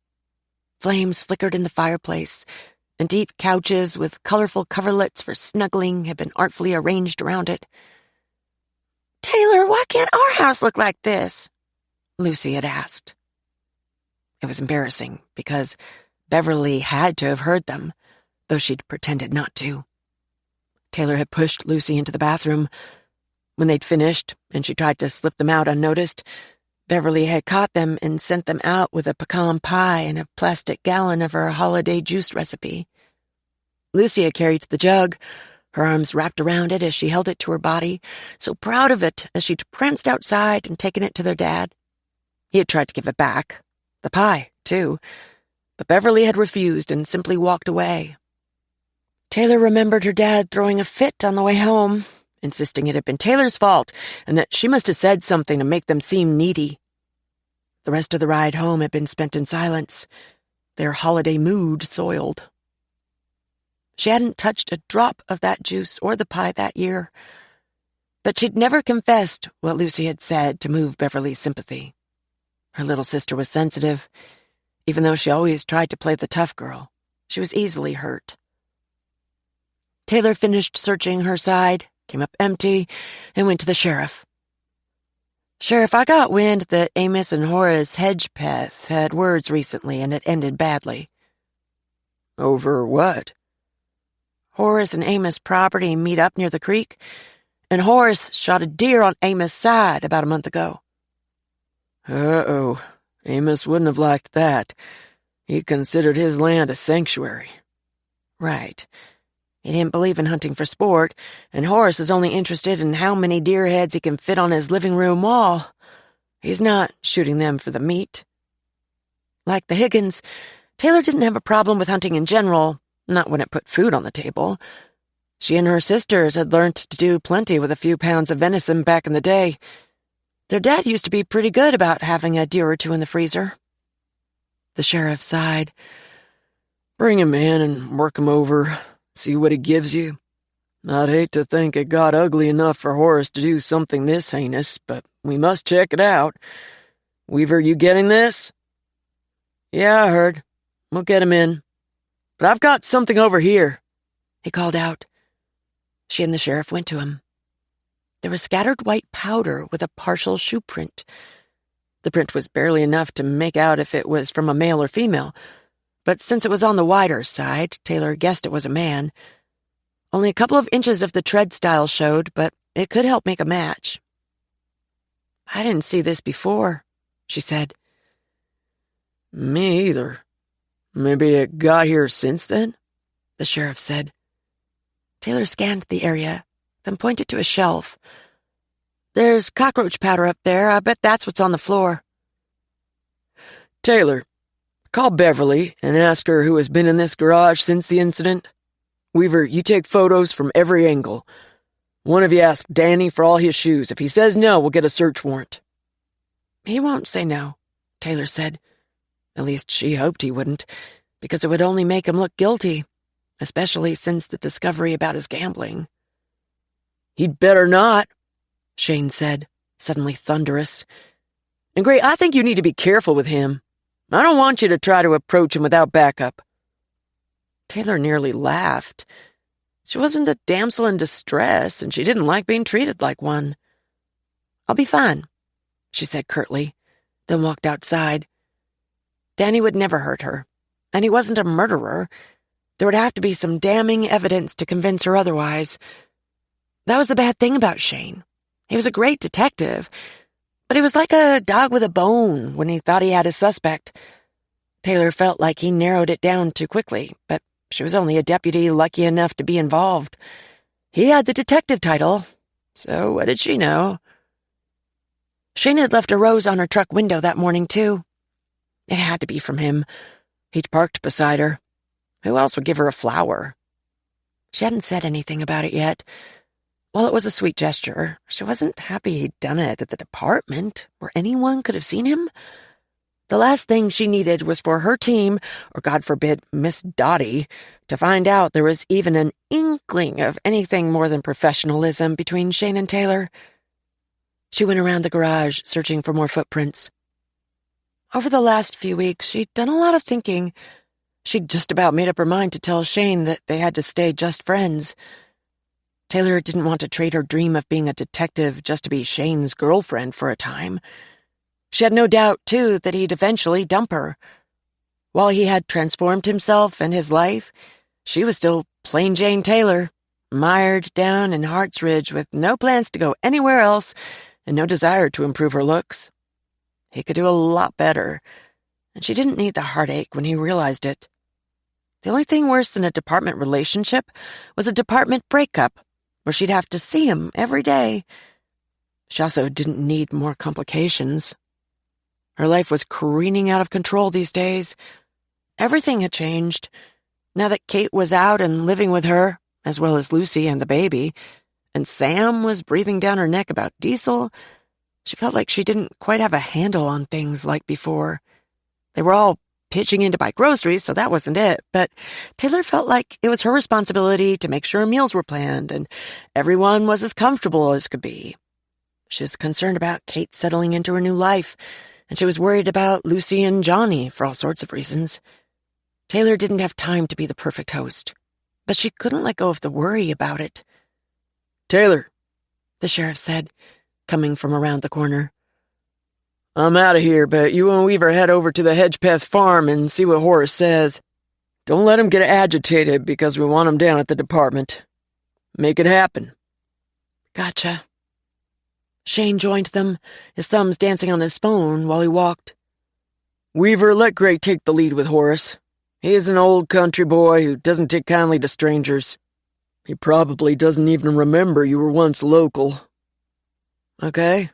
Flames flickered in the fireplace, and deep couches with colorful coverlets for snuggling had been artfully arranged around it. "Taylor, why can't our house look like this?" Lucy had asked. It was embarrassing because Beverly had to have heard them, though she'd pretended not to. Taylor had pushed Lucy into the bathroom. When they'd finished, and she tried to slip them out unnoticed, Beverly had caught them and sent them out with a pecan pie and a plastic gallon of her holiday juice recipe. Lucy had carried the jug, her arms wrapped around it as she held it to her body, so proud of it as she'd pranced outside and taken it to their dad. He had tried to give it back, the pie, too, but Beverly had refused and simply walked away. Taylor remembered her dad throwing a fit on the way home, insisting it had been Taylor's fault and that she must have said something to make them seem needy. The rest of the ride home had been spent in silence, their holiday mood soiled. She hadn't touched a drop of that juice or the pie that year, but she'd never confessed what Lucy had said to move Beverly's sympathy. Her little sister was sensitive. Even though she always tried to play the tough girl, she was easily hurt. Taylor finished searching her side, came up empty, and went to the sheriff. "Sheriff, I got wind that Amos and Horace Hedgepeth had words recently and it ended badly."
Over what?
Horace and Amos' property meet up near the creek, and Horace shot a deer on Amos' side about a month ago.
Uh-oh. Amos wouldn't have liked that. He considered his land a sanctuary.
Right. He didn't believe in hunting for sport, and Horace is only interested in how many deer heads he can fit on his living room wall. He's not shooting them for the meat. Like the Higgins, Taylor didn't have a problem with hunting in general, not when it put food on the table. She and her sisters had learned to do plenty with a few pounds of venison back in the day. Their dad used to be pretty good about having a deer or two in the freezer. The sheriff sighed.
"Bring him in and work him over. See what he gives you. I'd hate to think it got ugly enough for Horace to do something this heinous, but we must check it out. Weaver, you getting this?" "Yeah, I heard. We'll get him in. But I've got something over here,"
he called out. She and the sheriff went to him. There was scattered white powder with a partial shoe print. The print was barely enough to make out if it was from a male or female, but since it was on the wider side, Taylor guessed it was a man. Only a couple of inches of the tread style showed, but it could help make a match. "I didn't see this before," she said.
"Me either. Maybe it got here since then?"
the sheriff said. Taylor scanned the area, then pointed to a shelf. "There's cockroach powder up there. I bet that's what's on the floor."
"Taylor, call Beverly and ask her who has been in this garage since the incident. Weaver, you take photos from every angle. One of you ask Danny for all his shoes. If he says no, we'll get a search warrant."
"He won't say no," Taylor said. At least she hoped he wouldn't, because it would only make him look guilty, especially since the discovery about his gambling.
"He'd better not,"
Shane said, suddenly thunderous.
"And Gray, I think you need to be careful with him. I don't want you to try to approach him without backup."
Taylor nearly laughed. She wasn't a damsel in distress, and she didn't like being treated like one. "I'll be fine," she said curtly, then walked outside. Danny would never hurt her, and he wasn't a murderer. There would have to be some damning evidence to convince her otherwise. That was the bad thing about Shane. He was a great detective, but he was like a dog with a bone when he thought he had a suspect. Taylor felt like he narrowed it down too quickly, but she was only a deputy lucky enough to be involved. He had the detective title, so what did she know? Shane had left a rose on her truck window that morning, too. It had to be from him. He'd parked beside her. Who else would give her a flower? She hadn't said anything about it yet. While it was a sweet gesture, she wasn't happy he'd done it at the department, where anyone could have seen him. The last thing she needed was for her team, or God forbid, Miss Dottie, to find out there was even an inkling of anything more than professionalism between Shane and Taylor. She went around the garage, searching for more footprints. Over the last few weeks, she'd done a lot of thinking. She'd just about made up her mind to tell Shane that they had to stay just friends. Taylor didn't want to trade her dream of being a detective just to be Shane's girlfriend for a time. She had no doubt, too, that he'd eventually dump her. While he had transformed himself and his life, she was still plain Jane Taylor, mired down in Hart's Ridge with no plans to go anywhere else and no desire to improve her looks. He could do a lot better, and she didn't need the heartache when he realized it. The only thing worse than a department relationship was a department breakup, where she'd have to see him every day. She also didn't need more complications. Her life was careening out of control these days. Everything had changed. Now that Kate was out and living with her, as well as Lucy and the baby, and Sam was breathing down her neck about Diesel, she felt like she didn't quite have a handle on things like before. They were all pitching in to buy groceries, so that wasn't it, but Taylor felt like it was her responsibility to make sure meals were planned and everyone was as comfortable as could be. She was concerned about Kate settling into her new life, and she was worried about Lucy and Johnny for all sorts of reasons. Taylor didn't have time to be the perfect host, but she couldn't let go of the worry about it.
"Taylor,"
the sheriff said, coming from around the corner.
"I'm out of here, but you and Weaver head over to the Hedgepeth farm and see what Horace says. Don't let him get agitated because we want him down at the department. Make it happen."
Gotcha. Shane joined them, his thumbs dancing on his phone while he walked.
"Weaver, let Gray take the lead with Horace. He is an old country boy who doesn't take kindly to strangers. He probably doesn't even remember you were once local."
Okay.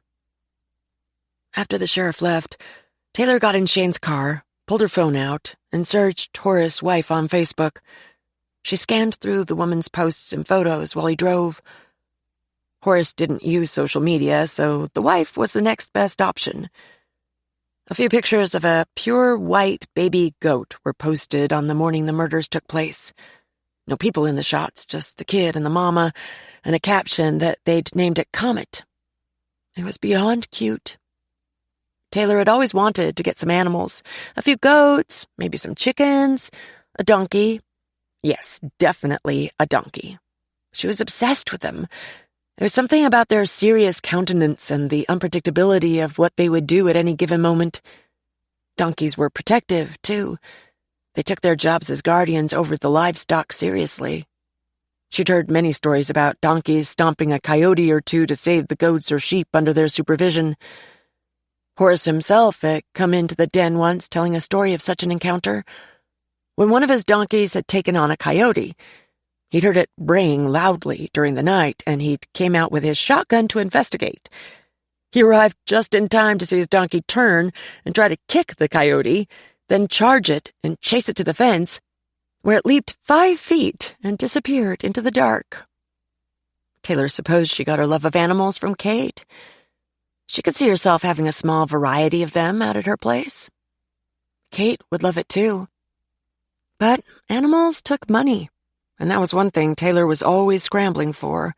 After the sheriff left, Taylor got in Shane's car, pulled her phone out, and searched Horace's wife on Facebook. She scanned through the woman's posts and photos while he drove. Horace didn't use social media, so the wife was the next best option. A few pictures of a pure white baby goat were posted on the morning the murders took place. No people in the shots, just the kid and the mama, and a caption that they'd named it Comet. It was beyond cute. Taylor had always wanted to get some animals, a few goats, maybe some chickens, a donkey. Yes, definitely a donkey. She was obsessed with them. There was something about their serious countenance and the unpredictability of what they would do at any given moment. Donkeys were protective, too. They took their jobs as guardians over the livestock seriously. She'd heard many stories about donkeys stomping a coyote or two to save the goats or sheep under their supervision. Horace himself had come into the den once telling a story of such an encounter. When one of his donkeys had taken on a coyote, he'd heard it braying loudly during the night, and he came out with his shotgun to investigate. He arrived just in time to see his donkey turn and try to kick the coyote, then charge it and chase it to the fence, where it leaped 5 feet and disappeared into the dark. Taylor supposed she got her love of animals from Kate. She could see herself having a small variety of them out at her place. Kate would love it too. But animals took money, and that was one thing Taylor was always scrambling for.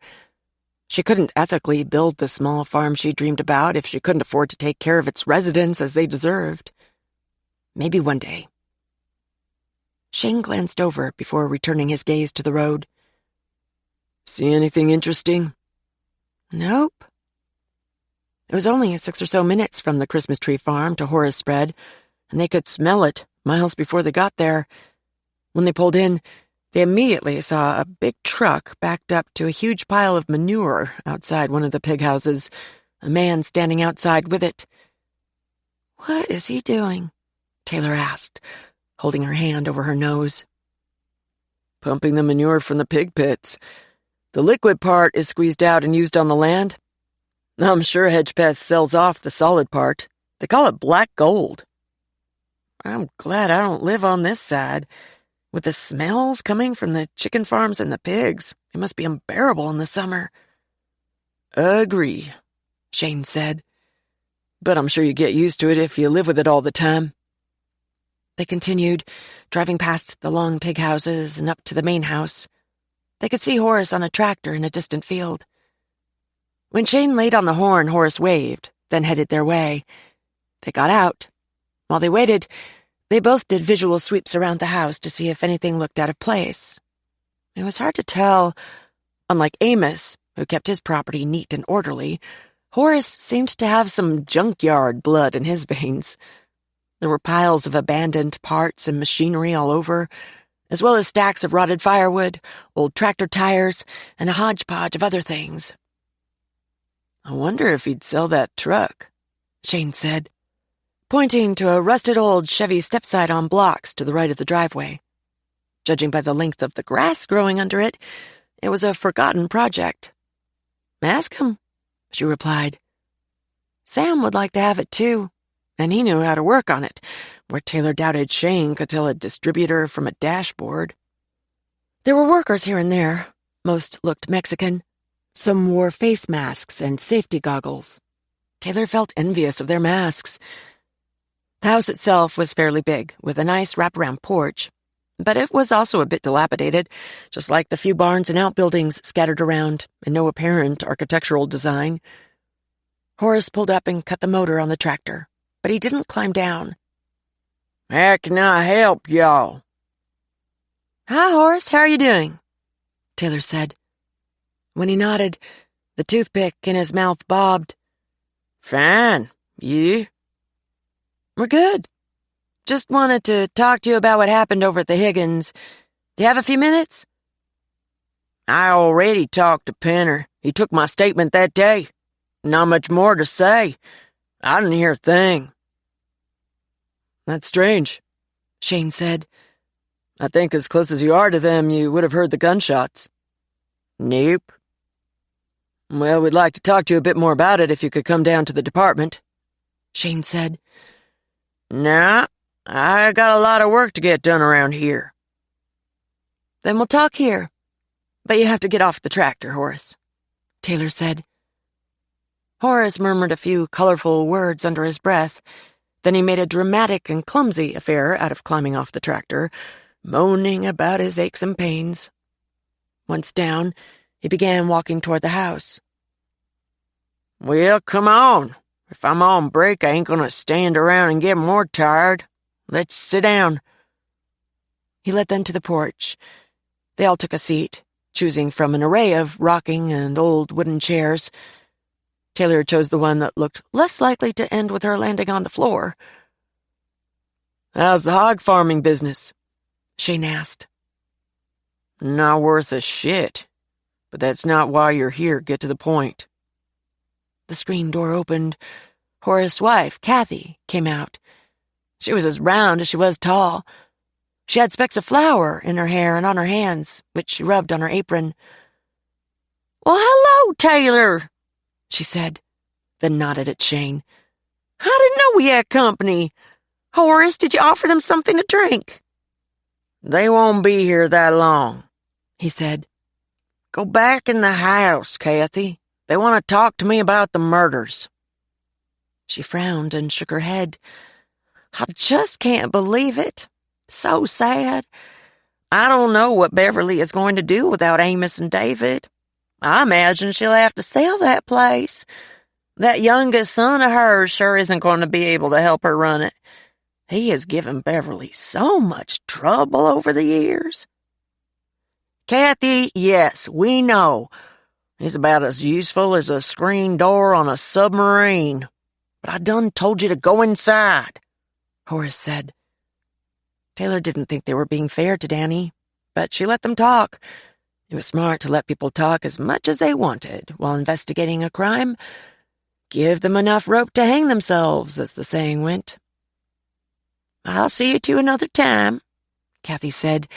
She couldn't ethically build the small farm she dreamed about if she couldn't afford to take care of its residents as they deserved. Maybe one day. Shane glanced over before returning his gaze to the road.
"See anything interesting?"
Nope. It was only 6 or so minutes from the Christmas tree farm to Horace Spread, and they could smell it miles before they got there. When they pulled in, they immediately saw a big truck backed up to a huge pile of manure outside one of the pig houses, a man standing outside with it. "What is he doing?" Taylor asked, holding her hand over her nose.
"Pumping the manure from the pig pits. The liquid part is squeezed out and used on the land. I'm sure Hedgepeth sells off the solid part. They call it black gold."
I'm glad I don't live on this side. With the smells coming from the chicken farms and the pigs, it must be unbearable in the summer.
Agree, Shane said. But I'm sure you get used to it if you live with it all the time.
They continued, driving past the long pig houses and up to the main house. They could see Horace on a tractor in a distant field. When Shane laid on the horn, Horace waved, then headed their way. They got out. While they waited, they both did visual sweeps around the house to see if anything looked out of place. It was hard to tell. Unlike Amos, who kept his property neat and orderly, Horace seemed to have some junkyard blood in his veins. There were piles of abandoned parts and machinery all over, as well as stacks of rotted firewood, old tractor tires, and a hodgepodge of other things.
I wonder if he'd sell that truck,
Shane said, pointing to a rusted old Chevy stepside on blocks to the right of the driveway. Judging by the length of the grass growing under it, it was a forgotten project. Ask him, she replied. Sam would like to have it too, and he knew how to work on it, where Taylor doubted Shane could tell a distributor from a dashboard. There were workers here and there. Most looked Mexican. Some wore face masks and safety goggles. Taylor felt envious of their masks. The house itself was fairly big, with a nice wraparound porch, but it was also a bit dilapidated, just like the few barns and outbuildings scattered around, and no apparent architectural design. Horace pulled up and cut the motor on the tractor, but he didn't climb down.
How can I help y'all?
Hi, Horace, how are you doing? Taylor said. When he nodded, the toothpick in his mouth bobbed.
Fine. You?
We're good. Just wanted to talk to you about what happened over at the Higgins. Do you have a few minutes?
I already talked to Penner. He took my statement that day. Not much more to say. I didn't hear a thing.
That's strange, Shane said.
I think as close as you are to them, you would have heard the gunshots.
Nope.
Well, we'd like to talk to you a bit more about it if you could come down to the department,
Shane said.
Nah, I got a lot of work to get done around here.
Then we'll talk here. But you have to get off the tractor, Horace, Taylor said. Horace murmured a few colorful words under his breath. Then he made a dramatic and clumsy affair out of climbing off the tractor, moaning about his aches and pains. Once down, he began walking toward the house.
Well, come on. If I'm on break, I ain't gonna stand around and get more tired. Let's sit down.
He led them to the porch. They all took a seat, choosing from an array of rocking and old wooden chairs. Taylor chose the one that looked less likely to end with her landing on the floor.
How's the hog farming business?
Shane asked.
Not worth a shit. But that's not why you're here. Get to the point.
The screen door opened. Horace's wife, Kathy, came out. She was as round as she was tall. She had specks of flour in her hair and on her hands, which she rubbed on her apron.
Well, hello, Taylor,
she said, then nodded at Shane.
I didn't know we had company. Horace, did you offer them something to drink?
They won't be here that long,
he said.
Go back in the house, Kathy. They want to talk to me about the murders.
She frowned and shook her head.
I just can't believe it. So sad. I don't know what Beverly is going to do without Amos and David. I imagine she'll have to sell that place. That youngest son of hers sure isn't going to be able to help her run it. He has given Beverly so much trouble over the years.
Kathy, yes, we know. He's about as useful as a screen door on a submarine. But I done told you to go inside,
Horace said. Taylor didn't think they were being fair to Danny, but she let them talk. It was smart to let people talk as much as they wanted while investigating a crime. Give them enough rope to hang themselves, as the saying went.
I'll see you two another time, Kathy said.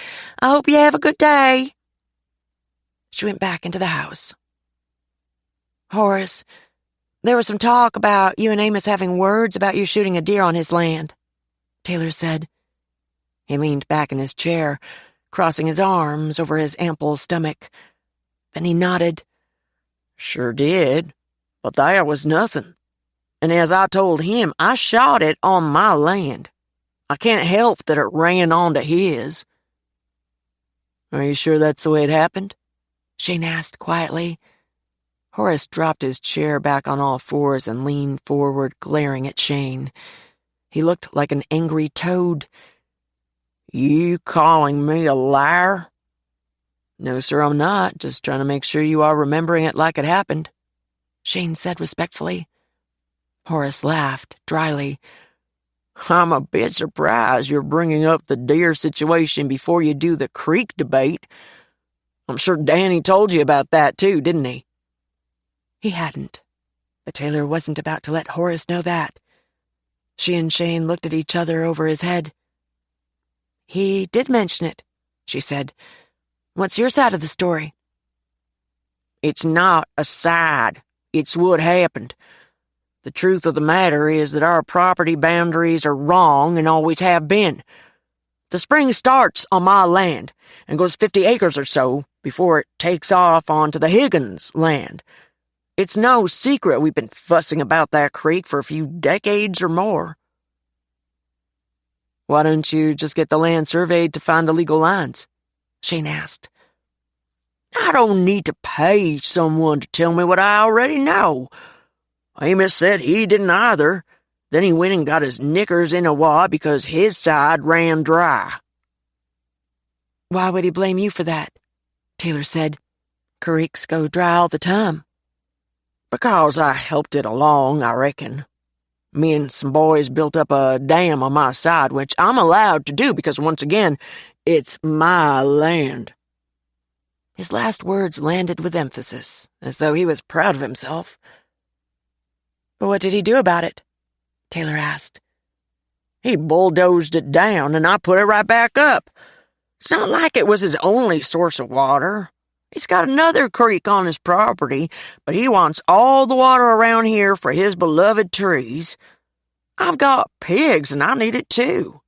I hope you have a good day.
She went back into the house. Horace, there was some talk about you and Amos having words about you shooting a deer on his land, Taylor said. He leaned back in his chair, crossing his arms over his ample stomach. Then he nodded.
Sure did, but that was nothing. And as I told him, I shot it on my land. I can't help that it ran onto his. Are you sure that's the way it happened? Shane asked quietly. Horace dropped his chair back on all fours and leaned forward, glaring at Shane. He looked like an angry toad. You calling me a liar? No, sir, I'm not. Just trying to make sure you are remembering it like it happened, Shane said respectfully. Horace laughed dryly. I'm a bit surprised you're bringing up the deer situation before you do the creek debate. I'm sure Danny told you about that too, didn't he? He hadn't, but Taylor wasn't about to let Horace know that. She and Shane looked at each other over his head. He did mention it, she said. What's your side of the story? It's not a side. It's what happened. The truth of the matter is that our property boundaries are wrong and always have been. The spring starts on my land and goes 50 acres or so before it takes off onto the Higgins land. It's no secret we've been fussing about that creek for a few decades or more. Why don't you just get the land surveyed to find the legal lines? Shane asked. I don't need to pay someone to tell me what I already know. Amos said he didn't either. Then he went and got his knickers in a wad because his side ran dry. Why would he blame you for that? Taylor said. Creeks go dry all the time. Because I helped it along, I reckon. Me and some boys built up a dam on my side, which I'm allowed to do because, once again, it's my land. His last words landed with emphasis, as though he was proud of himself. But what did he do about it? Taylor asked. He bulldozed it down, and I put it right back up. It's not like it was his only source of water. He's got another creek on his property, but he wants all the water around here for his beloved trees. I've got pigs, and I need it too.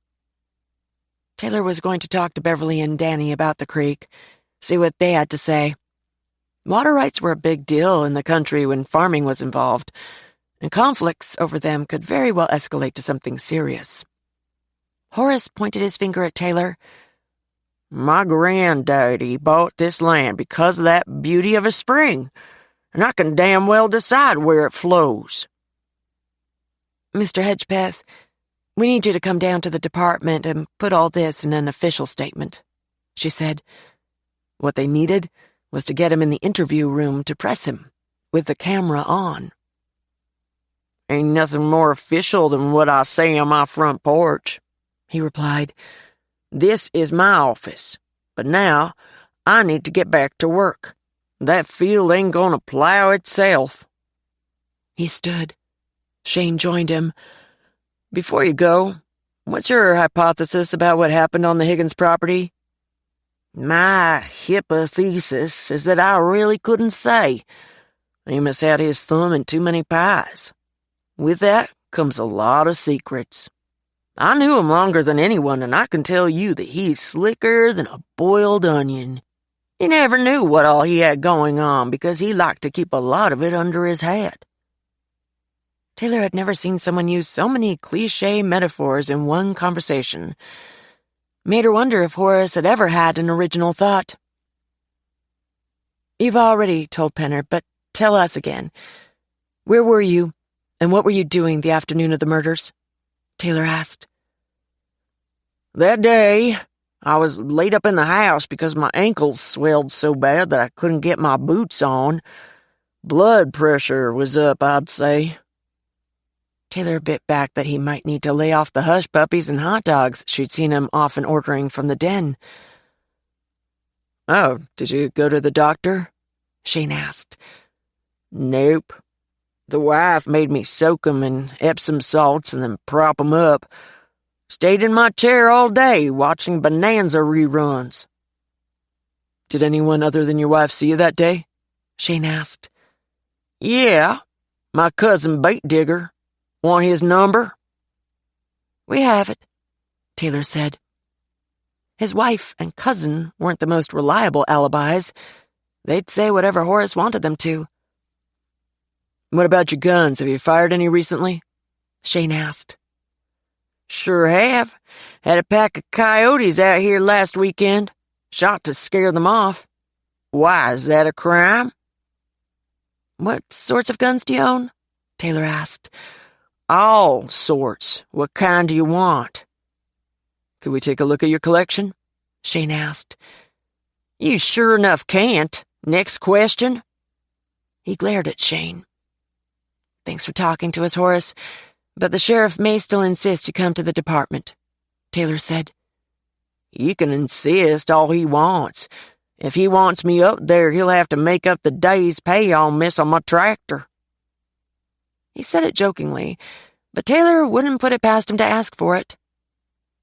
Taylor was going to talk to Beverly and Danny about the creek, see what they had to say. Water rights were a big deal in the country when farming was involved, and conflicts over them could very well escalate to something serious. Horace pointed his finger at Taylor. My granddaddy bought this land because of that beauty of a spring, and I can damn well decide where it flows. Mr. Hedgepeth, we need you to come down to the department and put all this in an official statement, she said. What they needed was to get him in the interview room to press him, with the camera on. Ain't nothing more official than what I say on my front porch, he replied. This is my office, but now I need to get back to work. That field ain't gonna plow itself. He stood. Shane joined him. Before you go, what's your hypothesis about what happened on the Higgins property? My hypothesis is that I really couldn't say. Amos had his thumb in too many pies. With that comes a lot of secrets. I knew him longer than anyone, and I can tell you that he's slicker than a boiled onion. He never knew what all he had going on because he liked to keep a lot of it under his hat. Taylor had never seen someone use so many cliché metaphors in one conversation. Made her wonder if Horace had ever had an original thought. You've already told Penner, but tell us again. Where were you, and what were you doing the afternoon of the murders? Taylor asked. That day, I was laid up in the house because my ankles swelled so bad that I couldn't get my boots on. Blood pressure was up, I'd say. Taylor bit back that he might need to lay off the hush puppies and hot dogs she'd seen him often ordering from the den. Oh, did you go to the doctor? Shane asked. Nope. The wife made me soak 'em in Epsom salts and then prop 'em up. Stayed in my chair all day watching Bonanza reruns. Did anyone other than your wife see you that day? Shane asked. Yeah, my cousin Bait Digger. Want his number? We have it, Taylor said. His wife and cousin weren't the most reliable alibis. They'd say whatever Horace wanted them to, What about your guns? Have you fired any recently?
Shane asked.
Sure have. Had a pack of coyotes out here last weekend. Shot to scare them off. Why, is that a crime?
What sorts of guns do you own? Taylor asked.
All sorts. What kind do you want? Could we take a look at your collection?
Shane asked.
You sure enough can't. Next question.
He glared at Shane. Thanks for talking to us, Horace, but the sheriff may still insist you come to the department, Taylor said.
You can insist all he wants. If he wants me up there, he'll have to make up the day's pay I'll miss on my tractor.
He said it jokingly, but Taylor wouldn't put it past him to ask for it.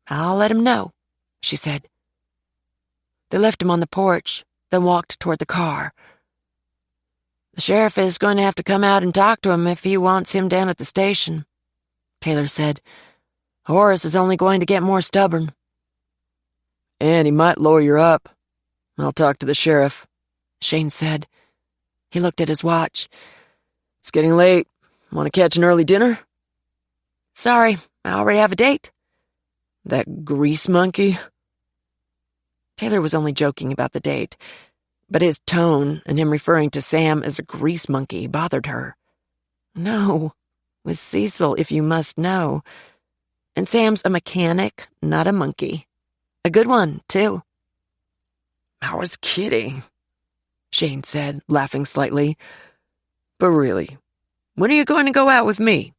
I'll let him know, she said. They left him on the porch, then walked toward the car. The sheriff is going to have to come out and talk to him if he wants him down at the station, Taylor said. Horace is only going to get more stubborn.
And he might lawyer up. I'll talk to the sheriff,
Shane said. He looked at his watch.
It's getting late. Want to catch an early dinner?
Sorry, I already have a date.
That grease monkey?
Taylor was only joking about the date, but his tone and him referring to Sam as a grease monkey bothered her. No, it was Cecil, if you must know. And Sam's a mechanic, not a monkey. A good one, too.
I was kidding, Shane said, laughing slightly. But really, when are you going to go out with me?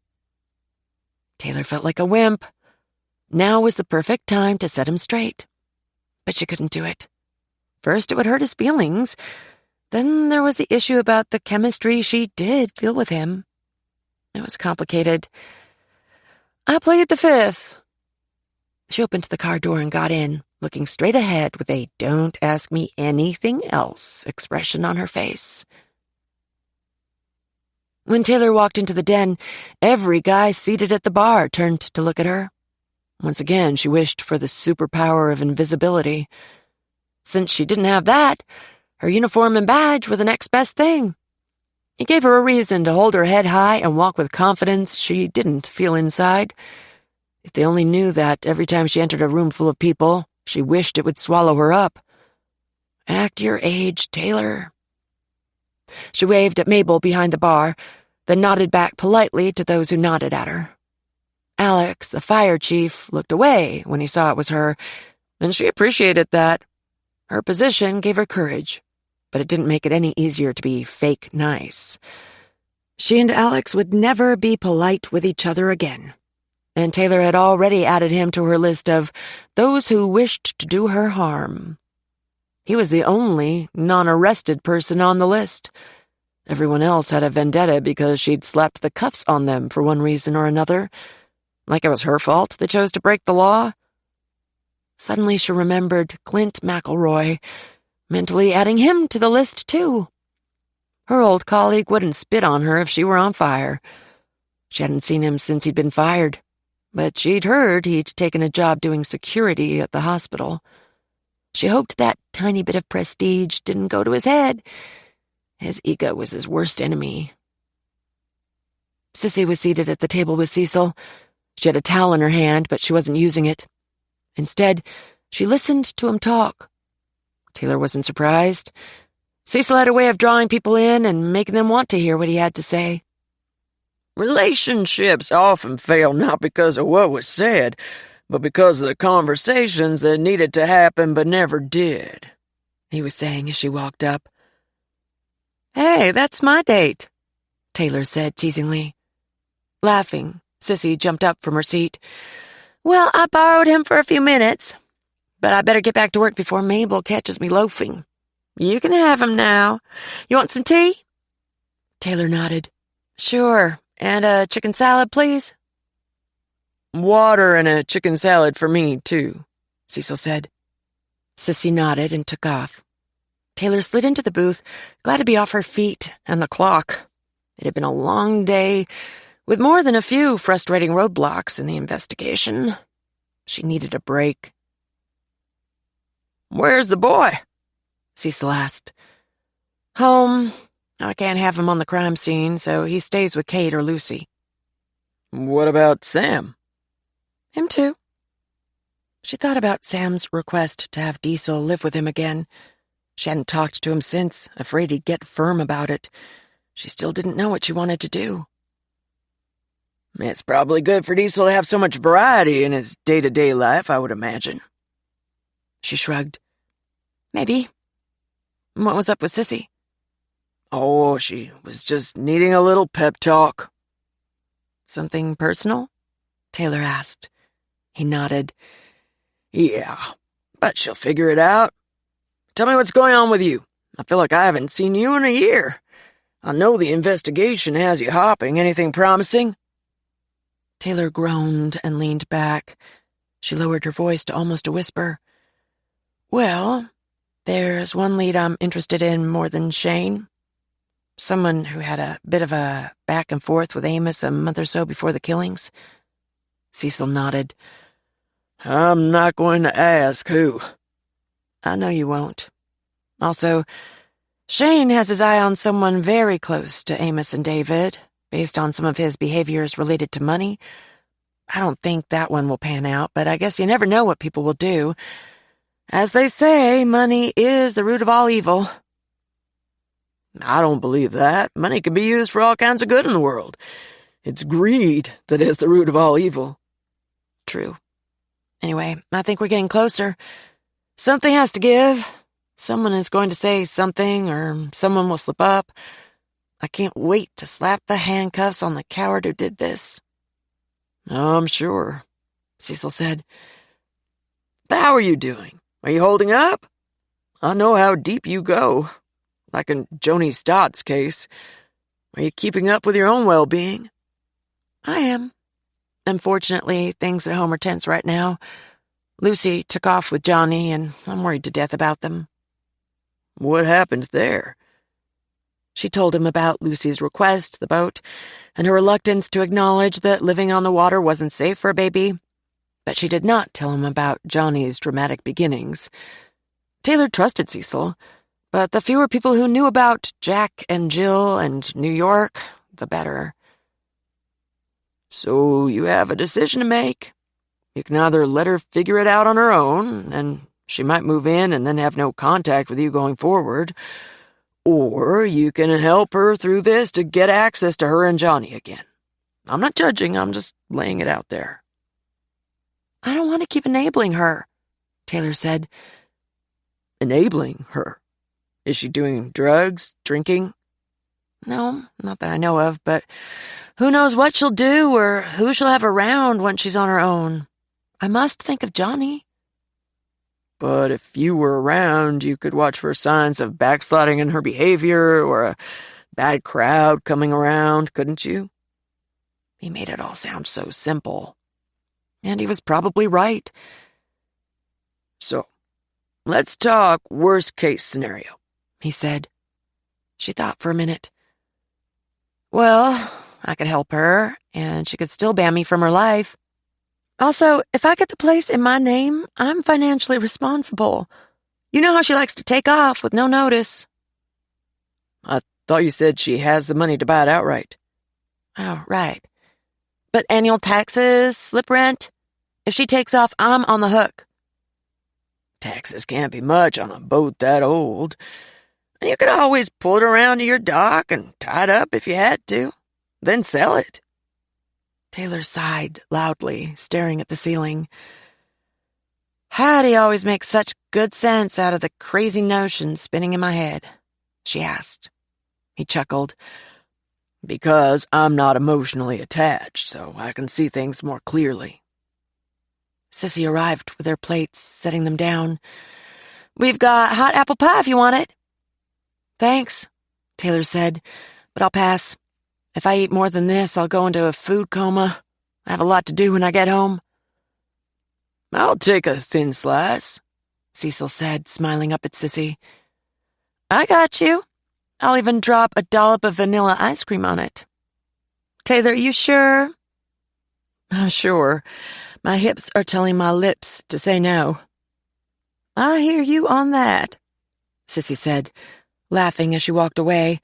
Taylor felt like a wimp. Now was the perfect time to set him straight. But she couldn't do it. First, it would hurt his feelings. Then there was the issue about the chemistry she did feel with him. It was complicated. I played the fifth. She opened the car door and got in, looking straight ahead with a "don't ask me anything else" expression on her face. When Taylor walked into the den, every guy seated at the bar turned to look at her. Once again, she wished for the superpower of invisibility. Since she didn't have that, her uniform and badge were the next best thing. It gave her a reason to hold her head high and walk with confidence she didn't feel inside. If they only knew that every time she entered a room full of people, she wished it would swallow her up. Act your age, Taylor. She waved at Mabel behind the bar, then nodded back politely to those who nodded at her. Alex, the fire chief, looked away when he saw it was her, and she appreciated that. Her position gave her courage, but it didn't make it any easier to be fake nice. She and Alex would never be polite with each other again, and Taylor had already added him to her list of those who wished to do her harm. He was the only non-arrested person on the list. Everyone else had a vendetta because she'd slapped the cuffs on them for one reason or another. Like it was her fault they chose to break the law. Suddenly she remembered Clint McElroy, mentally adding him to the list too. Her old colleague wouldn't spit on her if she were on fire. She hadn't seen him since he'd been fired, but she'd heard he'd taken a job doing security at the hospital. She hoped that tiny bit of prestige didn't go to his head. His ego was his worst enemy. Sissy was seated at the table with Cecil. She had a towel in her hand, but she wasn't using it. Instead, she listened to him talk. Taylor wasn't surprised. Cecil had a way of drawing people in and making them want to hear what he had to say.
Relationships often fail not because of what was said, but because of the conversations that needed to happen but never did, he was saying as she walked up.
Hey, that's my date, Taylor said teasingly. Laughing, Sissy jumped up from her seat. Well, I borrowed him for a few minutes, but I better get back to work before Mabel catches me loafing. You can have him now. You want some tea? Taylor nodded. Sure, and a chicken salad, please.
Water and a chicken salad for me, too,
Cecil said. Sissy nodded and took off. Taylor slid into the booth, glad to be off her feet and the clock. It had been a long day, with more than a few frustrating roadblocks in the investigation. She needed a break.
Where's the boy?
Cecil asked. Home,
I can't have him on the crime scene, so he stays with Kate or Lucy.
What about Sam?
Him too. She thought about Sam's request to have Diesel live with him again. She hadn't talked to him since, afraid he'd get firm about it. She still didn't know what she wanted to do.
It's probably good for Diesel to have so much variety in his day-to-day life, I would imagine.
She shrugged. Maybe. What was up with Sissy?
Oh, she was just needing a little pep talk.
Something personal? Taylor asked. He nodded.
Yeah, but she'll figure it out. Tell me what's going on with you. I feel like I haven't seen you in a year. I know the investigation has you hopping. Anything promising?
Taylor groaned and leaned back. She lowered her voice to almost a whisper. Well, there's one lead I'm interested in more than Shane. Someone who had a bit of a back and forth with Amos a month or so before the killings. Cecil nodded.
I'm not going to ask who.
I know you won't. Also, Shane has his eye on someone very close to Amos and David, based on some of his behaviors related to money. I don't think that one will pan out, but I guess you never know what people will do. As they say, money is the root of all evil.
I don't believe that. Money can be used for all kinds of good in the world. It's greed that is the root of all evil.
True. Anyway, I think we're getting closer. Something has to give. Someone is going to say something, or someone will slip up. I can't wait to slap the handcuffs on the coward who did this.
I'm sure, Cecil said. But how are you doing? Are you holding up? I know how deep you go, like in Joni Stott's case. Are you keeping up with your own well-being?
I am. Unfortunately, things at home are tense right now. Lucy took off with Johnny, and I'm worried to death about them.
What happened there?
She told him about Lucy's request, the boat, and her reluctance to acknowledge that living on the water wasn't safe for a baby. But she did not tell him about Johnny's dramatic beginnings. Taylor trusted Cecil, but the fewer people who knew about Jack and Jill and New York, the better.
So you have a decision to make. You can either let her figure it out on her own, and she might move in and then have no contact with you going forward, or you can help her through this to get access to her and Johnny again. I'm not judging, I'm just laying it out there.
I don't want to keep enabling her, Taylor said.
Enabling her? Is she doing drugs, drinking?
No, not that I know of, but who knows what she'll do or who she'll have around once she's on her own. I must think of Johnny.
But if you were around, you could watch for signs of backsliding in her behavior or a bad crowd coming around, couldn't you?
He made it all sound so simple. And he was probably right.
So, let's talk worst-case scenario,
he said. She thought for a minute. Well, I could help her, and she could still ban me from her life. Also, if I get the place in my name, I'm financially responsible. You know how she likes to take off with no notice.
I thought you said she has the money to buy it outright.
Oh, right. But annual taxes, slip rent, if she takes off, I'm on the hook.
Taxes can't be much on a boat that old. You could always pull it around to your dock and tie it up if you had to, then sell it.
Taylor sighed loudly, staring at the ceiling. Hattie always makes such good sense out of the crazy notions spinning in my head, she asked. He chuckled.
Because I'm not emotionally attached, so I can see things more clearly.
Sissy arrived with their plates, setting them down. We've got hot apple pie if you want it. Thanks, Taylor said, but I'll pass. If I eat more than this, I'll go into a food coma. I have a lot to do when I get home.
I'll take a thin slice,
Cecil said, smiling up at Sissy. I got you. I'll even drop a dollop of vanilla ice cream on it. Taylor, you sure? I'm sure. My hips are telling my lips to say no. I hear you on that, Sissy said, laughing as she walked away.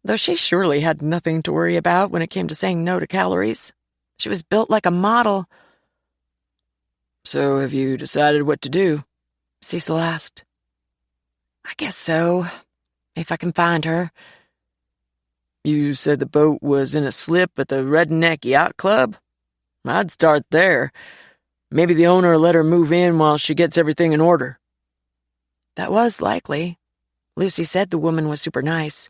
though she surely had nothing to worry about when it came to saying no to calories. She was built like a model.
So have you decided what to do?
Cecil asked. I guess so, if I can find her.
You said the boat was in a slip at the Redneck Yacht Club? I'd start there. Maybe the owner will let her move in while she gets everything in order.
That was likely. Lucy said the woman was super nice.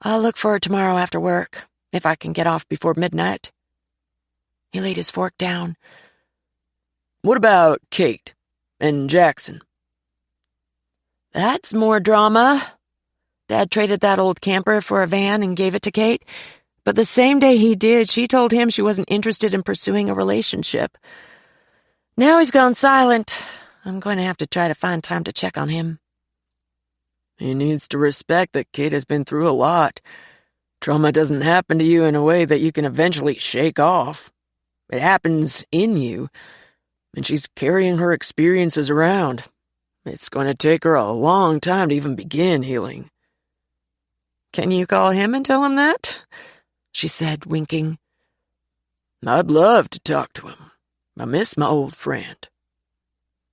I'll look for her tomorrow after work, if I can get off before midnight. He laid his fork down.
What about Kate and Jackson?
That's more drama. Dad traded that old camper for a van and gave it to Kate, but the same day he did, she told him she wasn't interested in pursuing a relationship. Now he's gone silent. I'm going to have to try to find time to check on him.
He needs to respect that Kate has been through a lot. Trauma doesn't happen to you in a way that you can eventually shake off. It happens in you, and she's carrying her experiences around. It's going to take her a long time to even begin healing.
Can you call him and tell him that? She said, winking.
I'd love to talk to him. I miss my old friend.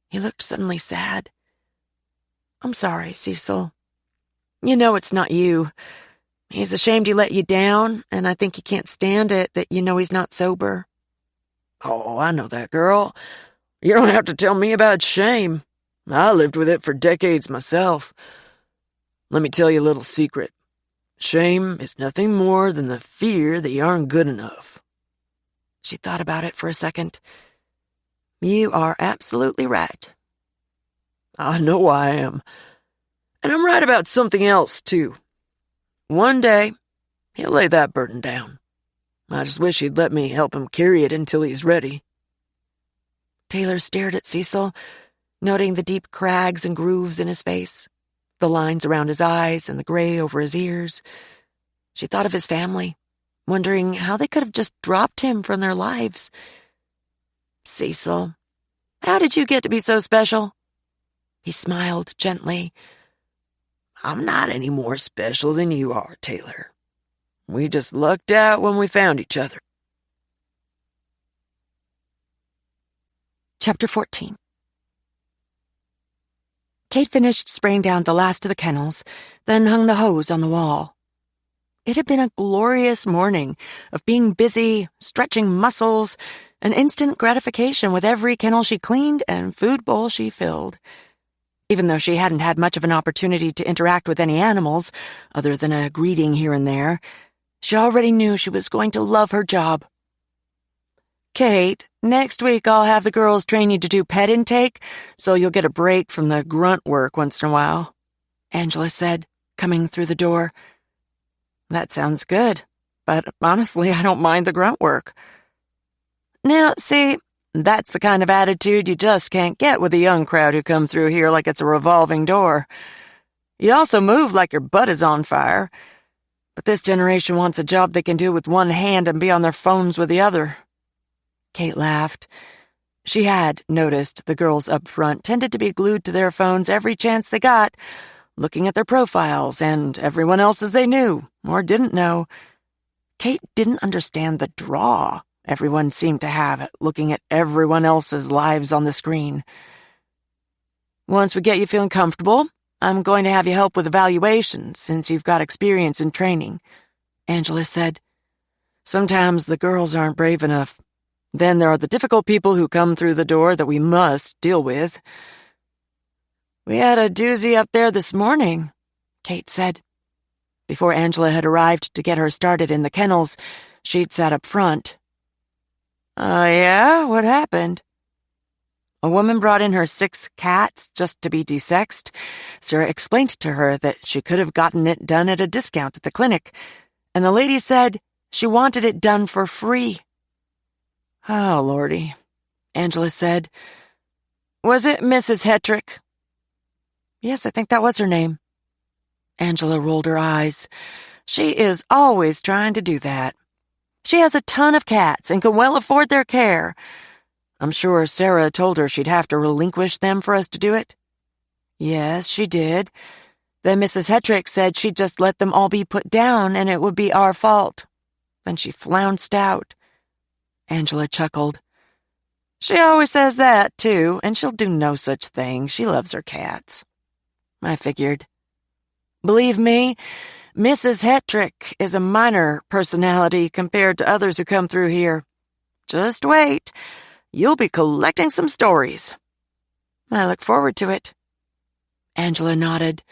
He looked suddenly sad. I'm sorry, Cecil. You know it's not you. He's ashamed he let you down, and I think he can't stand it that you know he's not sober.
Oh, I know that, girl. You don't have to tell me about shame. I lived with it for decades myself. Let me tell you a little secret. Shame is nothing more than the fear that you aren't good enough.
She thought about it for a second. You are absolutely right.
I know I am. And I'm right about something else, too. One day, he'll lay that burden down. I just wish he'd let me help him carry it until he's ready.
Taylor stared at Cecil, noting the deep crags and grooves in his face, the lines around his eyes and the gray over his ears. She thought of his family, wondering how they could have just dropped him from their lives. Cecil, how did you get to be so special? He smiled gently.
I'm not any more special than you are, Taylor. We just lucked out when we found each other.
Chapter 14. Kate finished spraying down the last of the kennels, then hung the hose on the wall. It had been a glorious morning of being busy, stretching muscles, and instant gratification with every kennel she cleaned and food bowl she filled. Even though she hadn't had much of an opportunity to interact with any animals, other than a greeting here and there, she already knew she was going to love her job. Kate, next week I'll have the girls train you to do pet intake, so you'll get a break from the grunt work once in a while, Angela said, coming through the door. That sounds good, but honestly, I don't mind the grunt work. Now, see, that's the kind of attitude you just can't get with the young crowd who come through here like it's a revolving door. You also move like your butt is on fire, but this generation wants a job they can do with one hand and be on their phones with the other. Kate laughed. She had noticed the girls up front tended to be glued to their phones every chance they got, looking at their profiles and everyone else's they knew or didn't know. Kate didn't understand the draw everyone seemed to have at looking at everyone else's lives on the screen. Once we get you feeling comfortable, I'm going to have you help with evaluations since you've got experience in training, Angela said. Sometimes the girls aren't brave enough. Then there are the difficult people who come through the door that we must deal with. We had a doozy up there this morning, Kate said. Before Angela had arrived to get her started in the kennels, she'd sat up front. Yeah? What happened? A woman brought in her 6 cats just to be desexed. Sarah explained to her that she could have gotten it done at a discount at the clinic, and the lady said she wanted it done for free. Oh, Lordy, Angela said. Was it Mrs. Hetrick? Yes, I think that was her name. Angela rolled her eyes. She is always trying to do that. She has a ton of cats and can well afford their care. I'm sure Sarah told her she'd have to relinquish them for us to do it. Yes, she did. Then Mrs. Hetrick said she'd just let them all be put down and it would be our fault. Then she flounced out. Angela chuckled. She always says that, too, and she'll do no such thing. She loves her cats. I figured. Believe me, Mrs. Hetrick is a minor personality compared to others who come through here. Just wait. You'll be collecting some stories. I look forward to it. Angela nodded.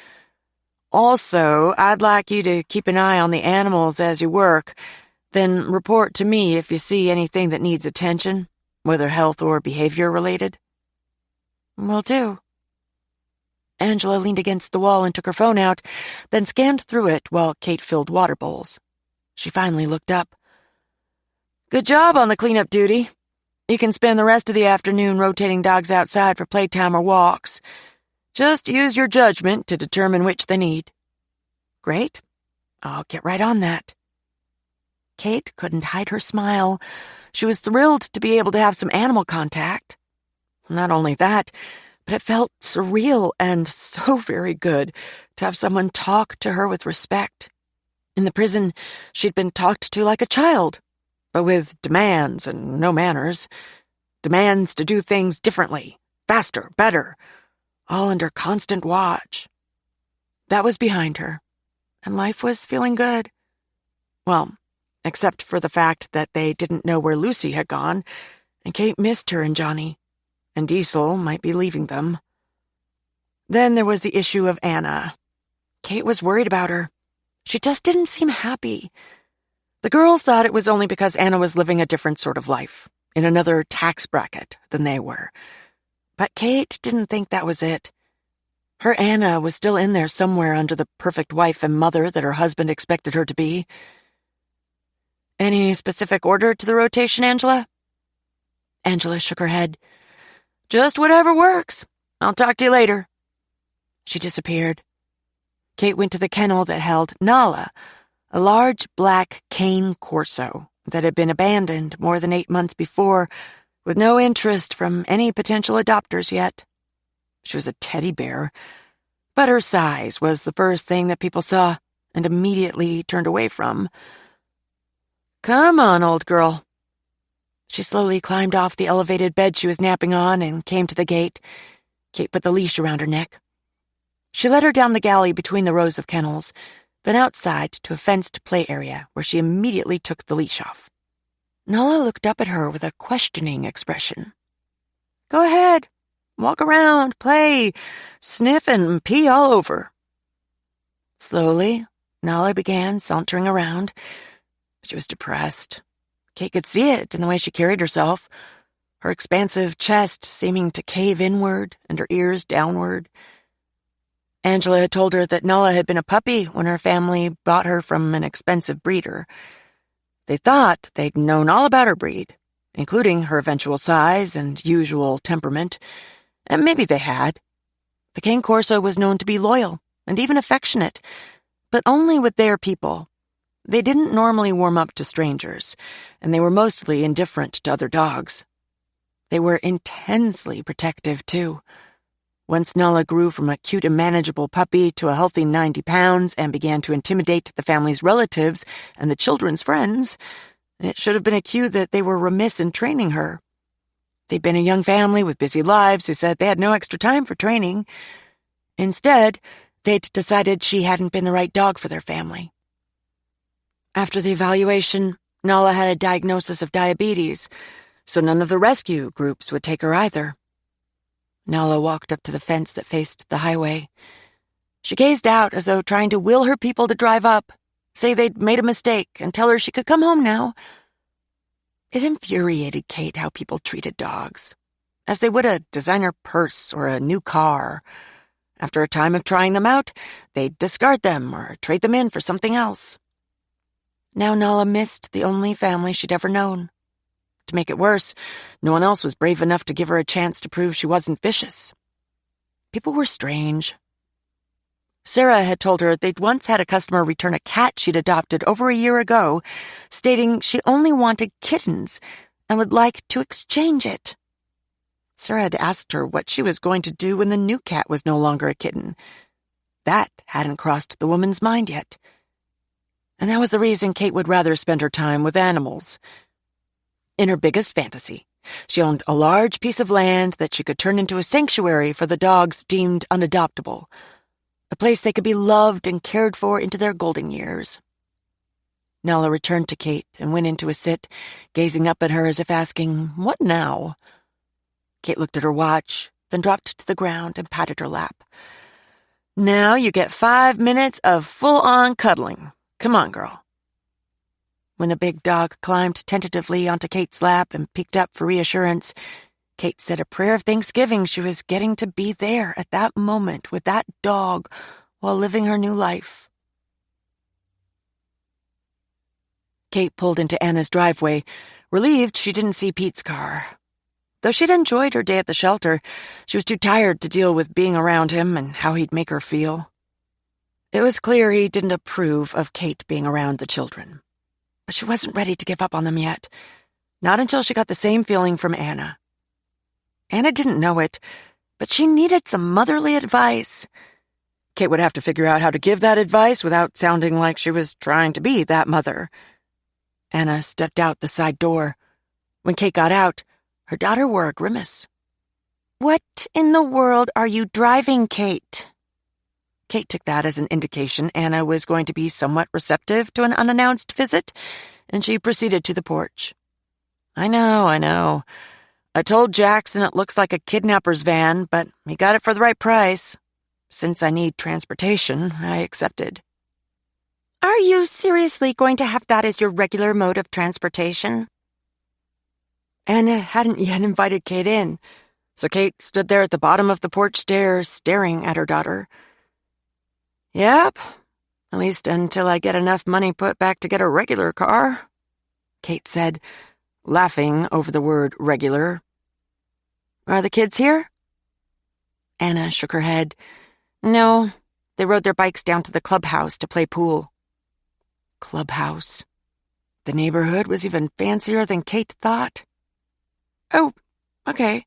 Also, I'd like you to keep an eye on the animals as you work, then report to me if you see anything that needs attention, whether health or behavior related. Will do. Angela leaned against the wall and took her phone out, then scanned through it while Kate filled water bowls. She finally looked up. Good job on the cleanup duty. You can spend the rest of the afternoon rotating dogs outside for playtime or walks. Just use your judgment to determine which they need. Great. I'll get right on that. Kate couldn't hide her smile. She was thrilled to be able to have some animal contact. Not only that, but it felt surreal and so very good to have someone talk to her with respect. In the prison, she'd been talked to like a child, but with demands and no manners. Demands to do things differently, faster, better, all under constant watch. That was behind her, and life was feeling good. Well, except for the fact that they didn't know where Lucy had gone, and Kate missed her and Johnny, and Diesel might be leaving them. Then there was the issue of Anna. Kate was worried about her. She just didn't seem happy. The girls thought it was only because Anna was living a different sort of life, in another tax bracket than they were. But Kate didn't think that was it. Her Anna was still in there somewhere under the perfect wife and mother that her husband expected her to be. Any specific order to the rotation, Angela? Angela shook her head. Just whatever works. I'll talk to you later. She disappeared. Kate went to the kennel that held Nala, a large black cane corso that had been abandoned more than 8 months before, with no interest from any potential adopters yet. She was a teddy bear, but her size was the first thing that people saw and immediately turned away from. Come on, old girl. She slowly climbed off the elevated bed she was napping on and came to the gate. Kate put the leash around her neck. She led her down the galley between the rows of kennels, then outside to a fenced play area where she immediately took the leash off. Nala looked up at her with a questioning expression. Go ahead. Walk around, play, sniff and pee all over. Slowly, Nala began sauntering around. She was depressed. Kate could see it in the way she carried herself, her expansive chest seeming to cave inward and her ears downward. Angela had told her that Nala had been a puppy when her family bought her from an expensive breeder. They thought they'd known all about her breed, including her eventual size and usual temperament, and maybe they had. The Cane Corso was known to be loyal and even affectionate, but only with their people. They didn't normally warm up to strangers, and they were mostly indifferent to other dogs. They were intensely protective, too. Once Nala grew from a cute and manageable puppy to a healthy 90 pounds and began to intimidate the family's relatives and the children's friends, it should have been a cue that they were remiss in training her. They'd been a young family with busy lives who said they had no extra time for training. Instead, they'd decided she hadn't been the right dog for their family. After the evaluation, Nala had a diagnosis of diabetes, so none of the rescue groups would take her either. Nala walked up to the fence that faced the highway. She gazed out as though trying to will her people to drive up, say they'd made a mistake, and tell her she could come home now. It infuriated Kate how people treated dogs, as they would a designer purse or a new car. After a time of trying them out, they'd discard them or trade them in for something else. Now Nala missed the only family she'd ever known. To make it worse, no one else was brave enough to give her a chance to prove she wasn't vicious. People were strange. Sarah had told her they'd once had a customer return a cat she'd adopted over a year ago, stating she only wanted kittens and would like to exchange it. Sarah had asked her what she was going to do when the new cat was no longer a kitten. That hadn't crossed the woman's mind yet. And that was the reason Kate would rather spend her time with animals. In her biggest fantasy, she owned a large piece of land that she could turn into a sanctuary for the dogs deemed unadoptable, a place they could be loved and cared for into their golden years. Nella returned to Kate and went into a sit, gazing up at her as if asking, "What now?" Kate looked at her watch, then dropped to the ground and patted her lap. "Now you get 5 minutes of full-on cuddling. Come on, girl." When the big dog climbed tentatively onto Kate's lap and peeked up for reassurance, Kate said a prayer of thanksgiving she was getting to be there at that moment with that dog while living her new life. Kate pulled into Anna's driveway, relieved she didn't see Pete's car. Though she'd enjoyed her day at the shelter, she was too tired to deal with being around him and how he'd make her feel. It was clear he didn't approve of Kate being around the children. But she wasn't ready to give up on them yet, not until she got the same feeling from Anna. Anna didn't know it, but she needed some motherly advice. Kate would have to figure out how to give that advice without sounding like she was trying to be that mother. Anna stepped out the side door. When Kate got out, her daughter wore a grimace. "What in the world are you driving, Kate?" Kate took that as an indication Anna was going to be somewhat receptive to an unannounced visit, and she proceeded to the porch. I know. I told Jackson it looks like a kidnapper's van, but he got it for the right price. Since I need transportation, I accepted." "Are you seriously going to have that as your regular mode of transportation?" Anna hadn't yet invited Kate in, so Kate stood there at the bottom of the porch stairs, staring at her daughter. "Yep, at least until I get enough money put back to get a regular car," Kate said, laughing over the word regular. "Are the kids here?" Anna shook her head. "No, they rode their bikes down to the clubhouse to play pool." Clubhouse. The neighborhood was even fancier than Kate thought. "Oh, okay.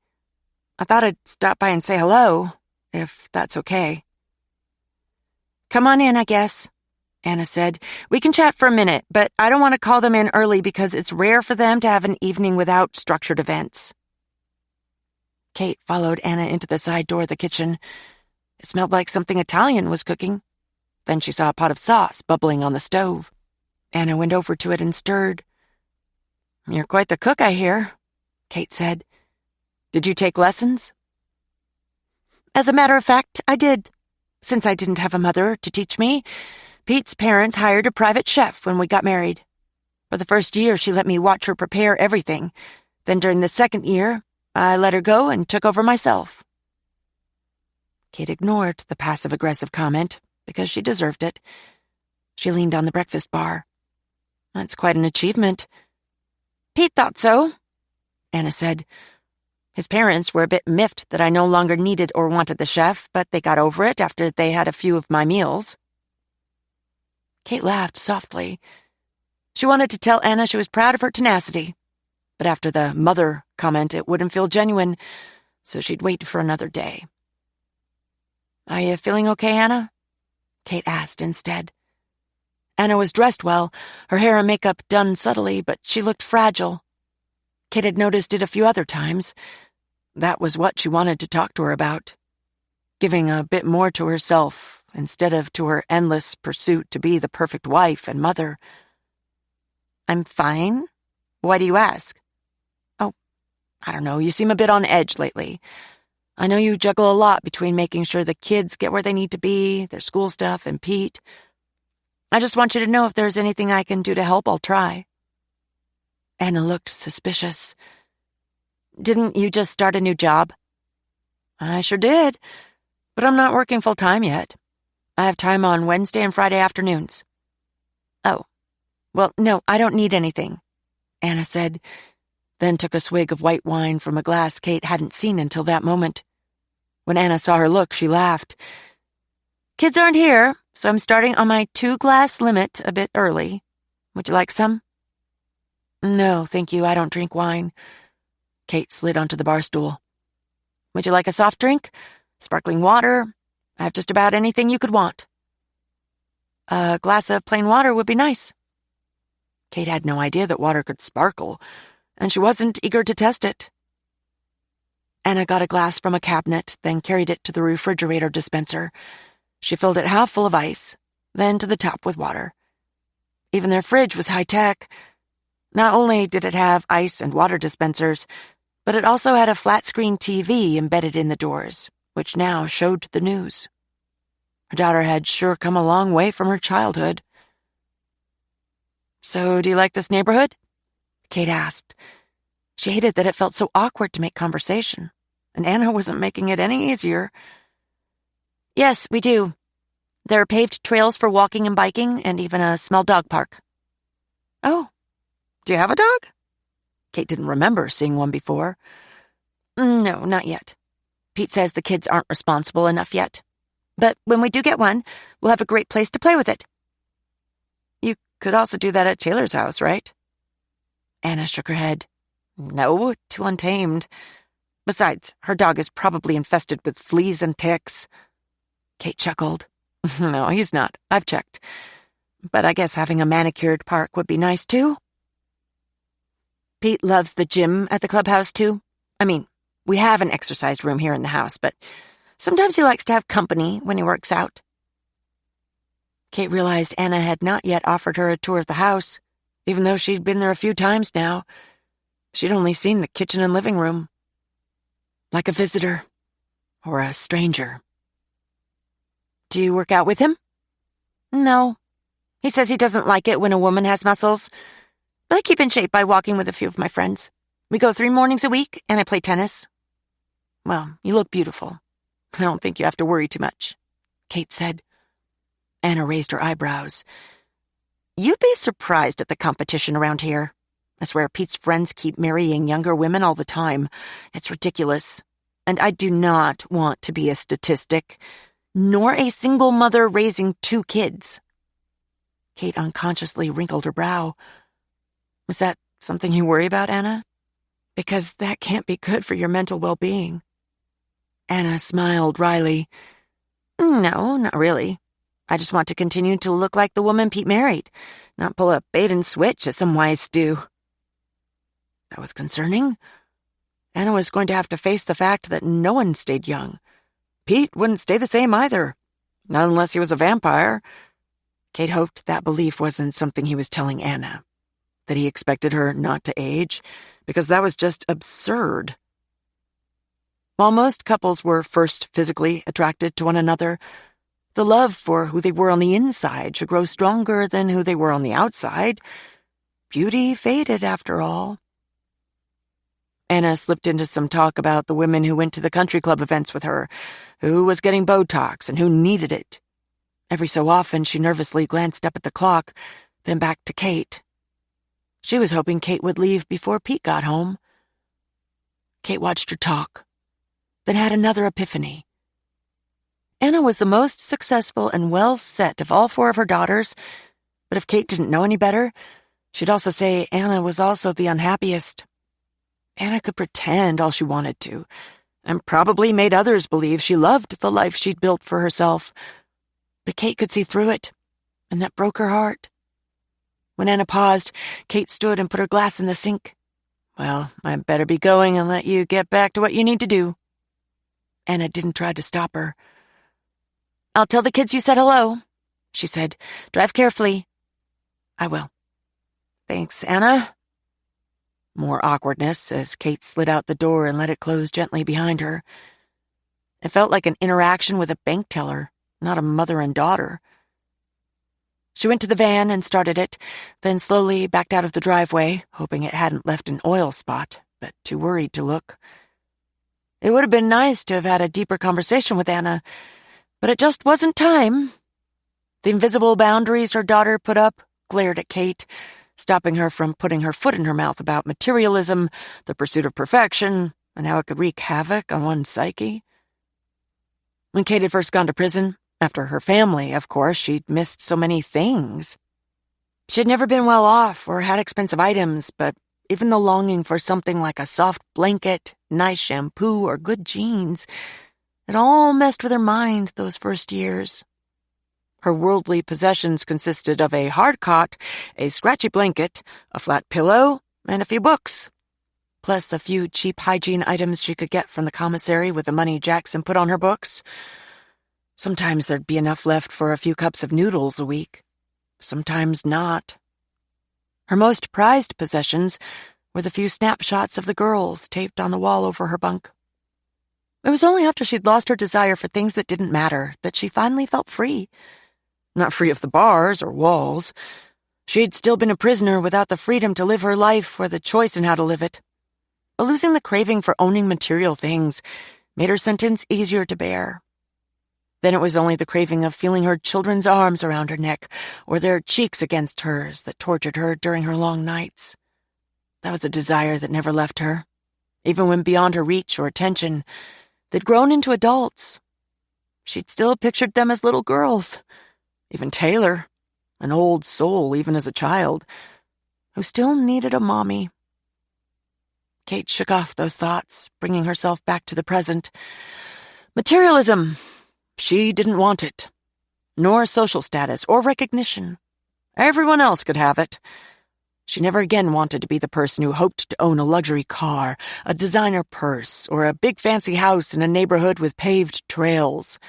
I thought I'd stop by and say hello, if that's okay." "Come on in, I guess," Anna said. "We can chat for a minute, but I don't want to call them in early because it's rare for them to have an evening without structured events." Kate followed Anna into the side door of the kitchen. It smelled like something Italian was cooking. Then she saw a pot of sauce bubbling on the stove. Anna went over to it and stirred. "You're quite the cook, I hear," Kate said. "Did you take lessons?" "As a matter of fact, I did. Since I didn't have a mother to teach me, Pete's parents hired a private chef when we got married. For the first year, she let me watch her prepare everything. Then during the second year, I let her go and took over myself." Kate ignored the passive-aggressive comment because she deserved it. She leaned on the breakfast bar. "That's quite an achievement." "Pete thought so," Anna said. "His parents were a bit miffed that I no longer needed or wanted the chef, but they got over it after they had a few of my meals." Kate laughed softly. She wanted to tell Anna she was proud of her tenacity, but after the mother comment it wouldn't feel genuine, so she'd wait for another day. "Are you feeling okay, Anna?" Kate asked instead. Anna was dressed well, her hair and makeup done subtly, but she looked fragile. Kate had noticed it a few other times. That was what she wanted to talk to her about. Giving a bit more to herself instead of to her endless pursuit to be the perfect wife and mother. "I'm fine. Why do you ask?" "Oh, I don't know. You seem a bit on edge lately. I know you juggle a lot between making sure the kids get where they need to be, their school stuff, and Pete. I just want you to know if there's anything I can do to help, I'll try." Anna looked suspicious. "Didn't you just start a new job?" "I sure did, but I'm not working full-time yet. I have time on Wednesday and Friday afternoons." "Oh, well, no, I don't need anything," Anna said, then took a swig of white wine from a glass Kate hadn't seen until that moment. When Anna saw her look, she laughed. "Kids aren't here, so I'm starting on my 2-glass limit a bit early. Would you like some?" "No, thank you. I don't drink wine." Kate slid onto the bar stool. "Would you like a soft drink? Sparkling water? I have just about anything you could want. A glass of plain water would be nice. Kate had no idea that water could sparkle, and she wasn't eager to test it. Anna got a glass from a cabinet, then carried it to the refrigerator dispenser. She filled it half full of ice, then to the top with water. Even their fridge was high-tech. Not only did it have ice and water dispensers, but it also had a flat-screen TV embedded in the doors, which now showed the news. Her daughter had sure come a long way from her childhood. "So, do you like this neighborhood?" Kate asked. She hated that it felt so awkward to make conversation, and Anna wasn't making it any easier. "Yes, we do. There are paved trails for walking and biking, and even a small dog park." "Oh, do you have a dog?" Kate didn't remember seeing one before. "No, not yet. Pete says the kids aren't responsible enough yet. But when we do get one, we'll have a great place to play with it." "You could also do that at Taylor's house, right?" Anna shook her head. "No, too untamed. Besides, her dog is probably infested with fleas and ticks." Kate chuckled. "No, he's not. I've checked. But I guess having a manicured park would be nice, too." "Pete loves the gym at the clubhouse, too. I mean, we have an exercise room here in the house, but sometimes he likes to have company when he works out." Kate realized Anna had not yet offered her a tour of the house, even though she'd been there a few times now. She'd only seen the kitchen and living room. Like a visitor. Or a stranger. "Do you work out with him?" "No. He says he doesn't like it when a woman has muscles. But I keep in shape by walking with a few of my friends. We go 3 mornings a week, and I play tennis." "Well, you look beautiful. I don't think you have to worry too much," Kate said. Anna raised her eyebrows. "You'd be surprised at the competition around here. I swear Pete's friends keep marrying younger women all the time. It's ridiculous. And I do not want to be a statistic, nor a single mother raising 2 kids." Kate unconsciously wrinkled her brow. "Is that something you worry about, Anna? Because that can't be good for your mental well-being." Anna smiled wryly. "No, not really. I just want to continue to look like the woman Pete married, not pull a bait-and-switch as some wives do." That was concerning. Anna was going to have to face the fact that no one stayed young. Pete wouldn't stay the same either, not unless he was a vampire. Kate hoped that belief wasn't something he was telling Anna, that he expected her not to age, because that was just absurd. While most couples were first physically attracted to one another, the love for who they were on the inside should grow stronger than who they were on the outside. Beauty faded, after all. Anna slipped into some talk about the women who went to the country club events with her, who was getting Botox and who needed it. Every so often, she nervously glanced up at the clock, then back to Kate. She was hoping Kate would leave before Pete got home. Kate watched her talk, then had another epiphany. Anna was the most successful and well-set of all 4 of her daughters, but if Kate didn't know any better, she'd also say Anna was also the unhappiest. Anna could pretend all she wanted to, and probably made others believe she loved the life she'd built for herself. But Kate could see through it, and that broke her heart. When Anna paused, Kate stood and put her glass in the sink. "Well, I'd better be going and let you get back to what you need to do." Anna didn't try to stop her. "I'll tell the kids you said hello," she said. "Drive carefully." "I will." "Thanks, Anna." More awkwardness as Kate slid out the door and let it close gently behind her. It felt like an interaction with a bank teller, not a mother and daughter. She went to the van and started it, then slowly backed out of the driveway, hoping it hadn't left an oil spot, but too worried to look. It would have been nice to have had a deeper conversation with Anna, but it just wasn't time. The invisible boundaries her daughter put up glared at Kate, stopping her from putting her foot in her mouth about materialism, the pursuit of perfection, and how it could wreak havoc on one's psyche. When Kate had first gone to prison, after her family, of course, she'd missed so many things. She'd never been well off or had expensive items, but even the longing for something like a soft blanket, nice shampoo, or good jeans, It all messed with her mind those first years. Her worldly possessions consisted of a hard cot, a scratchy blanket, a flat pillow, and a few books, plus the few cheap hygiene items she could get from the commissary with the money Jackson put on her books. Sometimes there'd be enough left for a few cups of noodles a week. Sometimes not. Her most prized possessions were the few snapshots of the girls taped on the wall over her bunk. It was only after she'd lost her desire for things that didn't matter that she finally felt free. Not free of the bars or walls. She'd still been a prisoner without the freedom to live her life or the choice in how to live it. But losing the craving for owning material things made her sentence easier to bear. Then it was only the craving of feeling her children's arms around her neck or their cheeks against hers that tortured her during her long nights. That was a desire that never left her, even when beyond her reach or attention. They'd grown into adults. She'd still pictured them as little girls. Even Taylor, an old soul even as a child, who still needed a mommy. Kate shook off those thoughts, bringing herself back to the present. Materialism. She didn't want it. Nor social status or recognition. Everyone else could have it. She never again wanted to be the person who hoped to own a luxury car, a designer purse, or a big fancy house in a neighborhood with paved trails.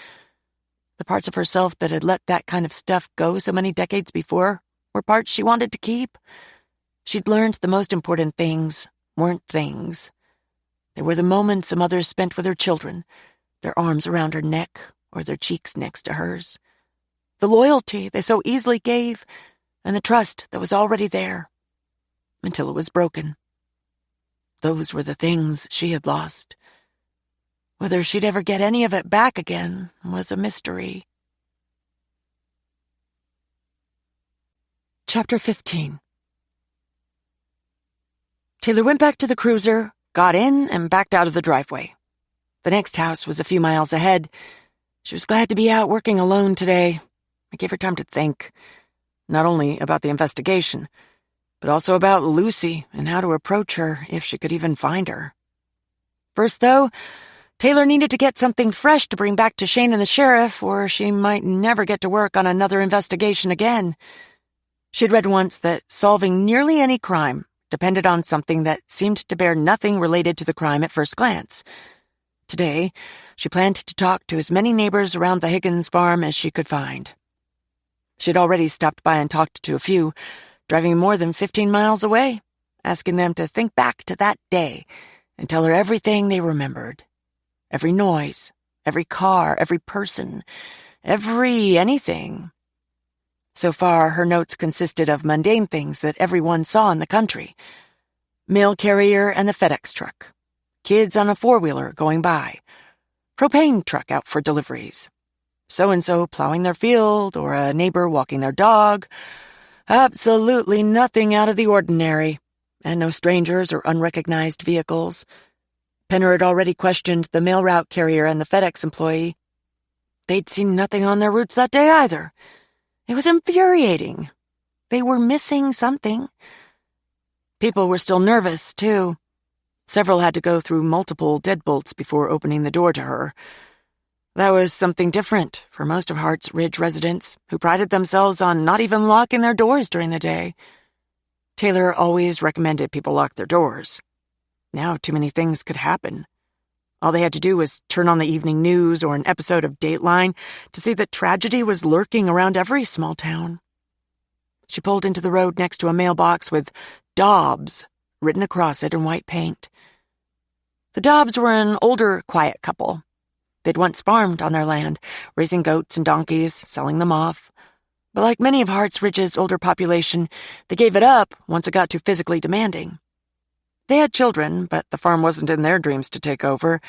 The parts of herself that had let that kind of stuff go so many decades before were parts she wanted to keep. She'd learned the most important things weren't things. They were the moments a mother spent with her children, their arms around her neck or their cheeks next to hers. The loyalty they so easily gave and the trust that was already there. Until it was broken. Those were the things she had lost. Whether she'd ever get any of it back again was a mystery. Chapter 15. Taylor went back to the cruiser, got in, and backed out of the driveway. The next house was a few miles ahead. She was glad to be out working alone today. It gave her time to think, not only about the investigation, but also about Lucy and how to approach her if she could even find her. First, though, Taylor needed to get something fresh to bring back to Shane and the sheriff, or she might never get to work on another investigation again. She'd read once that solving nearly any crime depended on something that seemed to bear nothing related to the crime at first glance. Today, she planned to talk to as many neighbors around the Higgins farm as she could find. She'd already stopped by and talked to a few, driving more than 15 miles away, asking them to think back to that day and tell her everything they remembered. Every noise, every car, every person, anything. So far, her notes consisted of mundane things that everyone saw in the country. Mail carrier and the FedEx truck. Kids on a four-wheeler going by. Propane truck out for deliveries. So-and-so plowing their field or a neighbor walking their dog. Absolutely nothing out of the ordinary, and no strangers or unrecognized vehicles. Penner had already questioned the mail route carrier and the FedEx employee. They'd seen nothing on their routes that day either. It was infuriating. They were missing something. People were still nervous, too. Several had to go through multiple deadbolts before opening the door to her. That was something different for most of Hart's Ridge residents, who prided themselves on not even locking their doors during the day. Taylor always recommended people lock their doors. Now too many things could happen. All they had to do was turn on the evening news or an episode of Dateline to see that tragedy was lurking around every small town. She pulled into the road next to a mailbox with Dobbs written across it in white paint. The Dobbs were an older, quiet couple. They'd once farmed on their land, raising goats and donkeys, selling them off. But like many of Hart's Ridge's older population, they gave it up once it got too physically demanding. They had children, but the farm wasn't in their dreams to take over,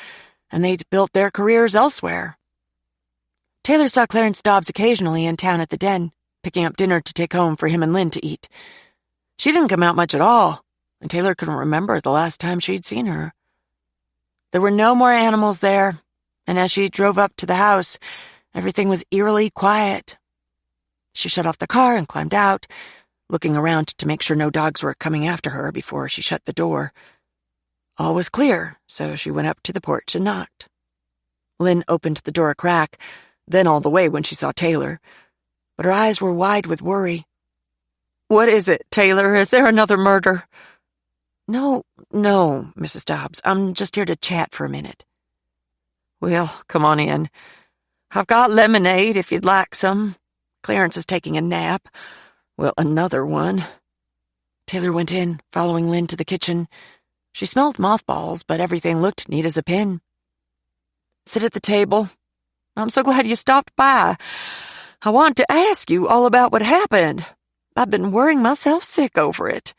and they'd built their careers elsewhere. Taylor saw Clarence Dobbs occasionally in town at the Den, picking up dinner to take home for him and Lynn to eat. She didn't come out much at all, and Taylor couldn't remember the last time she'd seen her. There were no more animals there, and as she drove up to the house, everything was eerily quiet. She shut off the car and climbed out, looking around to make sure no dogs were coming after her before she shut the door. All was clear, so she went up to the porch and knocked. Lynn opened the door a crack, then all the way when she saw Taylor. But her eyes were wide with worry.
"What is it, Taylor? Is there another murder?"
No, Mrs. Dobbs. I'm just here to chat for a minute."
"Well, come on in. I've got lemonade if you'd like some.
Clarence is taking a nap. Well, another one." Taylor went in, following Lynn to the kitchen. She smelled mothballs, but everything looked neat as a pin.
"Sit at the table. I'm so glad you stopped by. I want to ask you all about what happened. I've been worrying myself sick over it."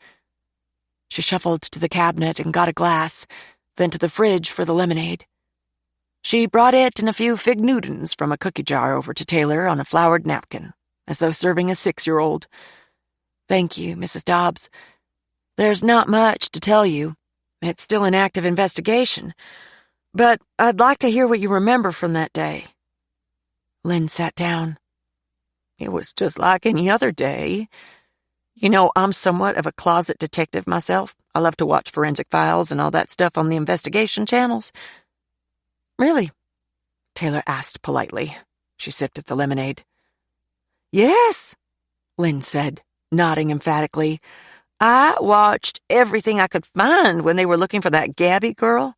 She shuffled to the cabinet and got a glass, then to the fridge for the lemonade. She brought it and a few fig Newtons from a cookie jar over to Taylor on a flowered napkin, as though serving a 6-year-old. "Thank you, Mrs. Dobbs. There's not much to tell you. It's still an active investigation. But I'd like to hear what you remember from that day." Lynn sat down.
"It was just like any other day. You know, I'm somewhat of a closet detective myself. I love to watch forensic files and all that stuff on the investigation channels."
"Really?" Taylor asked politely. She sipped at the lemonade.
"Yes,"
Lynn said, nodding emphatically.
"I watched everything I could find when they were looking for that Gabby girl.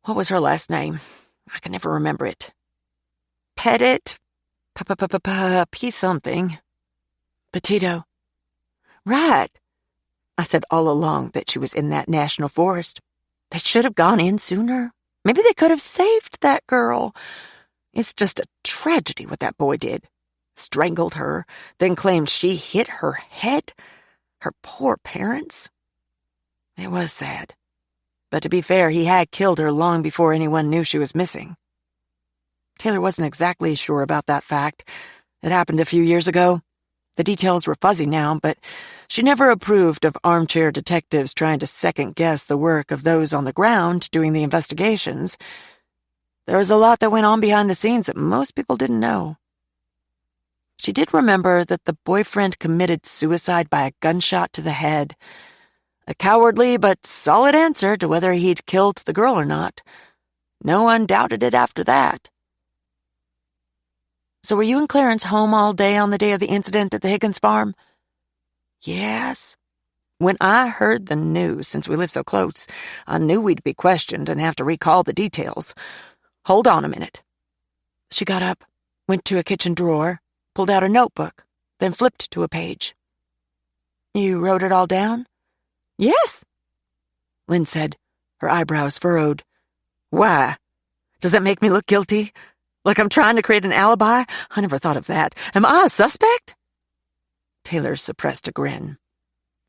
What was her last name? I can never remember it."
Pettit?
P something. Petito.
Right. I said all along that she was in that national forest. They should have gone in sooner. Maybe they could have saved that girl. It's just a tragedy what that boy did. Strangled her, then claimed she hit her head. Her poor parents.
It was sad. But to be fair, he had killed her long before anyone knew she was missing. Taylor wasn't exactly sure about that fact. It happened a few years ago. The details were fuzzy now, but she never approved of armchair detectives trying to second-guess the work of those on the ground doing the investigations. There was a lot that went on behind the scenes that most people didn't know. She did remember that the boyfriend committed suicide by a gunshot to the head. A cowardly but solid answer to whether he'd killed the girl or not. No one doubted it after that. "So were you and Clarence home all day on the day of the incident at the Higgins farm?"
"Yes. When I heard the news, since we live so close, I knew we'd be questioned and have to recall the details. Hold on a minute."
She got up, went to a kitchen drawer, pulled out a notebook, then flipped to a page. "You wrote it all down?"
"Yes,"
Lynn said, her eyebrows furrowed.
"Why? Does that make me look guilty? Like I'm trying to create an alibi? I never thought of that. Am I a suspect?"
Taylor suppressed a grin.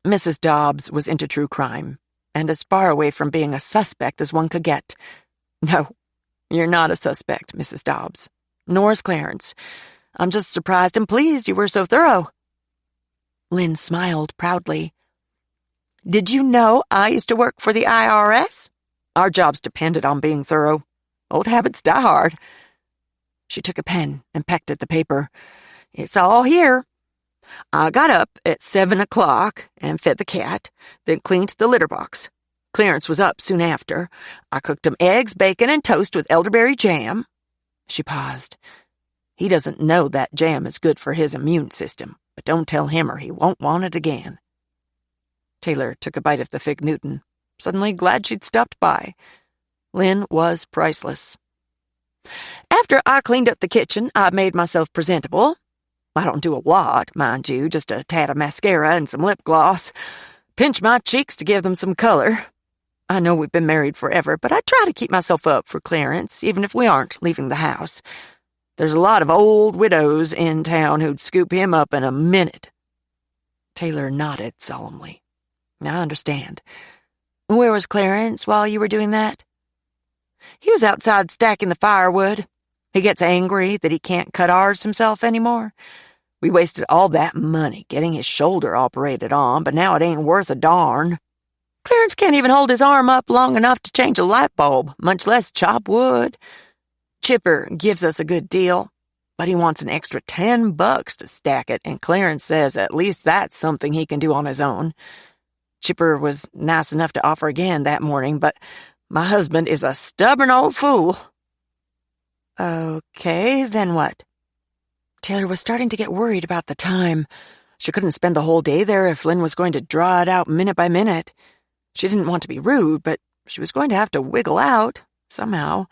Mrs. Dobbs was into true crime, and as far away from being a suspect as one could get. "No, you're not a suspect, Mrs. Dobbs. Nor's Clarence. I'm just surprised and pleased you were so thorough." Lynn smiled proudly.
"Did you know I used to work for the IRS? Our jobs depended on being thorough. Old habits die hard."
She took a pen and pecked at the paper.
"It's all here. I got up at 7 o'clock and fed the cat, then cleaned the litter box. Clarence was up soon after. I cooked him eggs, bacon, and toast with elderberry jam."
She paused. "He doesn't know that jam is good for his immune system, but don't tell him or he won't want it again." Taylor took a bite of the fig Newton, suddenly glad she'd stopped by. Lynn was priceless.
"After I cleaned up the kitchen, I made myself presentable. I don't do a lot, mind you, just a tad of mascara and some lip gloss. Pinch my cheeks to give them some color. I know we've been married forever, but I try to keep myself up for Clarence, even if we aren't leaving the house. There's a lot of old widows in town who'd scoop him up in a minute."
Taylor nodded solemnly. "I understand. Where was Clarence while you were doing that?"
"He was outside stacking the firewood. He gets angry that he can't cut ours himself anymore. We wasted all that money getting his shoulder operated on, but now it ain't worth a darn. Clarence can't even hold his arm up long enough to change a light bulb, much less chop wood. Chipper gives us a good deal, but he wants an extra $10 to stack it, and Clarence says at least that's something he can do on his own. Chipper was nice enough to offer again that morning, but my husband is a stubborn old fool."
Okay, then what? Taylor was starting to get worried about the time. She couldn't spend the whole day there if Lynn was going to draw it out minute by minute. She didn't want to be rude, but she was going to have to wiggle out, somehow.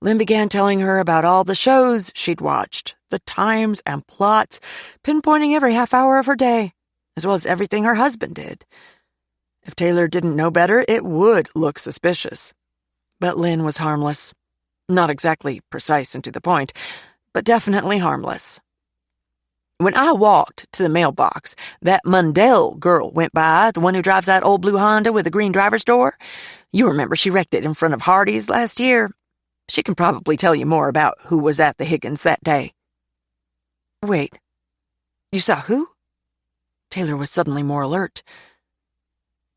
Lynn began telling her about all the shows she'd watched, the times and plots, pinpointing every half hour of her day, as well as everything her husband did. If Taylor didn't know better, it would look suspicious. But Lynn was harmless. Not exactly precise and to the point, but definitely harmless. When I walked to the mailbox, that Mundell girl went by, the one who drives that old blue Honda with the green driver's door. You remember she wrecked it in front of Hardee's last year. She can probably tell you more about who was at the Higgins that day. Wait, you saw who? Taylor was suddenly more alert.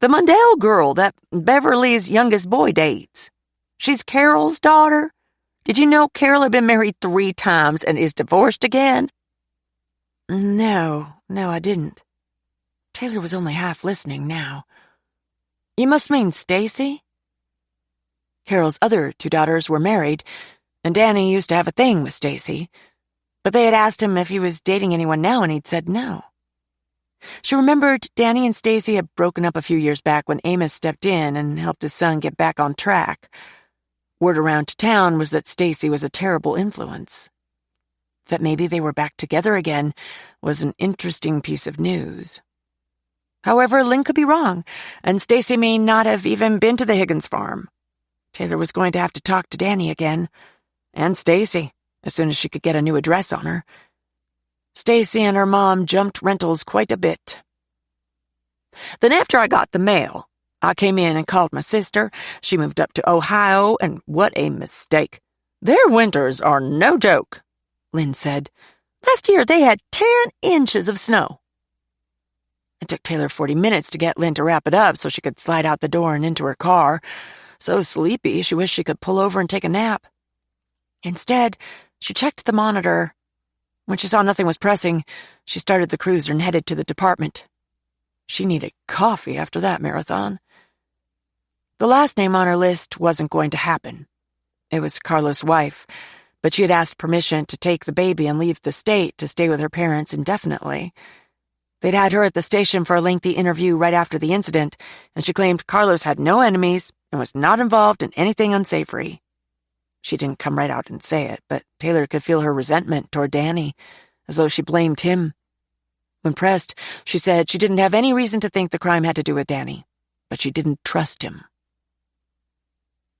The Mundell girl that Beverly's youngest boy dates. She's Carol's daughter. Did you know Carol had been married 3 times and is divorced again? No, I didn't. Taylor was only half listening now. You must mean Stacy? Carol's other 2 daughters were married, and Danny used to have a thing with Stacy, but they had asked him if he was dating anyone now, and he'd said no. She remembered Danny and Stacy had broken up a few years back when Amos stepped in and helped his son get back on track. Word around town was that Stacy was a terrible influence. That maybe they were back together again was an interesting piece of news. However, Lynn could be wrong, and Stacy may not have even been to the Higgins farm. Taylor was going to have to talk to Danny again, and Stacy, as soon as she could get a new address on her. Stacy and her mom jumped rentals quite a bit. Then after I got the mail, I came in and called my sister. She moved up to Ohio, and what a mistake. Their winters are no joke, Lynn said. Last year they had 10 inches of snow. It took Taylor 40 minutes to get Lynn to wrap it up so she could slide out the door and into her car. So sleepy, she wished she could pull over and take a nap. Instead, she checked the monitor. When she saw nothing was pressing, she started the cruiser and headed to the department. She needed coffee after that marathon. The last name on her list wasn't going to happen. It was Carlos' wife, but she had asked permission to take the baby and leave the state to stay with her parents indefinitely. They'd had her at the station for a lengthy interview right after the incident, and she claimed Carlos had no enemies and was not involved in anything unsavory. She didn't come right out and say it, but Taylor could feel her resentment toward Danny, as though she blamed him. When pressed, she said she didn't have any reason to think the crime had to do with Danny, but she didn't trust him.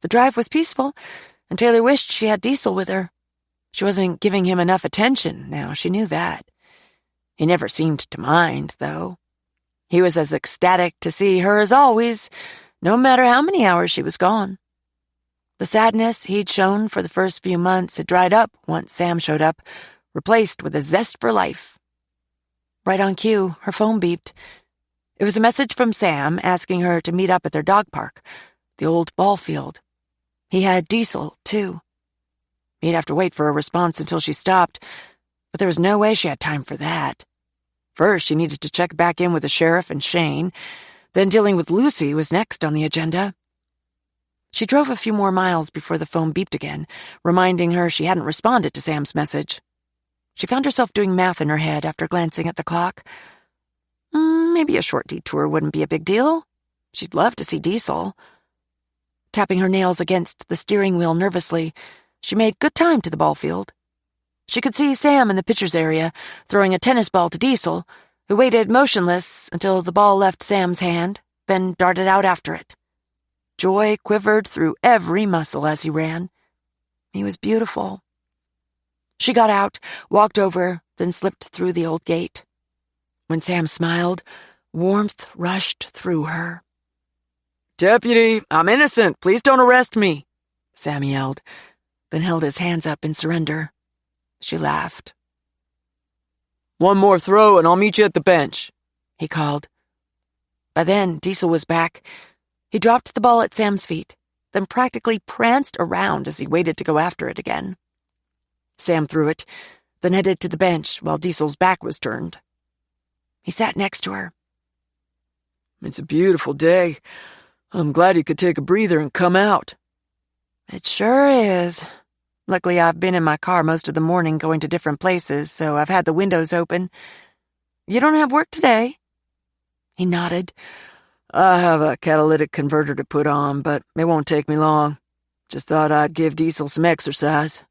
The drive was peaceful, and Taylor wished she had Diesel with her. She wasn't giving him enough attention now, she knew that. He never seemed to mind, though. He was as ecstatic to see her as always, no matter how many hours she was gone. The sadness he'd shown for the first few months had dried up once Sam showed up, replaced with a zest for life. Right on cue, her phone beeped. It was a message from Sam asking her to meet up at their dog park, the old ball field. He had Diesel, too. He'd have to wait for a response until she stopped, but there was no way she had time for that. First, she needed to check back in with the sheriff and Shane. Then dealing with Lucy was next on the agenda. She drove a few more miles before the phone beeped again, reminding her she hadn't responded to Sam's message. She found herself doing math in her head after glancing at the clock. Maybe a short detour wouldn't be a big deal. She'd love to see Diesel. Tapping her nails against the steering wheel nervously, she made good time to the ball field. She could see Sam in the pitcher's area, throwing a tennis ball to Diesel, who waited motionless until the ball left Sam's hand, then darted out after it. Joy quivered through every muscle as he ran. He was beautiful. She got out, walked over, then slipped through the old gate. When Sam smiled, warmth rushed through her.
"Deputy, I'm innocent. Please don't arrest me,"
Sam yelled, then held his hands up in surrender. She laughed.
"One more throw and I'll meet you at the bench,"
he called. By then, Diesel was back. He dropped the ball at Sam's feet, then practically pranced around as he waited to go after it again. Sam threw it, then headed to the bench while Diesel's back was turned. He sat next to her.
"It's a beautiful day. I'm glad you could take a breather and come out."
"It sure is. Luckily, I've been in my car most of the morning going to different places, so I've had the windows open. You don't have work today?" He nodded.
"I have a catalytic converter to put on, but it won't take me long. Just thought I'd give Diesel some exercise."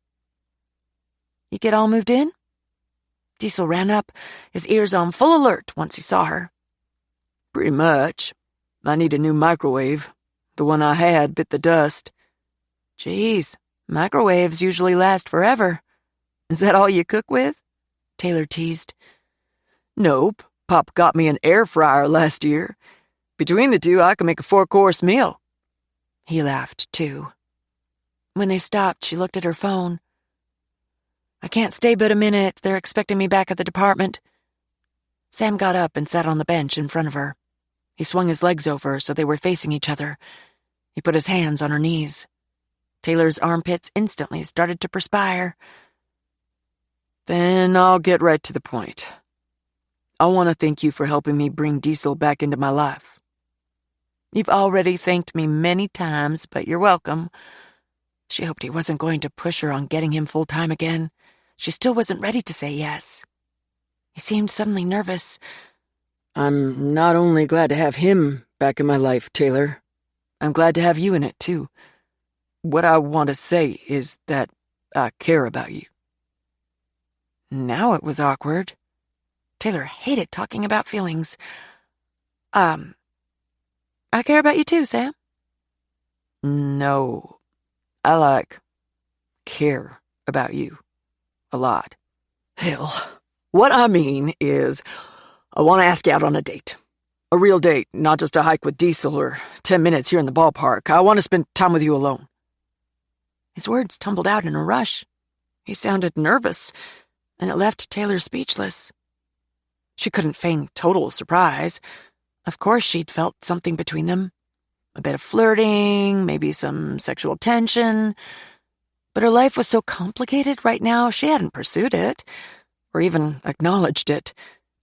"You get all moved in?" Diesel ran up, his ears on full alert once he saw her.
"Pretty much. I need a new microwave. The one I had bit the dust."
"Geez, microwaves usually last forever. Is that all you cook with?" Taylor teased.
"Nope. Pop got me an air fryer last year. Between the two, I can make a 4-course meal."
He laughed, too. When they stopped, she looked at her phone. "I can't stay but a minute. They're expecting me back at the department." Sam got up and sat on the bench in front of her. He swung his legs over so they were facing each other. He put his hands on her knees. Taylor's armpits instantly started to perspire.
"Then I'll get right to the point. I want to thank you for helping me bring Diesel back into my life."
"You've already thanked me many times, but you're welcome." She hoped he wasn't going to push her on getting him full-time again. She still wasn't ready to say yes. He seemed suddenly nervous.
"I'm not only glad to have him back in my life, Taylor. I'm glad to have you in it, too. What I want to say is that I care about you."
Now it was awkward. Taylor hated talking about feelings. I care about you too, Sam."
"No, I care about you a lot. Hell, what I mean is I want to ask you out on a date. A real date, not just a hike with Diesel or 10 minutes here in the ballpark. I want to spend time with you alone."
His words tumbled out in a rush. He sounded nervous, and it left Taylor speechless. She couldn't feign total surprise. Of course she'd felt something between them. A bit of flirting, maybe some sexual tension. But her life was so complicated right now, she hadn't pursued it, or even acknowledged it,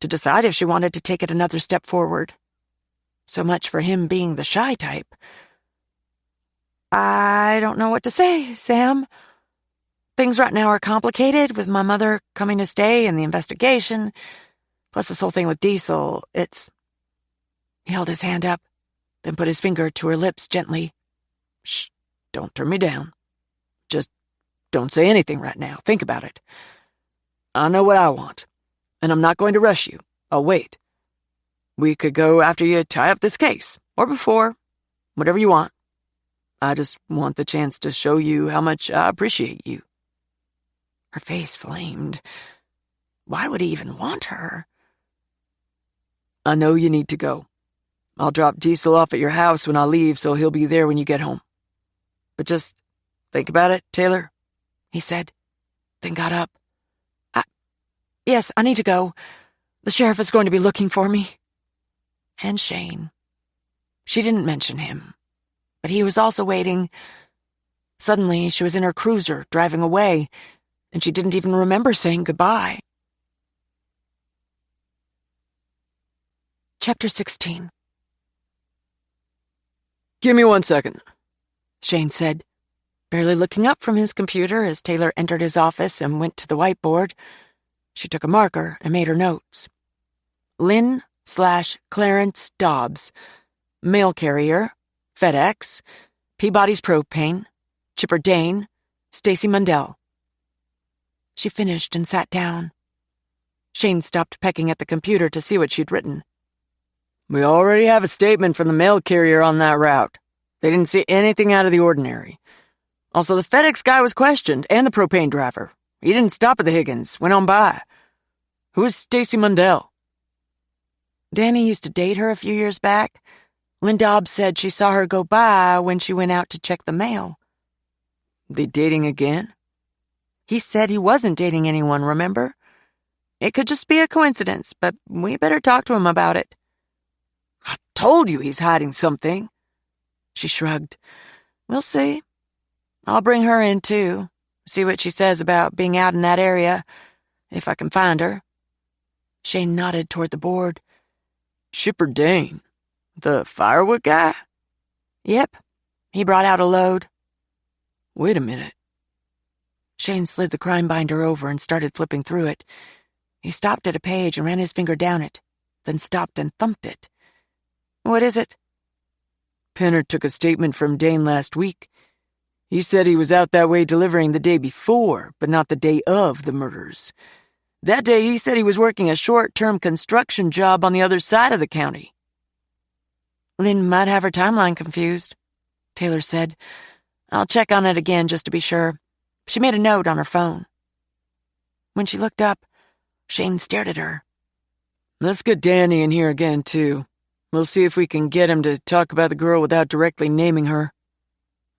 to decide if she wanted to take it another step forward. So much for him being the shy type. "I don't know what to say, Sam. Things right now are complicated, with my mother coming to stay and the investigation, plus this whole thing with Diesel. He held his hand up, then put his finger to her lips gently.
"Shh, don't turn me down. Just don't say anything right now. Think about it. I know what I want, and I'm not going to rush you. I'll wait. We could go after you tie up this case, or before, whatever you want. I just want the chance to show you how much I appreciate you."
Her face flamed. Why would he even want her?
"I know you need to go. I'll drop Diesel off at your house when I leave, so he'll be there when you get home. But just think about it, Taylor,"
he said, then got up. Yes, I need to go. The sheriff is going to be looking for me." And Shane. She didn't mention him, but he was also waiting. Suddenly, she was in her cruiser, driving away, and she didn't even remember saying goodbye. Chapter 16.
"Give me 1 second,
Shane said, barely looking up from his computer as Taylor entered his office and went to the whiteboard. She took a marker and made her notes. Lynn/Clarence Dobbs, mail carrier, FedEx, Peabody's Propane, Chipper Dane, Stacy Mundell. She finished and sat down. Shane stopped pecking at the computer to see what she'd written.
"We already have a statement from the mail carrier on that route. They didn't see anything out of the ordinary. Also, the FedEx guy was questioned, and the propane driver. He didn't stop at the Higgins, went on by. Who is Stacy Mundell?"
Danny used to date her a few years back. Lynn Dobbs said she saw her go by when she went out to check the mail.
"They dating again?"
He said he wasn't dating anyone, remember? It could just be a coincidence, but we better talk to him about it.
"I told you he's hiding something."
She shrugged. "We'll see. I'll bring her in, too. See what she says about being out in that area, if I can find her." Shane nodded toward the board.
"Chipper Dane, the firewood guy?"
"Yep. He brought out a load."
"Wait a minute.
Shane slid the crime binder over and started flipping through it. He stopped at a page and ran his finger down it, then stopped and thumped it. "What is it?"
Penner took a statement from Dane last week. He said he was out that way delivering the day before, but not the day of the murders. That day he said he was working a short-term construction job on the other side of the county.
"Lynn might have her timeline confused," Taylor said. "I'll check on it again just to be sure." She made a note on her phone. When she looked up, Shane stared at her.
"Let's get Danny in here again, too. We'll see if we can get him to talk about the girl without directly naming her."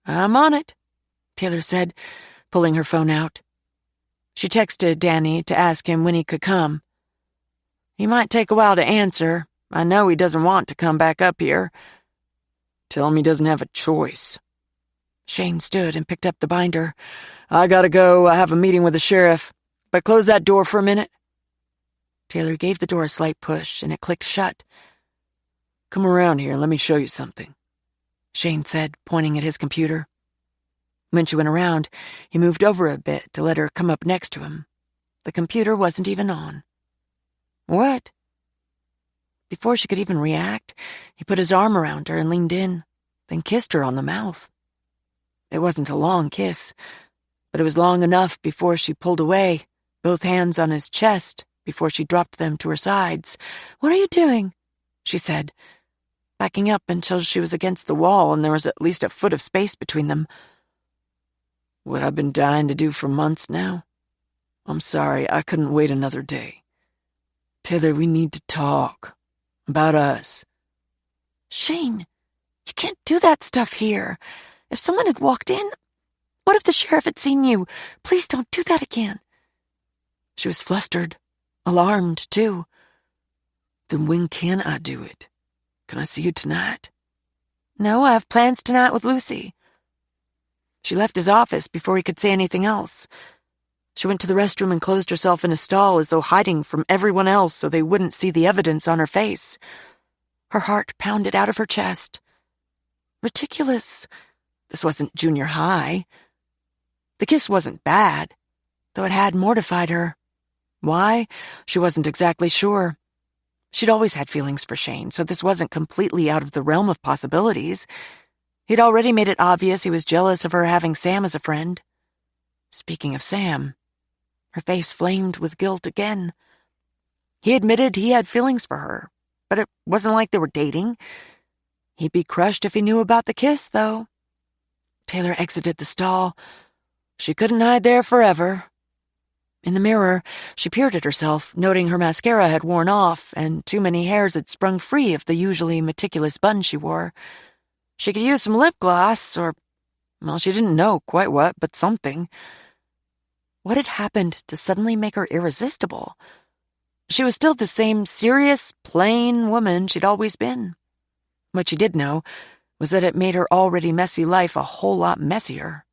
"I'm on it," Taylor said, pulling her phone out. She texted Danny to ask him when he could come. "He might take a while to answer. I know he doesn't want to come back up here."
"Tell him he doesn't have a choice."
Shane stood and picked up the binder.
"I gotta go. I have a meeting with the sheriff. But close that door for a minute."
Taylor gave the door a slight push, and it clicked shut.
"Come around here and let me show you something,"
Shane said, pointing at his computer. When she went around, he moved over a bit to let her come up next to him. The computer wasn't even on. "What?" Before she could even react, he put his arm around her and leaned in, then kissed her on the mouth. It wasn't a long kiss, but it was long enough before she pulled away, both hands on his chest, before she dropped them to her sides. "What are you doing?" she said, backing up until she was against the wall and there was at least a foot of space between them.
"What I've been dying to do for months now. I'm sorry, I couldn't wait another day. Taylor, we need to talk. About us."
"Shane, you can't do that stuff here. If someone had walked in, what if the sheriff had seen you? Please don't do that again." She was flustered, alarmed, too.
"Then when can I do it? Can I see you tonight?"
"No, I have plans tonight with Lucy." She left his office before he could say anything else. She went to the restroom and closed herself in a stall as though hiding from everyone else so they wouldn't see the evidence on her face. Her heart pounded out of her chest. Ridiculous. This wasn't junior high. The kiss wasn't bad, though it had mortified her. Why? She wasn't exactly sure. She'd always had feelings for Shane, so this wasn't completely out of the realm of possibilities. He'd already made it obvious he was jealous of her having Sam as a friend. Speaking of Sam, her face flamed with guilt again. He admitted he had feelings for her, but it wasn't like they were dating. He'd be crushed if he knew about the kiss, though. Taylor exited the stall. She couldn't hide there forever. In the mirror, she peered at herself, noting her mascara had worn off and too many hairs had sprung free of the usually meticulous bun she wore. She could use some lip gloss or, well, she didn't know quite what, but something. What had happened to suddenly make her irresistible? She was still the same serious, plain woman she'd always been. What she did know was that it made her already messy life a whole lot messier.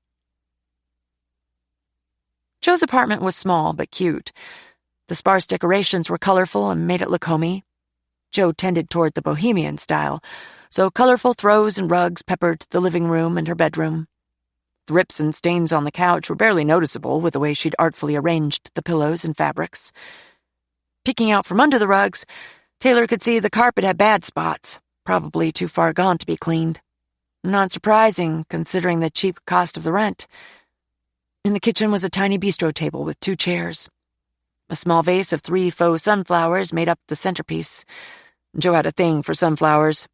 Joe's apartment was small but cute. The sparse decorations were colorful and made it look homey. Joe tended toward the bohemian style, so colorful throws and rugs peppered the living room and her bedroom. The rips and stains on the couch were barely noticeable with the way she'd artfully arranged the pillows and fabrics. Peeking out from under the rugs, Taylor could see the carpet had bad spots, probably too far gone to be cleaned. Not surprising, considering the cheap cost of the rent. In the kitchen was a tiny bistro table with 2 chairs. A small vase of 3 faux sunflowers made up the centerpiece. Joe had a thing for sunflowers.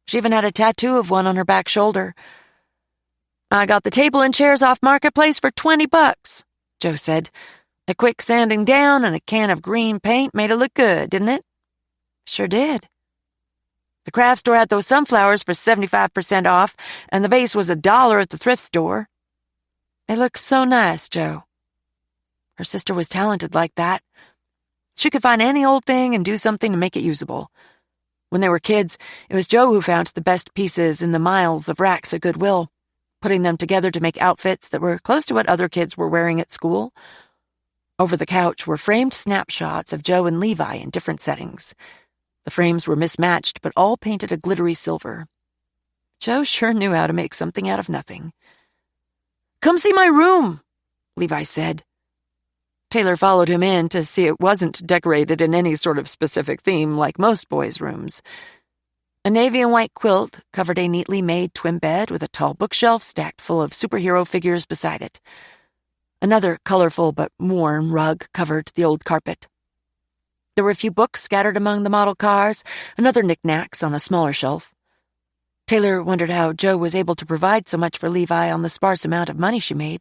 She even had a tattoo of one on her back shoulder. "I got the table and chairs off Marketplace for $20, Joe said. A quick sanding down and a can of green paint made it look good, didn't it?" "Sure did." "The craft store had those sunflowers for 75% off, and the vase was $1 at the thrift store." "It looks so nice, Joe." Her sister was talented like that. She could find any old thing and do something to make it usable. When they were kids, it was Joe who found the best pieces in the miles of racks at Goodwill, putting them together to make outfits that were close to what other kids were wearing at school. Over the couch were framed snapshots of Joe and Levi in different settings. The frames were mismatched, but all painted a glittery silver. Joe sure knew how to make something out of nothing. "Come see my room," Levi said. Taylor followed him in to see it wasn't decorated in any sort of specific theme like most boys' rooms. A navy and white quilt covered a neatly made twin bed with a tall bookshelf stacked full of superhero figures beside it. Another colorful but worn rug covered the old carpet. There were a few books scattered among the model cars and other knickknacks on a smaller shelf. Taylor wondered how Jo was able to provide so much for Levi on the sparse amount of money she made.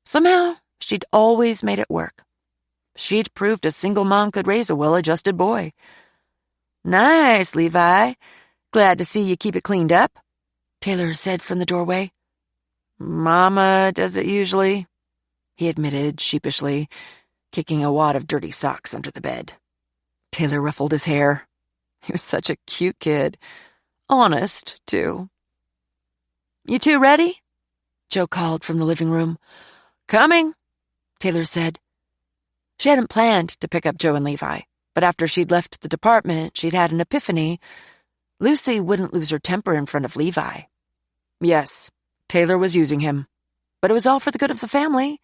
Somehow, she'd always made it work. She'd proved a single mom could raise a well-adjusted boy. "Nice, Levi. Glad to see you keep it cleaned up," Taylor said from the doorway. "Mama does it usually," he admitted sheepishly, kicking a wad of dirty socks under the bed. Taylor ruffled his hair. He was such a cute kid. Honest, too. "You two ready?" Jo called from the living room. "Coming," Taylor said. She hadn't planned to pick up Jo and Levi, but after she'd left the department, she'd had an epiphany. Lucy wouldn't lose her temper in front of Levi. Yes, Taylor was using him, but it was all for the good of the family.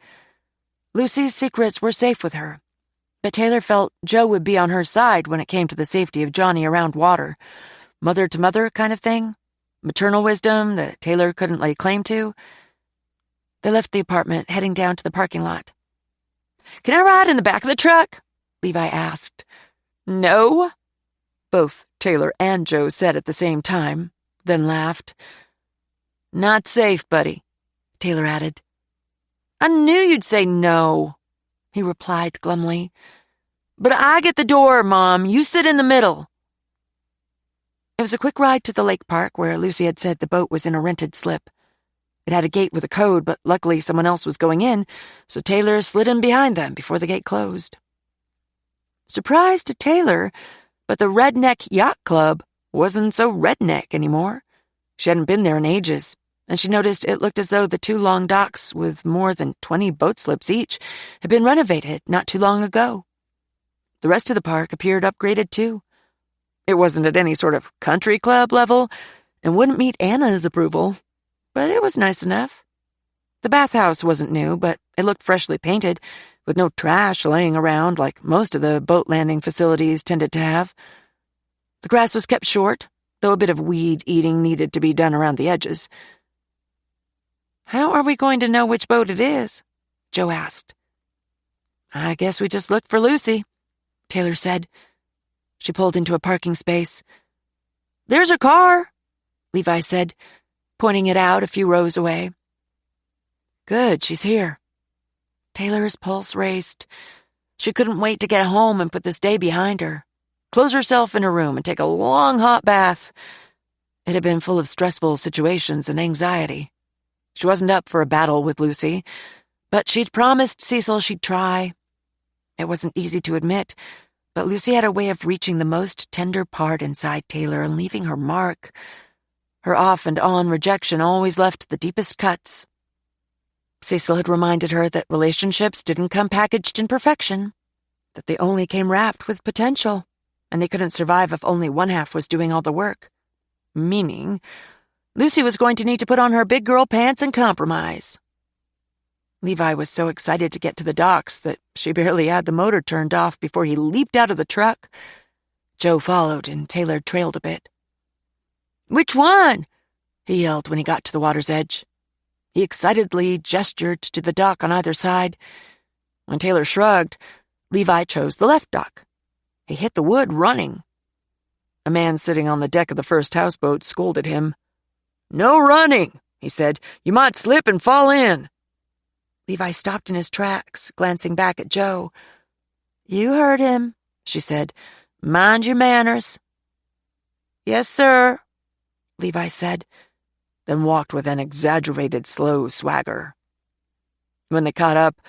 Lucy's secrets were safe with her, but Taylor felt Jo would be on her side when it came to the safety of Johnny around water. Mother-to-mother kind of thing. Maternal wisdom that Taylor couldn't lay claim to. They left the apartment, heading down to the parking lot. "Can I ride in the back of the truck?" Levi asked. "No," both Taylor and Jo said at the same time, then laughed. "Not safe, buddy," Taylor added. "I knew you'd say no," he replied glumly. "But I get the door, Mom. You sit in the middle." It was a quick ride to the lake park where Lucy had said the boat was in a rented slip. It had a gate with a code, but luckily someone else was going in, so Taylor slid in behind them before the gate closed. Surprise to Taylor, but the Redneck Yacht Club wasn't so redneck anymore. She hadn't been there in ages, and she noticed it looked as though the two long docks with more than 20 boat slips each had been renovated not too long ago. The rest of the park appeared upgraded too. It wasn't at any sort of country club level and wouldn't meet Anna's approval, but it was nice enough. The bathhouse wasn't new, but it looked freshly painted, with no trash laying around like most of the boat landing facilities tended to have. The grass was kept short, though a bit of weed eating needed to be done around the edges. "How are we going to know which boat it is?" Jo asked. "I guess we just looked for Lucy," Taylor said. She pulled into a parking space. "There's her car," Levi said, pointing it out a few rows away. "Good, she's here." Taylor's pulse raced. She couldn't wait to get home and put this day behind her. Close herself in her room and take a long hot bath. It had been full of stressful situations and anxiety. She wasn't up for a battle with Lucy, but she'd promised Cecil she'd try. It wasn't easy to admit, but Lucy had a way of reaching the most tender part inside Taylor and leaving her mark. Her off and on rejection always left the deepest cuts. Cecil had reminded her that relationships didn't come packaged in perfection, that they only came wrapped with potential, and they couldn't survive if only one half was doing all the work. Meaning, Lucy was going to need to put on her big girl pants and compromise. Levi was so excited to get to the docks that she barely had the motor turned off before he leaped out of the truck. Jo followed, and Taylor trailed a bit. "Which one?" he yelled when he got to the water's edge. He excitedly gestured to the dock on either side. When Taylor shrugged, Levi chose the left dock. He hit the wood running. A man sitting on the deck of the first houseboat scolded him. "No running," he said. "You might slip and fall in." Levi stopped in his tracks, glancing back at Jo. "You heard him," she said. "Mind your manners." "Yes, sir," Levi said, then walked with an exaggerated slow swagger. When they caught up,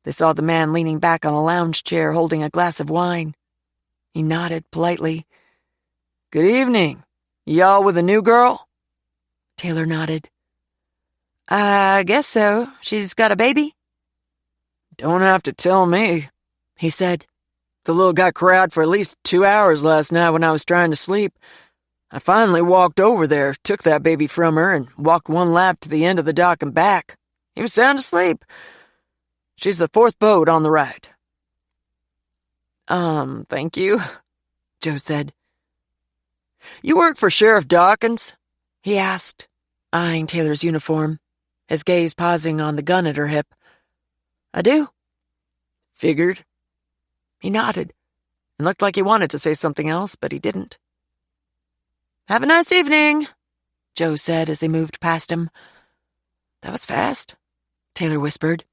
they saw the man leaning back on a lounge chair holding a glass of wine. He nodded politely. "Good evening. Y'all with a new girl?" Taylor nodded. "I guess so. She's got a baby?" "Don't have to tell me," he said. "The little got cried for at least 2 hours last night when I was trying to sleep. I finally walked over there, took that baby from her, and walked one lap to the end of the dock and back. He was sound asleep.
She's the fourth boat on the right. Thank you, Joe said. You work for Sheriff Dawkins? He asked, eyeing Taylor's uniform, his gaze pausing on the gun at her hip. I do. Figured. He nodded, and looked like he wanted to say something else, but he didn't. Have a nice evening, Joe said as they moved past him. That was fast, Taylor whispered.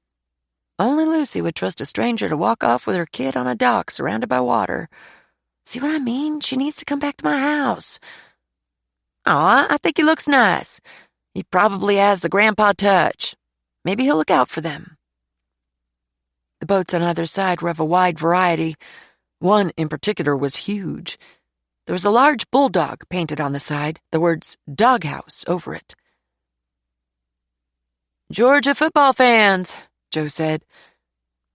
Only Lucy would trust a stranger to walk off with her kid on a dock surrounded by water. See what I mean? She needs to come back to my house. Aw, I think he looks nice. He probably has the grandpa touch. Maybe he'll look out for them. The boats on either side were of a wide variety. One in particular was huge. There was a large bulldog painted on the side, the words Doghouse over it. Georgia football fans, Joe said.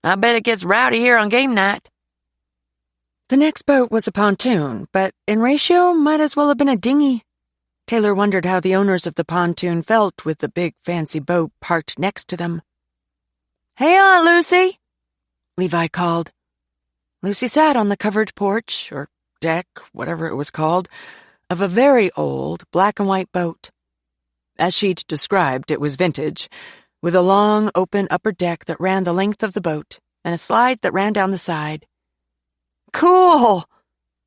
I bet it gets rowdy here on game night. The next boat was a pontoon, but in ratio might as well have been a dinghy. Taylor wondered how the owners of the pontoon felt with the big fancy boat parked next to them. Hey, Aunt Lucy, Levi called. Lucy sat on the covered porch, or deck, whatever it was called, of a very old black and white boat. As she'd described, it was vintage, with a long, open upper deck that ran the length of the boat and a slide that ran down the side. Cool!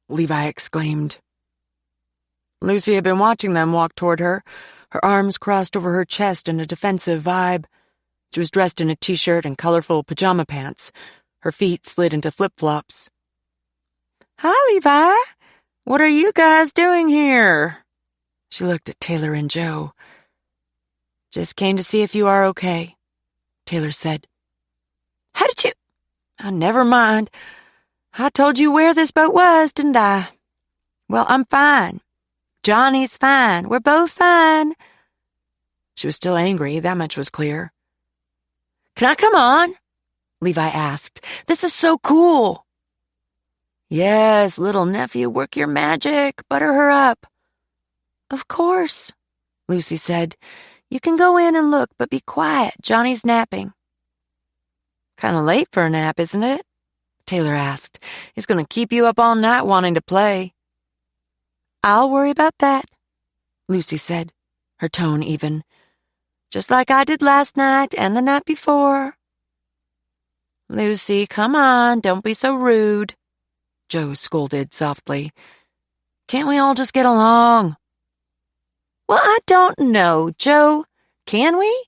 Levi exclaimed. Lucy had been watching them walk toward her, her arms crossed over her chest in a defensive vibe. She was dressed in a t-shirt and colorful pajama pants. Her feet slid into flip-flops. Hi, Levi. What are you guys doing here? She looked at Taylor and Joe. Just came to see if you are okay, Taylor said. How did you... Oh, never mind. I told you where this boat was, didn't I? Well, I'm fine. Johnny's fine. We're both fine. She was still angry, that much was clear. Can I come on? Levi asked. This is so cool. Yes, little nephew, work your magic. Butter her up. Of course, Lucy said. You can go in and look, but be quiet. Johnny's napping. Kind of late for a nap, isn't it? Taylor asked. He's going to keep you up all night wanting to play. I'll worry about that, Lucy said, her tone even. Just like I did last night and the night before. Lucy, come on, don't be so rude, Joe scolded softly. Can't we all just get along? Well, I don't know, Joe. Can we?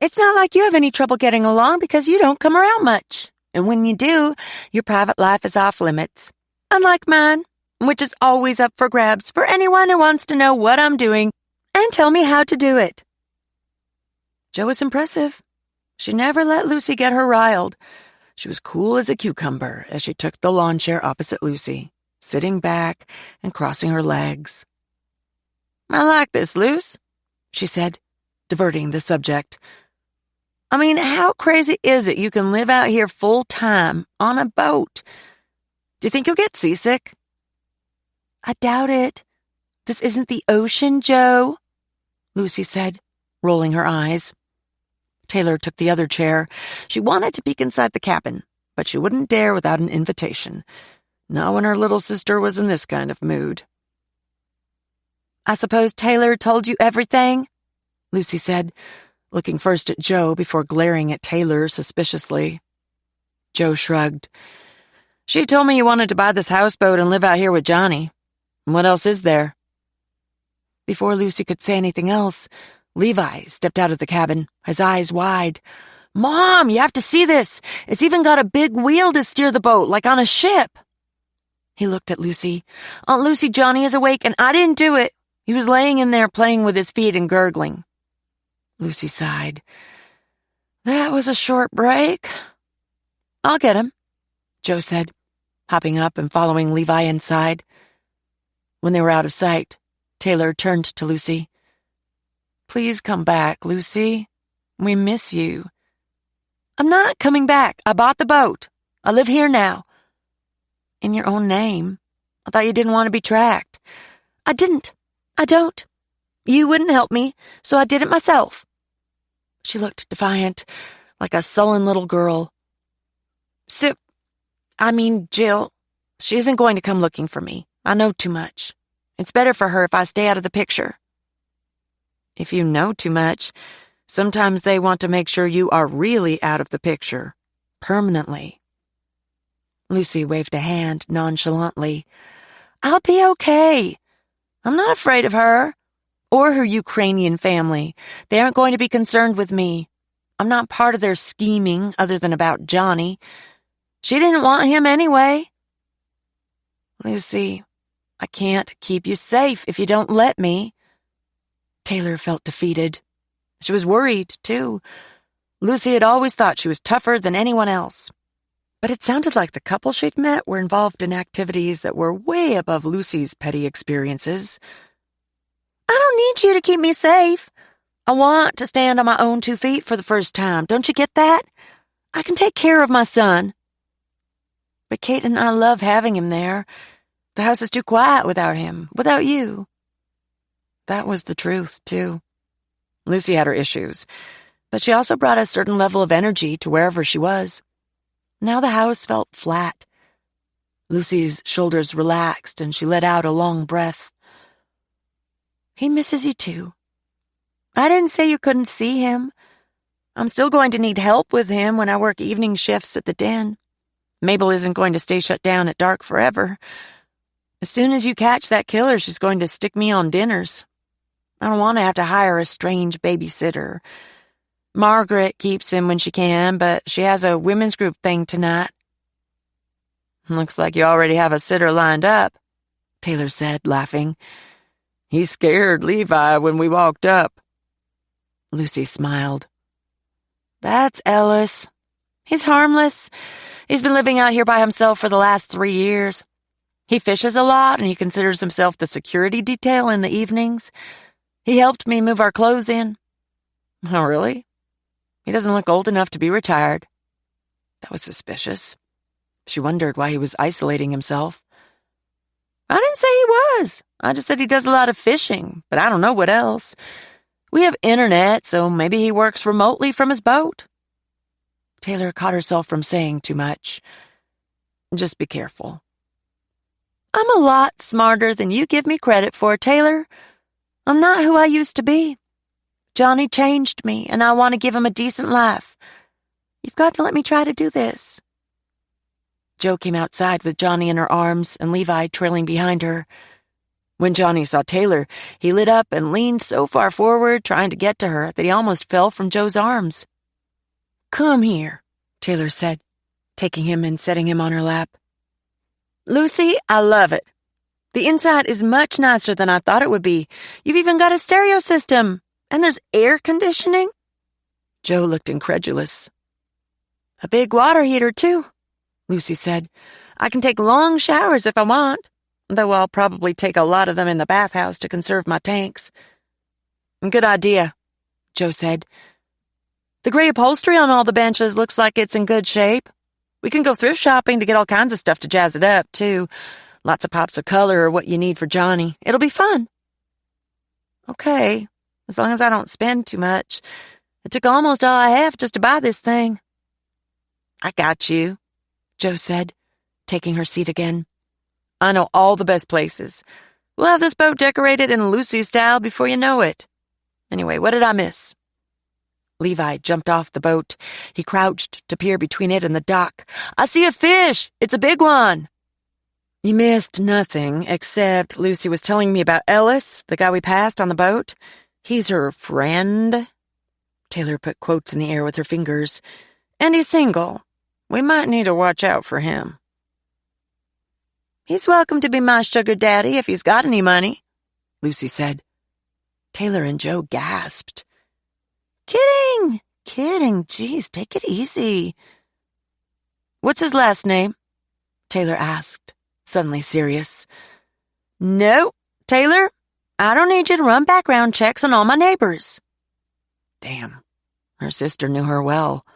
It's not like you have any trouble getting along because you don't come around much. And when you do, your private life is off limits. Unlike mine, which is always up for grabs for anyone who wants to know what I'm doing and tell me how to do it. Joe was impressive. She never let Lucy get her riled. She was cool as a cucumber as she took the lawn chair opposite Lucy, sitting back and crossing her legs. I like this, Luce, she said, diverting the subject. I mean, how crazy is it you can live out here full time on a boat? Do you think you'll get seasick? I doubt it. This isn't the ocean, Joe, Lucy said, rolling her eyes. Taylor took the other chair. She wanted to peek inside the cabin, but she wouldn't dare without an invitation. Not when her little sister was in this kind of mood. I suppose Taylor told you everything? Lucy said, looking first at Joe before glaring at Taylor suspiciously. Joe shrugged. She told me you wanted to buy this houseboat and live out here with Johnny. What else is there? Before Lucy could say anything else, Levi stepped out of the cabin, his eyes wide. Mom, you have to see this. It's even got a big wheel to steer the boat, like on a ship. He looked at Lucy. Aunt Lucy, Johnny is awake, and I didn't do it. He was laying in there playing with his feet and gurgling. Lucy sighed. That was a short break. I'll get him, Joe said, hopping up and following Levi inside. When they were out of sight, Taylor turned to Lucy. Please come back, Lucy. We miss you. I'm not coming back. I bought the boat. I live here now. In your own name. I thought you didn't want to be tracked. I didn't. I don't. You wouldn't help me, so I did it myself. She looked defiant.
like a sullen little girl. Jill, she isn't going to come looking for me. I know too much. It's better for her if I stay out of the picture. If you know too much, sometimes they want to make sure you are really out of the picture, permanently. Lucy waved a hand nonchalantly. I'll be okay. I'm not afraid of her, or her Ukrainian family. They aren't going to be concerned with me. I'm not part of their scheming other than about Johnny. She didn't want him anyway. Lucy, I can't keep you safe if you don't let me. Taylor felt defeated. She was worried, too. Lucy had always thought she was tougher than anyone else. But it sounded like the couple she'd met were involved in activities that were way above Lucy's petty experiences. I don't need you to keep me safe. I want to stand on my own 2 feet for the first time. Don't you get that? I can take care of my son. But Kate and I love having him there. The house is too quiet without him, without you. That was the truth, too. Lucy had her issues, but she also brought a certain level of energy to wherever she was. Now the house felt flat. Lucy's shoulders relaxed, and she let out a long breath. He misses you, too. I didn't say you couldn't see him. I'm still going to need help with him when I work evening shifts at the den. Mabel isn't going to stay shut down at dark forever. As soon as you catch that killer, she's going to stick me on dinners. I don't want to have to hire a strange babysitter. Margaret keeps him when she can, but she has a women's group thing tonight. Looks like you already have a sitter lined up, Taylor said, laughing. He scared Levi when we walked up. Lucy smiled. That's Ellis. He's harmless. He's been living out here by himself for the last 3 years. He fishes a lot, and he considers himself the security detail in the evenings. He helped me move our clothes in. Oh, really? He doesn't look old enough to be retired. That was suspicious. She wondered why he was isolating himself. I didn't say he was. I just said he does a lot of fishing, but I don't know what else. We have internet, so maybe he works remotely from his boat. Taylor caught herself from saying too much. Just be careful. I'm a lot smarter than you give me credit for, Taylor. I'm not who I used to be. Johnny changed me, and I want to give him a decent life. You've got to let me try to do this. Jo came outside with Johnny in her arms and Levi trailing behind her. When Johnny saw Taylor, he lit up and leaned so far forward trying to get to her that he almost fell from Jo's arms. Come here, Taylor said, taking him and setting him on her lap. Lucy, I love it. The inside is much nicer than I thought it would be. You've even got a stereo system. And there's air conditioning? Jo looked incredulous. A big water heater, too, Lucy said. I can take long showers if I want, though I'll probably take a lot of them in the bathhouse to conserve my tanks. Good idea, Jo said. The gray upholstery on all the benches looks like it's in good shape. We can go thrift shopping to get all kinds of stuff to jazz it up, too. Lots of pops of color or what you need for Johnny. It'll be fun. Okay. As long as I don't spend too much. It took almost all I have just to buy this thing. I got you, Jo said, taking her seat again. I know all the best places. We'll have this boat decorated in Lucy style before you know it. Anyway, what did I miss? Levi jumped off the boat. He crouched to peer between it and the dock. I see a fish. It's a big one. You missed nothing, except Lucy was telling me about Ellis, the guy we passed on the boat. He's her friend. Taylor put quotes in the air with her fingers. And he's single. We might need to watch out for him. He's welcome to be my sugar daddy if he's got any money, Lucy said. Taylor and Jo gasped. Kidding. Geez, take it easy. What's his last name? Taylor asked, suddenly serious. No, Taylor. I don't need you to run background checks on all my neighbors. Damn, her sister knew her well.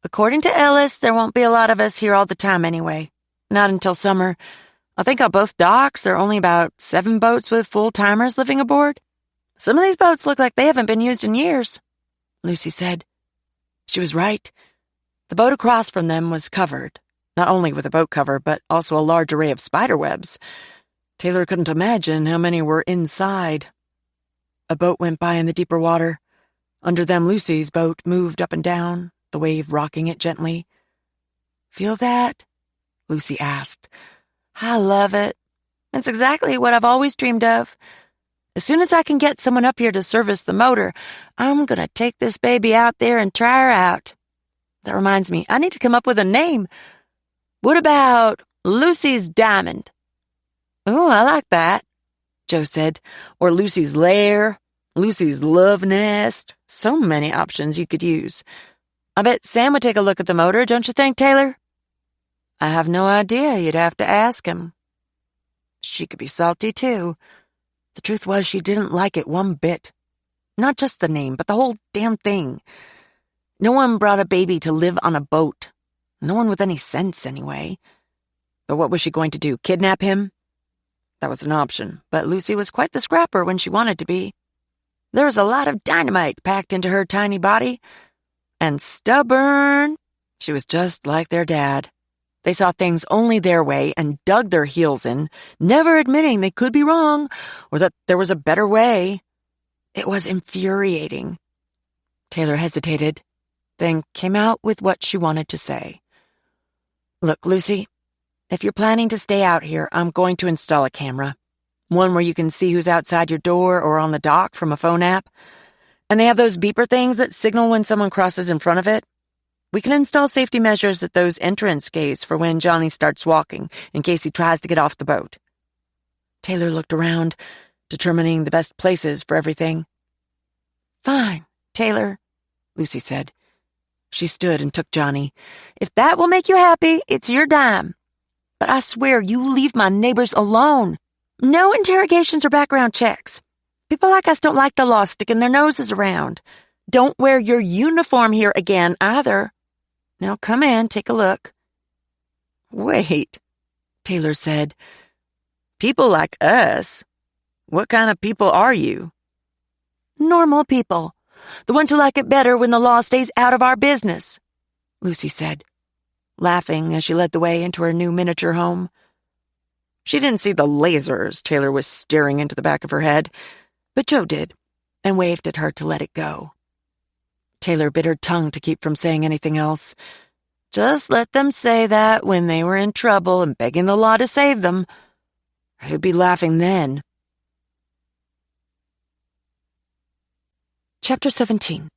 According to Ellis, there won't be a lot of us here all the time anyway. Not until summer. I think on both docks there are only about 7 boats with full-timers living aboard. Some of these boats look like they haven't been used in years, Lucy said. She was right. The boat across from them was covered, not only with a boat cover, but also a large array of spider webs. Taylor couldn't imagine how many were inside. A boat went by in the deeper water. Under them, Lucy's boat moved up and down, the wave rocking it gently. "Feel that?" Lucy asked. "I love it. It's exactly what I've always dreamed of. As soon as I can get someone up here to service the motor, I'm going to take this baby out there and try her out. That reminds me, I need to come up with a name. What about Lucy's Diamond?" "Oh, I like that," Joe said. "Or Lucy's Lair, Lucy's Love Nest. So many options you could use. I bet Sam would take a look at the motor, don't you think, Taylor?" "I have no idea. You'd have to ask him." She could be salty, too. The truth was she didn't like it one bit. Not just the name, but the whole damn thing. No one brought a baby to live on a boat. No one with any sense, anyway. But what was she going to do, kidnap him? That was an option, but Lucy was quite the scrapper when she wanted to be. There was a lot of dynamite packed into her tiny body. And stubborn. She was just like their dad. They saw things only their way and dug their heels in, never admitting they could be wrong or that there was a better way. It was infuriating. Taylor hesitated, then came out with what she wanted to say. "Look, Lucy, if you're planning to stay out here, I'm going to install a camera. One where you can see who's outside your door or on the dock from a phone app. And they have those beeper things that signal when someone crosses in front of it. We can install safety measures at those entrance gates for when Johnny starts walking, in case he tries to get off the boat." Taylor looked around, determining the best places for everything. "Fine, Taylor," Lucy said. She stood and took Johnny. "If that will make you happy, it's your dime. But I swear you leave my neighbors alone. No interrogations or background checks. People like us don't like the law sticking their noses around. Don't wear your uniform here again, either. Now come in, take a look." "Wait," Taylor said. "People like us? What kind of people are you?" "Normal people. The ones who like it better when the law stays out of our business," Lucy said, laughing as she led the way into her new miniature home. She didn't see the lasers Taylor was staring into the back of her head, but Joe did, and waved at her to let it go. Taylor bit her tongue to keep from saying anything else. Just let them say that when they were in trouble and begging the law to save them. Who'd be laughing then? Chapter 17.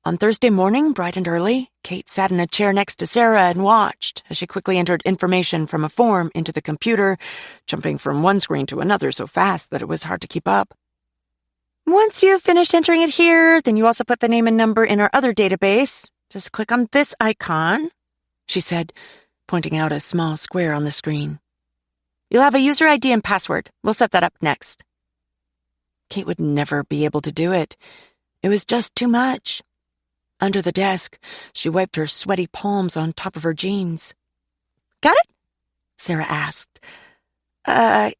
On Thursday morning, bright and early, Kate sat in a chair next to Sarah and watched as she quickly entered information from a form into the computer, jumping from one screen to another so fast that it was hard to keep up. "Once you've finished entering it here, then you also put the name and number in our other database. Just click on this icon," she said, pointing out a small square on the screen. "You'll have a user ID and password. We'll set that up next." Kate would never be able to do it. It was just too much. Under the desk, she wiped her sweaty palms on top of her jeans. "Got it?" Sarah asked.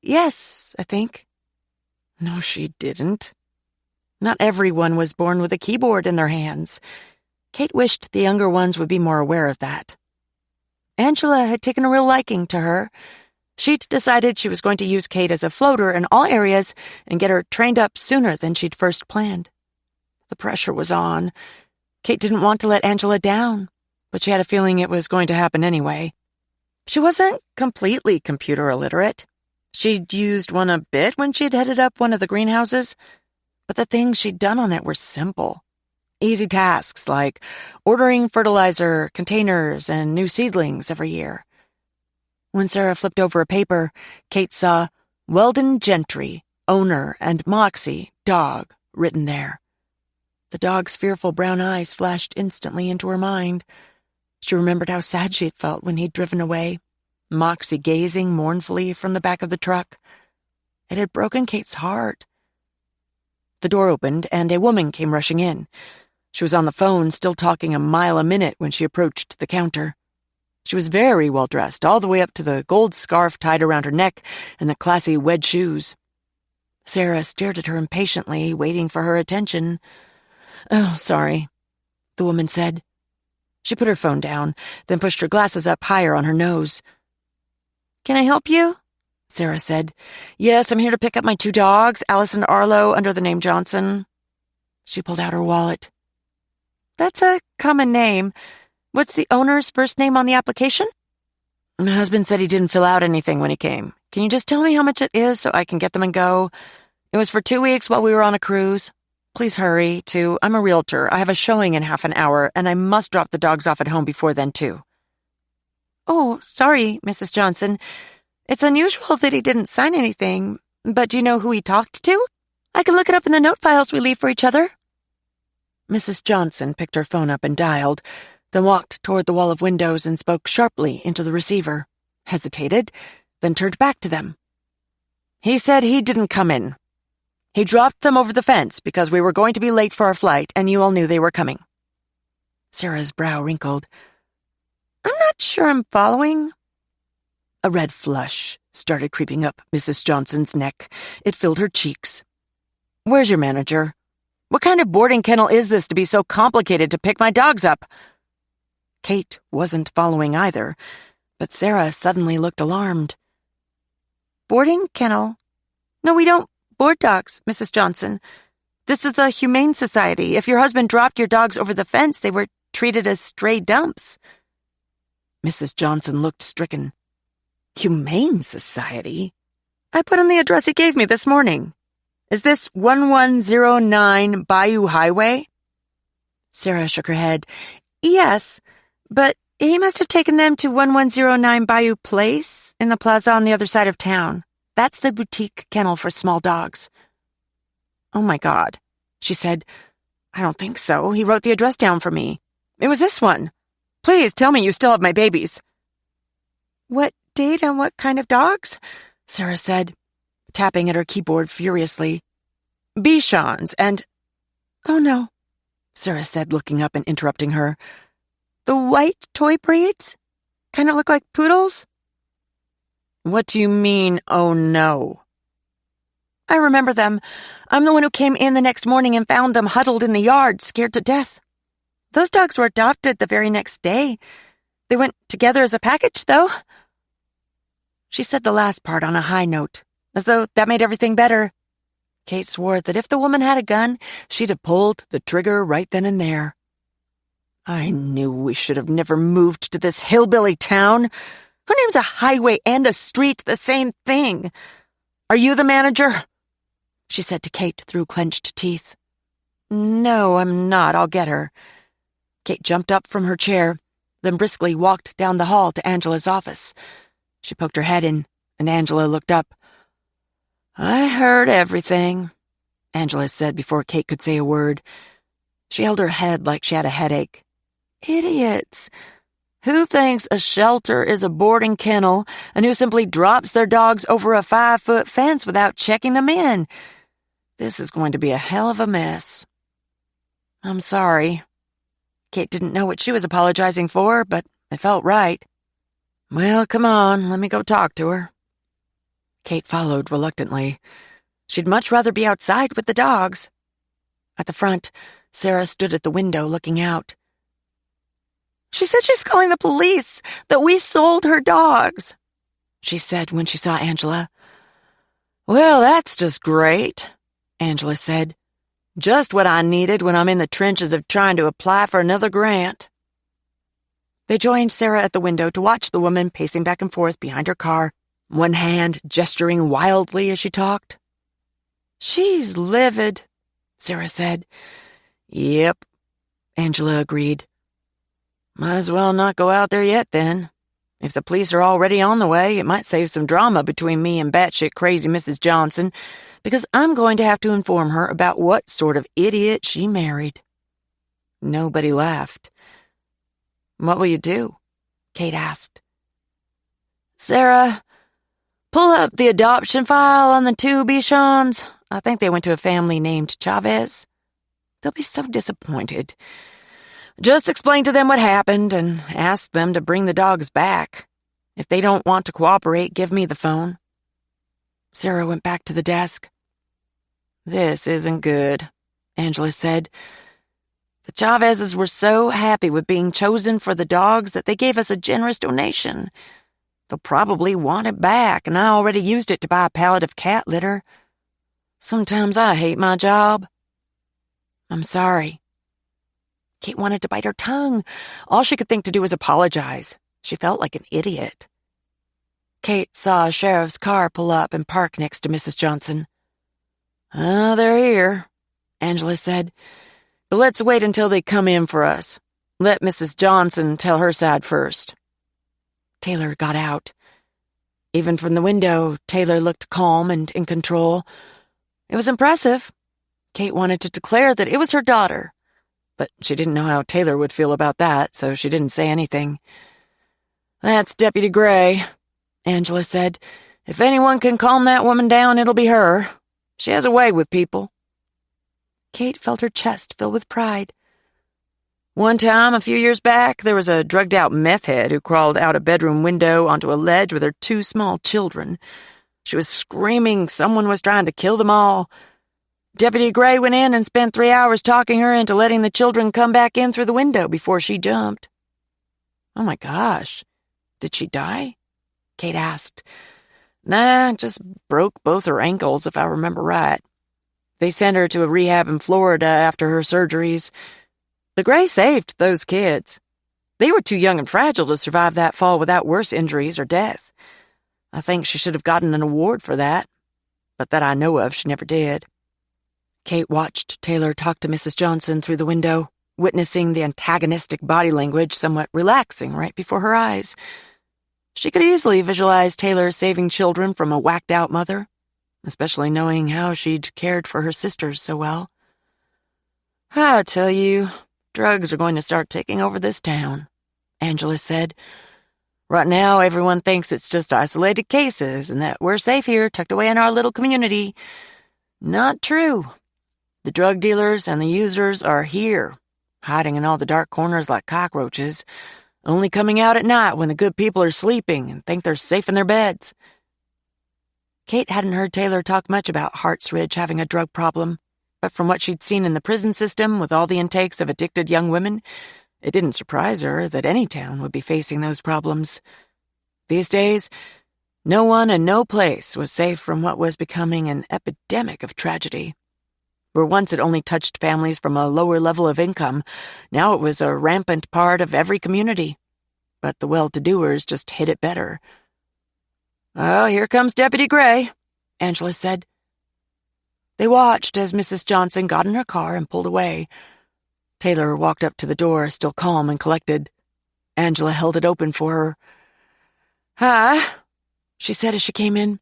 Yes, I think." No, she didn't. Not everyone was born with a keyboard in their hands. Kate wished the younger ones would be more aware of that. Angela had taken a real liking to her. She'd decided she was going to use Kate as a floater in all areas and get her trained up sooner than she'd first planned. The pressure was on. Kate didn't want to let Angela down, but she had a feeling it was going to happen anyway. She wasn't completely computer illiterate. She'd used one a bit when she'd headed up one of the greenhouses, but the things she'd done on it were simple. Easy tasks like ordering fertilizer, containers, and new seedlings every year. When Sarah flipped over a paper, Kate saw Weldon Gentry, owner, and Moxie, dog, written there. The dog's fearful brown eyes flashed instantly into her mind. She remembered how sad she had felt when he'd driven away, Moxie gazing mournfully from the back of the truck. It had broken Kate's heart. The door opened, and a woman came rushing in. She was on the phone, still talking a mile a minute when she approached the counter. She was very well dressed, all the way up to the gold scarf tied around her neck and the classy wedge shoes. Sarah stared at her impatiently, waiting for her attention. Oh, sorry, the woman said. She put her phone down, then pushed her glasses up higher on her nose.
Can I help you?
Sarah said. Yes, I'm here to pick up my 2 dogs, Alice and Arlo, under the name Johnson. She pulled out her wallet.
That's a common name. What's the owner's first name on the application?
My husband said he didn't fill out anything when he came. Can you just tell me how much it is so I can get them and go? It was for 2 weeks while we were on a cruise. Please hurry, too. I'm a realtor. I have a showing in half an hour, and I must drop the dogs off at home before then, too.
Oh, sorry, Mrs. Johnson. It's unusual that he didn't sign anything, but do you know who he talked to? I can look it up in the note files we leave for each other.
Mrs. Johnson picked her phone up and dialed, then walked toward the wall of windows and spoke sharply into the receiver, hesitated, then turned back to them. He said he didn't come in. He dropped them over the fence because we were going to be late for our flight and you all knew they were coming.
Sarah's brow wrinkled. I'm not sure I'm following.
A red flush started creeping up Mrs. Johnson's neck. It filled her cheeks. Where's your manager? What kind of boarding kennel is this to be so complicated to pick my dogs up? Kate wasn't following either, but Sarah suddenly looked alarmed.
Boarding kennel? No, we don't board dogs, Mrs. Johnson. This is the Humane Society. If your husband dropped your dogs over the fence, they were treated as stray dumps.
Mrs. Johnson looked stricken. Humane Society?
I put in the address he gave me this morning. Is this 1109 Bayou Highway?
Sarah shook her head.
Yes, but he must have taken them to 1109 Bayou Place in the plaza on the other side of town. That's the boutique kennel for small dogs.
Oh, my God, she said. I don't think so. He wrote the address down for me. It was this one. Please tell me you still have my babies.
What date and what kind of dogs?
Sarah said, tapping at her keyboard furiously. Bichons and...
Oh, no,
Sarah said, looking up and interrupting her.
The white toy breeds? Kind of look like poodles?
What do you mean, oh no?
I remember them. I'm the one who came in the next morning and found them huddled in the yard, scared to death. Those dogs were adopted the very next day. They went together as a package, though.
She said the last part on a high note, as though that made everything better. Kate swore that if the woman had a gun, she'd have pulled the trigger right then and there. I knew we should have never moved to this hillbilly town. Who names a highway and a street the same thing? Are you the manager? She said to Kate through clenched teeth. No, I'm not. I'll get her. Kate jumped up from her chair, then briskly walked down the hall to Angela's office. She poked her head in, and Angela looked up. I heard everything, Angela said before Kate could say a word. She held her head like she had a headache. Idiots. Who thinks a shelter is a boarding kennel and who simply drops their dogs over a 5-foot fence without checking them in? This is going to be a hell of a mess. I'm sorry. Kate didn't know what she was apologizing for, but it felt right. Well, come on, let me go talk to her. Kate followed reluctantly. She'd much rather be outside with the dogs. At the front, Sarah stood at the window looking out.
She said she's calling the police, that we sold her dogs,
she said when she saw Angela. Well, that's just great, Angela said. Just what I needed when I'm in the trenches of trying to apply for another grant. They joined Sarah at the window to watch the woman pacing back and forth behind her car, one hand gesturing wildly as she talked. She's livid, Sarah said. Yep, Angela agreed. Might as well not go out there yet, then. If the police are already on the way, it might save some drama between me and batshit crazy Mrs. Johnson, because I'm going to have to inform her about what sort of idiot she married. Nobody laughed. What will you do? Kate asked. Sarah, pull up the adoption file on the 2 Bichons. I think they went to a family named Chavez. They'll be so disappointed. Just explain to them what happened and ask them to bring the dogs back. If they don't want to cooperate, give me the phone. Sarah went back to the desk. This isn't good, Angela said.
The Chavezes were so happy with being chosen for the dogs that they gave us a generous donation. They'll probably want it back, and I already used it to buy a pallet of cat litter. Sometimes I hate my job. I'm sorry. Kate wanted to bite her tongue. All she could think to do was apologize. She felt like an idiot. Kate saw a sheriff's car pull up and park next to Mrs. Johnson. "Oh, they're here," Angela said. "But let's wait until they come in for us. Let Mrs. Johnson tell her side first." Taylor got out. Even from the window, Taylor looked calm and in control. It was impressive. Kate wanted to declare that it was her daughter, but she didn't know how Taylor would feel about that, so she didn't say anything. "That's Deputy Gray," Angela said. "If anyone can calm that woman down, it'll be her. She has a way with people." Kate felt her chest fill with pride. One time, a few years back, there was a drugged-out meth head who crawled out a bedroom window onto a ledge with her 2 small children. She was screaming someone was trying to kill them all. Deputy Gray went in and spent 3 hours talking her into letting the children come back in through the window before she jumped. "Oh my gosh, did she die?" Kate asked. "Nah, just broke both her ankles, if I remember right. They sent her to a rehab in Florida after her surgeries. The Gray saved those kids. They were too young and fragile to survive that fall without worse injuries or death. I think she should have gotten an award for that, but that I know of, she never did." Kate watched Taylor talk to Mrs. Johnson through the window, witnessing the antagonistic body language somewhat relaxing right before her eyes. She could easily visualize Taylor saving children from a whacked-out mother, especially knowing how she'd cared for her sisters so well. "I tell you, drugs are going to start taking over this town," Angela said. "Right now, everyone thinks it's just isolated cases and that we're safe here, tucked away in our little community. Not true. The drug dealers and the users are here, hiding in all the dark corners like cockroaches, only coming out at night when the good people are sleeping and think they're safe in their beds." Kate hadn't heard Taylor talk much about Hart's Ridge having a drug problem, but from what she'd seen in the prison system with all the intakes of addicted young women, it didn't surprise her that any town would be facing those problems. These days, no one and no place was safe from what was becoming an epidemic of tragedy. Where once it only touched families from a lower level of income, now it was a rampant part of every community. But the well-to-doers just hid it better. "Oh, here comes Deputy Gray," Angela said. They watched as Mrs. Johnson got in her car and pulled away. Taylor walked up to the door, still calm and collected. Angela held it open for her. "Hi," she said as she came in,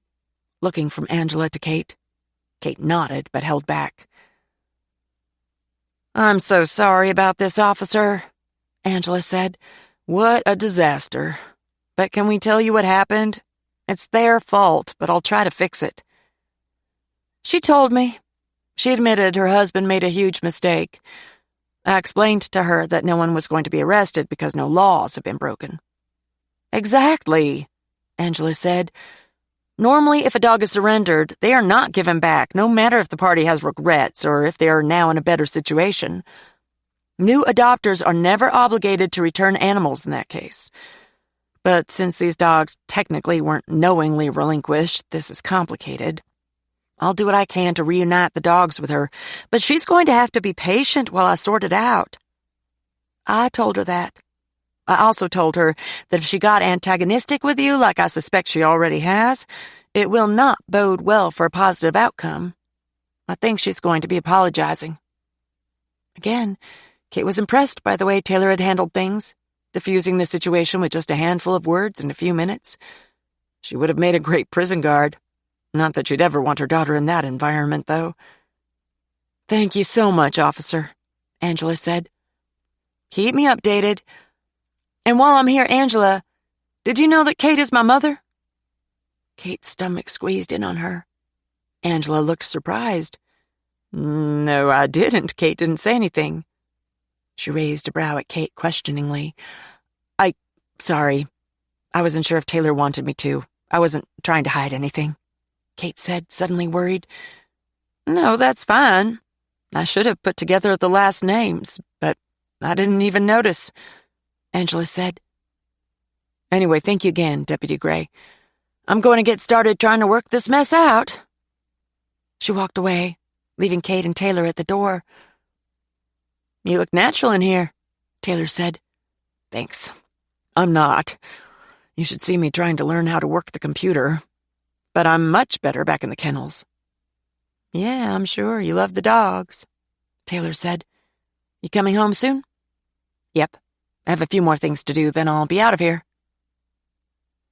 looking from Angela to Kate. Kate nodded, but held back. "I'm so sorry about this, officer," Angela said. "What a disaster. But can we tell you what happened? It's their fault, but I'll try to fix it." She told me. She admitted her husband made a huge mistake. I explained to her that no one was going to be arrested because no laws have been broken. "Exactly," Angela said. "Normally, if a dog is surrendered, they are not given back, no matter if the party has regrets or if they are now in a better situation. New adopters are never obligated to return animals in that case. But since these dogs technically weren't knowingly relinquished, this is complicated. I'll do what I can to reunite the dogs with her, but she's going to have to be patient while I sort it out." I told her that. I also told her that if she got antagonistic with you, like I suspect she already has, it will not bode well for a positive outcome. I think she's going to be apologizing. Again, Kate was impressed by the way Taylor had handled things, diffusing the situation with just a handful of words in a few minutes. She would have made a great prison guard. Not that she'd ever want her daughter in that environment, though. "Thank you so much, officer," Angela said. "Keep me updated. And while I'm here, Angela, did you know that Kate is my mother?" Kate's stomach squeezed in on her. Angela looked surprised. "No, I didn't. Kate didn't say anything." She raised a brow at Kate questioningly. Sorry. I wasn't sure if Taylor wanted me to. I wasn't trying to hide anything," Kate said, suddenly worried. "No, that's fine.
I should have put together the last names, but I didn't even notice, Angela said. Anyway, thank you again, Deputy Gray. I'm going to get started trying to work this mess out. She walked away, leaving Kate and Taylor at the door. You look natural in here, Taylor said. Thanks. I'm not. You should see me trying to learn how to work the computer. But I'm much better back in the kennels. Yeah, I'm sure. You love the dogs, Taylor said. You coming home soon? Yep. I have a few more things to do, then I'll be out of here.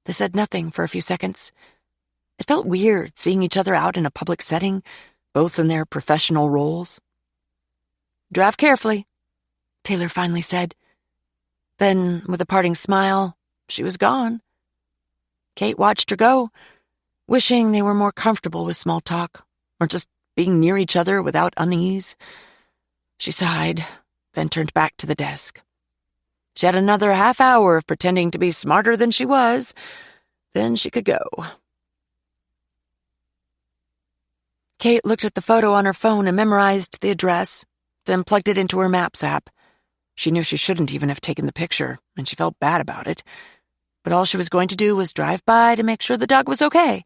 They said nothing for a few seconds. It felt weird seeing each other out in a public setting, both in their professional roles. Drive carefully, Taylor finally said. Then, with a parting smile, she was gone. Kate watched her go, wishing they were more comfortable with small talk, or just being near each other without unease. She sighed, then turned back to the desk. She had another half hour of pretending to be smarter than she was. Then she could go. Kate looked at the photo on her phone and memorized the address, then plugged it into her Maps app. She knew she shouldn't even have taken the picture, and she felt bad about it. But all she was going to do was drive by to make sure the dog was okay.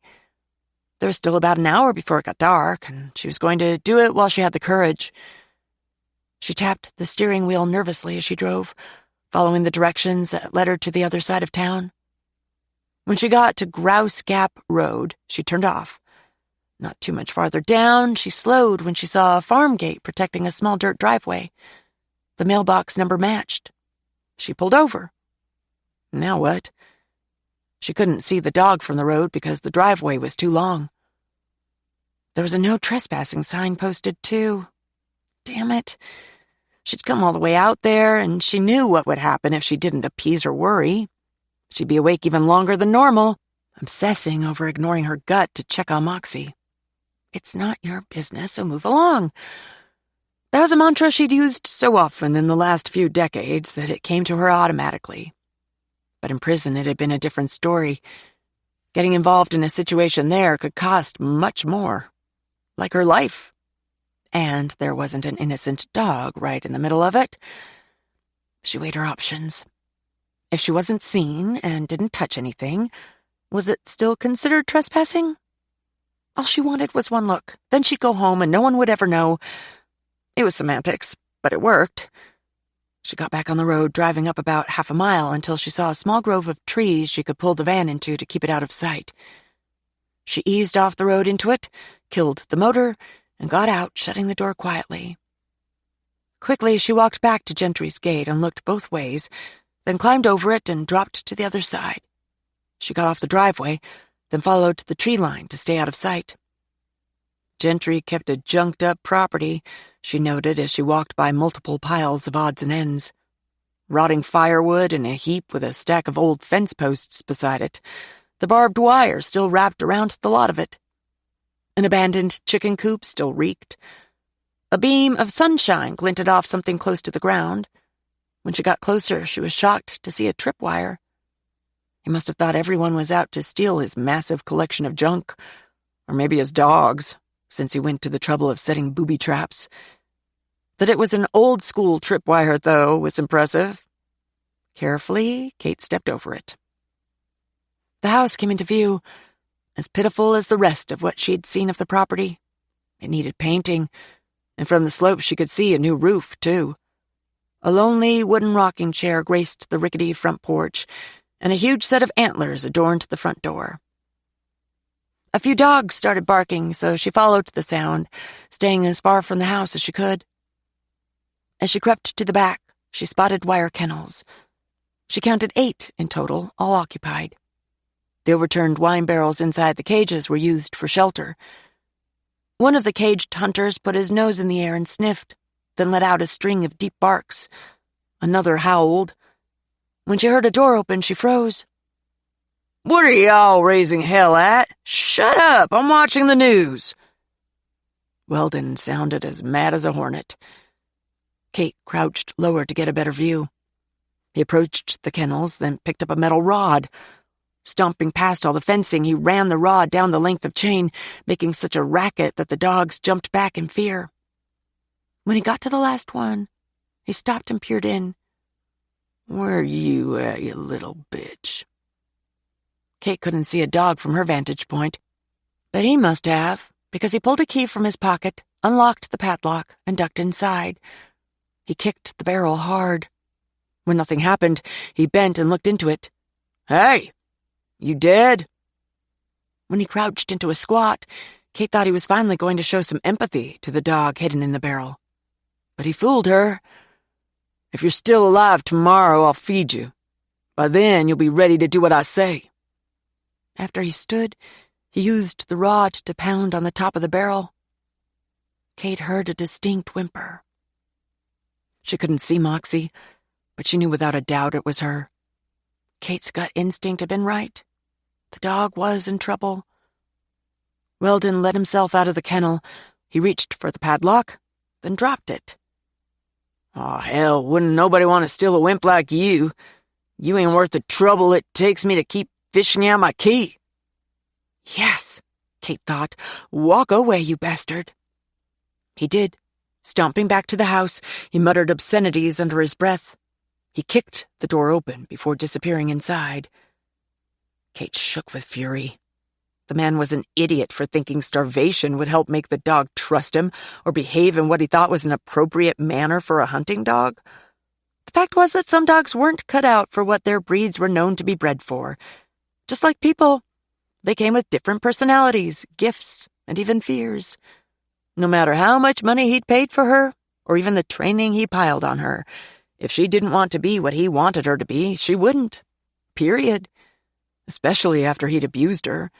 There was still about an hour before it got dark, and she was going to do it while she had the courage. She tapped the steering wheel nervously as she drove, following the directions that led her to the other side of town. When she got to Grouse Gap Road, she turned off. Not too much farther down, she slowed when she saw a farm gate protecting a small dirt driveway. The mailbox number matched. She pulled over. Now what? She couldn't see the dog from the road because the driveway was too long. There was a no trespassing sign posted, too. Damn it. She'd come all the way out there, and she knew what would happen if she didn't appease her worry. She'd be awake even longer than normal, obsessing over ignoring her gut to check on Moxie. It's not your business, so move along. That was a mantra she'd used so often in the last few decades that it came to her automatically. But in prison, it had been a different story. Getting involved in a situation there could cost much more, like her life. And there wasn't an innocent dog right in the middle of it. She weighed her options. If she wasn't seen and didn't touch anything, was it still considered trespassing? All she wanted was one look. Then she'd go home and no one would ever know. It was semantics, but it worked. She got back on the road, driving up about half a mile until she saw a small grove of trees she could pull the van into to keep it out of sight. She eased off the road into it, killed the motor, and got out, shutting the door quietly. Quickly, she walked back to Gentry's gate and looked both ways, then climbed over it and dropped to the other side. She got off the driveway, then followed the tree line to stay out of sight. Gentry kept a junked-up property, she noted as she walked by multiple piles of odds and ends. Rotting firewood in a heap with a stack of old fence posts beside it, the barbed wire still wrapped around the lot of it. An abandoned chicken coop still reeked. A beam of sunshine glinted off something close to the ground. When she got closer, she was shocked to see a tripwire. He must have thought everyone was out to steal his massive collection of junk, or maybe his dogs, since he went to the trouble of setting booby traps. That it was an old-school tripwire, though, was impressive. Carefully, Kate stepped over it. The house came into view, as pitiful as the rest of what she'd seen of the property. It needed painting, and from the slope she could see a new roof, too. A lonely wooden rocking chair graced the rickety front porch, and a huge set of antlers adorned the front door. A few dogs started barking, so she followed the sound, staying as far from the house as she could. As she crept to the back, she spotted wire kennels. She counted 8 in total, all occupied. The overturned wine barrels inside the cages were used for shelter. One of the caged hunters put his nose in the air and sniffed, then let out a string of deep barks. Another howled. When she heard a door open, she froze. "What are y'all raising hell at? Shut up! I'm watching the news!" Weldon sounded as mad as a hornet. Kate crouched lower to get a better view. He approached the kennels, then picked up a metal rod. Stomping past all the fencing, he ran the rod down the length of chain, making such a racket that the dogs jumped back in fear. When he got to the last one, he stopped and peered in.
"Where you at, you little bitch?"
Kate couldn't see a dog from her vantage point, but he must have, because he pulled a key from his pocket, unlocked the padlock, and ducked inside. He kicked the barrel hard. When nothing happened, he bent and looked into it.
"Hey, you dead?"
When he crouched into a squat, Kate thought he was finally going to show some empathy to the dog hidden in the barrel. But he fooled her.
"If you're still alive tomorrow, I'll feed you. By then, you'll be ready to do what I say."
After he stood, he used the rod to pound on the top of the barrel. Kate heard a distinct whimper. She couldn't see Moxie, but she knew without a doubt it was her. Kate's gut instinct had been right. The dog was in trouble. Weldon let himself out of the kennel. He reached for the padlock, then dropped it.
"Oh, hell, wouldn't nobody want to steal a wimp like you? You ain't worth the trouble it takes me to keep fishing out my key."
Yes, Kate thought. Walk away, you bastard. He did. Stomping back to the house, he muttered obscenities under his breath. He kicked the door open before disappearing inside. Kate shook with fury. The man was an idiot for thinking starvation would help make the dog trust him or behave in what he thought was an appropriate manner for a hunting dog. The fact was that some dogs weren't cut out for what their breeds were known to be bred for. Just like people, they came with different personalities, gifts, and even fears. No matter how much money he'd paid for her, or even the training he piled on her, if she didn't want to be what he wanted her to be, she wouldn't. Period. Especially after he'd abused her.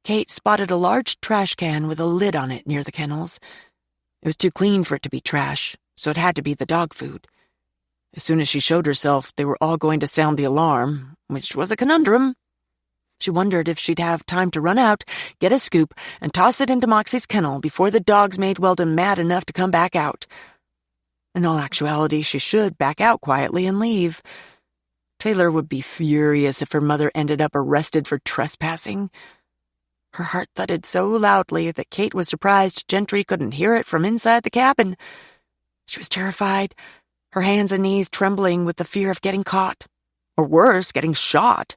Kate spotted a large trash can with a lid on it near the kennels. It was too clean for it to be trash, so it had to be the dog food. As soon as she showed herself, they were all going to sound the alarm, which was a conundrum. She wondered if she'd have time to run out, get a scoop, and toss it into Moxie's kennel before the dogs made Weldon mad enough to come back out. In all actuality, she should back out quietly and leave. Taylor would be furious if her mother ended up arrested for trespassing. Her heart thudded so loudly that Kate was surprised Gentry couldn't hear it from inside the cabin. She was terrified, her hands and knees trembling with the fear of getting caught, or worse, getting shot.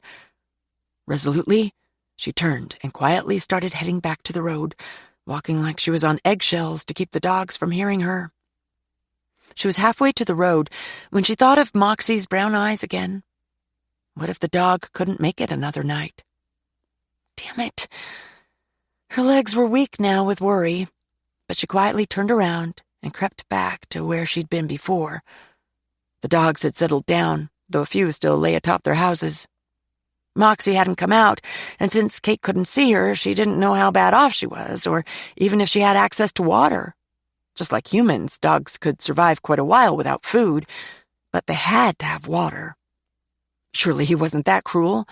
Resolutely, she turned and quietly started heading back to the road, walking like she was on eggshells to keep the dogs from hearing her. She was halfway to the road when she thought of Moxie's brown eyes again. What if the dog couldn't make it another night? Damn it. Her legs were weak now with worry, but she quietly turned around and crept back to where she'd been before. The dogs had settled down, though a few still lay atop their houses. Moxie hadn't come out, and since Kate couldn't see her, she didn't know how bad off she was, or even if she had access to water. Just like humans, dogs could survive quite a while without food, but they had to have water. Surely he wasn't that cruel.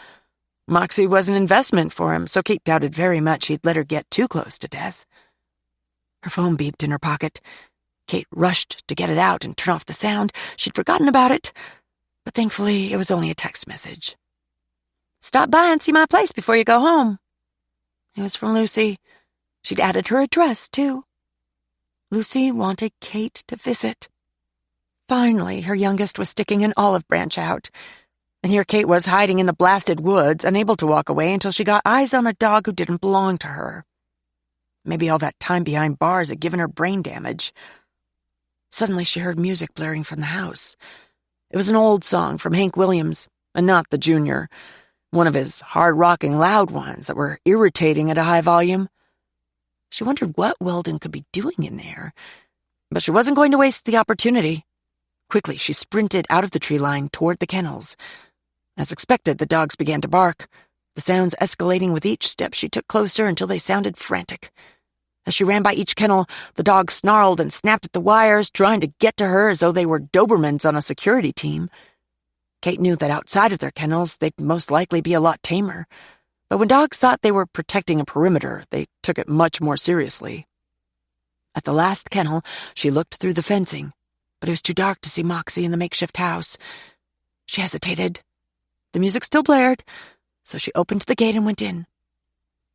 Moxie was an investment for him, so Kate doubted very much he'd let her get too close to death. Her phone beeped in her pocket. Kate rushed to get it out and turn off the sound. She'd forgotten about it, but thankfully it was only a text message. Stop by and see my place before you go home. It was from Lucy. She'd added her address, too. Lucy wanted Kate to visit. Finally, her youngest was sticking an olive branch out, and here Kate was hiding in the blasted woods, unable to walk away until she got eyes on a dog who didn't belong to her. Maybe all that time behind bars had given her brain damage. Suddenly she heard music blaring from the house. It was an old song from Hank Williams, and not the Junior, one of his hard-rocking loud ones that were irritating at a high volume. She wondered what Weldon could be doing in there, but she wasn't going to waste the opportunity. Quickly, she sprinted out of the tree line toward the kennels. As expected, the dogs began to bark, the sounds escalating with each step she took closer until they sounded frantic. As she ran by each kennel, the dogs snarled and snapped at the wires, trying to get to her as though they were Dobermans on a security team. Kate knew that outside of their kennels, they'd most likely be a lot tamer. But when dogs thought they were protecting a perimeter, they took it much more seriously. At the last kennel, she looked through the fencing, but it was too dark to see Moxie in the makeshift house. She hesitated. The music still blared, so she opened the gate and went in.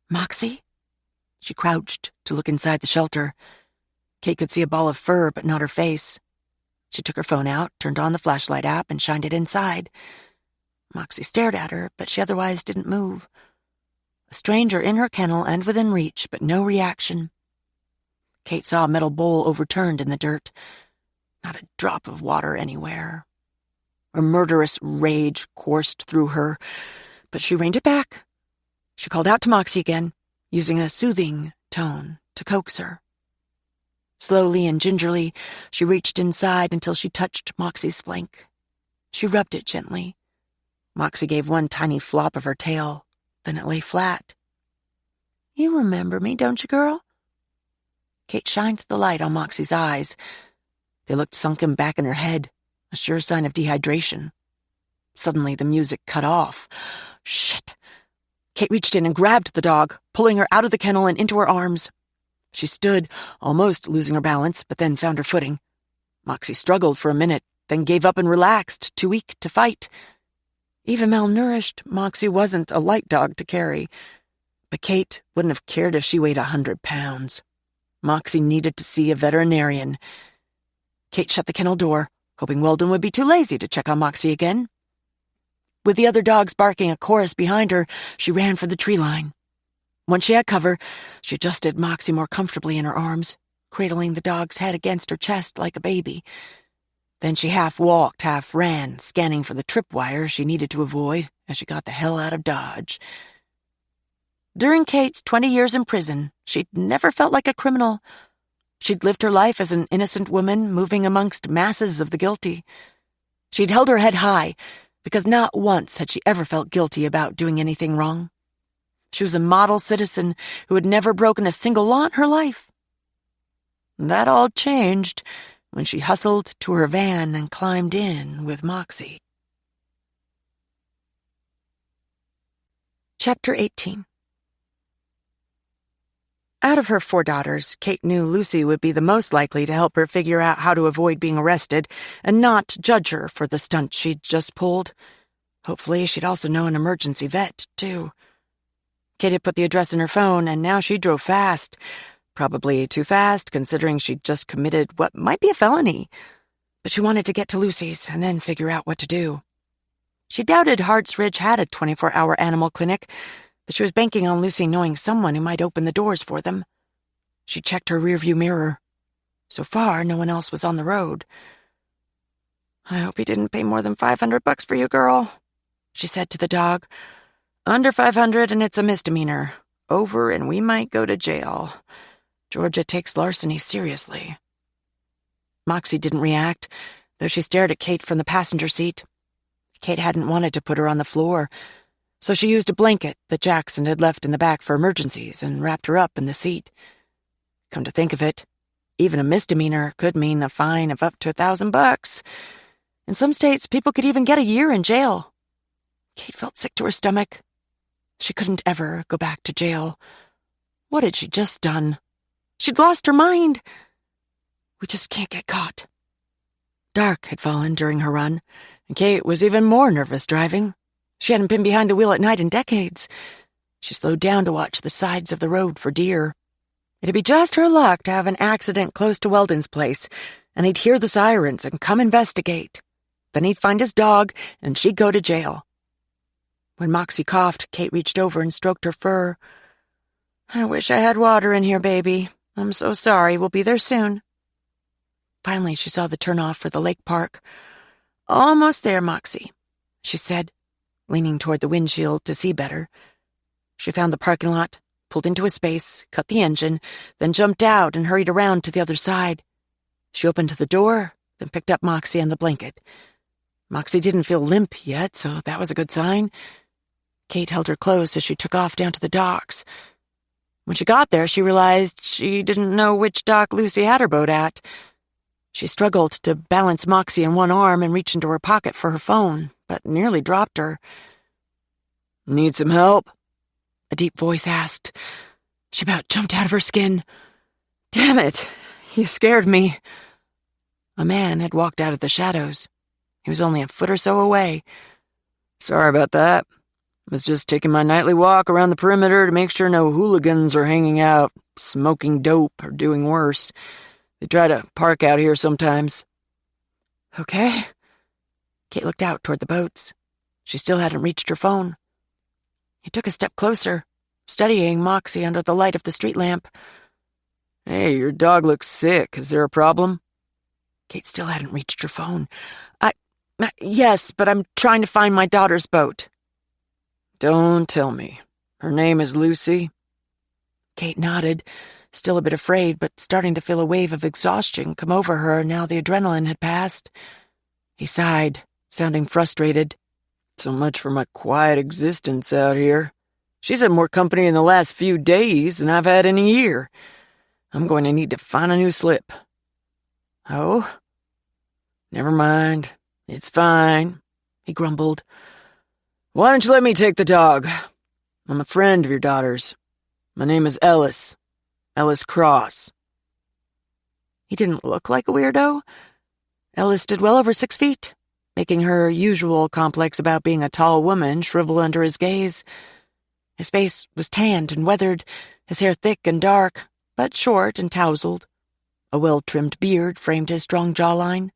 Moxie? She crouched to look inside the shelter. Kate could see a ball of fur, but not her face. She took her phone out, turned on the flashlight app, and shined it inside. Moxie stared at her, but she otherwise didn't move. A stranger in her kennel and within reach, but no reaction. Kate saw a metal bowl overturned in the dirt. Not a drop of water anywhere. A murderous rage coursed through her, but she reined it back. She called out to Moxie again, using a soothing tone to coax her. Slowly and gingerly, she reached inside until she touched Moxie's flank. She rubbed it gently. Moxie gave one tiny flop of her tail, then it lay flat. "You remember me, don't you, girl?" Kate shined the light on Moxie's eyes. They looked sunken back in her head, a sure sign of dehydration. Suddenly, the music cut off. Shit! Kate reached in and grabbed the dog, pulling her out of the kennel and into her arms. She stood, almost losing her balance, but then found her footing. Moxie struggled for a minute, then gave up and relaxed, too weak to fight. Even malnourished, Moxie wasn't a light dog to carry. But Kate wouldn't have cared if she weighed 100 pounds. Moxie needed to see a veterinarian. Kate shut the kennel door, hoping Weldon would be too lazy to check on Moxie again. With the other dogs barking a chorus behind her, she ran for the tree line. Once she had cover, she adjusted Moxie more comfortably in her arms, cradling the dog's head against her chest like a baby. Then she half walked, half ran, scanning for the tripwire she needed to avoid as she got the hell out of Dodge. During Kate's 20 years in prison, she'd never felt like a criminal. She'd lived her life as an innocent woman moving amongst masses of the guilty. She'd held her head high because not once had she ever felt guilty about doing anything wrong. She was a model citizen who had never broken a single law in her life. That all changed when she hustled to her van and climbed in with Moxie. Chapter 18. Out of her 4 daughters, Kate knew Lucy would be the most likely to help her figure out how to avoid being arrested and not judge her for the stunt she'd just pulled. Hopefully, she'd also know an emergency vet, too. Kate had put the address in her phone, and now she drove fast. Probably too fast, considering she'd just committed what might be a felony. But she wanted to get to Lucy's and then figure out what to do. She doubted Harts Ridge had a 24-hour animal clinic, but she was banking on Lucy knowing someone who might open the doors for them. She checked her rearview mirror. So far, no one else was on the road. "I hope he didn't pay more than $500 for you, girl," she said to the dog. "Under 500 and it's a misdemeanor. Over and we might go to jail. Georgia takes larceny seriously." Moxie didn't react, though she stared at Kate from the passenger seat. Kate hadn't wanted to put her on the floor, so she used a blanket that Jackson had left in the back for emergencies and wrapped her up in the seat. Come to think of it, even a misdemeanor could mean a fine of up to $1,000. In some states, people could even get a year in jail. Kate felt sick to her stomach. She couldn't ever go back to jail. What had she just done? She'd lost her mind. We just can't get caught. Dark had fallen during her run, and Kate was even more nervous driving. She hadn't been behind the wheel at night in decades. She slowed down to watch the sides of the road for deer. It'd be just her luck to have an accident close to Weldon's place, and he'd hear the sirens and come investigate. Then he'd find his dog, and she'd go to jail. When Moxie coughed, Kate reached over and stroked her fur. "I wish I had water in here, baby. I'm so sorry. We'll be there soon." Finally, she saw the turnoff for the lake park. "Almost there, Moxie," she said, leaning toward the windshield to see better. She found the parking lot, pulled into a space, cut the engine, then jumped out and hurried around to the other side. She opened the door, then picked up Moxie and the blanket. Moxie didn't feel limp yet, so that was a good sign. Kate held her close as she took off down to the docks. When she got there, she realized she didn't know which dock Lucy had her boat at. She struggled to balance Moxie in one arm and reach into her pocket for her phone, but nearly dropped her. "Need some help?" a deep voice asked. She about jumped out of her skin. "Damn it, you scared me." A man had walked out of the shadows. He was only a foot or so away. "Sorry about that. Was just taking my nightly walk around the perimeter to make sure no hooligans are hanging out, smoking dope, or doing worse.
They try to park out here sometimes.
Okay. Kate looked out toward the boats. She still hadn't reached her phone. He took a step closer, studying Moxie under the light of the street lamp.
Hey, your dog looks sick. Is there a problem?
Kate still hadn't reached her phone. Yes, but I'm trying to find my daughter's boat.
Don't tell me. Her name is Lucy?
Kate nodded, still a bit afraid, but starting to feel a wave of exhaustion come over her now the adrenaline had passed. He sighed, sounding frustrated.
So much for my quiet existence out here. She's had more company in the last few days than I've had in a year. I'm going to need to find a new slip.
Oh?
Never mind. It's fine, he grumbled. Why don't you let me take the dog? I'm a friend of your daughter's. My name is Ellis. Ellis Cross.
He didn't look like a weirdo. Ellis stood well over 6 feet, making her usual complex about being a tall woman shrivel under his gaze. His face was tanned and weathered, his hair thick and dark, but short and tousled. A well-trimmed beard framed his strong jawline.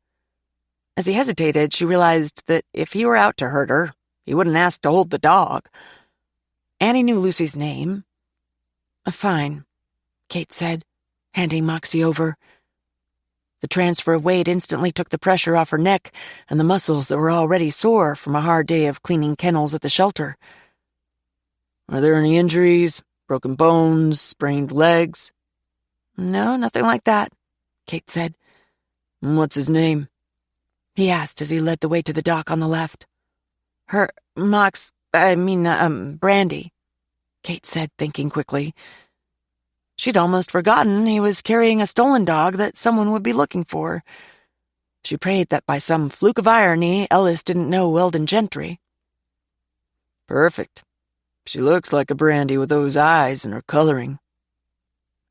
As he hesitated, she realized that if he were out to hurt her, he wouldn't ask to hold the dog. Annie knew Lucy's name. Fine, Kate said, handing Moxie over. The transfer of weight instantly took the pressure off her neck and the muscles that were already sore from a hard day of cleaning kennels at the shelter.
Are there any injuries? Broken bones? Sprained legs?
No, nothing like that, Kate said.
What's his name?
He asked as he led the way to the dock on the left. Brandy, Kate said, thinking quickly. She'd almost forgotten he was carrying a stolen dog that someone would be looking for. She prayed that by some fluke of irony, Ellis didn't know Weldon Gentry.
Perfect. She looks like a Brandy with those eyes and her coloring.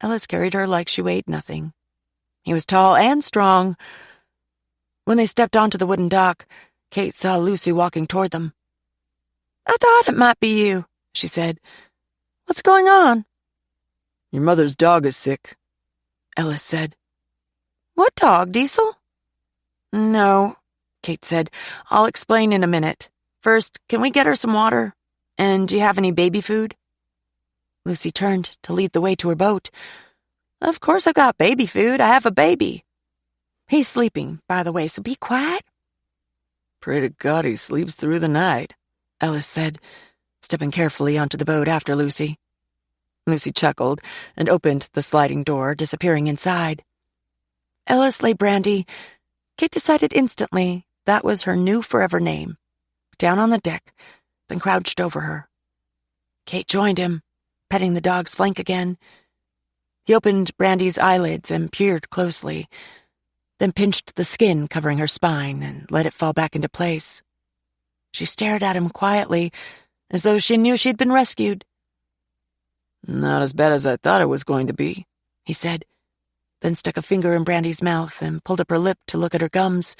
Ellis carried her like she weighed nothing. He was tall and strong. When they stepped onto the wooden dock, Kate saw Lucy walking toward them. I thought it might be you, she said. What's going on?
Your mother's dog is sick,
Ellis said. What dog, Diesel? No, Kate said. I'll explain in a minute. First, can we get her some water? And do you have any baby food? Lucy turned to lead the way to her boat. Of course I've got baby food. I have a baby. He's sleeping, by the way, so be quiet.
Pray to God he sleeps through the night,
Ellis said, stepping carefully onto the boat after Lucy. Lucy chuckled and opened the sliding door, disappearing inside. Ellis lay Brandy. Kate decided instantly that was her new forever name. Down on the deck, then crouched over her. Kate joined him, petting the dog's flank again. He opened Brandy's eyelids and peered closely, then pinched the skin covering her spine and let it fall back into place. She stared at him quietly, as though she knew she'd been rescued.
Not as bad as I thought it was going to be,
he said, then stuck a finger in Brandy's mouth and pulled up her lip to look at her gums.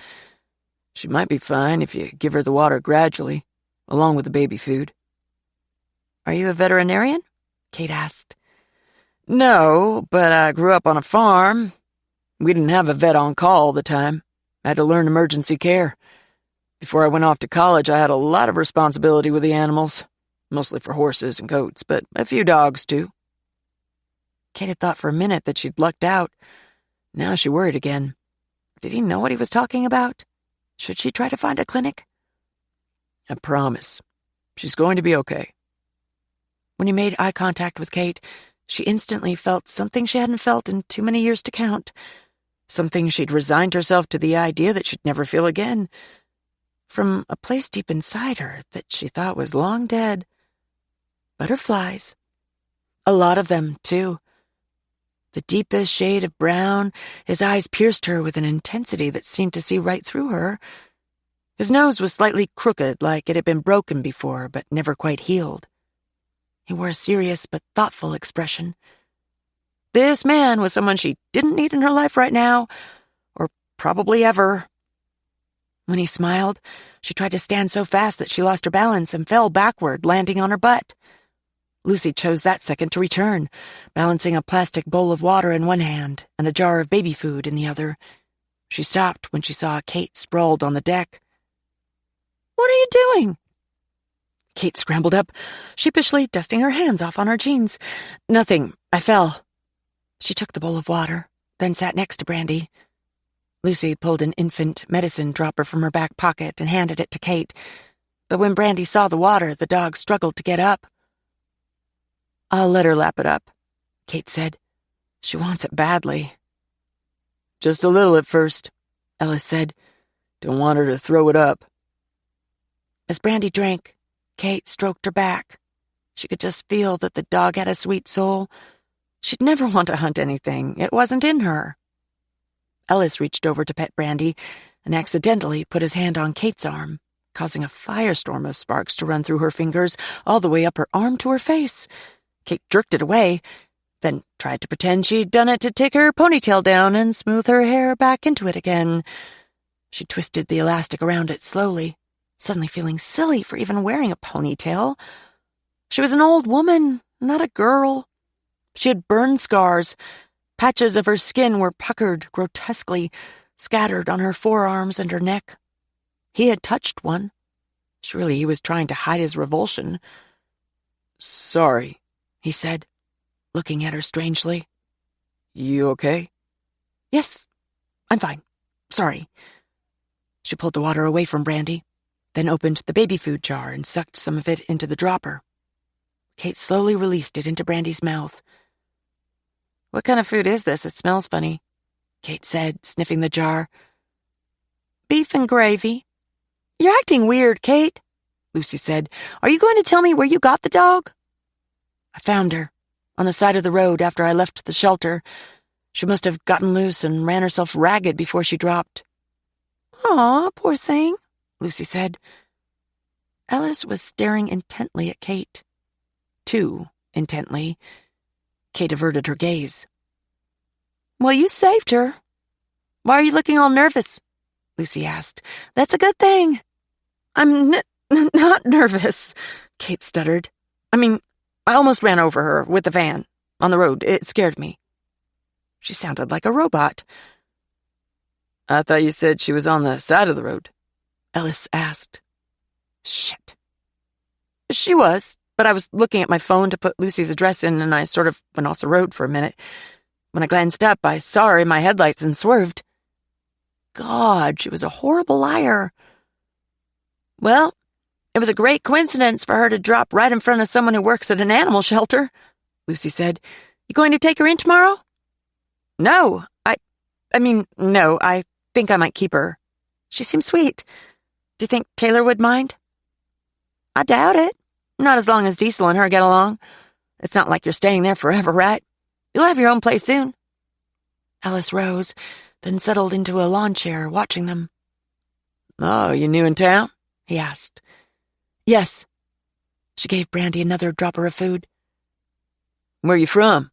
She might be fine if you give her the water gradually, along with the baby food.
Are you a veterinarian? Kate asked.
No, but I grew up on a farm. We didn't have a vet on call all the time. I had to learn emergency care. Before I went off to college, I had a lot of responsibility with the animals, mostly for horses and goats, but a few dogs, too.
Kate had thought for a minute that she'd lucked out. Now she worried again. Did he know what he was talking about? Should she try to find a clinic?
I promise. She's going to be okay.
When he made eye contact with Kate, she instantly felt something she hadn't felt in too many years to count. Something she'd resigned herself to the idea that she'd never feel again. From a place deep inside her that she thought was long dead. Butterflies. A lot of them, too. The deepest shade of brown, his eyes pierced her with an intensity that seemed to see right through her. His nose was slightly crooked, like it had been broken before, but never quite healed. He wore a serious but thoughtful expression. This man was someone she didn't need in her life right now, or probably ever. When he smiled, she tried to stand so fast that she lost her balance and fell backward, landing on her butt. Lucy chose that second to return, balancing a plastic bowl of water in one hand and a jar of baby food in the other. She stopped when she saw Kate sprawled on the deck. "What are you doing?" Kate scrambled up, sheepishly dusting her hands off on her jeans. "Nothing. I fell." She took the bowl of water, then sat next to Brandy. Lucy pulled an infant medicine dropper from her back pocket and handed it to Kate. But when Brandy saw the water, the dog struggled to get up. "I'll let her lap it up," Kate said. "She wants it badly." "Just a little at first," Ellis said. "Don't want her to throw it up." As Brandy drank, Kate stroked her back. She could just feel that the dog had a sweet soul. She'd never want to hunt anything. It wasn't in her. Ellis reached over to pet Brandy and accidentally put his hand on Kate's arm, causing a firestorm of sparks to run through her fingers all the way up her arm to her face. Kate jerked it away, then tried to pretend she'd done it to take her ponytail down and smooth her hair back into it again. She twisted the elastic around it slowly, suddenly feeling silly for even wearing a ponytail. She was an old woman, not a girl. She had burn scars. Patches of her skin were puckered grotesquely, scattered on her forearms and her neck. He had touched one. Surely he was trying to hide his revulsion. "Sorry," he said, looking at her strangely. "You okay?" "Yes, I'm fine. Sorry." She pulled the water away from Brandy, then opened the baby food jar and sucked some of it into the dropper. Kate slowly released it into Brandy's mouth. "What kind of food is this? It smells funny," Kate said, sniffing the jar. "Beef and gravy." "You're acting weird, Kate," Lucy said. "Are you going to tell me where you got the dog?" "I found her, on the side of the road after I left the shelter. She must have gotten loose and ran herself ragged before she dropped." "Aw, poor thing," Lucy said. Ellis was staring intently at Kate. Too intently. Kate averted her gaze. "Well, you saved her. Why are you looking all nervous?" Lucy asked. "That's a good thing." "I'm not nervous," Kate stuttered. I almost ran over her with the van on the road. It scared me." She sounded like a robot. "I thought you said she was on the side of the road," Ellis asked. Shit. "She was, but I was looking at my phone to put Lucy's address in, and I sort of went off the road for a minute. When I glanced up, I saw her in my headlights and swerved." God, she was a horrible liar. "Well, it was a great coincidence for her to drop right in front of someone who works at an animal shelter," Lucy said. "You going to take her in tomorrow?" "No, no, I think I might keep her. She seems sweet. Do you think Taylor would mind?" "I doubt it. Not as long as Diesel and her get along. It's not like you're staying there forever, right? You'll have your own place soon." Ellis rose, then settled into a lawn chair, watching them. "Oh, you new in town?" he asked. "Yes." She gave Brandy another dropper of food. "Where you from?"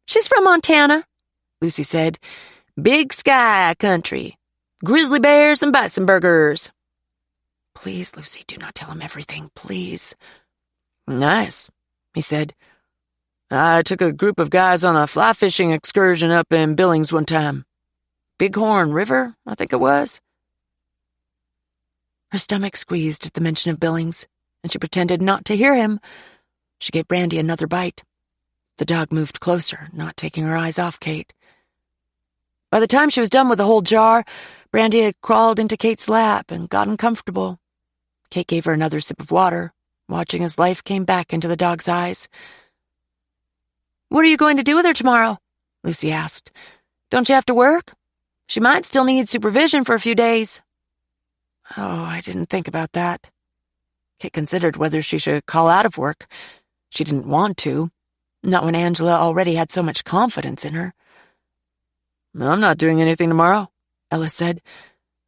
"She's from Montana," Lucy said. "Big sky country. Grizzly bears and bison burgers." "Please, Lucy, do not tell him everything, please." "Nice," he said. "I took a group of guys on a fly fishing excursion up in Billings one time. Bighorn River, I think it was." Her stomach squeezed at the mention of Billings, and she pretended not to hear him. She gave Brandy another bite. The dog moved closer, not taking her eyes off Kate. By the time she was done with the whole jar, Brandy had crawled into Kate's lap and gotten comfortable. Kate gave her another sip of water, watching as life came back into the dog's eyes. "What are you going to do with her tomorrow?" Lucy asked. "Don't you have to work? She might still need supervision for a few days." "Oh, I didn't think about that." Kate considered whether she should call out of work. She didn't want to, not when Angela already had so much confidence in her. "I'm not doing anything tomorrow," Ellis said.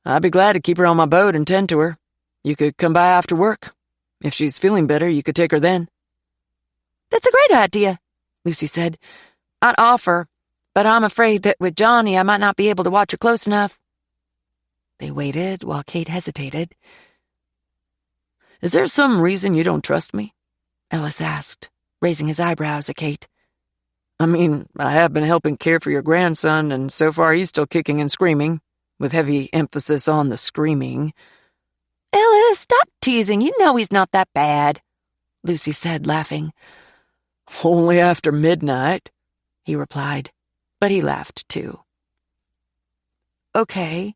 "I'd be glad to keep her on my boat and tend to her. You could come by after work. If she's feeling better, you could take her then." "That's a great idea," Lucy said. "I'd offer, but I'm afraid that with Johnny I might not be able to watch her close enough." They waited while Kate hesitated. "Is there some reason you don't trust me?" Ellis asked, raising his eyebrows at Kate.
I mean, I have been helping care for your grandson, and so far he's still kicking and screaming, with heavy emphasis on the screaming.
Ellis, stop teasing. You know he's not that bad,
Lucy said, laughing.
Only after midnight,
he replied, but he laughed too. Okay.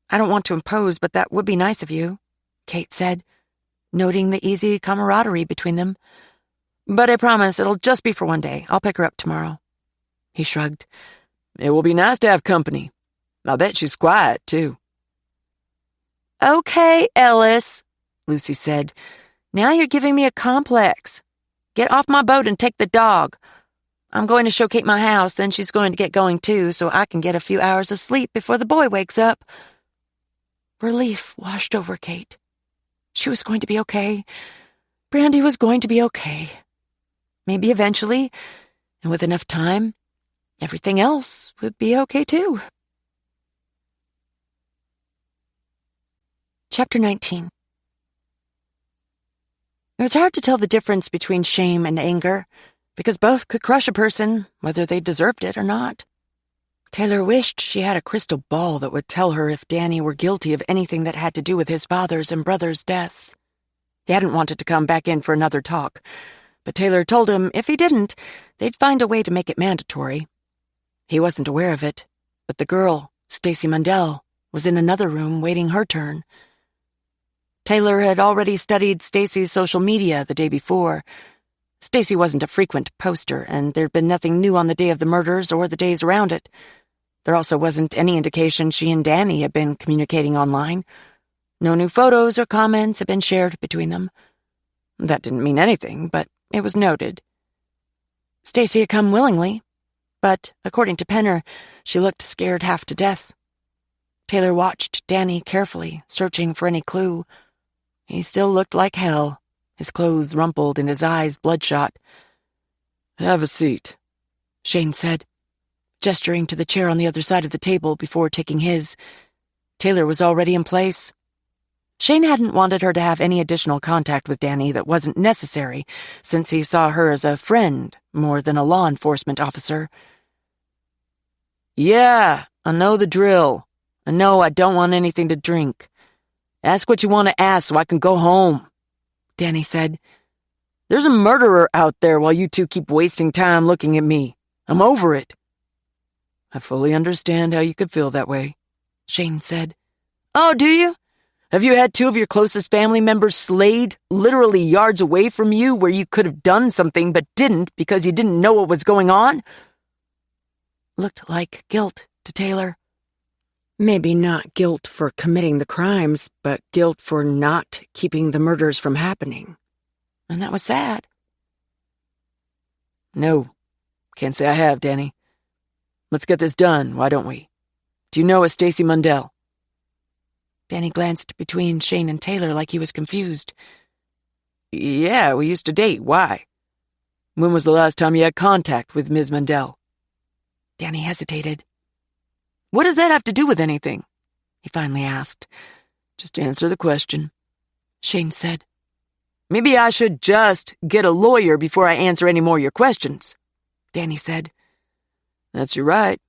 I don't want to impose, but that would be nice of you, Kate said, noting the easy camaraderie between them. But I promise it'll just be for one day. I'll pick her up tomorrow. He shrugged.
It will be nice to have company. I bet she's quiet, too.
Okay, Ellis, Lucy said. Now you're giving me a complex. Get off my boat and take the dog. I'm going to show Kate my house, then she's going to get going too, so I can get a few hours of sleep before the boy wakes up.
Relief washed over Kate. She was going to be okay. Brandy was going to be okay. Maybe eventually, and with enough time, everything else would be okay too. Chapter 19. It was hard to tell the difference between shame and anger, because both could crush a person, whether they deserved it or not. Taylor wished she had a crystal ball that would tell her if Danny were guilty of anything that had to do with his father's and brother's deaths. He hadn't wanted to come back in for another talk, but Taylor told him if he didn't, they'd find a way to make it mandatory. He wasn't aware of it, but the girl, Stacy Mundell, was in another room waiting her turn. Taylor had already studied Stacy's social media the day before. Stacy wasn't a frequent poster, and there'd been nothing new on the day of the murders or the days around it. There also wasn't any indication she and Danny had been communicating online. No new photos or comments had been shared between them. That didn't mean anything, but it was noted. Stacy had come willingly, but, according to Penner, she looked scared half to death. Taylor watched Danny carefully, searching for any clue. He still looked like hell, his clothes rumpled and his eyes bloodshot.
"Have a seat,"
Shane said, gesturing to the chair on the other side of the table before taking his. Taylor was already in place. Shane hadn't wanted her to have any additional contact with Danny that wasn't necessary, since he saw her as a friend more than a law enforcement officer.
"Yeah, I know the drill. And no, I don't want anything to drink. Ask what you want to ask so I can go home," Danny said. "There's a murderer out there while you two keep wasting time looking at me. I'm over it." "I fully understand how you could feel that way," Shane said. "Oh, do you? Have you had two of your closest family members slayed literally yards away from you where you could have done something but didn't because you didn't know what was going on?"
Looked like guilt to Taylor. Maybe not guilt for committing the crimes, but guilt for not keeping the murders from happening. And that was sad.
"No, can't say I have, Danny. Let's get this done, why don't we? Do you know a Stacy Mundell?"
Danny glanced between Shane and Taylor like he was confused.
"Yeah, we used to date. Why? When was the last time you had contact with Ms. Mundell?"
Danny hesitated.
"What does that have to do with anything?" he finally asked. "Just answer the question,"
Shane said.
"Maybe I should just get a lawyer before I answer any more of your questions,"
Danny said.
"That's your right,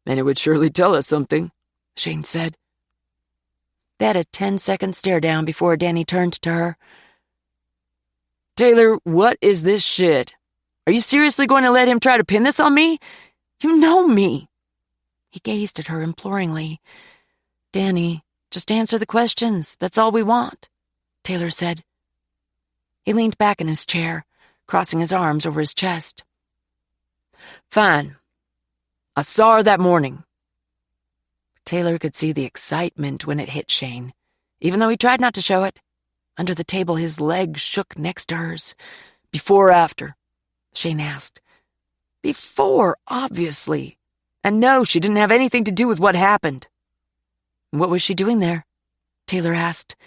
and it would surely tell us something,"
Shane said. They had a 10-second stare down before Danny turned to her.
"Taylor, what is this shit? Are you seriously going to let him try to pin this on me? You know me."
He gazed at her imploringly. "Danny, just answer the questions. That's all we want," Taylor said. He leaned back in his chair, crossing his arms over his chest.
"Fine. I saw her that morning."
Taylor could see the excitement when it hit Shane, even though he tried not to show it. Under the table, his legs shook next to hers.
"Before or after?"
Shane asked.
"Before, obviously. And no, she didn't have anything to do with what happened."
"What was she doing there?" Taylor asked.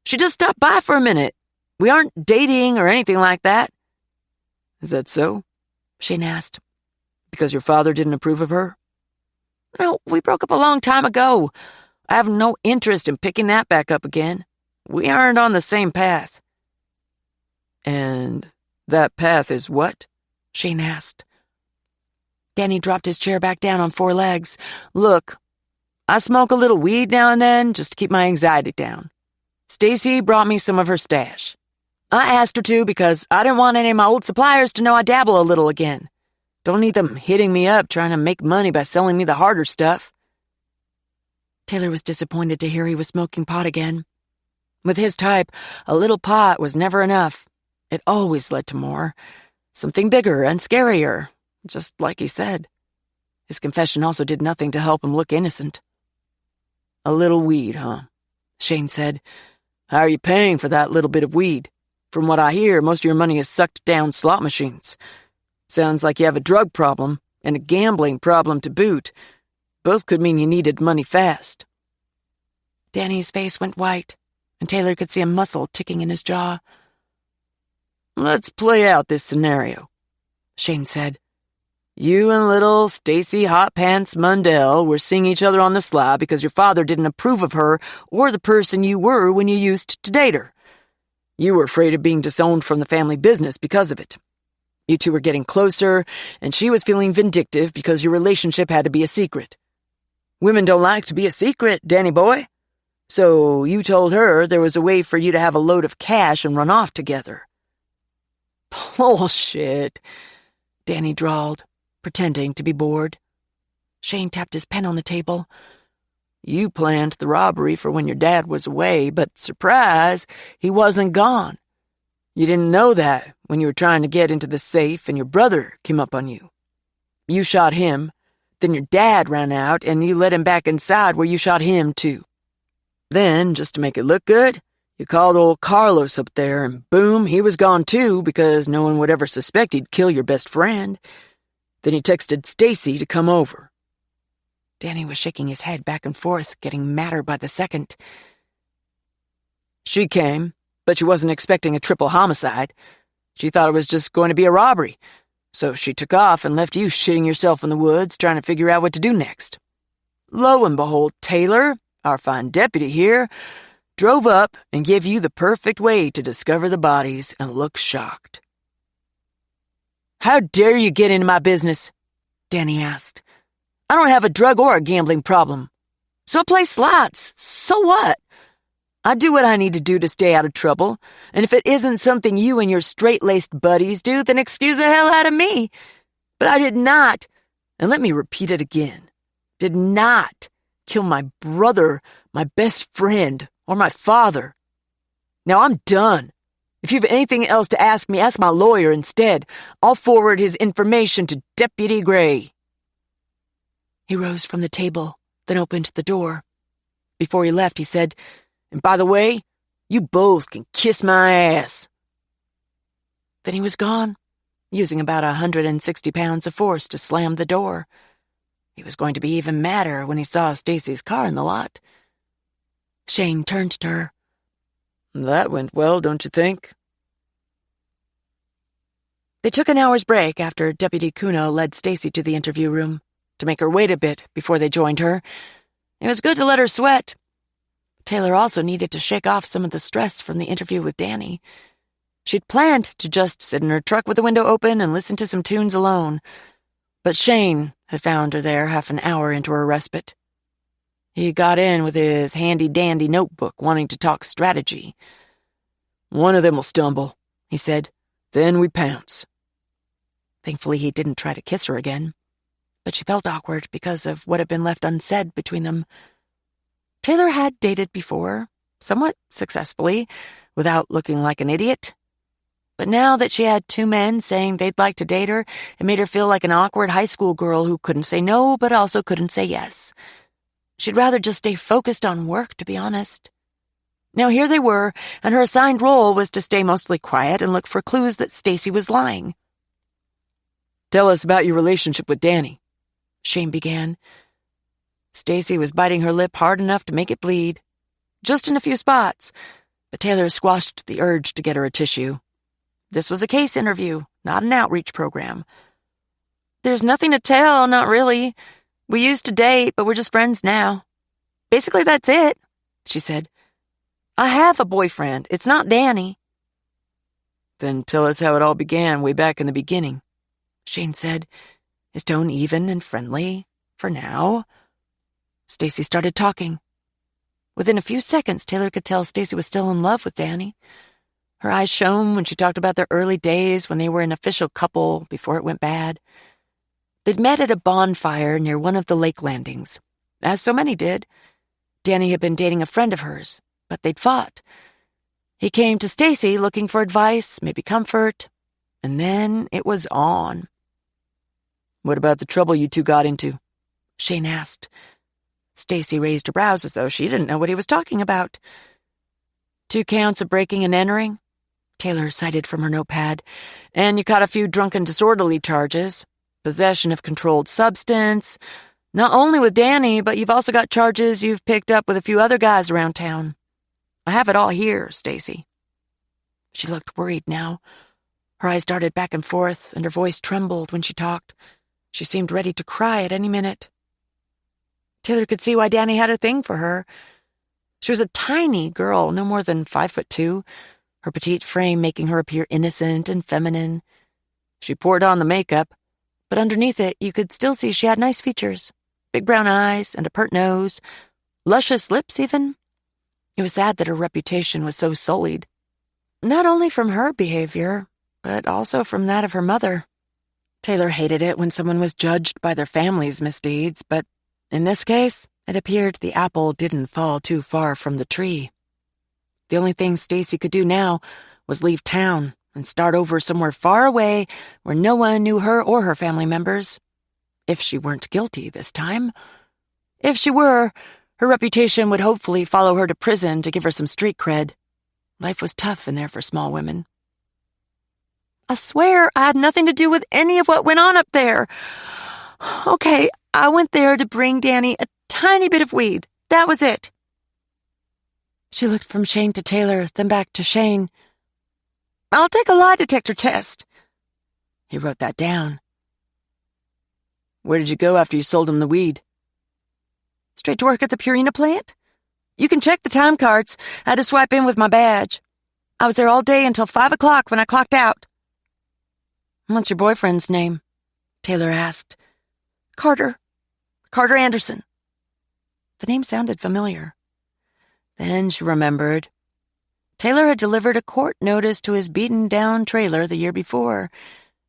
"She just stopped by for a minute. We aren't dating or anything like that." "Is that so?" Shane asked. "Because your father didn't approve of her?" "No, we broke up a long time ago. I have no interest in picking that back up again. We aren't on the same path." And that path is what?
Shane asked. Danny dropped his chair back down on 4 legs.
Look, I smoke a little weed now and then just to keep my anxiety down. Stacy brought me some of her stash. I asked her to because I didn't want any of my old suppliers to know I dabble a little again. Don't need them hitting me up trying to make money by selling me the harder stuff.
Taylor was disappointed to hear he was smoking pot again. With his type, a little pot was never enough. It always led to more. Something bigger and scarier, just like he said. His confession also did nothing to help him look innocent.
A little weed, huh?
Shane said.
How are you paying for that little bit of weed? From what I hear, most of your money is sucked down slot machines. Sounds like you have a drug problem and a gambling problem to boot. Both could mean you needed money fast.
Danny's face went white, and Taylor could see a muscle ticking in his jaw.
Let's play out this scenario,
Shane said.
You and little Stacy Hot Pants Mundell were seeing each other on the sly because your father didn't approve of her or the person you were when you used to date her. You were afraid of being disowned from the family business because of it. You two were getting closer, and she was feeling vindictive because your relationship had to be a secret. Women don't like to be a secret, Danny boy. So you told her there was a way for you to have a load of cash and run off together.
Bullshit, Danny drawled, pretending to be bored. Shane tapped his pen on the table.
You planned the robbery for when your dad was away, but surprise, he wasn't gone. You didn't know that when you were trying to get into the safe and your brother came up on you. You shot him, then your dad ran out and you let him back inside where you shot him too. Then, just to make it look good, you called old Carlos up there and boom, he was gone too because no one would ever suspect he'd kill your best friend. Then you texted Stacy to come over.
Danny was shaking his head back and forth, getting madder by the second.
She came, but she wasn't expecting a triple homicide. She thought it was just going to be a robbery. So she took off and left you shitting yourself in the woods trying to figure out what to do next. Lo and behold, Taylor, our fine deputy here, drove up and gave you the perfect way to discover the bodies and look shocked. How dare you get into my business? Danny asked. I don't have a drug or a gambling problem. So I play slots. So what? I do what I need to do to stay out of trouble, and if it isn't something you and your straight-laced buddies do, then excuse the hell out of me. But I did not, and let me repeat it again, did not kill my brother, my best friend, or my father. Now I'm done. If you have anything else to ask me, ask my lawyer instead. I'll forward his information to Deputy Gray.
He rose from the table, then opened the door.
Before he left, he said, and by the way, you both can kiss my ass.
Then he was gone, using about 160 pounds of force to slam the door. He was going to be even madder when he saw Stacy's car in the lot. Shane turned to her.
That went well, don't you think?
They took an hour's break after Deputy Kuno led Stacy to the interview room to make her wait a bit before they joined her. It was good to let her sweat. Taylor also needed to shake off some of the stress from the interview with Danny. She'd planned to just sit in her truck with the window open and listen to some tunes alone, but Shane had found her there half an hour into her respite. He got in with his handy-dandy notebook, wanting to talk strategy. One of them will stumble, he said. Then we pounce. Thankfully, he didn't try to kiss her again, but she felt awkward because of what had been left unsaid between them. Taylor had dated before, somewhat successfully, without looking like an idiot. But now that she had 2 men saying they'd like to date her, it made her feel like an awkward high school girl who couldn't say no but also couldn't say yes. She'd rather just stay focused on work, to be honest. Now here they were, and her assigned role was to stay mostly quiet and look for clues that Stacy was lying.
Tell us about your relationship with Danny,
Shane began. Stacy was biting her lip hard enough to make it bleed, just in a few spots, but Taylor squashed the urge to get her a tissue. This was a case interview, not an outreach program. There's nothing to tell, not really. We used to date, but we're just friends now. Basically, that's it, she said. I have a boyfriend. It's not Danny.
Then tell us how it all began way back in the beginning, Shane said, his tone even and friendly, for now. Stacy started talking. Within a few seconds, Taylor could tell Stacy was still in love with Danny. Her eyes shone when she talked about their early days when they were an official couple before it went bad. They'd met at a bonfire near one of the lake landings, as so many did. Danny had been dating a friend of hers, but they'd fought. He came to Stacy looking for advice, maybe comfort, and then it was on. What about the trouble you two got into? Shane asked. Stacy raised her brows as though she didn't know what he was talking about. 2 counts of breaking and entering, Taylor cited from her notepad, and you caught a few drunken disorderly charges, possession of controlled substance, not only with Danny, but you've also got charges you've picked up with a few other guys around town. I have it all here, Stacy. She looked worried now. Her eyes darted back and forth, and her voice trembled when she talked. She seemed ready to cry at any minute. Taylor could see why Danny had a thing for her. She was a tiny girl, no more than 5'2", her petite frame making her appear innocent and feminine. She poured on the makeup, but underneath it you could still see she had nice features, big brown eyes and a pert nose, luscious lips even. It was sad that her reputation was so sullied, not only from her behavior, but also from that of her mother. Taylor hated it when someone was judged by their family's misdeeds, but in this case, it appeared the apple didn't fall too far from the tree. The only thing Stacy could do now was leave town and start over somewhere far away where no one knew her or her family members. If she weren't guilty this time. If she were, her reputation would hopefully follow her to prison to give her some street cred. Life was tough in there for small women. I swear I had nothing to do with any of what went on up there. Okay, I went there to bring Danny a tiny bit of weed. That was it. She looked from Shane to Taylor, then back to Shane. I'll take a lie detector test. He wrote that down. Where did you go after you sold him the weed? Straight to work at the Purina plant. You can check the time cards. I had to swipe in with my badge. I was there all day until 5 o'clock when I clocked out. What's your boyfriend's name? Taylor asked. Carter. Carter Anderson. The name sounded familiar. Then she remembered. Taylor had delivered a court notice to his beaten-down trailer the year before.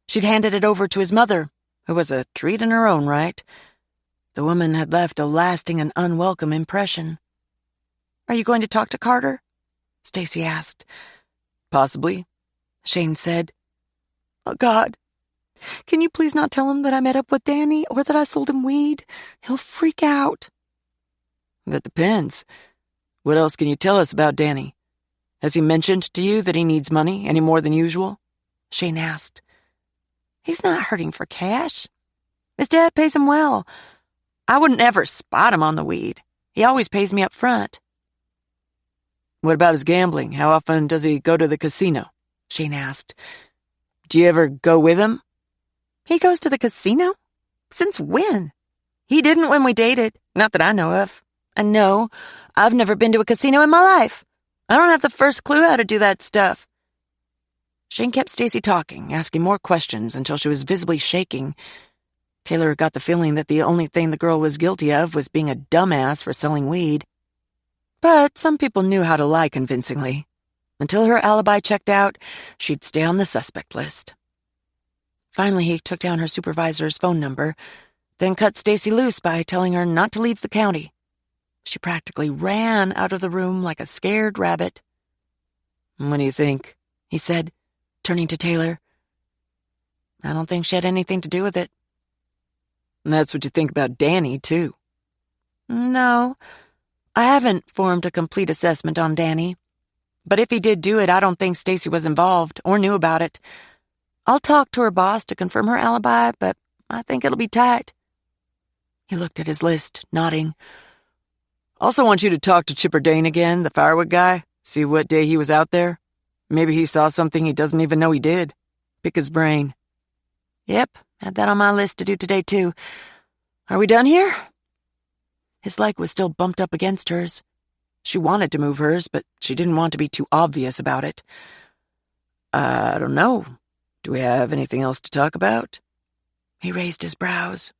She'd handed it over to his mother, who was a treat in her own right. The woman had left a lasting and unwelcome impression. Are you going to talk to Carter? Stacy asked. Possibly, Shane said. Oh, God. Can you please not tell him that I met up with Danny or that I sold him weed? He'll freak out. That depends. What else can you tell us about Danny? Has he mentioned to you that he needs money any more than usual? Shane asked. He's not hurting for cash. His dad pays him well. I wouldn't ever spot him on the weed. He always pays me up front. What about his gambling? How often does he go to the casino? Shane asked. Do you ever go with him? He goes to the casino? Since when? He didn't when we dated, not that I know of. And no, I've never been to a casino in my life. I don't have the first clue how to do that stuff. Shane kept Stacy talking, asking more questions until she was visibly shaking. Taylor got the feeling that the only thing the girl was guilty of was being a dumbass for selling weed. But some people knew how to lie convincingly. Until her alibi checked out, she'd stay on the suspect list. Finally, he took down her supervisor's phone number, then cut Stacy loose by telling her not to leave the county. She practically ran out of the room like a scared rabbit. What do you think? He said, turning to Taylor. I don't think she had anything to do with it. And that's what you think about Danny, too. No, I haven't formed a complete assessment on Danny. But if he did do it, I don't think Stacy was involved or knew about it. I'll talk to her boss to confirm her alibi, but I think it'll be tight. He looked at his list, nodding. Also want you to talk to Chipper Dane again, the firewood guy. See what day he was out there. Maybe he saw something he doesn't even know he did. Pick his brain. Yep, had that on my list to do today, too. Are we done here? His leg was still bumped up against hers. She wanted to move hers, but she didn't want to be too obvious about it. I don't know. Do we have anything else to talk about?
He raised his brows.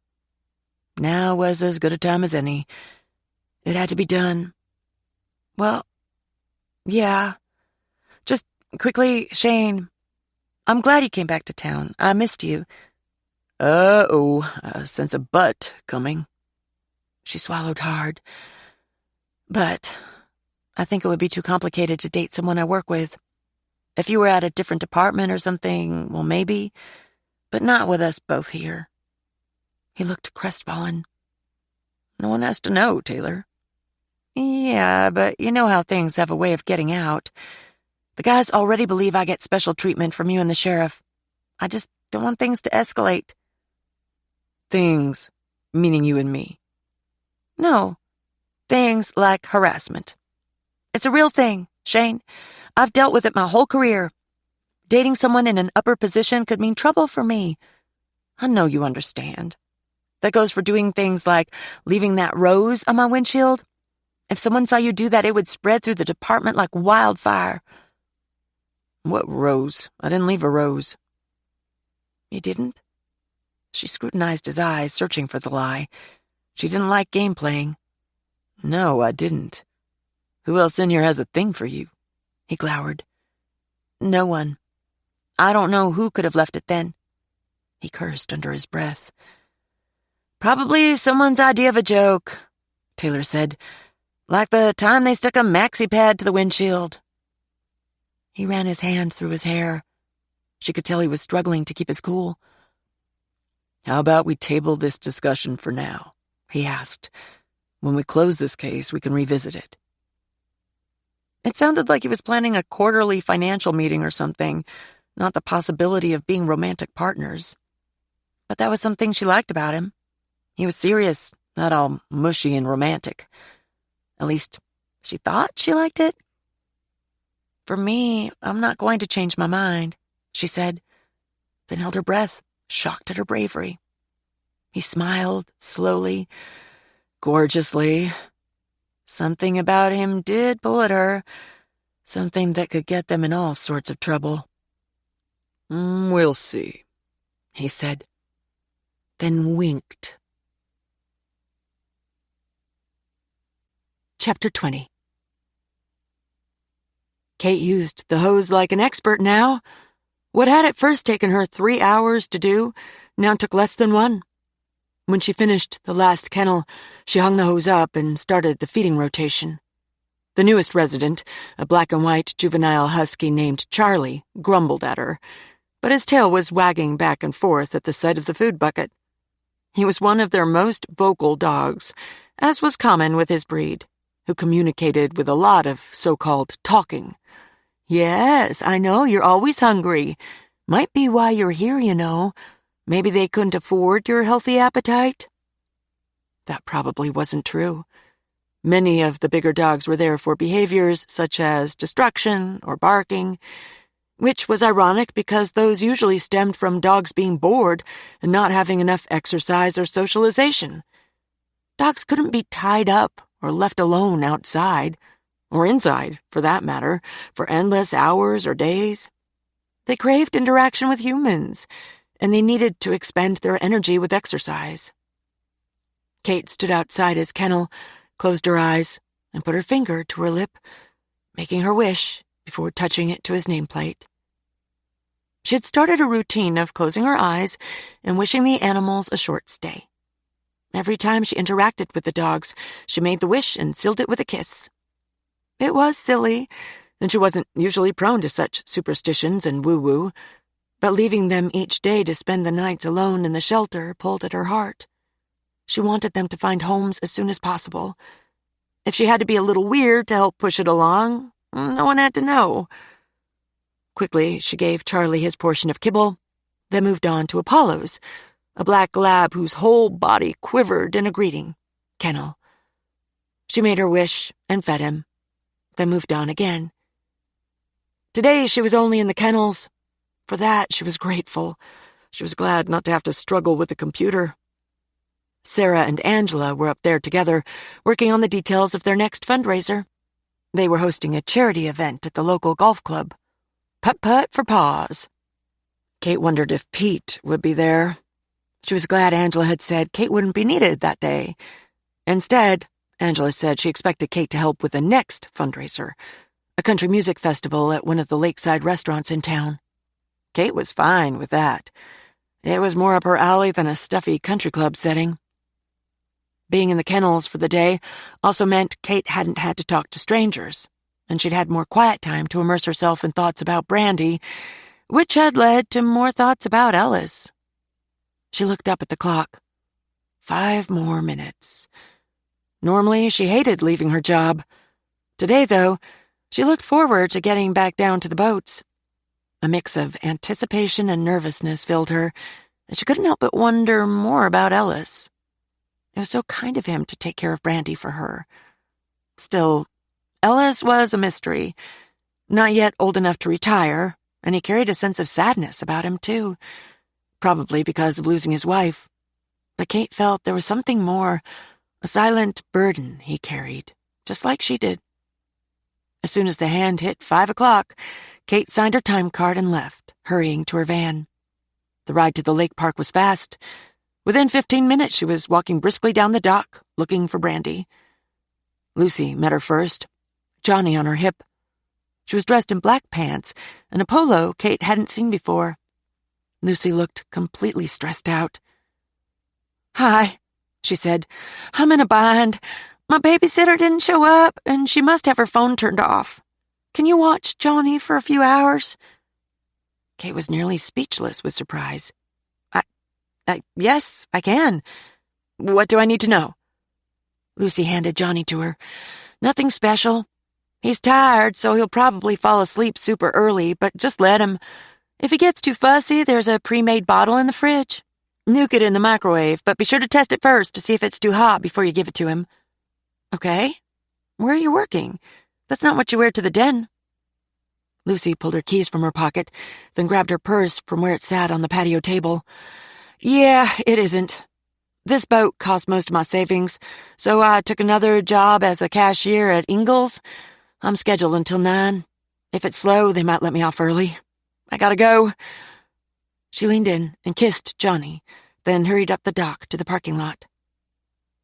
Now was as good a time as any. It had to be done. Well, yeah. Just quickly, Shane, I'm glad you came back to town. I missed you.
I sense a but coming.
She swallowed hard. But I think it would be too complicated to date someone I work with. If you were at a different department or something, well, maybe, but not with us both here. He looked crestfallen.
No one has to know, Taylor.
Yeah, but you know how things have a way of getting out. The guys already believe I get special treatment from you and the sheriff. I just don't want things to escalate.
Things, meaning you and me.
No, things like harassment. It's a real thing, Shane. I've dealt with it my whole career. Dating someone in an upper position could mean trouble for me. I know you understand. That goes for doing things like leaving that rose on my windshield. If someone saw you do that, it would spread through the department like wildfire.
What rose? I didn't leave a rose.
You didn't? She scrutinized his eyes, searching for the lie. She didn't like game playing.
No, I didn't. Who else in here has a thing for you?
He glowered. No one. I don't know who could have left it then. He cursed under his breath. Probably someone's idea of a joke, Taylor said. Like the time they stuck a maxi pad to the windshield. He ran his hand through his hair. She could tell he was struggling to keep his cool.
How about we table this discussion for now? He asked. When we close this case, we can revisit it.
It sounded like he was planning a quarterly financial meeting or something, not the possibility of being romantic partners. But that was something she liked about him. He was serious, not all mushy and romantic. At least, she thought she liked it. For me, I'm not going to change my mind, she said, then held her breath, shocked at her bravery. He smiled, slowly, gorgeously. Something about him did pull at her, something that could get them in all sorts of trouble.
We'll see,
he said, then winked. Chapter 20. Kate used the hose like an expert now. What had at first taken her 3 hours to do now took less than 1. When she finished the last kennel, she hung the hose up and started the feeding rotation. The newest resident, a black and white juvenile husky named Charlie, grumbled at her, but his tail was wagging back and forth at the sight of the food bucket. He was one of their most vocal dogs, as was common with his breed, who communicated with a lot of so-called talking. Yes, I know, you're always hungry. Might be why you're here, you know. Maybe they couldn't afford your healthy appetite? That probably wasn't true. Many of the bigger dogs were there for behaviors such as destruction or barking, which was ironic because those usually stemmed from dogs being bored and not having enough exercise or socialization. Dogs couldn't be tied up or left alone outside, or inside, for that matter, for endless hours or days. They craved interaction with humans, and they needed to expend their energy with exercise. Kate stood outside his kennel, closed her eyes, and put her finger to her lip, making her wish before touching it to his nameplate. She had started a routine of closing her eyes and wishing the animals a short stay. Every time she interacted with the dogs, she made the wish and sealed it with a kiss. It was silly, and she wasn't usually prone to such superstitions and woo-woo, but leaving them each day to spend the nights alone in the shelter pulled at her heart. She wanted them to find homes as soon as possible. If she had to be a little weird to help push it along, no one had to know. Quickly, she gave Charlie his portion of kibble, then moved on to Apollo's, a black lab whose whole body quivered in a greeting. Kennel. She made her wish and fed him, then moved on again. Today she was only in the kennels. For that, she was grateful. She was glad not to have to struggle with the computer. Sarah and Angela were up there together, working on the details of their next fundraiser. They were hosting a charity event at the local golf club. Putt-putt for paws. Kate wondered if Pete would be there. She was glad Angela had said Kate wouldn't be needed that day. Instead, Angela said she expected Kate to help with the next fundraiser, a country music festival at one of the lakeside restaurants in town. Kate was fine with that. It was more up her alley than a stuffy country club setting. Being in the kennels for the day also meant Kate hadn't had to talk to strangers, and she'd had more quiet time to immerse herself in thoughts about Brandy, which had led to more thoughts about Ellis. She looked up at the clock. 5 more minutes. Normally, she hated leaving her job. Today, though, she looked forward to getting back down to the boats. A mix of anticipation and nervousness filled her, and she couldn't help but wonder more about Ellis. It was so kind of him to take care of Brandy for her. Still, Ellis was a mystery. Not yet old enough to retire, and he carried a sense of sadness about him, too. Probably because of losing his wife. But Kate felt there was something more, a silent burden he carried, just like she did. As soon as the hand hit 5 o'clock, Kate signed her time card and left, hurrying to her van. The ride to the lake park was fast. Within 15 minutes, she was walking briskly down the dock, looking for Brandy. Lucy met her first, Johnny on her hip. She was dressed in black pants and a polo Kate hadn't seen before. Lucy looked completely stressed out. "Hi," she said. "I'm in a bind. My babysitter didn't show up, and she must have her phone turned off. Can you watch Johnny for a few hours?" Kate was nearly speechless with surprise. Yes, I can. What do I need to know?" Lucy handed Johnny to her. "Nothing special. He's tired, so he'll probably fall asleep super early, but just let him. If he gets too fussy, there's a pre-made bottle in the fridge. Nuke it in the microwave, but be sure to test it first to see if it's too hot before you give it to him." "Okay. Where are you working? That's not what you wear to the den." Lucy pulled her keys from her pocket, then grabbed her purse from where it sat on the patio table. "Yeah, it isn't. This boat cost most of my savings, so I took another job as a cashier at Ingalls. I'm scheduled until 9. If it's slow, they might let me off early. I gotta go." She leaned in and kissed Johnny, then hurried up the dock to the parking lot.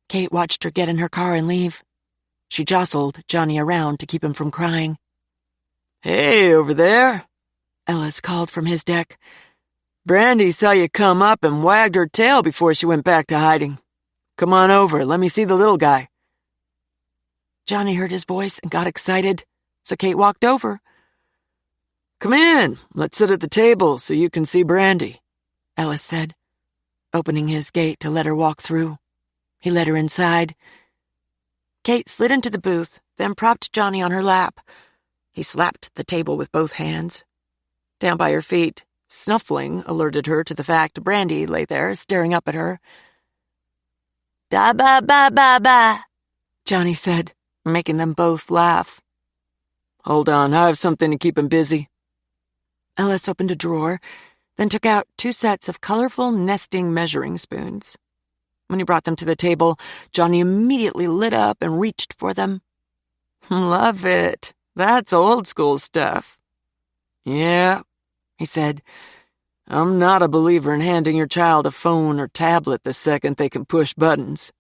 Kate watched her get in her car and leave. She jostled Johnny around to keep him from crying. "Hey, over there," Ellis called from his deck. "Brandy saw you come up and wagged her tail before she went back to hiding. Come on over, let me see the little guy." Johnny heard his voice and got excited, so Kate walked over. "Come in, let's sit at the table so you can see Brandy," Ellis said, opening his gate to let her walk through. He led her inside. Kate slid into the booth, then propped Johnny on her lap. He slapped the table with both hands. Down by her feet, snuffling alerted her to the fact Brandy lay there, staring up at her. "Da-ba-ba-ba-ba," Johnny said, making them both laugh. "Hold on, I have something to keep him busy." Ellis opened a drawer, then took out 2 sets of colorful nesting measuring spoons. When he brought them to the table, Johnny immediately lit up and reached for them. "Love it. That's old school stuff." "Yeah," he said. "I'm not a believer in handing your child a phone or tablet the second they can push buttons."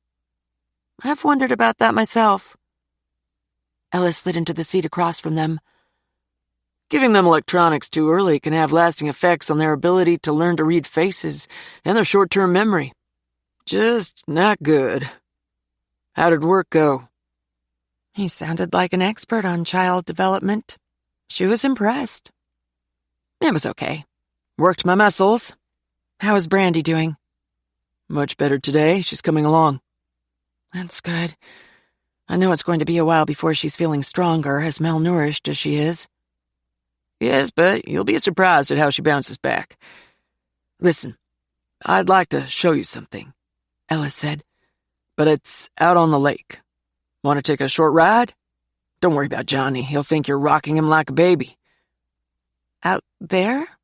"I've wondered about that myself." Ellis slid into the seat across from them. "Giving them electronics too early can have lasting effects on their ability to learn to read faces and their short-term memory. Just not good. How did work go?" He sounded like an expert on child development. She was impressed. "It was okay. Worked my muscles. How is Brandy doing?" "Much better today. She's coming along." "That's good. I know it's going to be a while before she's feeling stronger, as malnourished as she is." "Yes, but you'll be surprised at how she bounces back. Listen, I'd like to show you something," Ellis said, "but it's out on the lake. Want to take a short ride? Don't worry about Johnny. He'll think you're rocking him like a baby." "Out there?"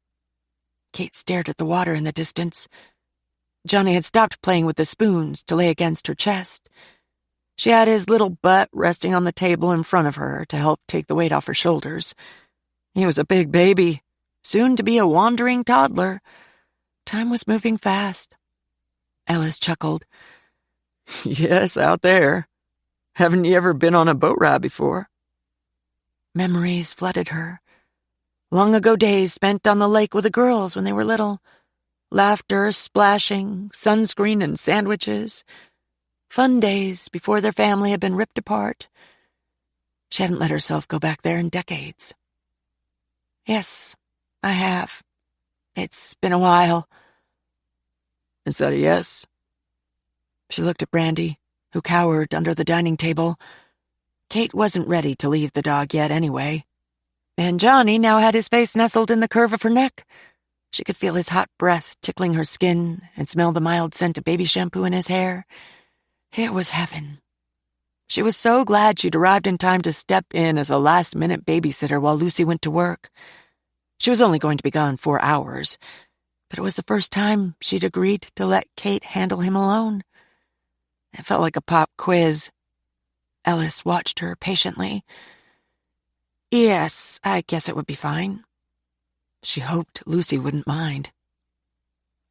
Kate stared at the water in the distance. Johnny had stopped playing with the spoons to lay against her chest. She had his little butt resting on the table in front of her to help take the weight off her shoulders. He was a big baby, soon to be a wandering toddler. Time was moving fast. Ellis chuckled.
Yes, out there. Haven't you ever been on a boat ride before?
Memories flooded her. Long ago days spent on the lake with the girls when they were little. Laughter, splashing, sunscreen and sandwiches. Fun days before their family had been ripped apart. She hadn't let herself go back there in decades. Yes, I have. It's been a while.
Is that a yes?
She looked at Brandy, who cowered under the dining table. Kate wasn't ready to leave the dog yet anyway. And Johnny now had his face nestled in the curve of her neck. She could feel his hot breath tickling her skin and smell the mild scent of baby shampoo in his hair. It was heaven. She was so glad she'd arrived in time to step in as a last-minute babysitter while Lucy went to work. She was only going to be gone 4 hours, but it was the first time she'd agreed to let Kate handle him alone. It felt like a pop quiz. Ellis watched her patiently. Yes, I guess it would be fine. She hoped Lucy wouldn't mind.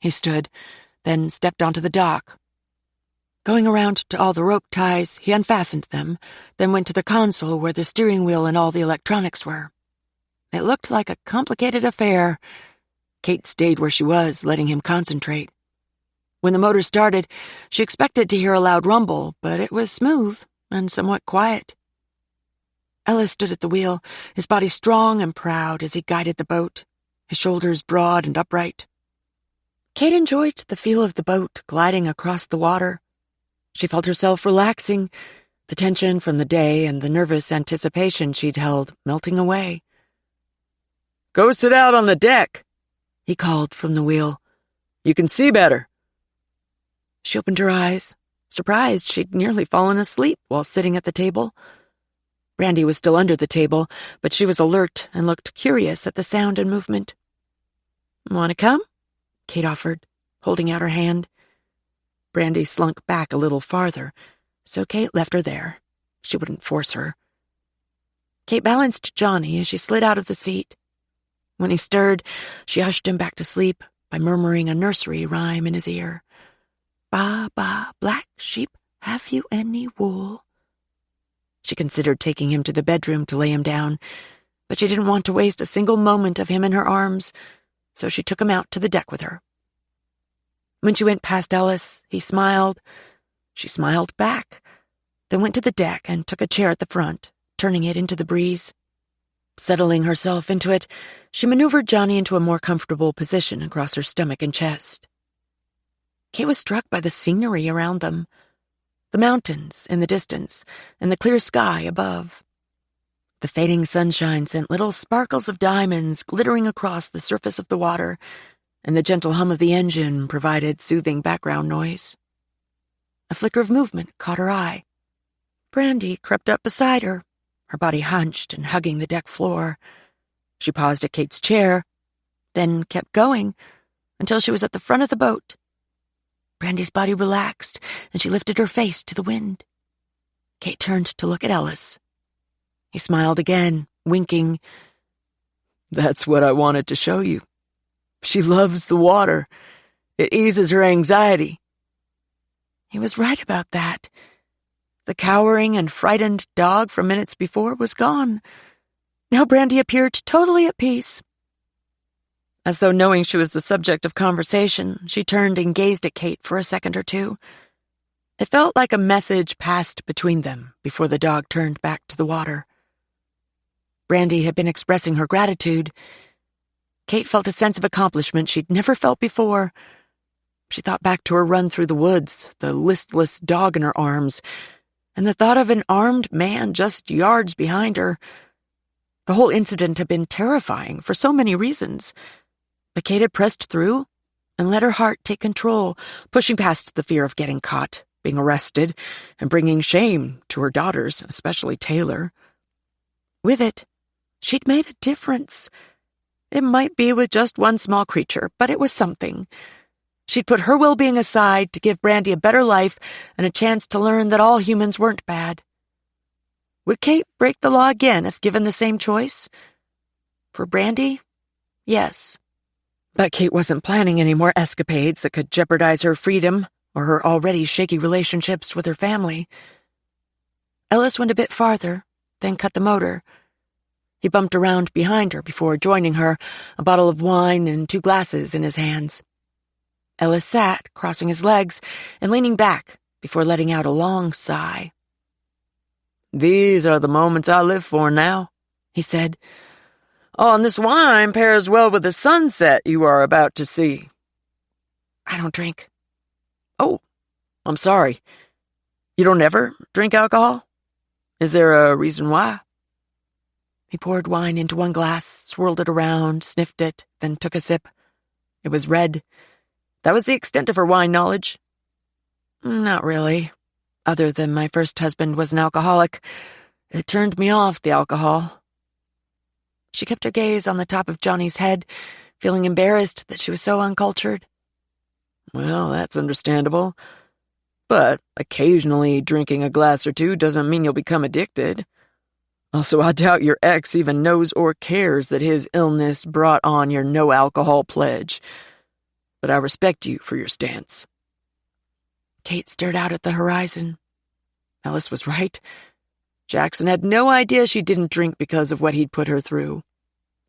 He stood, then stepped onto the dock. Going around to all the rope ties, he unfastened them, then went to the console where the steering wheel and all the electronics were. It looked like a complicated affair. Kate stayed where she was, letting him concentrate. When the motor started, she expected to hear a loud rumble, but it was smooth and somewhat quiet. Ellis stood at the wheel, his body strong and proud as he guided the boat, his shoulders broad and upright. Kate enjoyed the feel of the boat gliding across the water. She felt herself relaxing, the tension from the day and the nervous anticipation she'd held melting away.
Go sit out on the deck,
he called from the wheel.
You can see better.
She opened her eyes, surprised she'd nearly fallen asleep while sitting at the table. Brandy was still under the table, but she was alert and looked curious at the sound and movement. Want to come? Kate offered, holding out her hand. Brandy slunk back a little farther, so Kate left her there. She wouldn't force her. Kate balanced Johnny as she slid out of the seat. When he stirred, she hushed him back to sleep by murmuring a nursery rhyme in his ear. Ba, ba, black sheep, have you any wool? She considered taking him to the bedroom to lay him down, but she didn't want to waste a single moment of him in her arms, so she took him out to the deck with her. When she went past Ellis, he smiled. She smiled back, then went to the deck and took a chair at the front, turning it into the breeze. Settling herself into it, she maneuvered Johnny into a more comfortable position across her stomach and chest. Kate was struck by the scenery around them, the mountains in the distance and the clear sky above. The fading sunshine sent little sparkles of diamonds glittering across the surface of the water, and the gentle hum of the engine provided soothing background noise. A flicker of movement caught her eye. Brandy crept up beside her, her body hunched and hugging the deck floor. She paused at Kate's chair, then kept going until she was at the front of the boat. Brandy's body relaxed, and she lifted her face to the wind. Kate turned to look at Ellis. He smiled again, winking.
That's what I wanted to show you. She loves the water. It eases her anxiety.
He was right about that. The cowering and frightened dog from minutes before was gone. Now Brandy appeared totally at peace. As though knowing she was the subject of conversation, she turned and gazed at Kate for a second or two. It felt like a message passed between them before the dog turned back to the water. Brandy had been expressing her gratitude. Kate felt a sense of accomplishment she'd never felt before. She thought back to her run through the woods, the listless dog in her arms, and the thought of an armed man just yards behind her. The whole incident had been terrifying for so many reasons, but Kate had pressed through and let her heart take control, pushing past the fear of getting caught, being arrested, and bringing shame to her daughters, especially Taylor. With it, she'd made a difference. It might be with just one small creature, but it was something. She'd put her well-being aside to give Brandy a better life and a chance to learn that all humans weren't bad. Would Kate break the law again if given the same choice? For Brandy, Yes. But Kate wasn't planning any more escapades that could jeopardize her freedom or her already shaky relationships with her family. Ellis went a bit farther, then cut the motor. He bumped around behind her before joining her, a bottle of wine and 2 glasses in his hands. Ellis sat, crossing his legs and leaning back before letting out a long sigh.
"These are the moments I live for now," he said. "Oh, and this wine pairs well with the sunset you are about to see."
"I don't drink."
"Oh, I'm sorry. You don't ever drink alcohol? Is there a reason why?"
He poured wine into 1 glass, swirled it around, sniffed it, then took a sip. It was red.
That was the extent of her wine knowledge.
"Not really. Other than my first husband was an alcoholic. It turned me off, the alcohol." She kept her gaze on the top of Johnny's head, feeling embarrassed that she was so uncultured.
"Well, that's understandable. But occasionally drinking a glass or 2 doesn't mean you'll become addicted. Also, I doubt your ex even knows or cares that his illness brought on your no-alcohol pledge. But I respect you for your stance."
Kate stared out at the horizon. Ellis was right. Jackson had no idea she didn't drink because of what he'd put her through,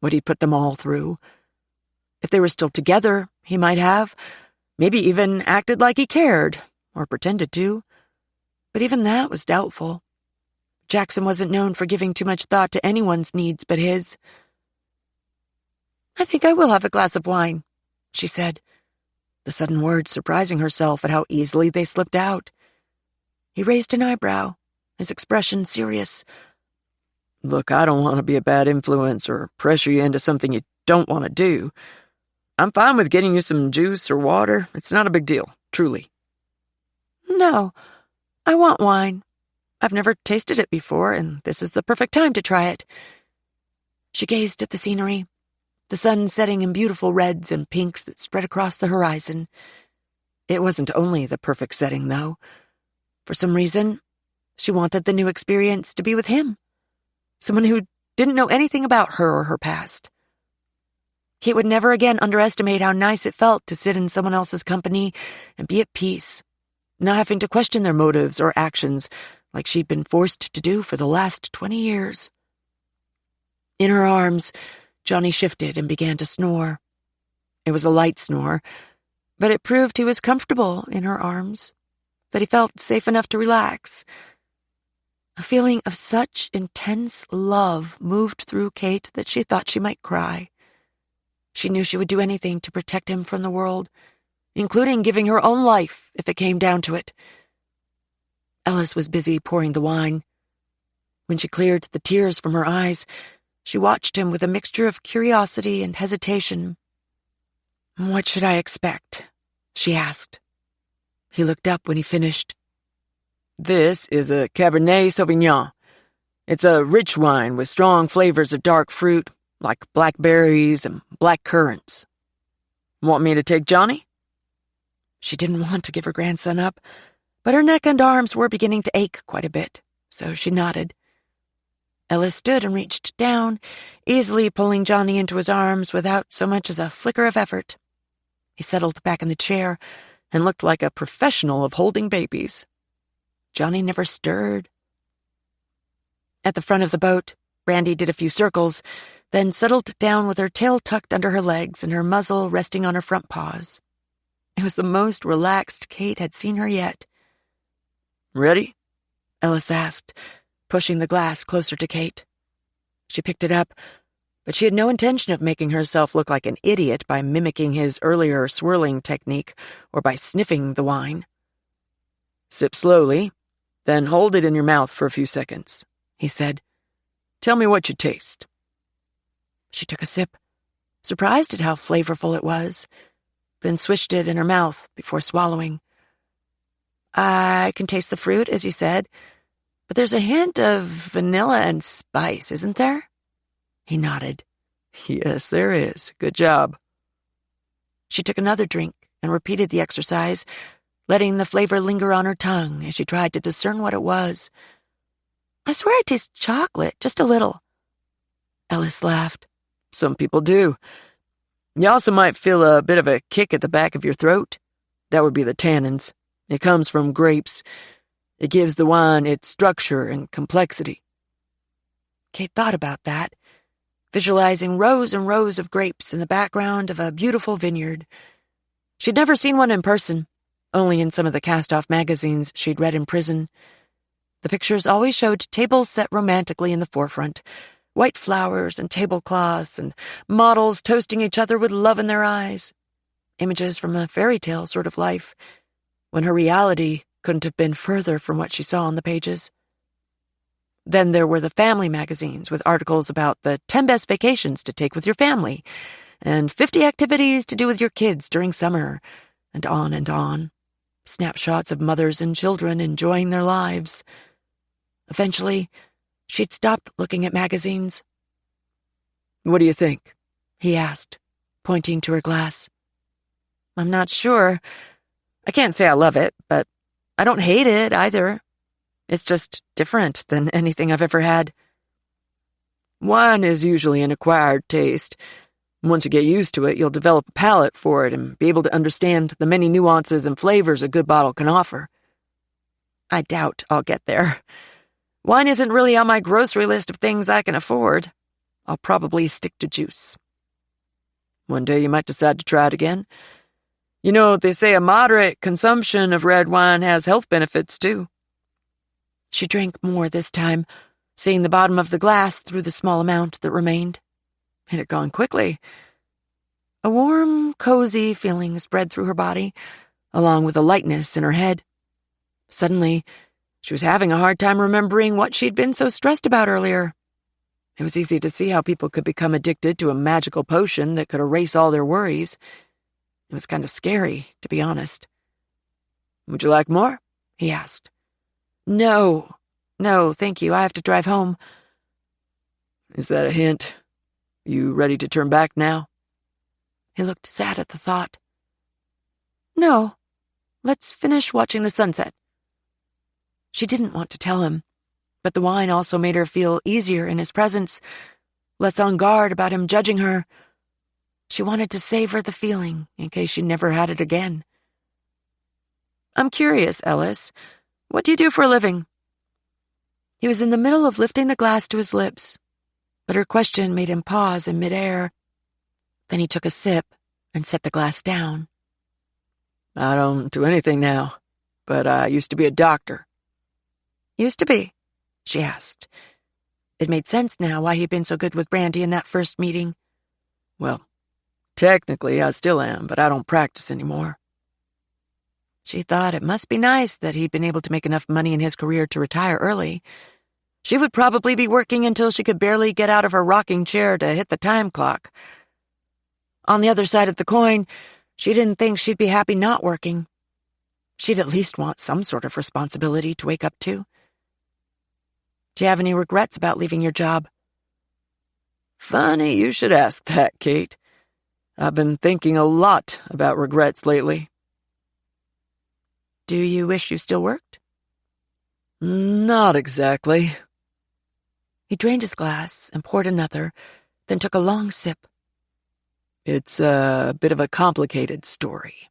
what he'd put them all through. If they were still together, he might have, maybe even acted like he cared, or pretended to. But even that was doubtful. Jackson wasn't known for giving too much thought to anyone's needs but his. "I think I will have a glass of wine," she said, the sudden words surprising herself at how easily they slipped out. He raised an eyebrow, his expression serious.
"Look, I don't want to be a bad influence or pressure you into something you don't want to do. I'm fine with getting you some juice or water. It's not a big deal, truly."
"No, I want wine. I've never tasted it before, and this is the perfect time to try it." She gazed at the scenery, the sun setting in beautiful reds and pinks that spread across the horizon. It wasn't only the perfect setting, though. For some reason, she wanted the new experience to be with him, someone who didn't know anything about her or her past. Kate would never again underestimate how nice it felt to sit in someone else's company and be at peace, not having to question their motives or actions like she'd been forced to do for the last 20 years. In her arms, Johnny shifted and began to snore. It was a light snore, but it proved he was comfortable in her arms, that he felt safe enough to relax. A feeling of such intense love moved through Kate that she thought she might cry. She knew she would do anything to protect him from the world, including giving her own life if it came down to it. Ellis was busy pouring the wine. When she cleared the tears from her eyes, she watched him with a mixture of curiosity and hesitation. "What should I expect?" she asked. He looked up when he finished.
"This is a Cabernet Sauvignon. It's a rich wine with strong flavors of dark fruit, like blackberries and black currants. Want me to take Johnny?"
She didn't want to give her grandson up, but her neck and arms were beginning to ache quite a bit, so she nodded. Ellis stood and reached down, easily pulling Johnny into his arms without so much as a flicker of effort. He settled back in the chair and looked like a professional of holding babies. Johnny never stirred. At the front of the boat, Brandy did a few circles, then settled down with her tail tucked under her legs and her muzzle resting on her front paws. It was the most relaxed Kate had seen her yet.
"Ready?"
Ellis asked, pushing the glass closer to Kate. She picked it up, but she had no intention of making herself look like an idiot by mimicking his earlier swirling technique or by sniffing the wine.
"Sip slowly, then hold it in your mouth for a few seconds," he said. "Tell me what you taste."
She took a sip, surprised at how flavorful it was, then swished it in her mouth before swallowing. "I can taste the fruit, as you said, but there's a hint of vanilla and spice, isn't there?" He nodded.
"Yes, there is. Good job."
She took another drink and repeated the exercise, letting the flavor linger on her tongue as she tried to discern what it was. "I swear I taste chocolate, just a little." Ellis laughed.
"Some people do. You also might feel a bit of a kick at the back of your throat. That would be the tannins. It comes from grapes. It gives the wine its structure and complexity.
Kate thought about that, visualizing rows and rows of grapes in the background of a beautiful vineyard. She'd never seen one in person, only in some of the cast-off magazines she'd read in prison. The pictures always showed tables set romantically in the forefront, white flowers and tablecloths and models toasting each other with love in their eyes. Images from a fairy tale sort of life, when her reality couldn't have been further from what she saw on the pages. Then there were the family magazines with articles about the 10 best vacations to take with your family and 50 activities to do with your kids during summer, and on and on. Snapshots of mothers and children enjoying their lives. Eventually, she'd stopped looking at magazines.
What do you think?
He asked, pointing to her glass. I'm not sure. I can't say I love it, but I don't hate it either. It's just different than anything I've ever had.
Wine is usually an acquired taste. Once you get used to it, you'll develop a palate for it and be able to understand the many nuances and flavors a good bottle can offer.
I doubt I'll get there. Wine isn't really on my grocery list of things I can afford. I'll probably stick to juice.
One day you might decide to try it again. You know, they say a moderate consumption of red wine has health benefits, too.
She drank more this time, seeing the bottom of the glass through the small amount that remained. It had gone quickly. A warm, cozy feeling spread through her body, along with a lightness in her head. Suddenly, she was having a hard time remembering what she'd been so stressed about earlier. It was easy to see how people could become addicted to a magical potion that could erase all their worries. It was kind of scary, to be honest.
Would you like more?
He asked. No, thank you. I have to drive home.
Is that a hint? You ready to turn back now?
He looked sad at the thought. No, let's finish watching the sunset. She didn't want to tell him, but the wine also made her feel easier in his presence, less on guard about him judging her. She wanted to savor the feeling in case she never had it again. I'm curious, Ellis. What do you do for a living? He was in the middle of lifting the glass to his lips, but her question made him pause in midair. Then he took a sip and set the glass down.
I don't do anything now, but I used to be a doctor.
Used to be? She asked. It made sense now why he'd been so good with Brandy in that first meeting.
Well, technically I still am, but I don't practice anymore.
She thought it must be nice that he'd been able to make enough money in his career to retire early. She would probably be working until she could barely get out of her rocking chair to hit the time clock. On the other side of the coin, she didn't think she'd be happy not working. She'd at least want some sort of responsibility to wake up to. Do you have any regrets about leaving your job?
Funny you should ask that, Kate. I've been thinking a lot about regrets lately.
Do you wish you still worked?
Not exactly.
He drained his glass and poured another, then took a long sip.
It's a bit of a complicated story.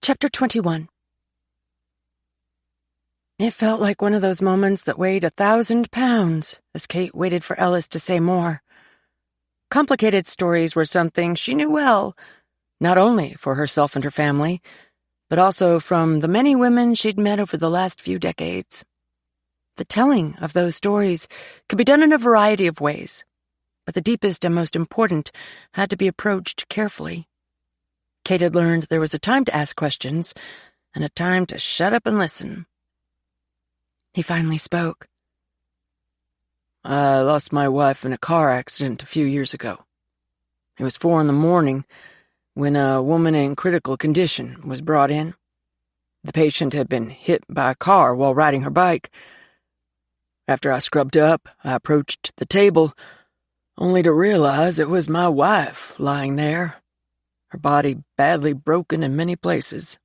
Chapter 21. It felt like one of those moments that weighed 1,000 pounds as Kate waited for Ellis to say more. Complicated stories were something she knew well, not only for herself and her family, but also from the many women she'd met over the last few decades. The telling of those stories could be done in a variety of ways, but the deepest and most important had to be approached carefully. Kate had learned there was a time to ask questions and a time to shut up and listen. He finally spoke.
I lost my wife in a car accident a few years ago. It was 4 a.m. when a woman in critical condition was brought in. The patient had been hit by a car while riding her bike. After I scrubbed up, I approached the table, only to realize it was my wife lying there, her body badly broken in many places.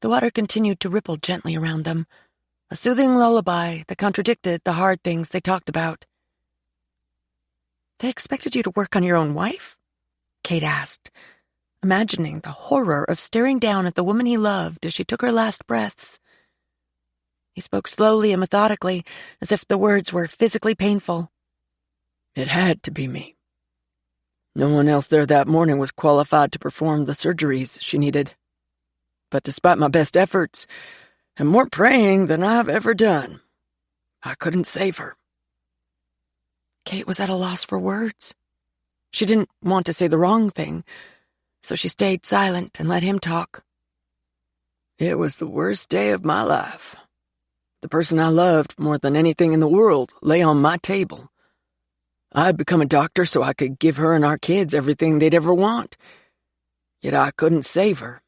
The water continued to ripple gently around them, a soothing lullaby that contradicted the hard things they talked about. They expected you to work on your own wife? Kate asked, imagining the horror of staring down at the woman he loved as she took her last breaths. He spoke slowly and methodically, as if the words were physically painful.
It had to be me. No one else there that morning was qualified to perform the surgeries she needed. But despite my best efforts, and more praying than I've ever done, I couldn't save her.
Kate was at a loss for words. She didn't want to say the wrong thing, so she stayed silent and let him talk.
It was the worst day of my life. The person I loved more than anything in the world lay on my table. I'd become a doctor so I could give her and our kids everything they'd ever want. Yet I couldn't save her.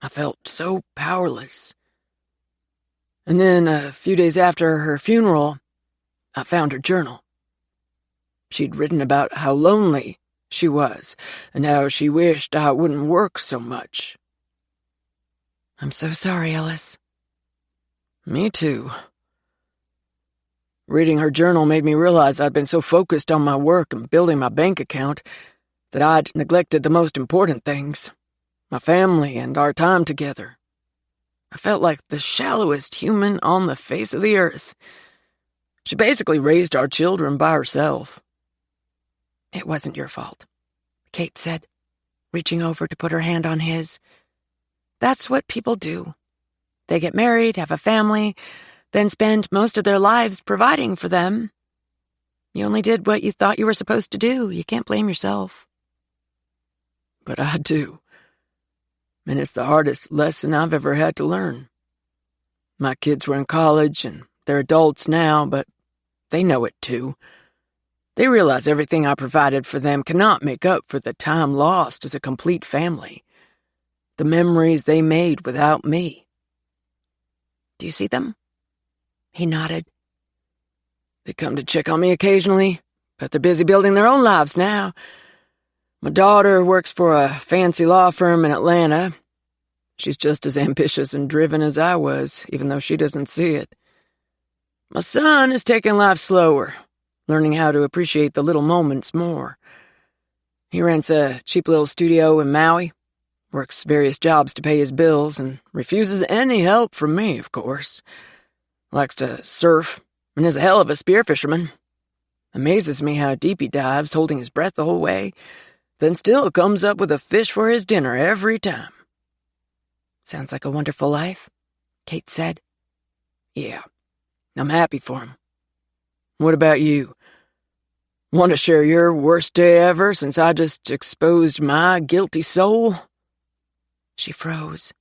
I felt so powerless. And then, a few days after her funeral, I found her journal. She'd written about how lonely she was and how she wished I wouldn't work so much.
I'm so sorry, Ellis.
Me too. Reading her journal made me realize I'd been so focused on my work and building my bank account that I'd neglected the most important things, my family and our time together. I felt like the shallowest human on the face of the earth. She basically raised our children by herself.
It wasn't your fault, Kate said, reaching over to put her hand on his. That's what people do. They get married, have a family, then spend most of their lives providing for them. You only did what you thought you were supposed to do. You can't blame yourself.
But I do. And it's the hardest lesson I've ever had to learn. My kids were in college, and they're adults now, but they know it too. They realize everything I provided for them cannot make up for the time lost as a complete family. The memories they made without me.
Do you see them? He nodded.
They come to check on me occasionally, but they're busy building their own lives now. My daughter works for a fancy law firm in Atlanta. She's just as ambitious and driven as I was, even though she doesn't see it. My son is taking life slower, learning how to appreciate the little moments more. He rents a cheap little studio in Maui, works various jobs to pay his bills, and refuses any help from me, of course. Likes to surf, and is a hell of a spear fisherman. Amazes me how deep he dives, holding his breath the whole way, then still comes up with a fish for his dinner every time.
Sounds like a wonderful life, Kate said.
Yeah, I'm happy for him. What about you? Want to share your worst day ever since I just exposed my guilty soul?
She froze.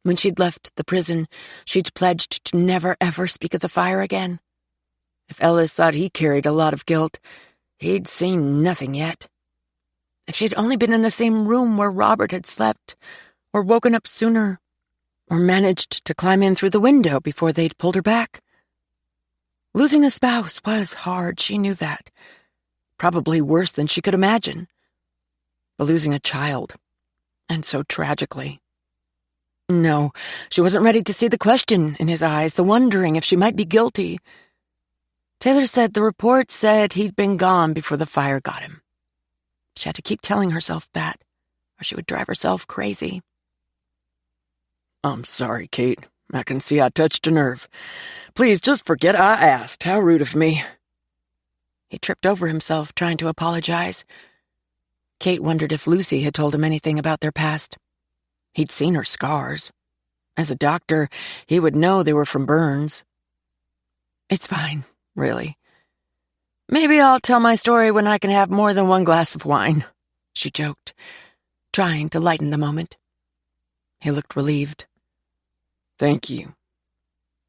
When she'd left the prison, she'd pledged to never ever speak of the fire again. If Ellis thought he carried a lot of guilt, he'd seen nothing yet. If she'd only been in the same room where Robert had slept, or woken up sooner, or managed to climb in through the window before they'd pulled her back. Losing a spouse was hard, she knew that. Probably worse than she could imagine. But losing a child, and so tragically. No, she wasn't ready to see the question in his eyes, the wondering if she might be guilty. Taylor said the report said he'd been gone before the fire got him. She had to keep telling herself that, or she would drive herself crazy.
I'm sorry, Kate. I can see I touched a nerve. Please, just forget I asked. How rude of me.
He tripped over himself, trying to apologize. Kate wondered if Lucy had told him anything about their past. He'd seen her scars. As a doctor, he would know they were from burns. It's fine, really. Maybe I'll tell my story when I can have more than one glass of wine, she joked, trying to lighten the moment. He looked relieved.
Thank you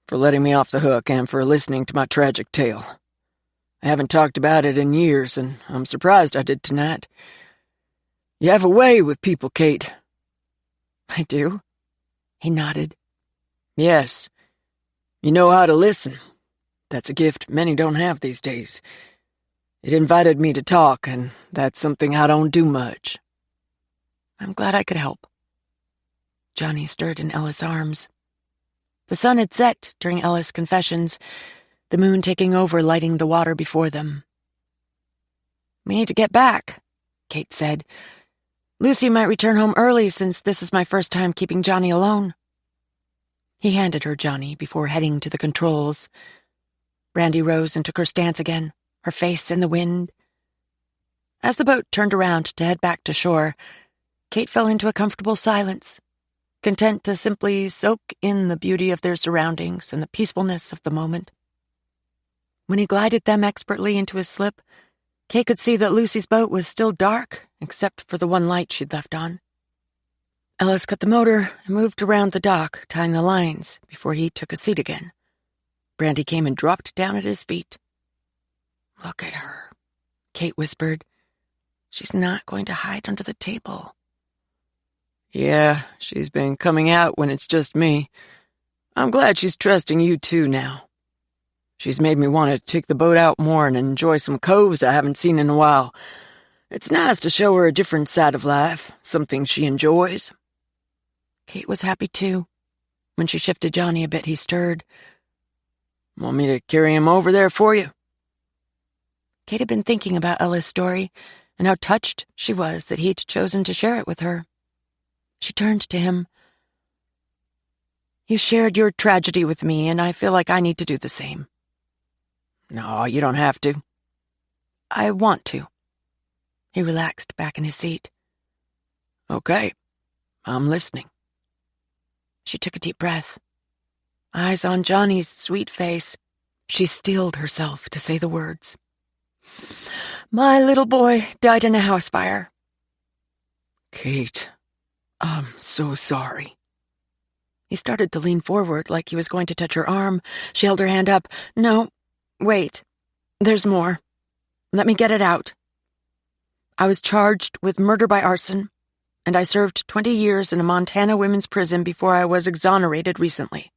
for letting me off the hook and for listening to my tragic tale. I haven't talked about it in years, and I'm surprised I did tonight. You have a way with people, Kate.
I do? He nodded.
Yes. You know how to listen. That's a gift many don't have these days. It invited me to talk, and that's something I don't do much.
I'm glad I could help. Johnny stirred in Ellis' arms. The sun had set during Ellis' confessions, the moon taking over, lighting the water before them. "We need to get back," Kate said. "Lucy might return home early since this is my first time keeping Johnny alone." He handed her Johnny before heading to the controls. Brandy rose and took her stance again, her face in the wind. As the boat turned around to head back to shore, Kate fell into a comfortable silence, content to simply soak in the beauty of their surroundings and the peacefulness of the moment. When he glided them expertly into his slip, Kate could see that Lucy's boat was still dark, except for the one light she'd left on. Ellis cut the motor and moved around the dock, tying the lines, before he took a seat again. Brandy came and dropped down at his feet. "Look at her," Kate whispered. "She's not going to hide under the table."
"Yeah, she's been coming out when it's just me. I'm glad she's trusting you too now. She's made me want to take the boat out more and enjoy some coves I haven't seen in a while. It's nice to show her a different side of life, something she enjoys."
Kate was happy too. When she shifted Johnny a bit, he stirred.
"Want me to carry him over there for you?"
Kate had been thinking about Ella's story and how touched she was that he'd chosen to share it with her. She turned to him. "You shared your tragedy with me, and I feel like I need to do the same."
"No, you don't have to."
"I want to." He relaxed back in his seat.
"Okay, I'm listening."
She took a deep breath. Eyes on Johnny's sweet face, she steeled herself to say the words. "My little boy died in a house fire."
"Kate, I'm so sorry."
He started to lean forward like he was going to touch her arm. She held her hand up. "No, wait. There's more. Let me get it out. I was charged with murder by arson, and I served 20 years in a Montana women's prison before I was exonerated recently."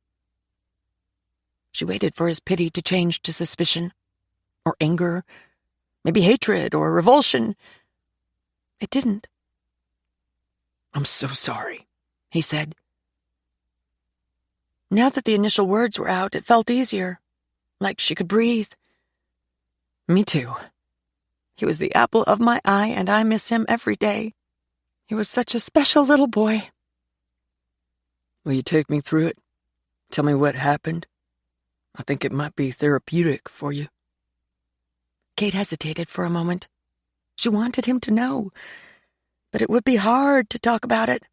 She waited for his pity to change to suspicion, or anger, maybe hatred or revulsion. It didn't.
"I'm so sorry,"
he said. Now that the initial words were out, it felt easier, like she could breathe. "Me too. He was the apple of my eye, and I miss him every day. He was such a special little boy."
"Will you take me through it? Tell me what happened? I think it might be therapeutic for you."
Kate hesitated for a moment. She wanted him to know, but it would be hard to talk about it.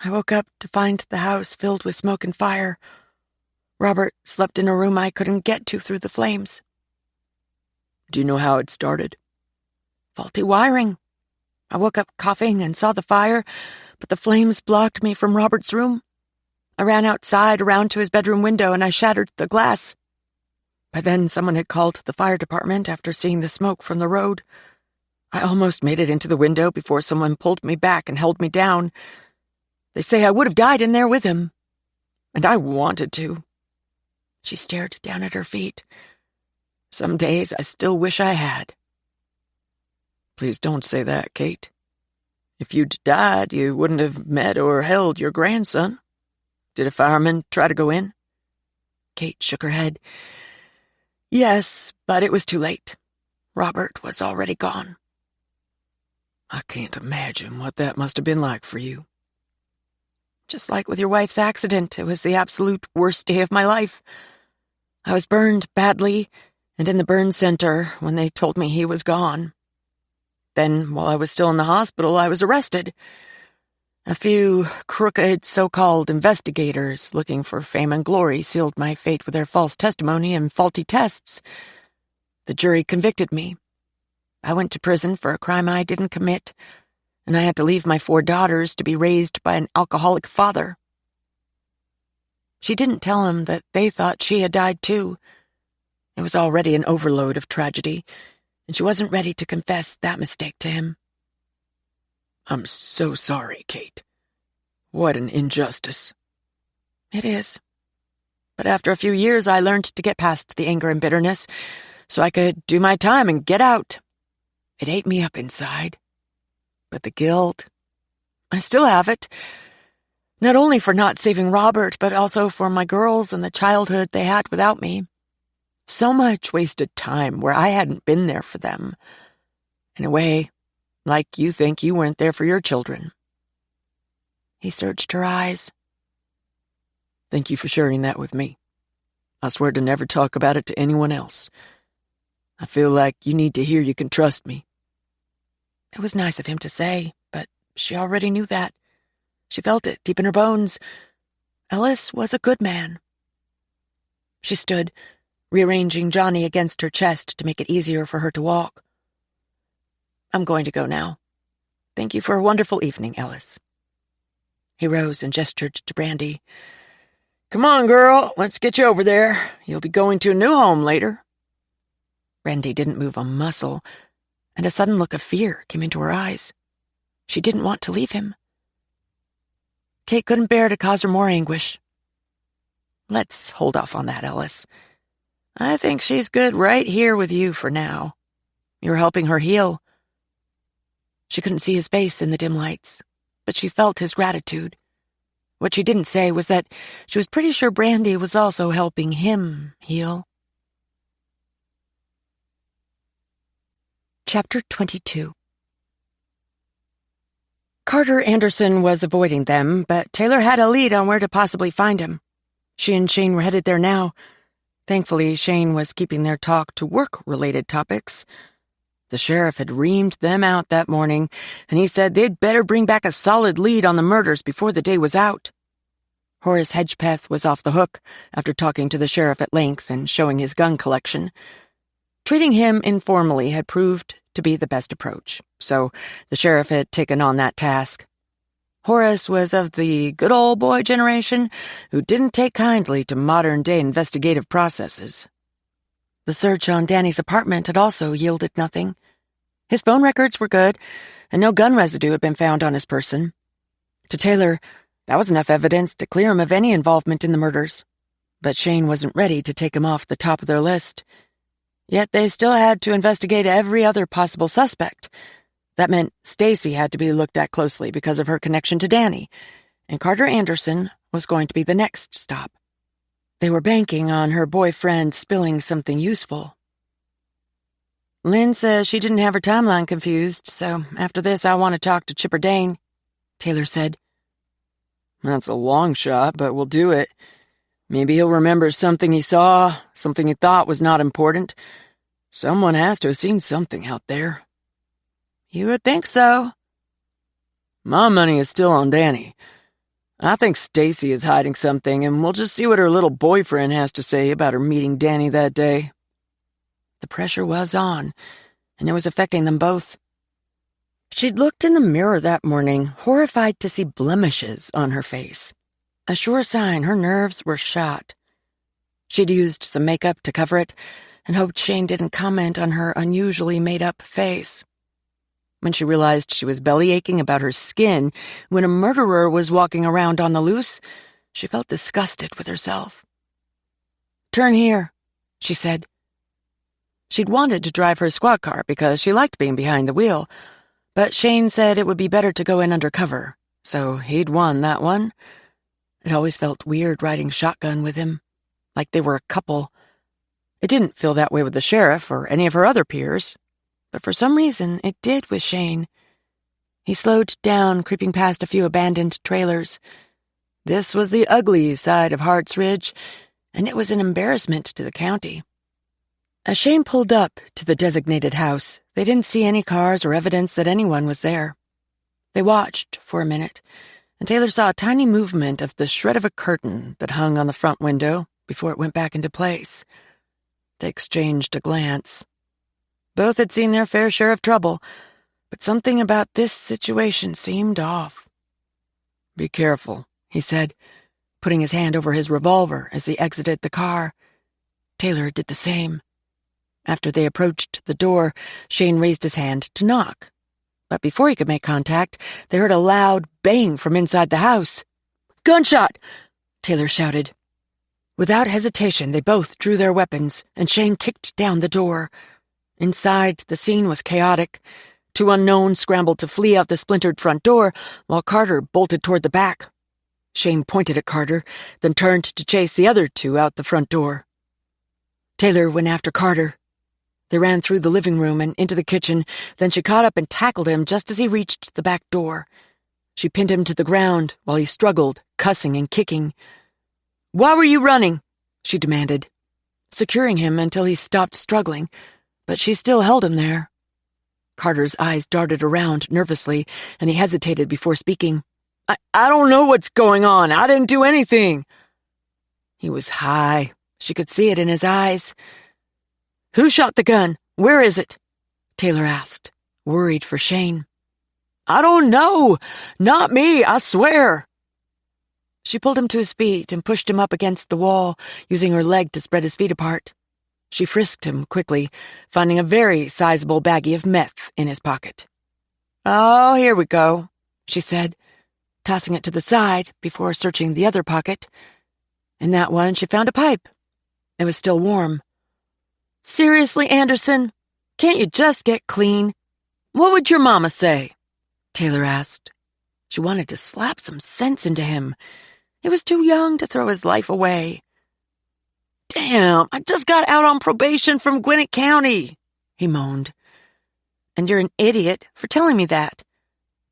"I woke up to find the house filled with smoke and fire. Robert slept in a room I couldn't get to through the flames."
"Do you know how it started?"
"Faulty wiring. I woke up coughing and saw the fire, but the flames blocked me from Robert's room. I ran outside around to his bedroom window and I shattered the glass. By then, someone had called the fire department after seeing the smoke from the road. I almost made it into the window before someone pulled me back and held me down. They say I would have died in there with him. And I wanted to." She stared down at her feet. "Some days I still wish I had."
"Please don't say that, Kate. If you'd died, you wouldn't have met or held your grandson. Did a fireman try to go in?"
Kate shook her head. "Yes, but it was too late. Robert was already gone."
"I can't imagine what that must have been like for you."
"Just like with your wife's accident, it was the absolute worst day of my life. I was burned badly and in the burn center when they told me he was gone. Then, while I was still in the hospital, I was arrested. A few crooked so-called investigators looking for fame and glory sealed my fate with their false testimony and faulty tests. The jury convicted me. I went to prison for a crime I didn't commit, and I had to leave my 4 daughters to be raised by an alcoholic father." She didn't tell him that they thought she had died too. It was already an overload of tragedy, and she wasn't ready to confess that mistake to him.
"I'm so sorry, Kate. What an injustice."
"It is. But after a few years, I learned to get past the anger and bitterness, so I could do my time and get out. It ate me up inside. But the guilt, I still have it. Not only for not saving Robert, but also for my girls and the childhood they had without me. So much wasted time where I hadn't been there for them. In a way, like you think you weren't there for your children. He searched her eyes.
Thank you for sharing that with me. I swear to never talk about it to anyone else. I feel like you need to hear you can trust me.
It was nice of him to say, but she already knew that. She felt it deep in her bones. Ellis was a good man. She stood, rearranging Johnny against her chest to make it easier for her to walk. I'm going to go now. Thank you for a wonderful evening, Ellis. He rose and gestured to Brandy.
Come on, girl, let's get you over there. You'll be going to a new home later.
Brandy didn't move a muscle, and a sudden look of fear came into her eyes. She didn't want to leave him. Kate couldn't bear to cause her more anguish. Let's hold off on that, Ellis. I think she's good right here with you for now. You're helping her heal. She couldn't see his face in the dim lights, but she felt his gratitude. What she didn't say was that she was pretty sure Brandy was also helping him heal. Chapter 22. Carter Anderson was avoiding them, but Taylor had a lead on where to possibly find him. She and Shane were headed there now. Thankfully, Shane was keeping their talk to work-related topics. The sheriff had reamed them out that morning, and he said they'd better bring back a solid lead on the murders before the day was out. Horace Hedgepeth was off the hook after talking to the sheriff at length and showing his gun collection. Treating him informally had proved to be the best approach, so the sheriff had taken on that task. Horace was of the good old boy generation who didn't take kindly to modern-day investigative processes. The search on Danny's apartment had also yielded nothing. His phone records were good, and no gun residue had been found on his person. To Taylor, that was enough evidence to clear him of any involvement in the murders. But Shane wasn't ready to take him off the top of their list. Yet they still had to investigate every other possible suspect. That meant Stacy had to be looked at closely because of her connection to Danny, and Carter Anderson was going to be the next stop. They were banking on her boyfriend spilling something useful. Lynn says she didn't have her timeline confused, so after this I want to talk to Chipper Dane, Taylor said.
That's a long shot, but we'll do it. Maybe he'll remember something he saw, something he thought was not important. Someone has to have seen something out there.
You would think so.
My money is still on Danny. I think Stacy is hiding something, and we'll just see what her little boyfriend has to say about her meeting Danny that day.
The pressure was on, and it was affecting them both. She'd looked in the mirror that morning, horrified to see blemishes on her face, a sure sign her nerves were shot. She'd used some makeup to cover it, and hoped Shane didn't comment on her unusually made-up face. When she realized she was belly-aching about her skin when a murderer was walking around on the loose, she felt disgusted with herself. "Turn here," she said. She'd wanted to drive her squad car because she liked being behind the wheel, but Shane said it would be better to go in undercover, so he'd won that one. It always felt weird riding shotgun with him, like they were a couple. It didn't feel that way with the sheriff or any of her other peers, but for some reason it did with Shane. He slowed down, creeping past a few abandoned trailers. This was the ugly side of Hart's Ridge, and it was an embarrassment to the county. As Shane pulled up to the designated house, they didn't see any cars or evidence that anyone was there. They watched for a minute, and Taylor saw a tiny movement of the shred of a curtain that hung on the front window before it went back into place. They exchanged a glance. Both had seen their fair share of trouble, but something about this situation seemed off.
"Be careful,"
he said, putting his hand over his revolver as he exited the car. Taylor did the same. After they approached the door, Shane raised his hand to knock. But before he could make contact, they heard a loud bang from inside the house. "Gunshot!" Taylor shouted. Without hesitation, they both drew their weapons, and Shane kicked down the door. Inside, the scene was chaotic. Two unknowns scrambled to flee out the splintered front door, while Carter bolted toward the back. Shane pointed at Carter, then turned to chase the other two out the front door. Taylor went after Carter. They ran through the living room and into the kitchen, then she caught up and tackled him just as he reached the back door. She pinned him to the ground while he struggled, cussing and kicking. "Why were you running?" she demanded, securing him until he stopped struggling, but she still held him there. Carter's eyes darted around nervously, and he hesitated before speaking. I don't know what's going on. I didn't do anything." He was high. She could see it in his eyes. "Who shot the gun? Where is it?" Taylor asked, worried for Shane. "I don't know. Not me, I swear." She pulled him to his feet and pushed him up against the wall, using her leg to spread his feet apart. She frisked him quickly, finding a very sizable baggie of meth in his pocket. "Oh, here we go," she said, tossing it to the side before searching the other pocket. In that one, she found a pipe. It was still warm. "Seriously, Anderson? Can't you just get clean? What would your mama say?" Taylor asked. She wanted to slap some sense into him. He was too young to throw his life away. "Damn, I just got out on probation from Gwinnett County," he moaned. "And you're an idiot for telling me that.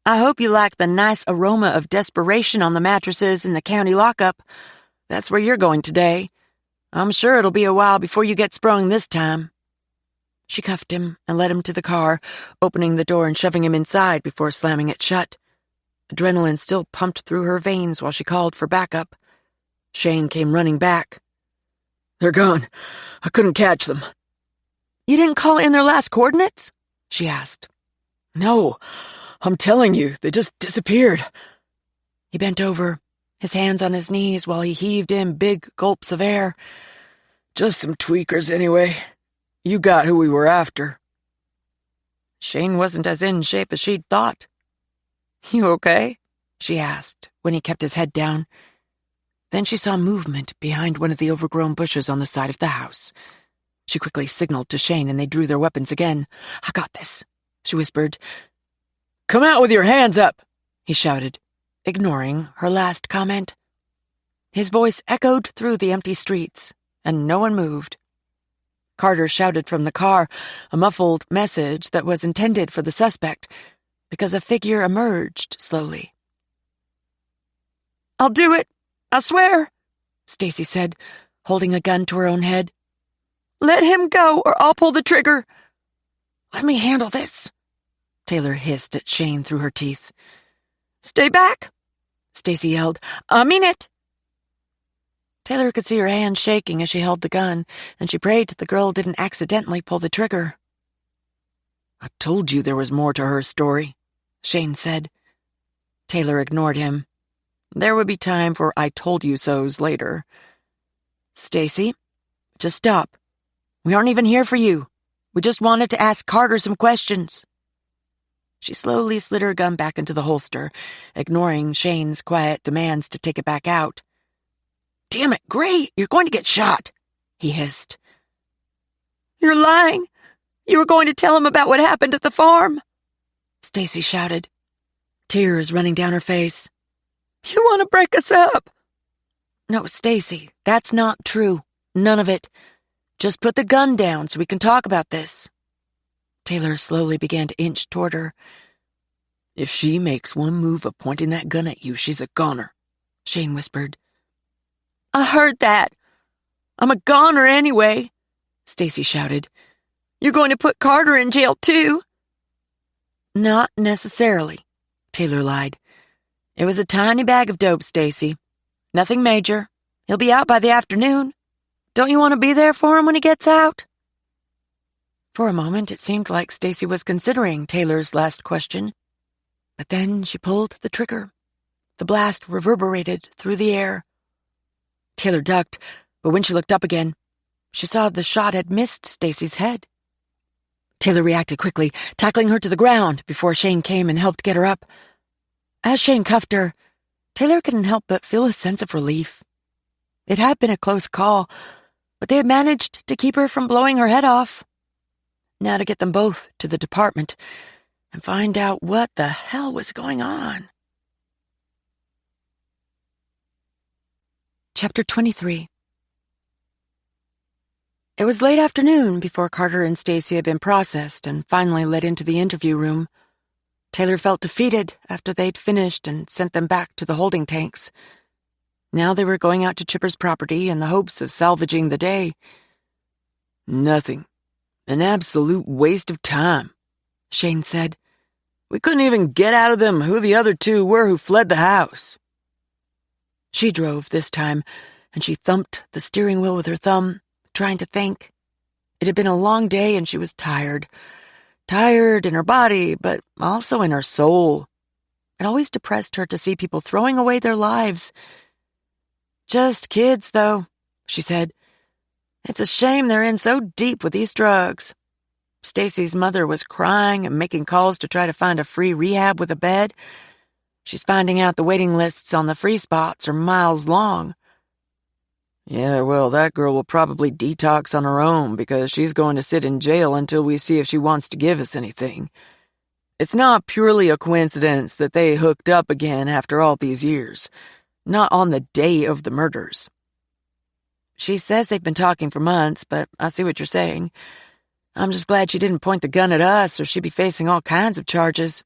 I hope you like the nice aroma of desperation on the mattresses in the county lockup. That's where you're going today. I'm sure it'll be a while before you get sprung this time." She cuffed him and led him to the car, opening the door and shoving him inside before slamming it shut. Adrenaline still pumped through her veins while she called for backup. Shane came running back. "They're gone. I couldn't catch them." "You didn't call in their last coordinates?" she asked. "No, I'm telling you, they just disappeared." He bent over, his hands on his knees while he heaved in big gulps of air. "Just some tweakers anyway. You got who we were after." Shane wasn't as in shape as she'd thought. "You okay?" she asked when he kept his head down. Then she saw movement behind one of the overgrown bushes on the side of the house. She quickly signaled to Shane and they drew their weapons again. "I got this," she whispered. "Come out with your hands up," he shouted, ignoring her last comment. His voice echoed through the empty streets, and no one moved. Carter shouted from the car, a muffled message that was intended for the suspect, because a figure emerged slowly. "I'll do it, I swear," Stacy said, holding a gun to her own head. "Let him go or I'll pull the trigger." "Let me handle this," Taylor hissed at Shane through her teeth. "Stay back," Stacy yelled. "I mean it." Taylor could see her hand shaking as she held the gun, and she prayed the girl didn't accidentally pull the trigger. "I told you there was more to her story," Shane said. Taylor ignored him. There would be time for I told you so's later. "Stacy, just stop. We aren't even here for you. We just wanted to ask Carter some questions." She slowly slid her gun back into the holster, ignoring Shane's quiet demands to take it back out. "Damn it, Gray, you're going to get shot," he hissed. "You're lying. You were going to tell him about what happened at the farm," Stacy shouted, tears running down her face. "You want to break us up." "No, Stacy, that's not true. None of it. Just put the gun down so we can talk about this." Taylor slowly began to inch toward her. "If she makes one move of pointing that gun at you, she's a goner," Shane whispered. "I heard that. I'm a goner anyway," Stacy shouted. "You're going to put Carter in jail too." "Not necessarily," Taylor lied. "It was a tiny bag of dope, Stacy. Nothing major. He'll be out by the afternoon. Don't you want to be there for him when he gets out?" For a moment, it seemed like Stacy was considering Taylor's last question. But then she pulled the trigger. The blast reverberated through the air. Taylor ducked, but when she looked up again, she saw the shot had missed Stacy's head. Taylor reacted quickly, tackling her to the ground before Shane came and helped get her up. As Shane cuffed her, Taylor couldn't help but feel a sense of relief. It had been a close call, but they had managed to keep her from blowing her head off. Now to get them both to the department and find out what the hell was going on. Chapter 23. It was late afternoon before Carter and Stacy had been processed and finally led into the interview room. Taylor felt defeated after they'd finished and sent them back to the holding tanks. Now they were going out to Chipper's property in the hopes of salvaging the day.
Nothing. An absolute waste of time,
Shane said.
We couldn't even get out of them who the other two were who fled the house.
She drove this time, and she thumped the steering wheel with her thumb, trying to think. It had been a long day and she was tired. Tired in her body, but also in her soul. It always depressed her to see people throwing away their lives. Just kids, though, she said. It's a shame they're in so deep with these drugs. Stacy's mother was crying and making calls to try to find a free rehab with a bed. She's finding out the waiting lists on the free spots are miles long.
Yeah, well, that girl will probably detox on her own because she's going to sit in jail until we see if she wants to give us anything. It's not purely a coincidence that they hooked up again after all these years. Not on the day of the murders.
She says they've been talking for months, but I see what you're saying. I'm just glad she didn't point the gun at us or she'd be facing all kinds of charges.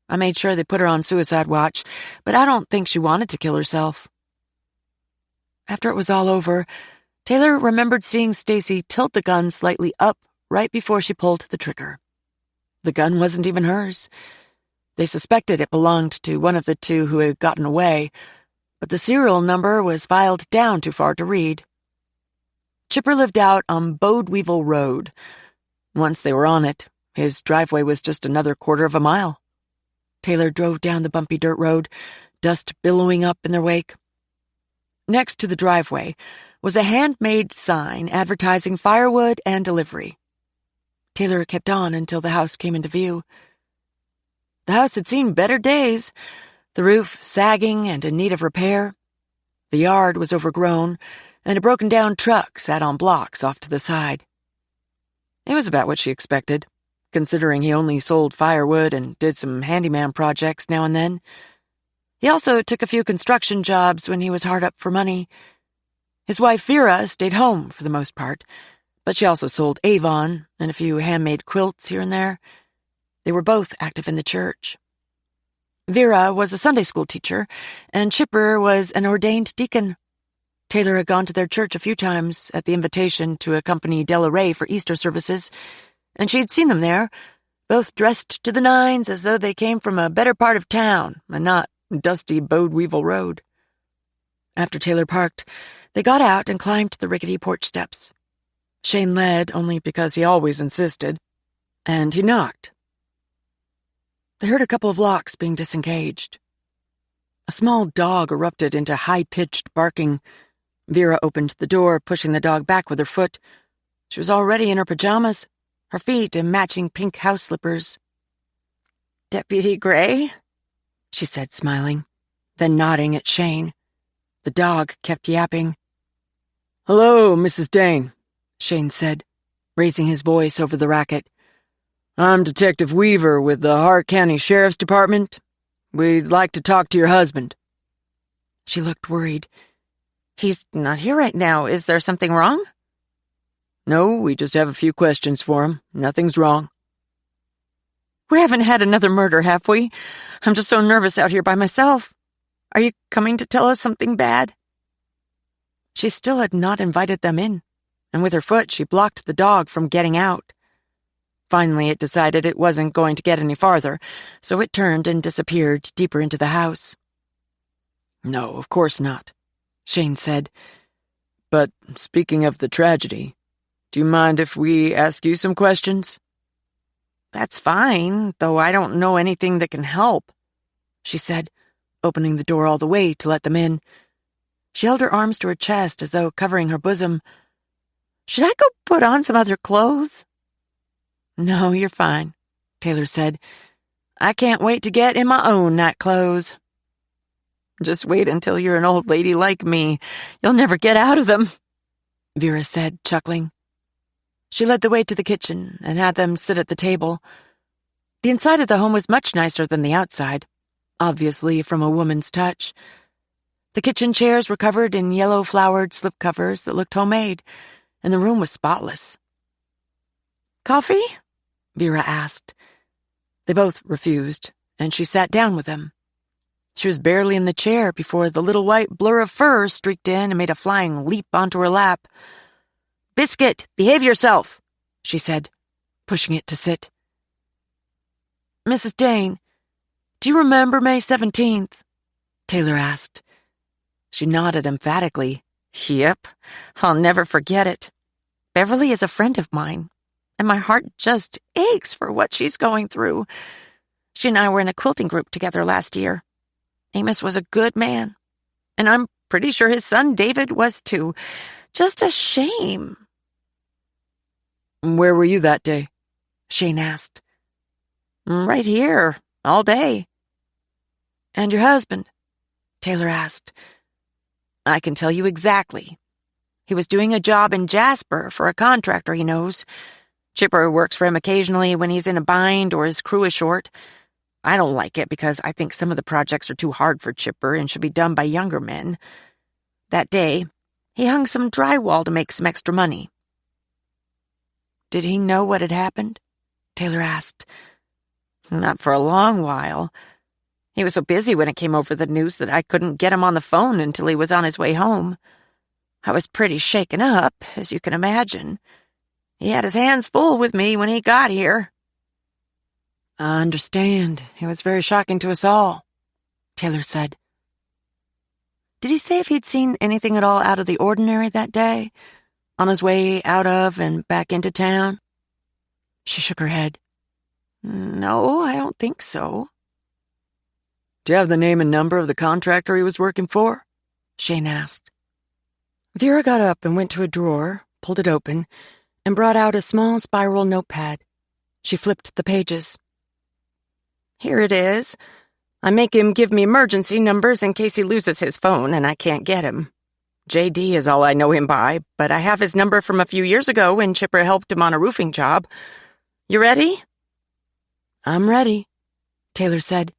I made sure they put her on suicide watch, but I don't think she wanted to kill herself. After it was all over, Taylor remembered seeing Stacy tilt the gun slightly up right before she pulled the trigger. The gun wasn't even hers. They suspected it belonged to one of the two who had gotten away, but the serial number was filed down too far to read. Chipper lived out on Bodeweevil Road. Once they were on it, his driveway was just another quarter of a mile. Taylor drove down the bumpy dirt road, dust billowing up in their wake. Next to the driveway was a handmade sign advertising firewood and delivery. Taylor kept on until the house came into view. The house had seen better days, the roof sagging and in need of repair. The yard was overgrown, and a broken-down truck sat on blocks off to the side. It was about what she expected, considering he only sold firewood and did some handyman projects now and then. He also took a few construction jobs when he was hard up for money. His wife Vera stayed home for the most part, but she also sold Avon and a few handmade quilts here and there. They were both active in the church. Vera was a Sunday school teacher, and Chipper was an ordained deacon. Taylor had gone to their church a few times at the invitation to accompany Della Ray for Easter services, and she had seen them there, both dressed to the nines as though they came from a better part of town and not dusty Bodeweevil Road. After Taylor parked, they got out and climbed the rickety porch steps. Shane led only because he always insisted, and he knocked. They heard a couple of locks being disengaged. A small dog erupted into high-pitched barking. Vera opened the door, pushing the dog back with her foot. She was already in her pajamas, her feet in matching pink house slippers.
"Deputy Gray?"
she said, smiling, then nodding at Shane. The dog kept yapping.
"Hello, Mrs. Dane,"
Shane said, raising his voice over the racket.
"I'm Detective Weaver with the Hart County Sheriff's Department. We'd like to talk to your husband."
She looked worried.
"He's not here right now. Is there something wrong?"
"No, we just have a few questions for him. Nothing's wrong."
"We haven't had another murder, have we? I'm just so nervous out here by myself. Are you coming to tell us something bad?"
She still had not invited them in, and with her foot she blocked the dog from getting out. Finally, it decided it wasn't going to get any farther, so it turned and disappeared deeper into the house.
"No, of course not,"
Shane said.
"But speaking of the tragedy, do you mind if we ask you some questions?"
"That's fine, though I don't know anything that can help,"
she said, opening the door all the way to let them in. She held her arms to her chest as though covering her bosom.
"Should I go put on some other clothes?"
"No, you're fine," Taylor said. "I can't wait to get in my own night clothes."
"Just wait until you're an old lady like me. You'll never get out of them,"
Vera said, chuckling. She led the way to the kitchen and had them sit at the table. The inside of the home was much nicer than the outside, obviously from a woman's touch. The kitchen chairs were covered in yellow-flowered slipcovers that looked homemade, and the room was spotless. "Coffee?" Vera asked. They both refused, and she sat down with them. She was barely in the chair before the little white blur of fur streaked in and made a flying leap onto her lap. "Biscuit, behave yourself," she said, pushing it to sit. "Mrs. Dane, do you remember May 17th? Taylor asked. She nodded emphatically. "Yep, I'll never forget it. Beverly is a friend of mine, and my heart just aches for what she's going through. She and I were in a quilting group together last year. Amos was a good man, and I'm pretty sure his son David was too. Just a shame."
"Where were you that day?"
Shane asked.
"Right here, all day."
"And your husband?" Taylor asked.
"I can tell you exactly. He was doing a job in Jasper for a contractor he knows. Chipper works for him occasionally when he's in a bind or his crew is short. I don't like it because I think some of the projects are too hard for Chipper and should be done by younger men. That day, he hung some drywall to make some extra money."
"Did he know what had happened?" Taylor asked.
"Not for a long while. He was so busy when it came over the news that I couldn't get him on the phone until he was on his way home. I was pretty shaken up, as you can imagine. He had his hands full with me when he got here."
"I understand. It was very shocking to us all," Taylor said. "Did he say if he'd seen anything at all out of the ordinary that day, on his way out of and back into town?" She shook her head.
"No, I don't think so."
"Do you have the name and number of the contractor he was working for?"
Shane asked. Vera got up and went to a drawer, pulled it open, and brought out a small spiral notepad. She flipped the pages.
"Here it is. I make him give me emergency numbers in case he loses his phone and I can't get him. JD is all I know him by, but I have his number from a few years ago when Chipper helped him on a roofing job. You ready?"
"I'm ready," Taylor said.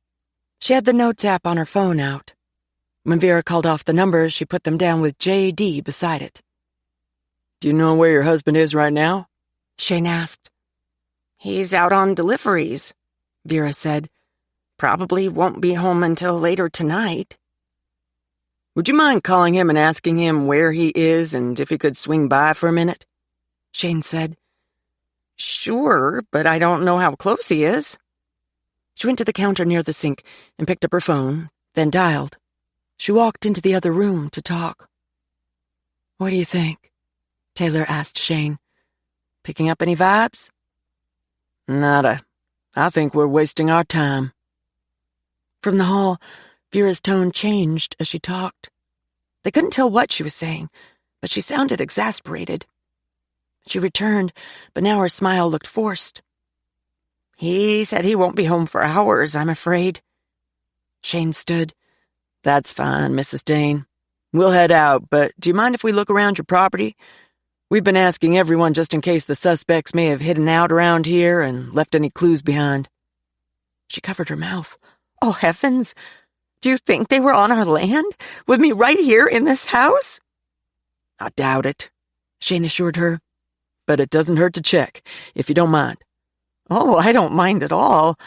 She had the Notes app on her phone out. When Vera called off the numbers, she put them down with JD beside it.
"Do you know where your husband is right now?"
Shane asked.
"He's out on deliveries," Vera said. "Probably won't be home until later tonight."
"Would you mind calling him and asking him where he is and if he could swing by for a minute?"
Shane said.
"Sure, but I don't know how close he is."
She went to the counter near the sink and picked up her phone, then dialed. She walked into the other room to talk. "What do you think?" Taylor asked Shane. "Picking up any vibes?"
"Nada. I think we're wasting our time."
From the hall, Vera's tone changed as she talked. They couldn't tell what she was saying, but she sounded exasperated. She returned, but now her smile looked forced.
"He said he won't be home for hours, I'm afraid."
Shane stood.
"That's fine, Mrs. Dane. We'll head out, but do you mind if we look around your property? We've been asking everyone just in case the suspects may have hidden out around here and left any clues behind."
She covered her mouth.
"Oh, heavens! Do you think they were on our land, with me right here in this house?"
"I doubt it,"
Shane assured her.
"But it doesn't hurt to check, if you don't mind."
"Oh, I don't mind at all.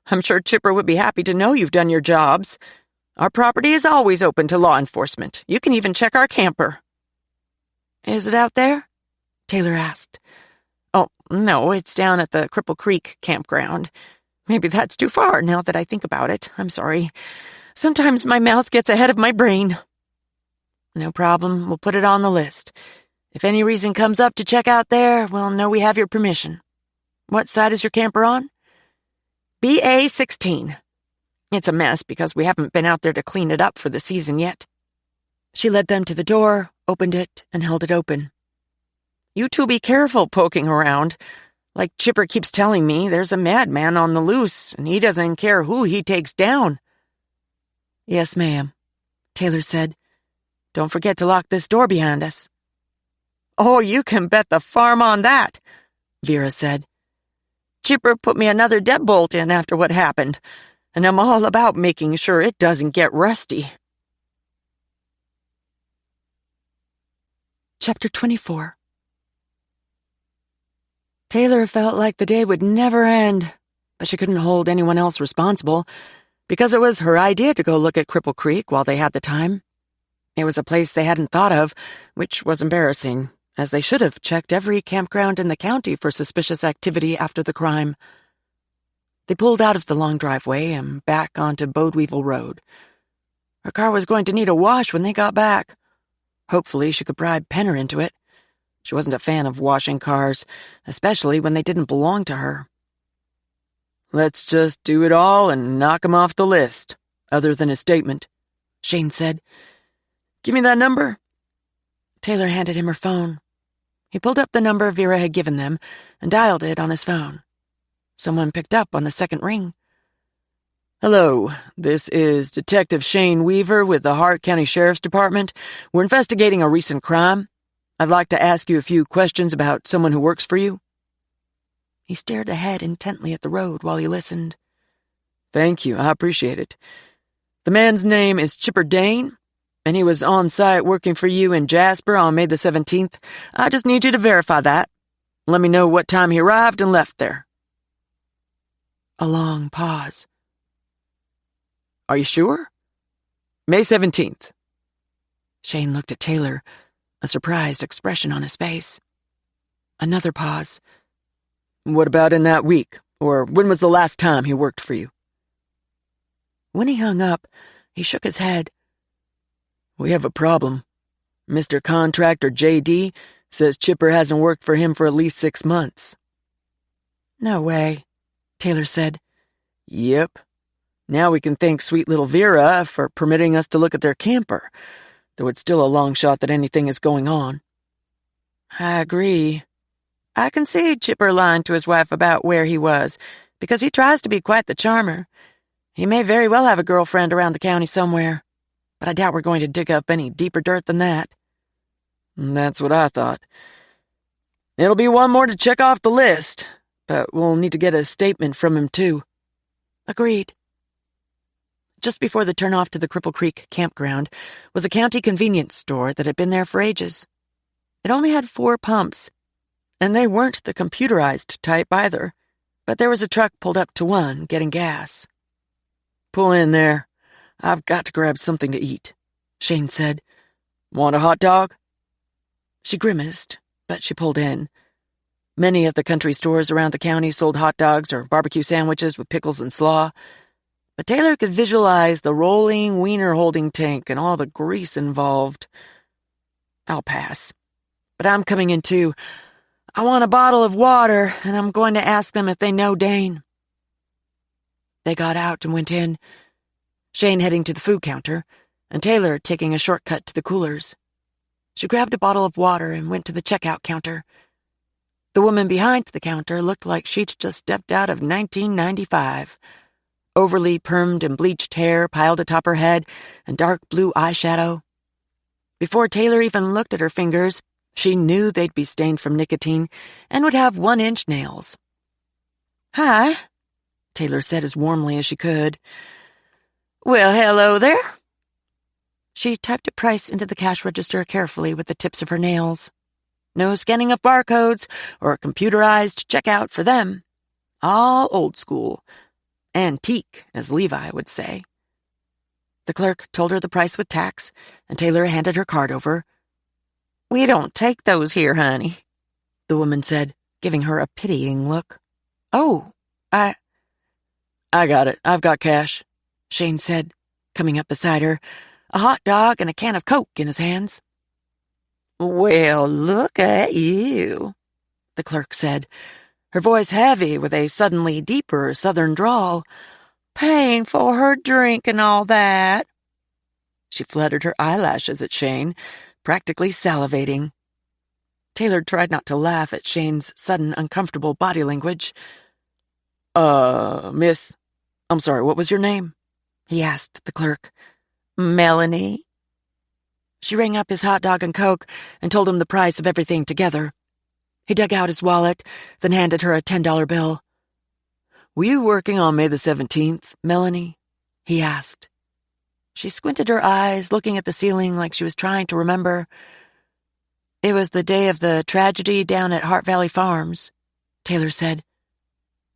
I'm sure Chipper would be happy to know you've done your jobs. Our property is always open to law enforcement. You can even check our camper."
"Is it out there?" Taylor asked.
"Oh, no, it's down at the Cripple Creek campground. Maybe that's too far now that I think about it. I'm sorry. Sometimes my mouth gets ahead of my brain."
"No problem. We'll put it on the list. If any reason comes up to check out there, we'll know we have your permission. What side is your camper on?"
BA 16. It's a mess because we haven't been out there to clean it up for the season yet."
She led them to the door, opened it, and held it open.
"You two be careful poking around. Like Chipper keeps telling me, there's a madman on the loose, and he doesn't care who he takes down."
"Yes, ma'am," Taylor said. "Don't forget to lock this door behind us."
"Oh, you can bet the farm on that," Vera said. "Chipper put me another deadbolt in after what happened, and I'm all about making sure it doesn't get rusty."
Chapter 24. Taylor felt like the day would never end, but she couldn't hold anyone else responsible because it was her idea to go look at Cripple Creek while they had the time. It was a place they hadn't thought of, which was embarrassing, as they should have checked every campground in the county for suspicious activity after the crime. They pulled out of the long driveway and back onto Bodeweevil Road. Her car was going to need a wash when they got back. Hopefully she could bribe Penner into it. She wasn't a fan of washing cars, especially when they didn't belong to her.
"Let's just do it all and knock 'em off the list, other than his statement,"
Shane said.
"Give me that number."
Taylor handed him her phone. He pulled up the number Vera had given them and dialed it on his phone. Someone picked up on the second ring.
"Hello, this is Detective Shane Weaver with the Hart County Sheriff's Department. We're investigating a recent crime. I'd like to ask you a few questions about someone who works for you."
He stared ahead intently at the road while he listened.
"Thank you, I appreciate it. The man's name is Chipper Dane, and he was on site working for you in Jasper on May the 17th. I just need you to verify that. Let me know what time he arrived and left there."
A long pause.
"Are you sure?" "May 17th.
Shane looked at Taylor, a surprised expression on his face. Another pause.
"What about in that week? Or when was the last time he worked for you?"
When he hung up, he shook his head.
"We have a problem. Mr. Contractor J.D. says Chipper hasn't worked for him for at least 6 months.
"No way," Taylor said.
"Yep. Now we can thank sweet little Vera for permitting us to look at their camper, though it's still a long shot that anything is going on."
I agree. I can see Chipper lying to his wife about where he was, because he tries to be quite the charmer. He may very well have a girlfriend around the county somewhere, but I doubt we're going to dig up any deeper dirt than that."
"That's what I thought. It'll be one more to check off the list, but we'll need to get a statement from him, too."
Agreed. Just before the turnoff to the Cripple Creek campground was a county convenience store that had been there for ages. It only had 4 pumps, and they weren't the computerized type either, but there was a truck pulled up to one getting gas.
"Pull in there. I've got to grab something to eat,"
Shane said.
"Want a hot dog?"
She grimaced, but she pulled in. Many of the country stores around the county sold hot dogs or barbecue sandwiches with pickles and slaw, but Taylor could visualize the rolling wiener-holding tank and all the grease involved. "I'll pass. But I'm coming in too. I want a bottle of water, and I'm going to ask them if they know Dane." They got out and went in, Shane heading to the food counter, and Taylor taking a shortcut to the coolers. She grabbed a bottle of water and went to the checkout counter. The woman behind the counter looked like she'd just stepped out of 1995. Overly permed and bleached hair piled atop her head and dark blue eyeshadow. Before Taylor even looked at her fingers, she knew they'd be stained from nicotine and would have 1-inch nails. "Hi," Taylor said as warmly as she could.
"Well, hello there."
She typed a price into the cash register carefully with the tips of her nails. No scanning of barcodes or computerized checkout for them. All old school. Antique, as Levi would say. The clerk told her the price with tax, and Taylor handed her card over.
"We don't take those here, honey,"
the woman said, giving her a pitying look. "Oh,
I got it. I've got cash,"
Shane said, coming up beside her, a hot dog and a can of Coke in his hands.
"Well, look at you,"
the clerk said, her voice heavy with a suddenly deeper southern drawl.
"Paying for her drink and all that."
She fluttered her eyelashes at Shane, practically salivating. Taylor tried not to laugh at Shane's sudden uncomfortable body language.
Miss, I'm sorry, what was your name?"
he asked the clerk.
"Melanie."
She rang up his hot dog and Coke and told him the price of everything together. He dug out his wallet, then handed her a $10 bill.
"Were you working on May the 17th, Melanie?"
he asked. She squinted her eyes, looking at the ceiling like she was trying to remember. It was the day of the tragedy down at Hart Valley Farms. Taylor said.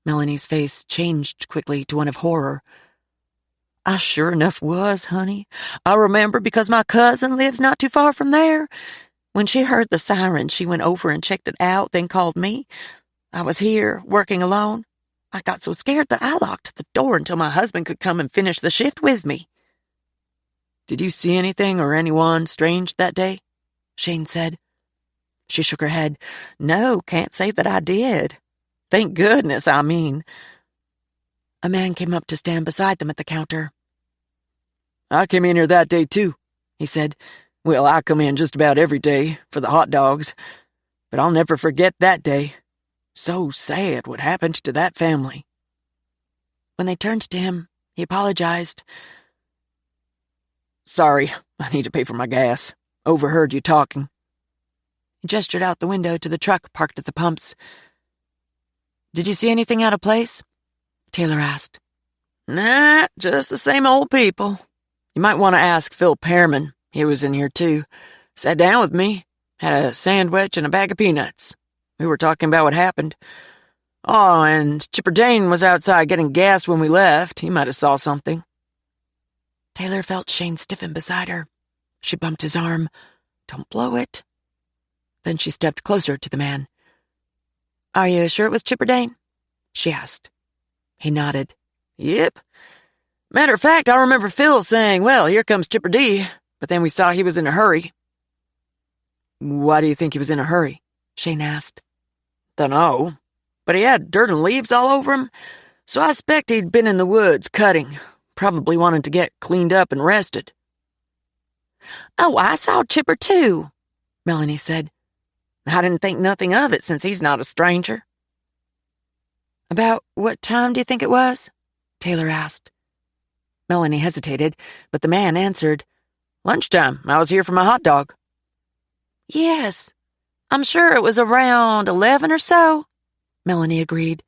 Melanie's face changed quickly to one of horror.
I sure enough was, honey. I remember because my cousin lives not too far from there. When she heard the siren, she went over and checked it out, then called me. I was here, working alone. I got so scared that I locked the door until my husband could come and finish the shift with me.
Did you see anything or anyone strange that day?
Shane said.
She shook her head. No, can't say that I did. Thank goodness, I mean.
A man came up to stand beside them at the counter.
I came in here that day, too, he said. Well, I come in just about every day for the hot dogs, but I'll never forget that day. So sad what happened to that family.
When they turned to him, he apologized.
Sorry, I need to pay for my gas. Overheard you talking.
He gestured out the window to the truck parked at the pumps. Did you see anything out of place? Taylor asked.
Nah, just the same old people. You might want to ask Phil Pearman. He was in here, too. Sat down with me. Had a sandwich and a bag of peanuts. We were talking about what happened. Oh, and Chipper Dane was outside getting gas when we left. He might have saw something.
Taylor felt Shane stiffen beside her. She bumped his arm. Don't blow it. Then she stepped closer to the man. Are you sure it was Chipper Dane? She asked. He nodded.
Yep. Matter of fact, I remember Phil saying, well, here comes Chipper D, but then we saw he was in a hurry.
Why do you think he was in a hurry? Shane asked.
Dunno, but he had dirt and leaves all over him, so I expect he'd been in the woods cutting, probably wanted to get cleaned up and rested.
Oh, I saw Chipper too,
Melanie said.
I didn't think nothing of it since he's not a stranger.
About what time do you think it was? Taylor asked. Melanie hesitated, but the man answered.
Lunchtime. I was here for my hot dog.
Yes, I'm sure it was around 11 or so,
Melanie agreed.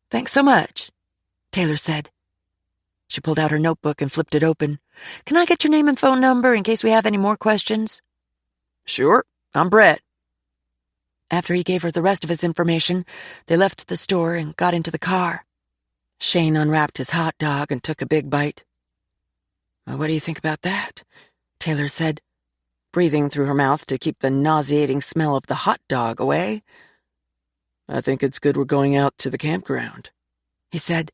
Thanks so much, Taylor said. She pulled out her notebook and flipped it open. Can I get your name and phone number in case we have any more questions?
Sure, I'm Brett.
After he gave her the rest of his information, they left the store and got into the car. Shane unwrapped his hot dog and took a big bite.
Well, what do you think about that? Taylor said, breathing through her mouth to keep the nauseating smell of the hot dog away. I think it's good we're going out to the campground, he said,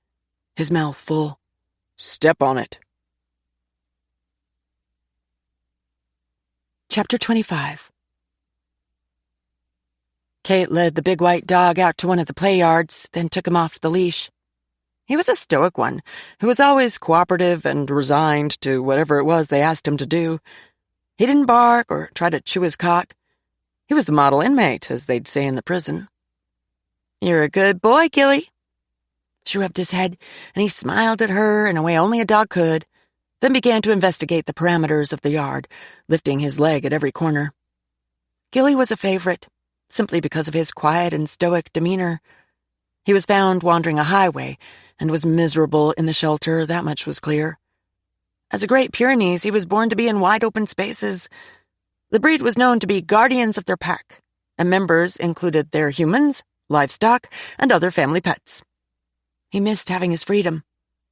his mouth full. Step on it.
Chapter 25. Kate led the big white dog out to one of the play yards, then took him off the leash. He was a stoic one, who was always cooperative and resigned to whatever it was they asked him to do. He didn't bark or try to chew his cot. He was the model inmate, as they'd say in the prison.
You're a good boy, Gilly.
She rubbed his head, and he smiled at her in a way only a dog could, then began to investigate the parameters of the yard, lifting his leg at every corner. Gilly was a favorite, simply because of his quiet and stoic demeanor. He was found wandering a highway and was miserable in the shelter, that much was clear. As a Great Pyrenees, he was born to be in wide-open spaces. The breed was known to be guardians of their pack, and members included their humans, livestock, and other family pets. He missed having his freedom,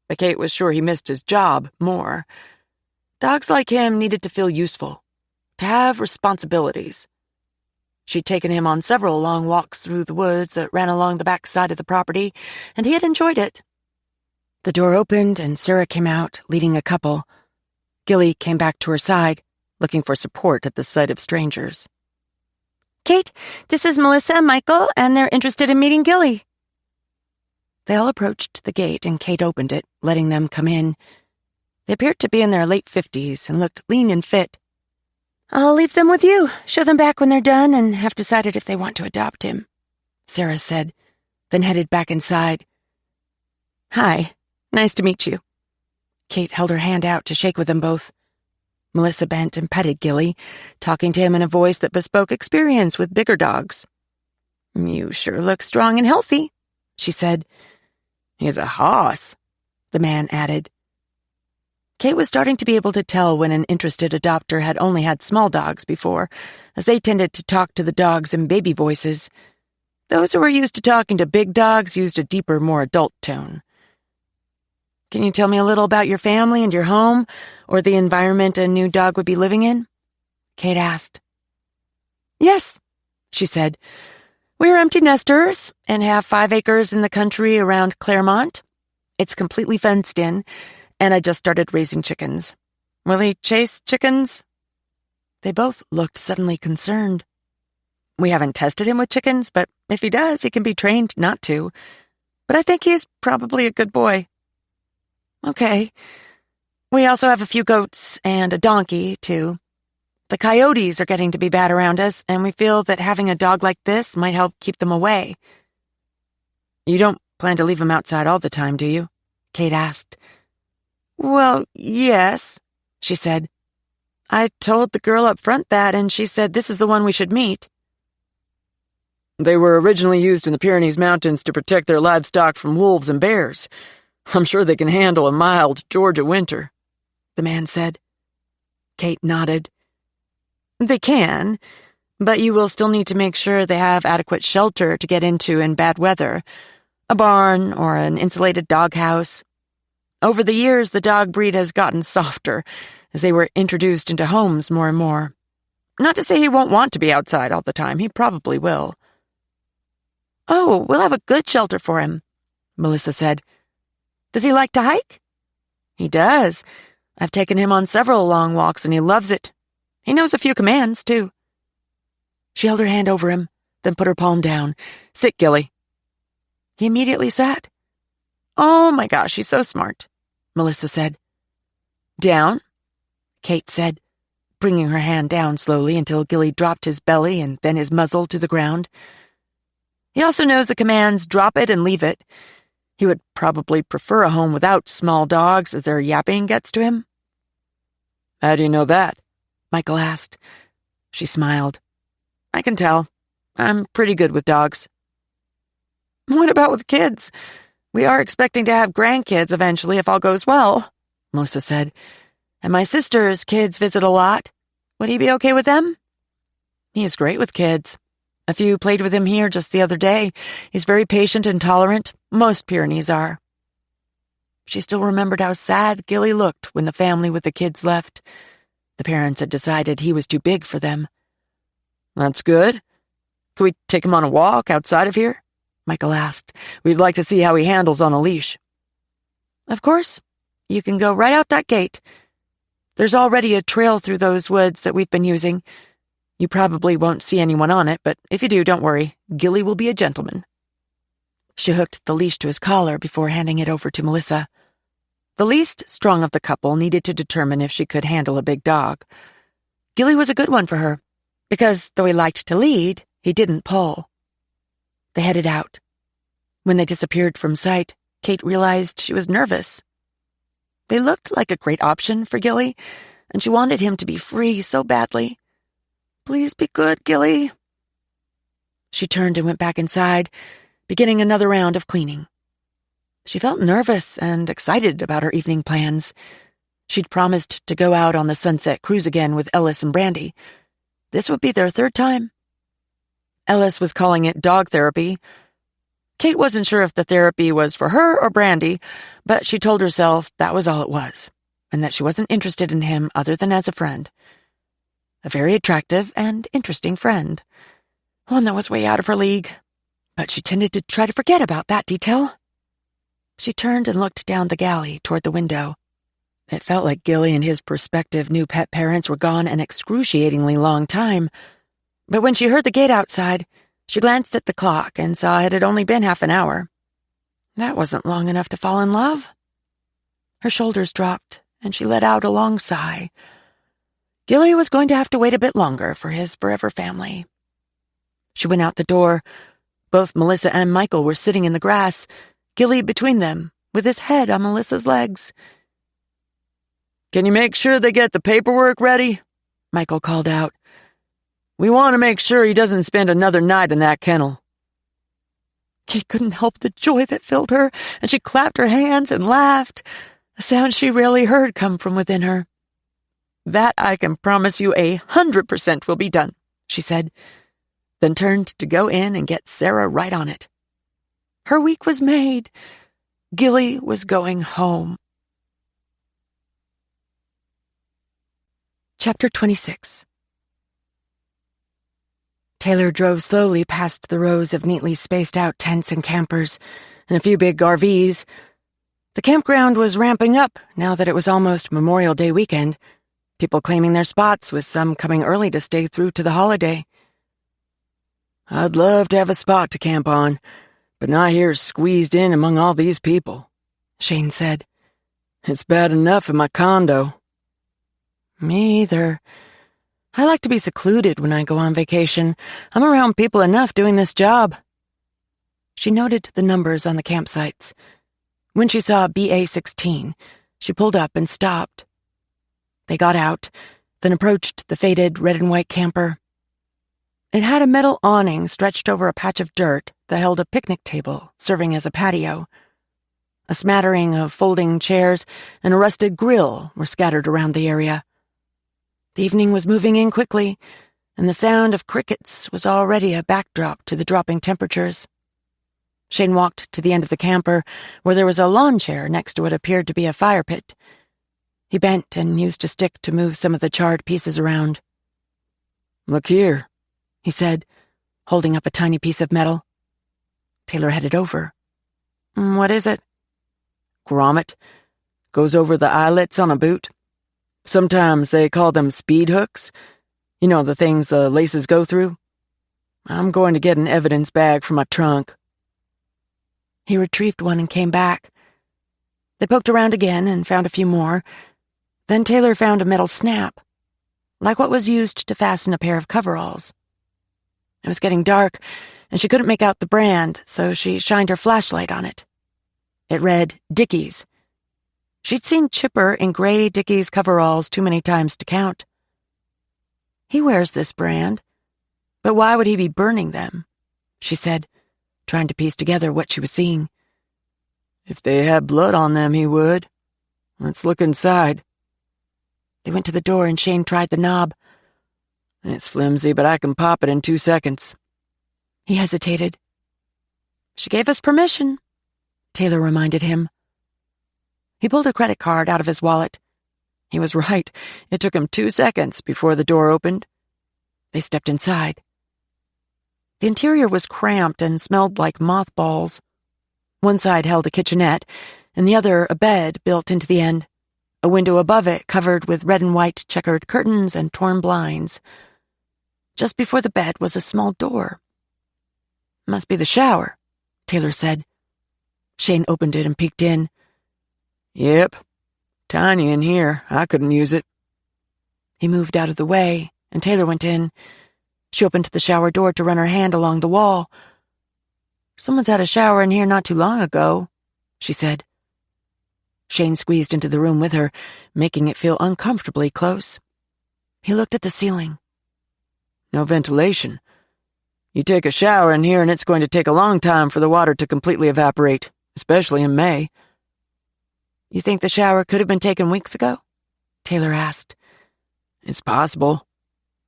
but Kate was sure he missed his job more. Dogs like him needed to feel useful, to have responsibilities. She'd taken him on several long walks through the woods that ran along the back side of the property, and he had enjoyed it. The door opened, and Sarah came out, leading a couple. Gilly came back to her side, looking for support at the sight of strangers.
Kate, this is Melissa and Michael, and they're interested in meeting Gilly.
They all approached the gate, and Kate opened it, letting them come in. They appeared to be in their late 50s and looked lean and fit.
I'll leave them with you, show them back when they're done, and
have decided if they want to adopt him, Sarah said, then headed back inside.
Hi, nice to meet you.
Kate held her hand out to shake with them both. Melissa bent and petted Gilly, talking to him in a voice that bespoke experience with bigger dogs.
You sure look strong and healthy, she said.
He's a hoss,
the man added. Kate was starting to be able to tell when an interested adopter had only had small dogs before, as they tended to talk to the dogs in baby voices. Those who were used to talking to big dogs used a deeper, more adult tone. Can you tell me a little about your family and your home, or the environment a new dog would be living in? Kate asked. Yes, she said. We're empty nesters and have 5 acres in the country around Claremont. It's completely fenced in, and I just started raising chickens. Will he chase chickens? They both looked suddenly concerned. We haven't tested him with chickens, but if he does, he can be trained not to. But I think he's probably a good boy. Okay. We also have a few goats and a donkey, too. The coyotes are getting to be bad around us, and we feel that having a dog like this might help keep them away. You don't plan to leave him outside all the time, do you? Kate asked. Well, yes, she said. I told the girl up front that, and she said this is the one we should meet.
They were originally used in the Pyrenees Mountains to protect their livestock from wolves and bears. I'm sure they can handle a mild Georgia winter, the man said. Kate nodded. They can, but you will still need to make sure they have adequate shelter to get into in bad weather, a barn or an insulated doghouse. Over the years, the dog breed has gotten softer as they were introduced into homes more and more. Not to say he won't want to be outside all the time, he probably will. Oh, we'll have a good shelter for him, Melissa said. Does he like to hike? He does. I've taken him on several long walks and he loves it. He knows a few commands, too. She held her hand over him, then put her palm down. Sit, Gilly. He immediately sat. Oh my gosh, he's so smart, Melissa said. Down, Kate said, bringing her hand down slowly until Gilly dropped his belly and then his muzzle to the ground. He also knows the commands drop it and leave it. He would probably prefer a home without small dogs as their yapping gets to him. How do you know that? Michael asked. She smiled. I can tell. I'm pretty good with dogs. What about with kids? We are expecting to have grandkids eventually if all goes well, Melissa said. And my sister's kids visit a lot. Would he be okay with them? He is great with kids. A few played with him here just the other day. He's very patient and tolerant. Most Pyrenees are. She still remembered how sad Gilly looked when the family with the kids left. The parents had decided he was too big for them. That's good. Can we take him on a walk outside of here? Michael asked. We'd like to see how he handles on a leash. Of course. You can go right out that gate. There's already a trail through those woods that we've been using. You probably won't see anyone on it, but if you do, don't worry. Gilly will be a gentleman. She hooked the leash to his collar before handing it over to Melissa. The least strong of the couple needed to determine if she could handle a big dog. Gilly was a good one for her, because though he liked to lead, he didn't pull. They headed out. When they disappeared from sight, Kate realized she was nervous. They looked like a great option for Gilly, and she wanted him to be free so badly. Please be good, Gilly. She turned and went back inside, beginning another round of cleaning. She felt nervous and excited about her evening plans. She'd promised to go out on the sunset cruise again with Ellis and Brandy. This would be their 3rd time. Ellis was calling it dog therapy. Kate wasn't sure if the therapy was for her or Brandy, but she told herself that was all it was, and that she wasn't interested in him other than as a friend. A very attractive and interesting friend. One that was way out of her league, but she tended to try to forget about that detail. She turned and looked down the galley toward the window. It felt like Gilly and his prospective new pet parents were gone an excruciatingly long time, but when she heard the gate outside, she glanced at the clock and saw it had only been half an hour. That wasn't long enough to fall in love. Her shoulders dropped, and she let out a long sigh. Gilly was going to have to wait a bit longer for his forever family. She went out the door. Both Melissa and Michael were sitting in the grass, Gilly between them, with his head on Melissa's legs. Can you make sure they get the paperwork ready? Michael called out. We want to make sure he doesn't spend another night in that kennel. Kate couldn't help the joy that filled her, and she clapped her hands and laughed, a sound she rarely heard come from within her. That I can promise you 100% will be done, she said.
then turned to go in and get Sarah right on it. Her week was made. Gilly was going home. Chapter 26. Taylor drove slowly past the rows of neatly spaced out tents and campers, and a few big RVs. The campground was ramping up now that it was almost Memorial Day weekend, people claiming their spots, with some coming early to stay through to the holiday.
I'd love to have a spot to camp on, but not here squeezed in among all these people,
Shane said.
It's bad enough in my condo.
Me either. I like to be secluded when I go on vacation. I'm around people enough doing this job. She noted the numbers on the campsites. When she saw BA-16, she pulled up and stopped. They got out, then approached the faded red and white camper. It had a metal awning stretched over a patch of dirt that held a picnic table serving as a patio. A smattering of folding chairs and a rusted grill were scattered around the area. The evening was moving in quickly, and the sound of crickets was already a backdrop to the dropping temperatures. Shane walked to the end of the camper, where there was a lawn chair next to what appeared to be a fire pit. He bent and used a stick to move some of the charred pieces around.
"Look here,"
he said, holding up a tiny piece of metal. Taylor headed over. What is it?
Grommet. Goes over the eyelets on a boot. Sometimes they call them speed hooks. You know, the things the laces go through. I'm going to get an evidence bag from my trunk.
He retrieved one and came back. They poked around again and found a few more. Then Taylor found a metal snap, like what was used to fasten a pair of coveralls. It was getting dark, and she couldn't make out the brand, so she shined her flashlight on it. It read Dickies. She'd seen Chipper in gray Dickies coveralls too many times to count. He wears this brand, but why would he be burning them? She said, trying to piece together what she was seeing.
If they had blood on them, he would. Let's look inside.
They went to the door and Shane tried the knob.
It's flimsy, but I can pop it in 2 seconds.
He hesitated. She gave us permission, Taylor reminded him. He pulled a credit card out of his wallet. He was right. It took him 2 seconds before the door opened. They stepped inside. The interior was cramped and smelled like mothballs. One side held a kitchenette, and the other a bed built into the end. A window above it covered with red and white checkered curtains and torn blinds. Just before the bed was a small door. Must be the shower, Taylor said. Shane opened it and peeked in.
Yep. Tiny in here. I couldn't use it.
He moved out of the way, and Taylor went in. She opened the shower door to run her hand along the wall. Someone's had a shower in here not too long ago, she said. Shane squeezed into the room with her, making it feel uncomfortably close. He looked at the ceiling.
No ventilation. You take a shower in here and it's going to take a long time for the water to completely evaporate, especially in May.
You think the shower could have been taken weeks ago? Taylor asked.
It's possible.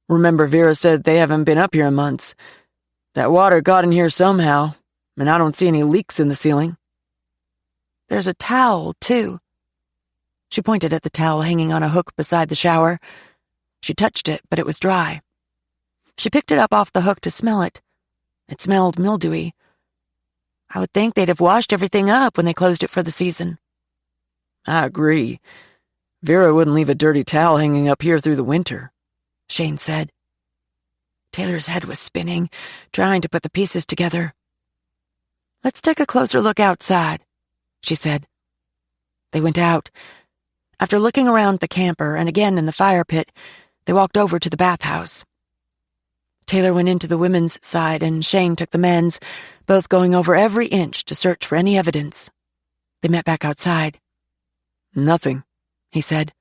Remember, Vera said they haven't been up here in months. That water got in here somehow, and I don't see any leaks in the ceiling.
There's a towel, too. She pointed at the towel hanging on a hook beside the shower. She touched it, but it was dry. She picked it up off the hook to smell it. It smelled mildewy. I would think they'd have washed everything up when they closed it for the season.
I agree. Vera wouldn't leave a dirty towel hanging up here through the winter,
Shane said. Taylor's head was spinning, trying to put the pieces together. Let's take a closer look outside, she said. They went out. After looking around the camper and again in the fire pit, they walked over to the bathhouse. Taylor went into the women's side and Shane took the men's, both going over every inch to search for any evidence. They met back outside.
Nothing,
he said.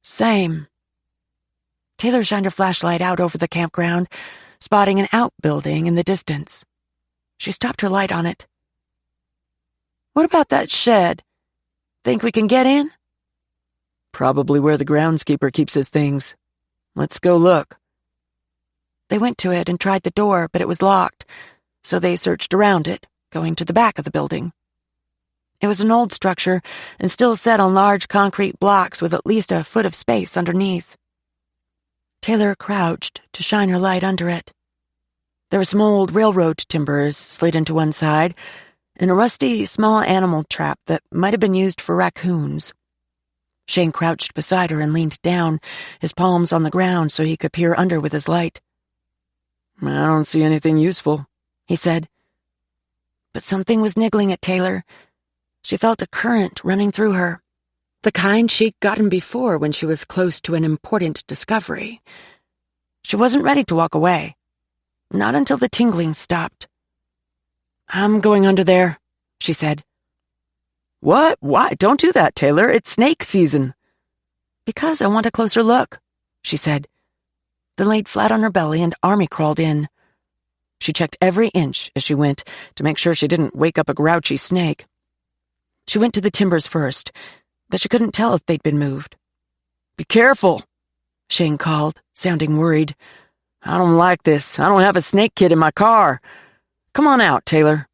Same. Taylor shined her flashlight out over the campground, spotting an outbuilding in the distance. She stopped her light on it. What about that shed? Think we can get in?
Probably where the groundskeeper keeps his things. Let's go look.
They went to it and tried the door, but it was locked, so they searched around it, going to the back of the building. It was an old structure and still set on large concrete blocks with at least a foot of space underneath. Taylor crouched to shine her light under it. There were some old railroad timbers slid into one side, and a rusty small animal trap that might have been used for raccoons. Shane crouched beside her and leaned down, his palms on the ground so he could peer under with his light.
I don't see anything useful,
he said. But something was niggling at Taylor. She felt a current running through her, the kind she'd gotten before when she was close to an important discovery. She wasn't ready to walk away. Not until the tingling stopped. "I'm going under there," she said.
"What? Why? Don't do that, Taylor. It's snake season."
"Because I want a closer look," she said, then laid flat on her belly and army crawled in. She checked every inch as she went to make sure she didn't wake up a grouchy snake. She went to the timbers first, but she couldn't tell if they'd been moved.
"Be careful,"
Shane called, sounding worried.
"I don't like this. I don't have a snake kit in my car. Come on out, Taylor."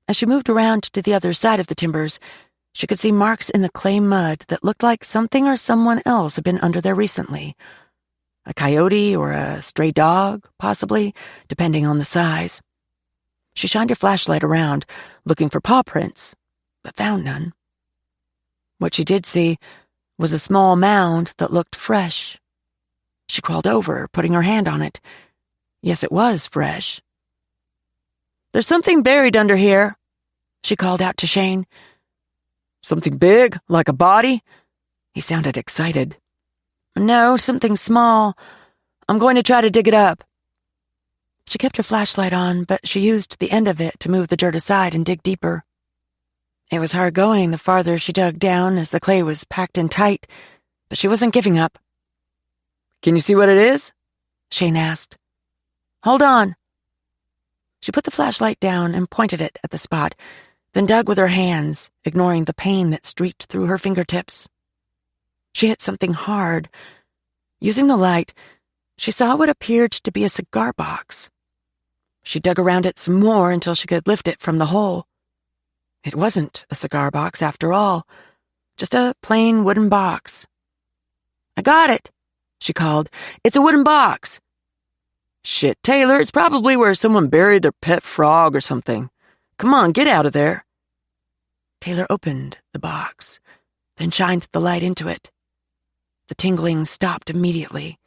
As she moved around to the other side of the timbers, she could see marks in the clay mud that looked like something or someone else had been under there recently. A coyote or a stray dog, possibly, depending on the size. She shined her flashlight around, looking for paw prints, but found none. What she did see was a small mound that looked fresh. She crawled over, putting her hand on it. Yes, it was fresh. "There's something buried under here," she called out to Shane.
"Something big, like a body?"
He sounded excited. "No, something small. I'm going to try to dig it up." She kept her flashlight on, but she used the end of it to move the dirt aside and dig deeper. It was hard going the farther she dug down as the clay was packed in tight, but she wasn't giving up.
"Can you see what it is?"
Shane asked. "Hold on." She put the flashlight down and pointed it at the spot, then dug with her hands, ignoring the pain that streaked through her fingertips. She hit something hard. Using the light, she saw what appeared to be a cigar box. She dug around it some more until she could lift it from the hole. It wasn't a cigar box after all, just a plain wooden box. "I got it," she called. "It's a wooden box."
"Shit, Taylor, it's probably where someone buried their pet frog or something. Come on, get out of there."
Taylor opened the box, then shined the light into it. The tingling stopped immediately,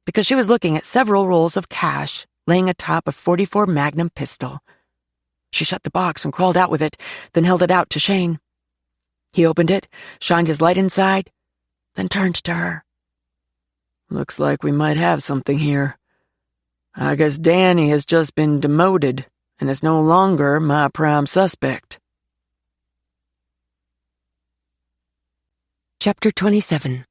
because she was looking at several rolls of cash laying atop a .44 Magnum pistol. She shut the box and crawled out with it, then held it out to Shane. He opened it, shined his light inside, then turned to her.
"Looks like we might have something here. I guess Danny has just been demoted and is no longer my prime suspect."
Chapter 27.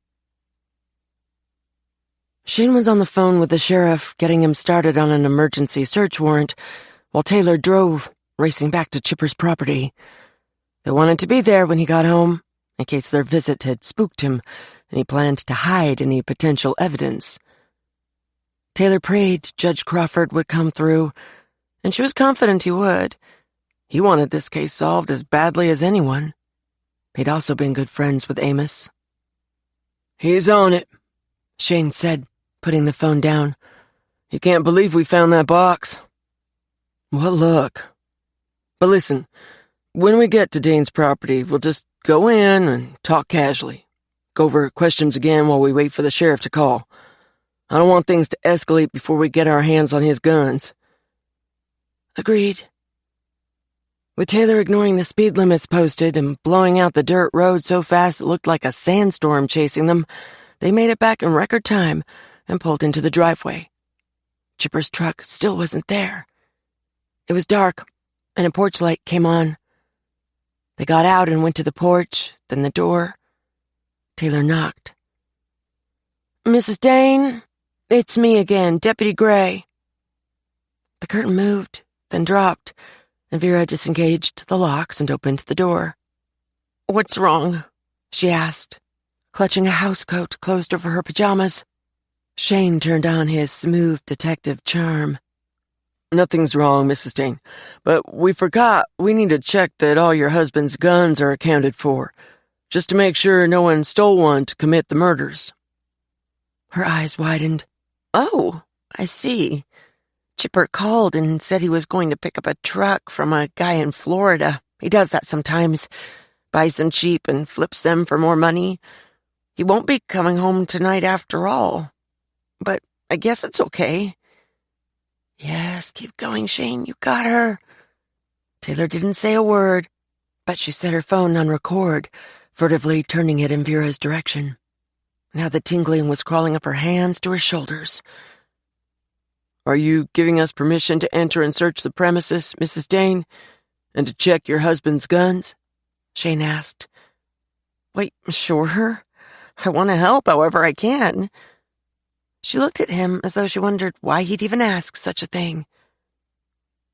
Shane was on the phone with the sheriff, getting him started on an emergency search warrant, while Taylor drove, racing back to Chipper's property. They wanted to be there when he got home, in case their visit had spooked him, and he planned to hide any potential evidence. Taylor prayed Judge Crawford would come through, and she was confident he would. He wanted this case solved as badly as anyone. He'd also been good friends with Amos.
"He's on it,"
Shane said, putting the phone down.
"You can't believe we found that box."
"Well, look.
But listen, when we get to Dane's property, we'll just go in and talk casually. Go over questions again while we wait for the sheriff to call. I don't want things to escalate before we get our hands on his guns."
Agreed. With Taylor ignoring the speed limits posted and blowing out the dirt road so fast it looked like a sandstorm chasing them, they made it back in record time and pulled into the driveway. Chipper's truck still wasn't there. It was dark, and a porch light came on. They got out and went to the porch, then the door. Taylor knocked. "Mrs. Dane, it's me again, Deputy Gray." The curtain moved, then dropped, and Vera disengaged the locks and opened the door. "What's wrong?" she asked, clutching a housecoat closed over her pajamas. Shane turned on his smooth detective charm.
Nothing's wrong, Mrs. Dane, but we forgot we need to check that all your husband's guns are accounted for, just to make sure no one stole one to commit the murders.
Her eyes widened.
Oh, I see. Chipper called and said he was going to pick up a truck from a guy in Florida. He does that sometimes. Buys them cheap and flips them for more money. He won't be coming home tonight after all. But I guess it's okay.
Yes, keep going, Shane. You got her. Taylor didn't say a word, but she set her phone on record, furtively turning it in Vera's direction. Now the tingling was crawling up her hands to her shoulders.
Are you giving us permission to enter and search the premises, Mrs. Dane, and to check your husband's guns?
Shane asked.
Wait, sure. I want to help however I can.
She looked at him as though she wondered why he'd even ask such a thing.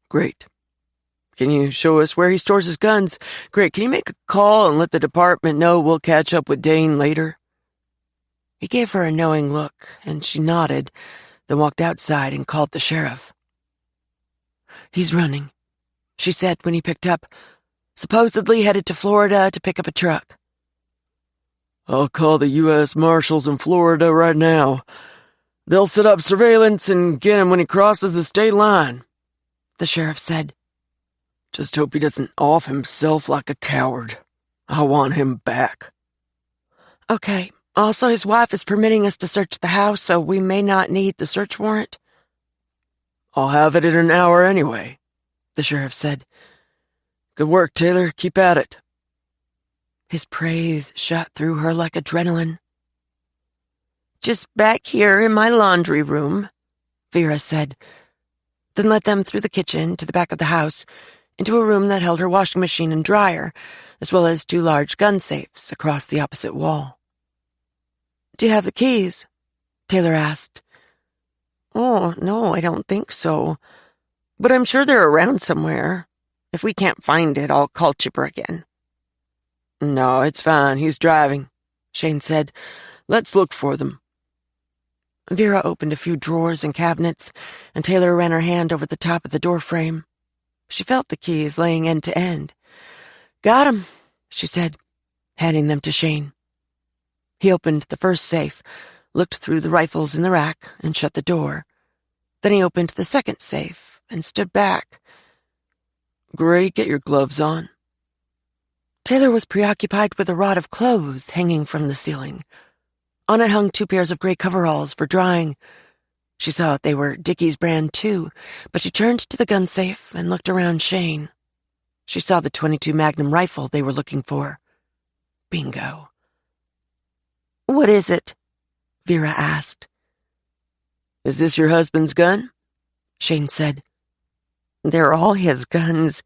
Great. Can you show us where he stores his guns? Great. Can you make a call and let the department know we'll catch up with Dane later?
He gave her a knowing look, and she nodded, then walked outside and called the sheriff. He's running, she said when he picked up, supposedly headed to Florida to pick up a truck.
I'll call the U.S. Marshals in Florida right now. They'll set up surveillance and get him when he crosses the state line,
the sheriff said.
Just hope he doesn't off himself like a coward. I want him back.
Okay. Also, his wife is permitting us to search the house, so we may not need the search warrant.
I'll have it in an hour anyway, the sheriff said. Good work, Taylor. Keep at it.
His praise shot through her like adrenaline.
Just back here in my laundry room,
Vera said, then led them through the kitchen to the back of the house, into a room that held her washing machine and dryer, as well as 2 large gun safes across the opposite wall. Do you have the keys? Taylor asked.
Oh, no, I don't think so. But I'm sure they're around somewhere. If we can't find it, I'll call Chipper again.
No, it's fine. He's driving, Shane said. Let's look for them.
Vera opened a few drawers and cabinets, and Taylor ran her hand over the top of the door frame. She felt the keys laying end to end. Got 'em, she said, handing them to Shane. He opened the first safe, looked through the rifles in the rack, and shut the door. Then he opened the second safe and stood back.
Great, get your gloves on.
Taylor was preoccupied with a rod of clothes hanging from the ceiling. On it hung 2 pairs of gray coveralls for drying. She saw they were Dickie's brand too, but she turned to the gun safe and looked around Shane. She saw the .22 Magnum rifle they were looking for. Bingo.
What is it?
Vera asked.
Is this your husband's gun?
Shane said.
They're all his guns.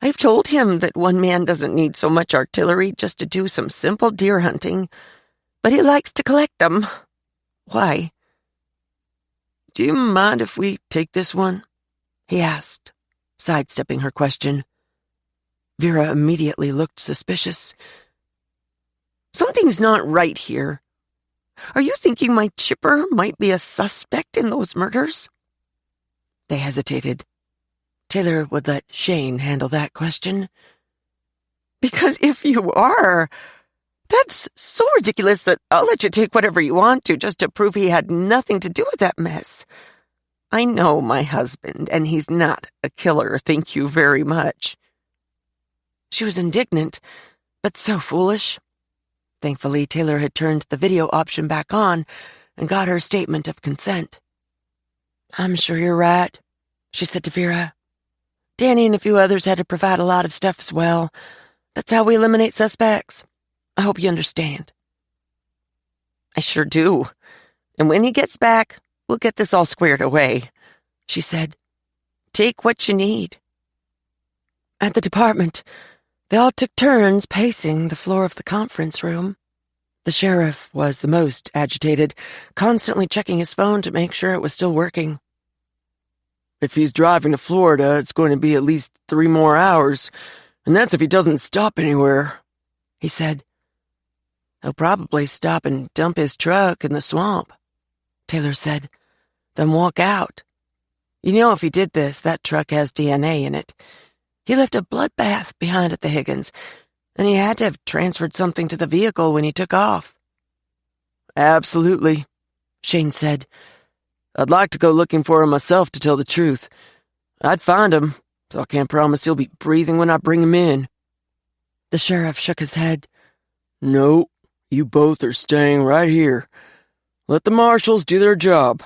I've told him that one man doesn't need so much artillery just to do some simple deer hunting, but he likes to collect them. Why?
Do you mind if we take this one?
He asked, sidestepping her question. Vera immediately looked suspicious.
Something's not right here. Are you thinking my Chipper might be a suspect in those murders?
They hesitated. Taylor would let Shane handle that question.
Because if you are, that's so ridiculous that I'll let you take whatever you want to just to prove he had nothing to do with that mess. I know my husband, and he's not a killer, thank you very much.
She was indignant, but so foolish. Thankfully, Taylor had turned the video option back on and got her statement of consent. I'm sure you're right, she said to Vera. Danny and a few others had to provide a lot of stuff as well. That's how we eliminate suspects. I hope you understand.
I sure do. And when he gets back, we'll get this all squared away, she said. Take what you need.
At the department, they all took turns pacing the floor of the conference room. The sheriff was the most agitated, constantly checking his phone to make sure it was still working.
If he's driving to Florida, it's going to be at least 3 more hours, and that's if he doesn't stop anywhere, he said.
He'll probably stop and dump his truck in the swamp,
Taylor said. Then walk out. You know, if he did this, that truck has DNA in it. He left a bloodbath behind at the Higgins, and he had to have transferred something to the vehicle when he took off. Absolutely, Shane said. I'd like to go looking for him myself, to tell the truth. I'd find him, so I can't promise he'll be breathing when I bring him in. The sheriff shook his head. No, you both are staying right here. Let the marshals do their job.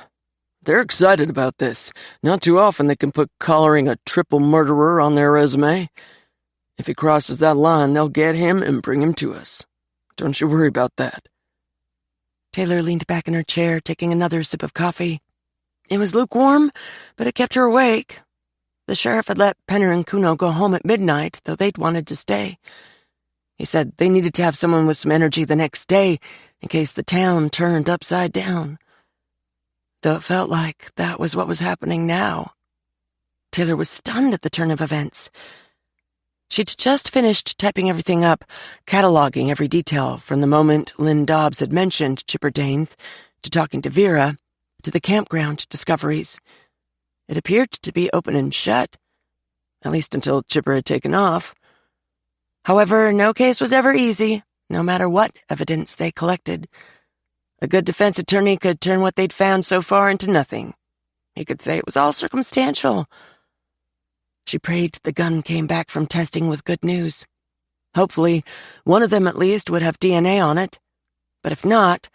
They're excited about this. Not too often they can put collaring a triple murderer on their resume. If he crosses that line, they'll get him and bring him to us. Don't you worry about that. Taylor leaned back in her chair, taking another sip of coffee. It was lukewarm, but it kept her awake. The sheriff had let Penner and Kuno go home at midnight, though they'd wanted to stay. He said they needed to have someone with some energy the next day in case the town turned upside down. Though it felt like that was what was happening now. Taylor was stunned at the turn of events. She'd just finished typing everything up, cataloging every detail from the moment Lynn Dobbs had mentioned Chipper Dane to talking to Vera to the campground discoveries. It appeared to be open and shut, at least until Chipper had taken off. However, no case was ever easy, no matter what evidence they collected. A good defense attorney could turn what they'd found so far into nothing. He could say it was all circumstantial. She prayed the gun came back from testing with good news. Hopefully, one of them at least would have DNA on it. But if not,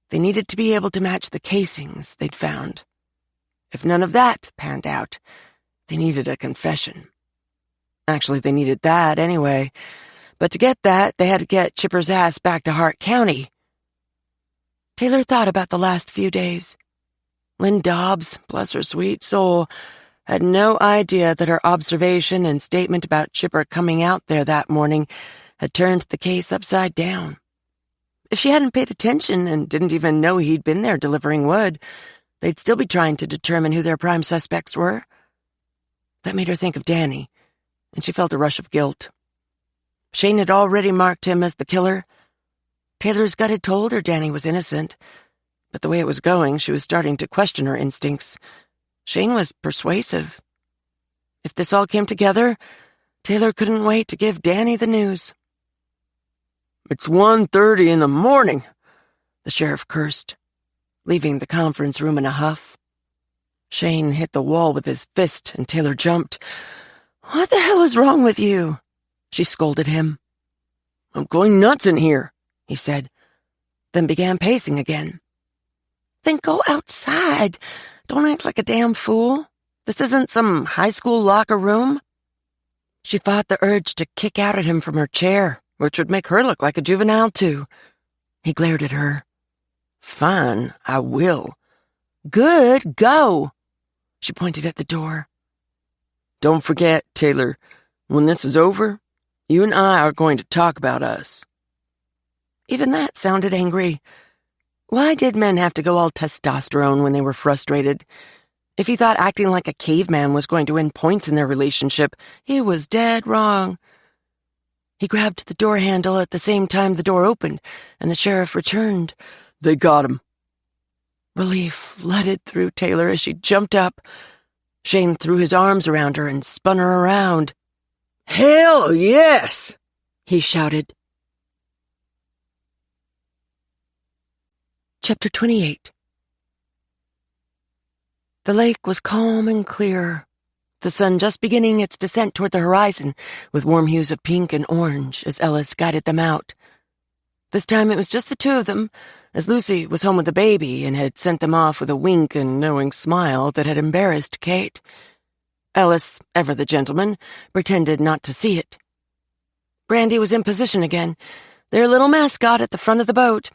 they needed to be able to match the casings they'd found. If none of that panned out, they needed a confession. Actually, they needed that anyway. But to get that, they had to get Chipper's ass back to Hart County. Taylor thought about the last few days. Lynn Dobbs, bless her sweet soul, had no idea that her observation and statement about Chipper coming out there that morning had turned the case upside down. If she hadn't paid attention and didn't even know he'd been there delivering wood, they'd still be trying to determine who their prime suspects were. That made her think of Danny, and she felt a rush of guilt. Shane had already marked him as the killer. Taylor's gut had told her Danny was innocent, but the way it was going, she was starting to question her instincts. Shane was persuasive. If this all came together, Taylor couldn't wait to give Danny the news. It's 1:30 in the morning, the sheriff cursed, leaving the conference room in a huff. Shane hit the wall with his fist, and Taylor jumped. What the hell is wrong with you? She scolded him. I'm going nuts in here, he said, then began pacing again. Then go outside. Don't act like a damn fool. This isn't some high school locker room. She fought the urge to kick out at him from her chair, which would make her look like a juvenile, too. He glared at her. Fine, I will. Good, go. She pointed at the door. Don't forget, Taylor, when this is over, you and I are going to talk about us. Even that sounded angry. Why did men have to go all testosterone when they were frustrated? If he thought acting like a caveman was going to win points in their relationship, he was dead wrong. He grabbed the door handle at the same time the door opened, and the sheriff returned. They got him. Relief flooded through Taylor as she jumped up. Shane threw his arms around her and spun her around. Hell yes! He shouted. Chapter 28. The lake was calm and clear, the sun just beginning its descent toward the horizon with warm hues of pink and orange as Ellis guided them out. This time it was just the two of them, as Lucy was home with the baby and had sent them off with a wink and knowing smile that had embarrassed Kate. Ellis, ever the gentleman, pretended not to see it. Brandy was in position again, their little mascot at the front of the boat,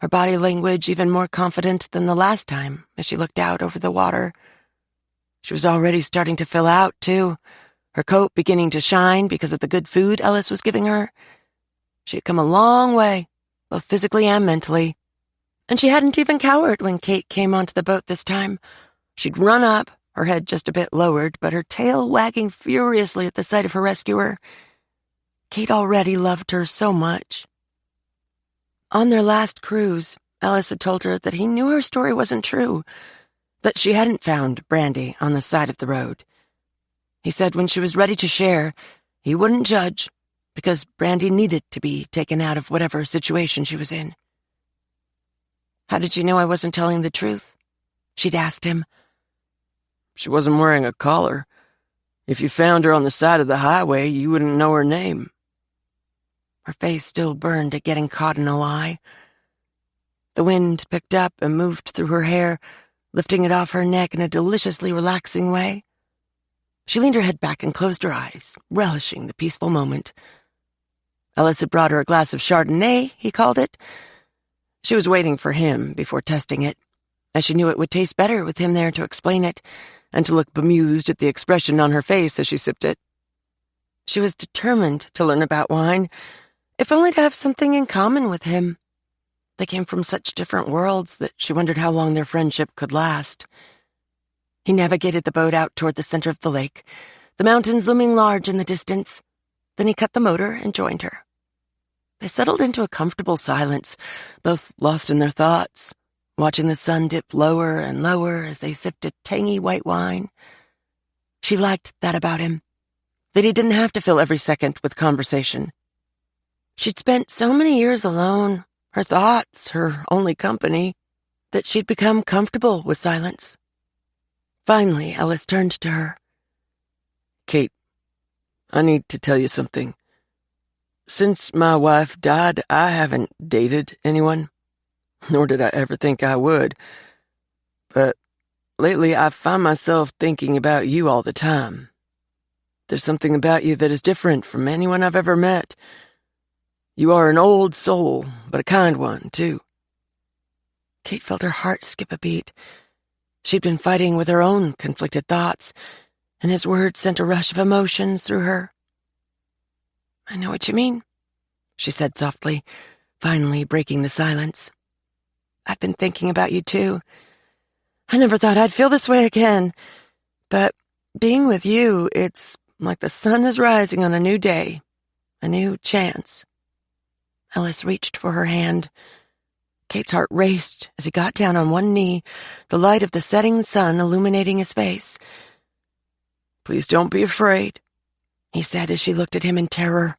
her body language even more confident than the last time as she looked out over the water. She was already starting to fill out, too, her coat beginning to shine because of the good food Ellis was giving her. She had come a long way, both physically and mentally, and she hadn't even cowered when Kate came onto the boat this time. She'd run up, her head just a bit lowered, but her tail wagging furiously at the sight of her rescuer. Kate already loved her so much. On their last cruise,
Ellis had told her that he knew her story wasn't true, that she hadn't found Brandy on the side of the road. He said when she was ready to share, he wouldn't judge, because Brandy needed to be taken out of whatever situation she was in. "How did you know I wasn't telling the truth?" she'd asked him.
She wasn't wearing a collar. If you found her on the side of the highway, you wouldn't know her name.
Her face still burned at getting caught in a lie. The wind picked up and moved through her hair, lifting it off her neck in a deliciously relaxing way. She leaned her head back and closed her eyes, relishing the peaceful moment. Ellis had brought her a glass of Chardonnay, he called it. She was waiting for him before testing it, as she knew it would taste better with him there to explain it, and to look bemused at the expression on her face as she sipped it. She was determined to learn about wine, if only to have something in common with him. They came from such different worlds that she wondered how long their friendship could last. He navigated the boat out toward the center of the lake, the mountains looming large in the distance. Then he cut the motor and joined her. They settled into a comfortable silence, both lost in their thoughts, watching the sun dip lower and lower as they sipped a tangy white wine. She liked that about him, that he didn't have to fill every second with conversation. She'd spent so many years alone, her thoughts, her only company, that she'd become comfortable with silence. Finally, Ellis turned to her.
"Kate, I need to tell you something. Since my wife died, I haven't dated anyone, nor did I ever think I would. But lately I find myself thinking about you all the time. There's something about you that is different from anyone I've ever met. You are an old soul, but a kind one, too."
Kate felt her heart skip a beat. She'd been fighting with her own conflicted thoughts, and his words sent a rush of emotions through her. "I know what you mean," she said softly, finally breaking the silence. "I've been thinking about you, too. I never thought I'd feel this way again. But being with you, it's like the sun is rising on a new day, a new chance." Ellis reached for her hand. Kate's heart raced as he got down on one knee, the light of the setting sun illuminating his face.
"Please don't be afraid,"
he said as she looked at him in terror.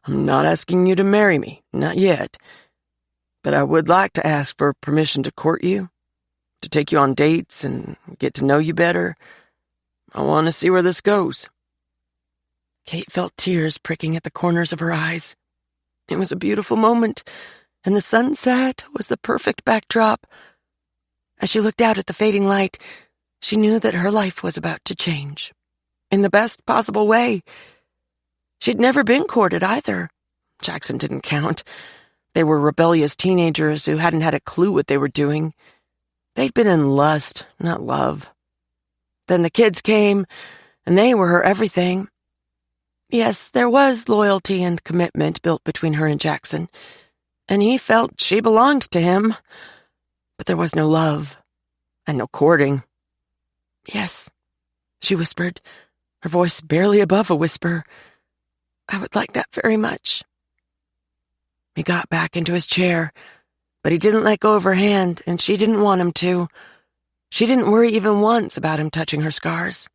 "I'm not asking you to marry me, not yet. But I would like to ask for permission to court you, to take you on dates and get to know you better. I want to see where this goes."
Kate felt tears pricking at the corners of her eyes. It was a beautiful moment, and the sunset was the perfect backdrop. As she looked out at the fading light, she knew that her life was about to change, in the best possible way. She'd never been courted either. Jackson didn't count. They were rebellious teenagers who hadn't had a clue what they were doing. They'd been in lust, not love. Then the kids came, and they were her everything. Yes, there was loyalty and commitment built between her and Jackson, and he felt she belonged to him. But there was no love, and no courting. "Yes," she whispered, her voice barely above a whisper. "I would like that very much." He got back into his chair, but he didn't let go of her hand, and she didn't want him to. She didn't worry even once about him touching her scars.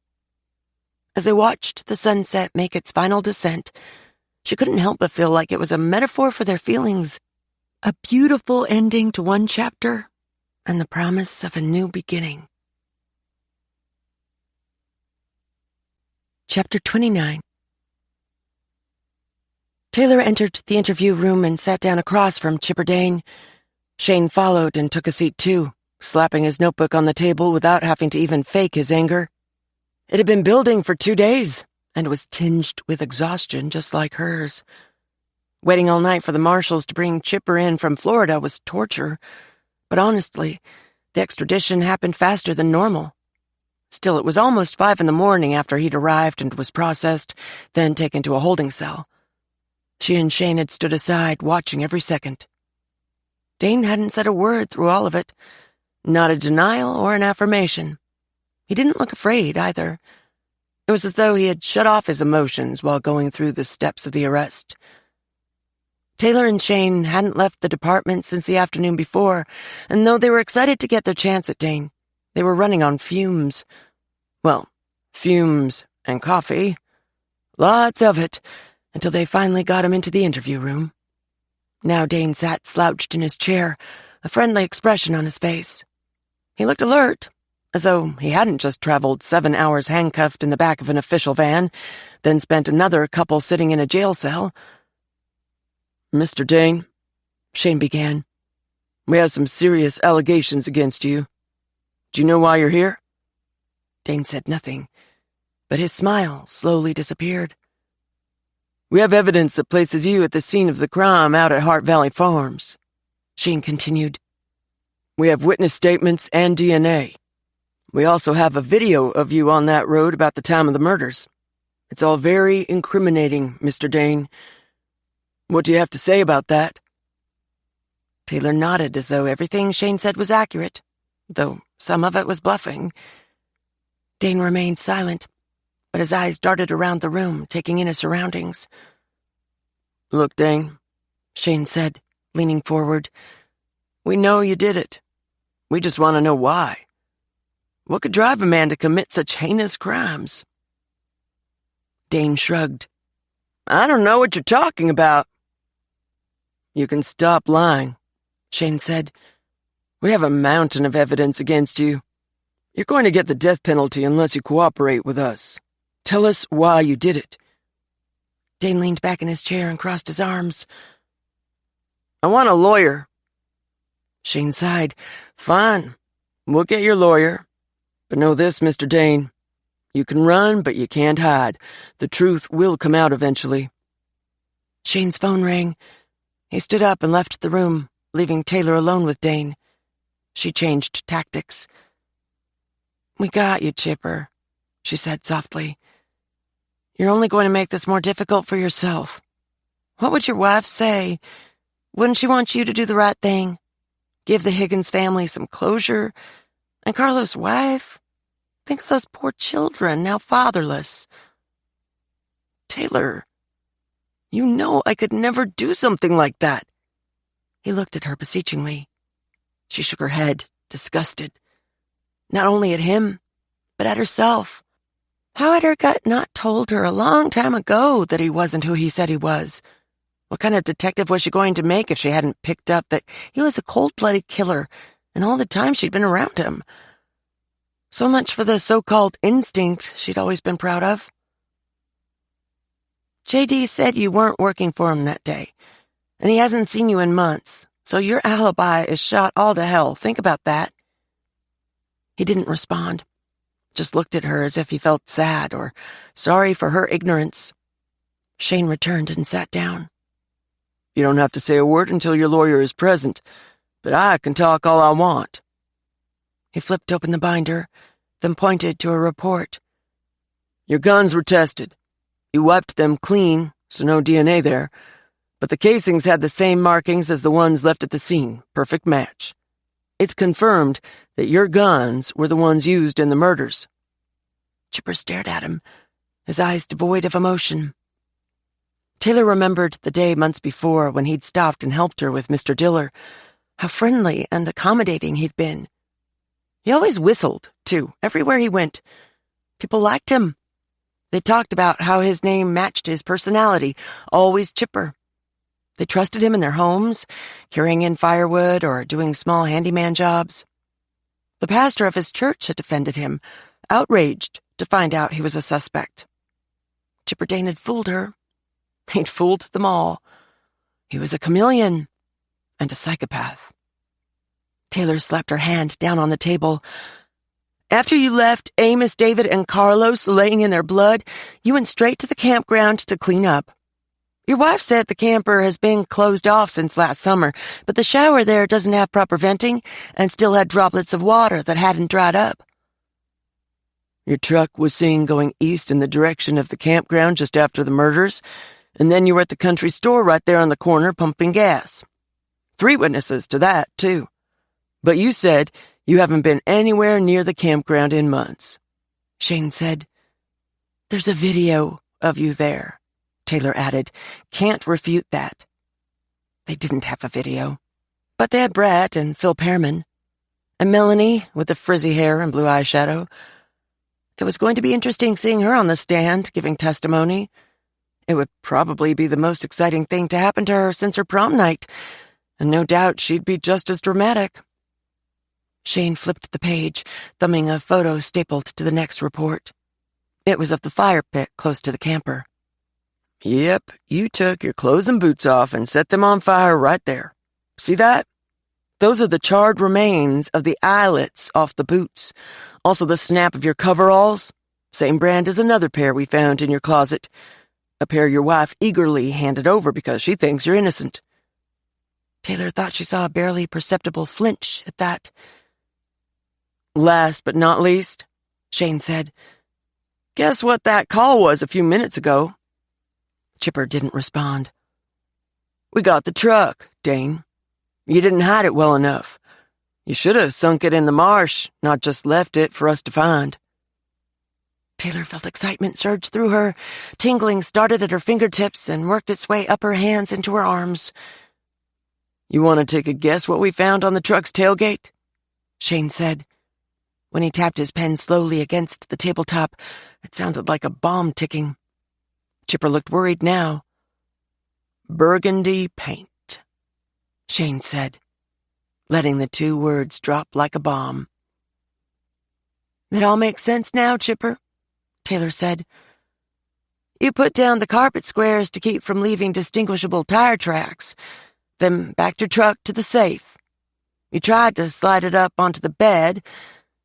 As they watched the sunset make its final descent, she couldn't help but feel like it was a metaphor for their feelings, a beautiful ending to one chapter, and the promise of a new beginning. Chapter 29. Taylor entered the interview room and sat down across from Chipper Dane. Shane followed and took a seat too, slapping his notebook on the table without having to even fake his anger. It had been building for 2 days, and was tinged with exhaustion just like hers. Waiting all night for the marshals to bring Chipper in from Florida was torture, but honestly, the extradition happened faster than normal. Still, it was almost 5 a.m. after he'd arrived and was processed, then taken to a holding cell. She and Shane had stood aside, watching every second. Dane hadn't said a word through all of it, not a denial or an affirmation. He didn't look afraid, either. It was as though he had shut off his emotions while going through the steps of the arrest. Taylor and Shane hadn't left the department since the afternoon before, and though they were excited to get their chance at Dane, they were running on fumes. Well, fumes and coffee. Lots of it, until they finally got him into the interview room. Now Dane sat slouched in his chair, a friendly expression on his face. He looked alert, as though he hadn't just traveled 7 hours handcuffed in the back of an official van, then spent another couple sitting in a jail cell.
Mr. Dane, Shane began, we have some serious allegations against you. Do you know why you're here?
Dane said nothing, but his smile slowly disappeared.
We have evidence that places you at the scene of the crime out at Hart Valley Farms, Shane continued. We have witness statements and DNA. We also have a video of you on that road about the time of the murders. It's all very incriminating, Mr. Dane. What do you have to say about that?
Taylor nodded as though everything Shane said was accurate, though some of it was bluffing. Dane remained silent, but his eyes darted around the room, taking in his surroundings.
Look, Dane,
Shane said, leaning forward.
We know you did it. We just want to know why. What could drive a man to commit such heinous crimes?
Dane shrugged.
I don't know what you're talking about. You can stop lying, Shane said. We have a mountain of evidence against you. You're going to get the death penalty unless you cooperate with us. Tell us why you did it.
Dane leaned back in his chair and crossed his arms.
I want a lawyer. Shane sighed. Fine, we'll get your lawyer. But know this, Mr. Dane. You can run, but you can't hide. The truth will come out eventually.
Shane's phone rang. He stood up and left the room, leaving Taylor alone with Dane. She changed tactics. We got you, Chipper, she said softly. You're only going to make this more difficult for yourself. What would your wife say? Wouldn't she want you to do the right thing? Give the Higgins family some closure? And Carlos' wife? Think of those poor children, now fatherless.
Taylor, you know I could never do something like that.
He looked at her beseechingly. She shook her head, disgusted. Not only at him, but at herself. How had her gut not told her a long time ago that he wasn't who he said he was? What kind of detective was she going to make if she hadn't picked up that he was a cold-blooded killer, and all the time she'd been around him? So much for the so-called instinct she'd always been proud of. J.D. said you weren't working for him that day, and he hasn't seen you in months, so your alibi is shot all to hell. Think about that. He didn't respond, just looked at her as if he felt sad or sorry for her ignorance. Shane returned and sat down.
You don't have to say a word until your lawyer is present, but I can talk all I want.
He flipped open the binder, then pointed to a report.
Your guns were tested. You wiped them clean, so no DNA there, but the casings had the same markings as the ones left at the scene. Perfect match. It's confirmed that your guns were the ones used in the murders.
Chipper stared at him, his eyes devoid of emotion. Taylor remembered the day months before when he'd stopped and helped her with Mr. Diller, how friendly and accommodating he'd been. He always whistled, too, everywhere he went. People liked him. They talked about how his name matched his personality, always Chipper. They trusted him in their homes, carrying in firewood or doing small handyman jobs. The pastor of his church had defended him, outraged to find out he was a suspect. Chipper Dane had fooled her. He'd fooled them all. He was a chameleon and a psychopath. Taylor slapped her hand down on the table. After you left Amos, David, and Carlos laying in their blood, you went straight to the campground to clean up. Your wife said the camper has been closed off since last summer, but the shower there doesn't have proper venting and still had droplets of water that hadn't dried up.
Your truck was seen going east in the direction of the campground just after the murders, and then you were at the country store right there on the corner pumping gas. 3 witnesses to that, too. But you said you haven't been anywhere near the campground in months.
Shane said. There's a video of you there, Taylor added. Can't refute that. They didn't have a video. But they had Brett and Phil Pearman. And Melanie, with the frizzy hair and blue eyeshadow. It was going to be interesting seeing her on the stand, giving testimony. It would probably be the most exciting thing to happen to her since her prom night, and no doubt she'd be just as dramatic. Shane flipped the page, thumbing a photo stapled to the next report. It was of the fire pit close to the camper.
Yep, you took your clothes and boots off and set them on fire right there. See that? Those are the charred remains of the eyelets off the boots. Also the snap of your coveralls. Same brand as another pair we found in your closet. A pair your wife eagerly handed over because she thinks you're innocent.
Taylor thought she saw a barely perceptible flinch at that.
Last but not least,
Shane said,
guess what that call was a few minutes ago?
Chipper didn't respond.
We got the truck, Dane. You didn't hide it well enough. You should have sunk it in the marsh, not just left it for us to find.
Taylor felt excitement surge through her. Tingling started at her fingertips and worked its way up her hands into her arms.
You want to take a guess what we found on the truck's tailgate?
Shane said. When he tapped his pen slowly against the tabletop, it sounded like a bomb ticking. Chipper looked worried now.
Burgundy paint,
Shane said, letting the two words drop like a bomb. It all makes sense now, Chipper, Taylor said. You put down the carpet squares to keep from leaving distinguishable tire tracks, then backed your truck to the safe. You tried to slide it up onto the bed,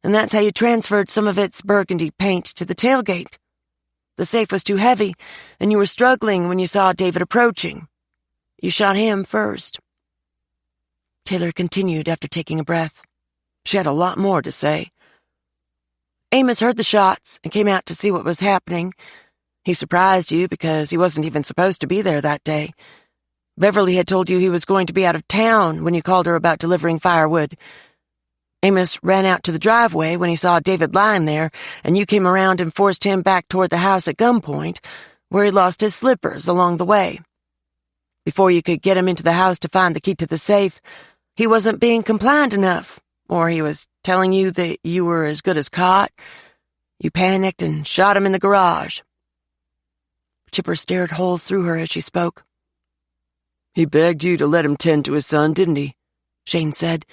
and that's how you transferred some of its burgundy paint to the tailgate. The safe was too heavy, and you were struggling when you saw David approaching. You shot him first. Taylor continued after taking a breath. She had a lot more to say. Amos heard the shots and came out to see what was happening. He surprised you because he wasn't even supposed to be there that day. Beverly had told you he was going to be out of town when you called her about delivering firewood. Amos ran out to the driveway when he saw David lying there, and you came around and forced him back toward the house at gunpoint, where he lost his slippers along the way. Before you could get him into the house to find the key to the safe, he wasn't being compliant enough, or he was telling you that you were as good as caught. You panicked and shot him in the garage. Chipper stared holes through her as she spoke.
He begged you to let him tend to his son, didn't he?
Shane said.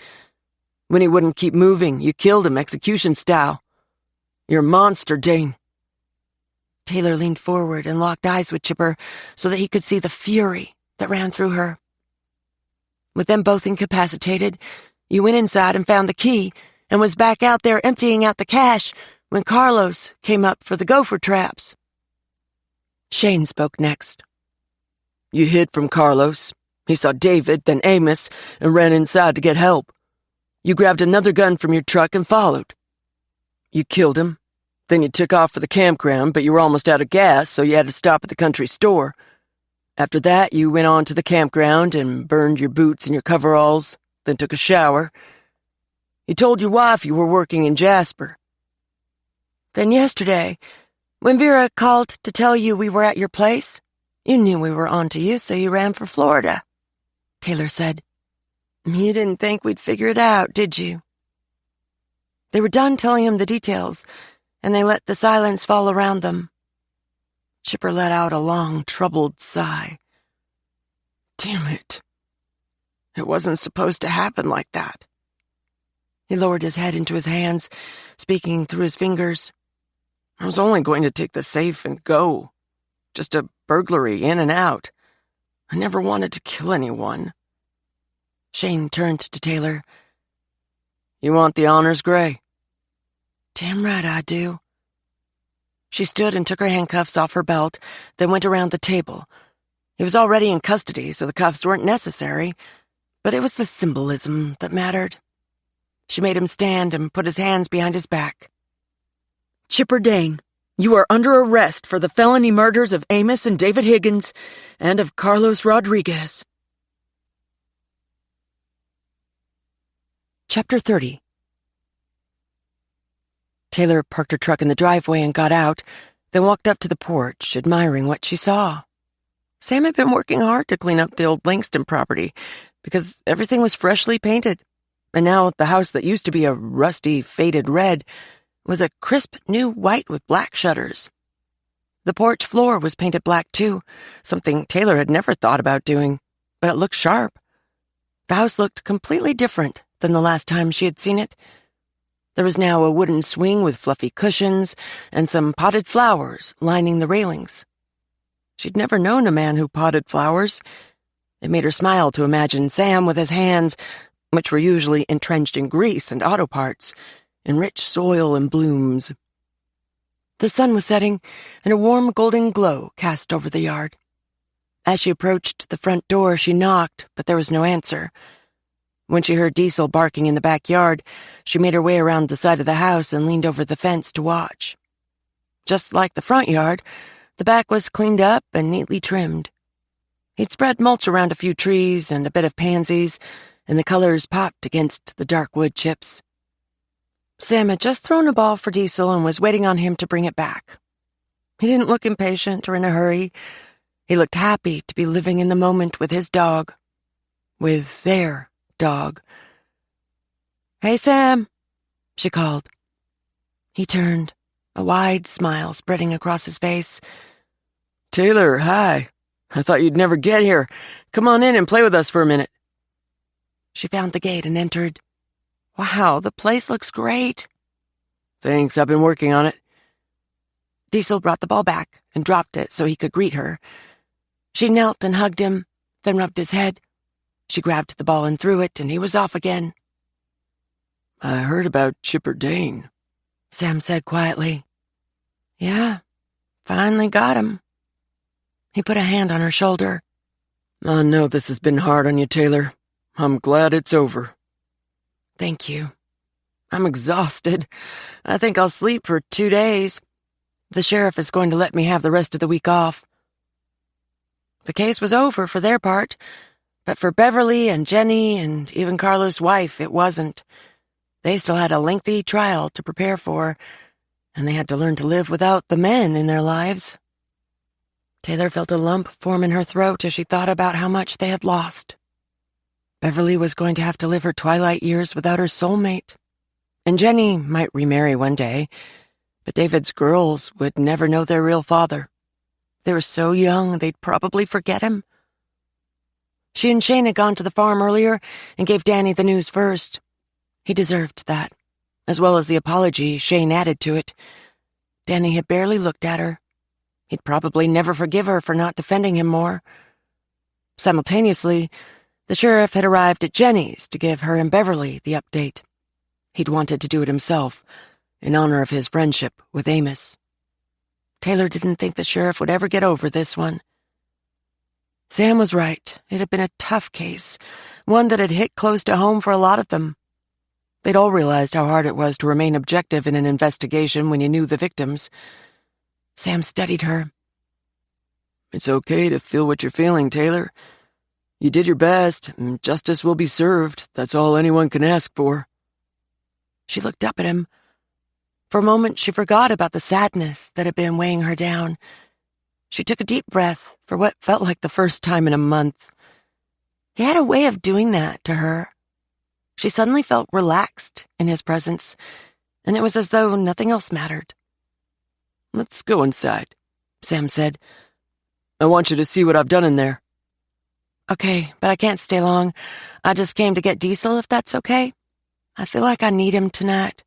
When he wouldn't keep moving, you killed him execution style. You're a monster, Dane.
Taylor leaned forward and locked eyes with Chipper so that he could see the fury that ran through her. With them both incapacitated, you went inside and found the key and was back out there emptying out the cash when Carlos came up for the gopher traps. Shane spoke next.
You hid from Carlos. He saw David, then Amos, and ran inside to get help. You grabbed another gun from your truck and followed. You killed him. Then you took off for the campground, but you were almost out of gas, so you had to stop at the country store. After that, you went on to the campground and burned your boots and your coveralls, then took a shower. You told your wife you were working in Jasper.
Then yesterday, when Vera called to tell you we were at your place, you knew we were on to you, so you ran for Florida, Taylor said. You didn't think we'd figure it out, did you? They were done telling him the details, and they let the silence fall around them. Chipper let out a long, troubled sigh.
Damn it. It wasn't supposed to happen like that.
He lowered his head into his hands, speaking through his fingers.
I was only going to take the safe and go. Just a burglary in and out. I never wanted to kill anyone.
Shane turned to Taylor.
You want the honors, Gray?
Damn right I do. She stood and took her handcuffs off her belt, then went around the table. He was already in custody, so the cuffs weren't necessary, but it was the symbolism that mattered. She made him stand and put his hands behind his back.
Chipper Dane, you are under arrest for the felony murders of Amos and David Higgins and of Carlos Rodriguez.
Chapter 30. Taylor parked her truck in the driveway and got out, then walked up to the porch, admiring what she saw.
Sam had been working hard to clean up the old Langston property because everything was freshly painted, and now the house that used to be a rusty, faded red was a crisp new white with black shutters. The porch floor was painted black too, something Taylor had never thought about doing, but it looked sharp. The house looked completely different than the last time she had seen it. There was now a wooden swing with fluffy cushions and some potted flowers lining the railings. She'd never known a man who potted flowers. It made her smile to imagine Sam with his hands, which were usually entrenched in grease and auto parts, in rich soil and blooms. The sun was setting, and a warm golden glow cast over the yard. As she approached the front door, she knocked, but there was no answer. When she heard Diesel barking in the backyard, she made her way around the side of the house and leaned over the fence to watch. Just like the front yard, the back was cleaned up and neatly trimmed. He'd spread mulch around a few trees and a bed of pansies, and the colors popped against the dark wood chips. Sam had just thrown a ball for Diesel and was waiting on him to bring it back. He didn't look impatient or in a hurry. He looked happy to be living in the moment with his dog. With their dog. "Hey, Sam," she called. He turned, a wide smile spreading across his face. "Taylor, hi. I thought you'd never get here. Come on in and play with us for a minute."
She found the gate and entered. "Wow, the place looks great."
"Thanks, I've been working on it."
Diesel brought the ball back and dropped it so he could greet her. She knelt and hugged him, then rubbed his head. She grabbed the ball and threw it, and he was off again.
"I heard about Chipper Dane,"
Sam said quietly. "Yeah, finally got him." He put a hand on her shoulder.
"I know this has been hard on you, Taylor. I'm glad it's over."
"Thank you. I'm exhausted. I think I'll sleep for 2 days. The sheriff is going to let me have the rest of the week off." The case was over for their part, but for Beverly and Jenny and even Carlos' wife, it wasn't. They still had a lengthy trial to prepare for, and they had to learn to live without the men in their lives. Taylor felt a lump form in her throat as she thought about how much they had lost. Beverly was going to have to live her twilight years without her soulmate. And Jenny might remarry one day, but David's girls would never know their real father. They were so young they'd probably forget him. She and Shane had gone to the farm earlier and gave Danny the news first. He deserved that, as well as the apology Shane added to it. Danny had barely looked at her. He'd probably never forgive her for not defending him more. Simultaneously, the sheriff had arrived at Jenny's to give her and Beverly the update. He'd wanted to do it himself, in honor of his friendship with Amos. Taylor didn't think the sheriff would ever get over this one. Sam was right. It had been a tough case, one that had hit close to home for a lot of them. They'd all realized how hard it was to remain objective in an investigation when you knew the victims. Sam studied her.
"It's okay to feel what you're feeling, Taylor. You did your best, and justice will be served. That's all anyone can ask for."
She looked up at him. For a moment, she forgot about the sadness that had been weighing her down. She took a deep breath for what felt like the first time in a month. He had a way of doing that to her. She suddenly felt relaxed in his presence, and it was as though nothing else mattered.
"Let's go inside," Sam said. "I want you to see what I've done in there."
"Okay, but I can't stay long. I just came to get Diesel, if that's okay. I feel like I need him tonight."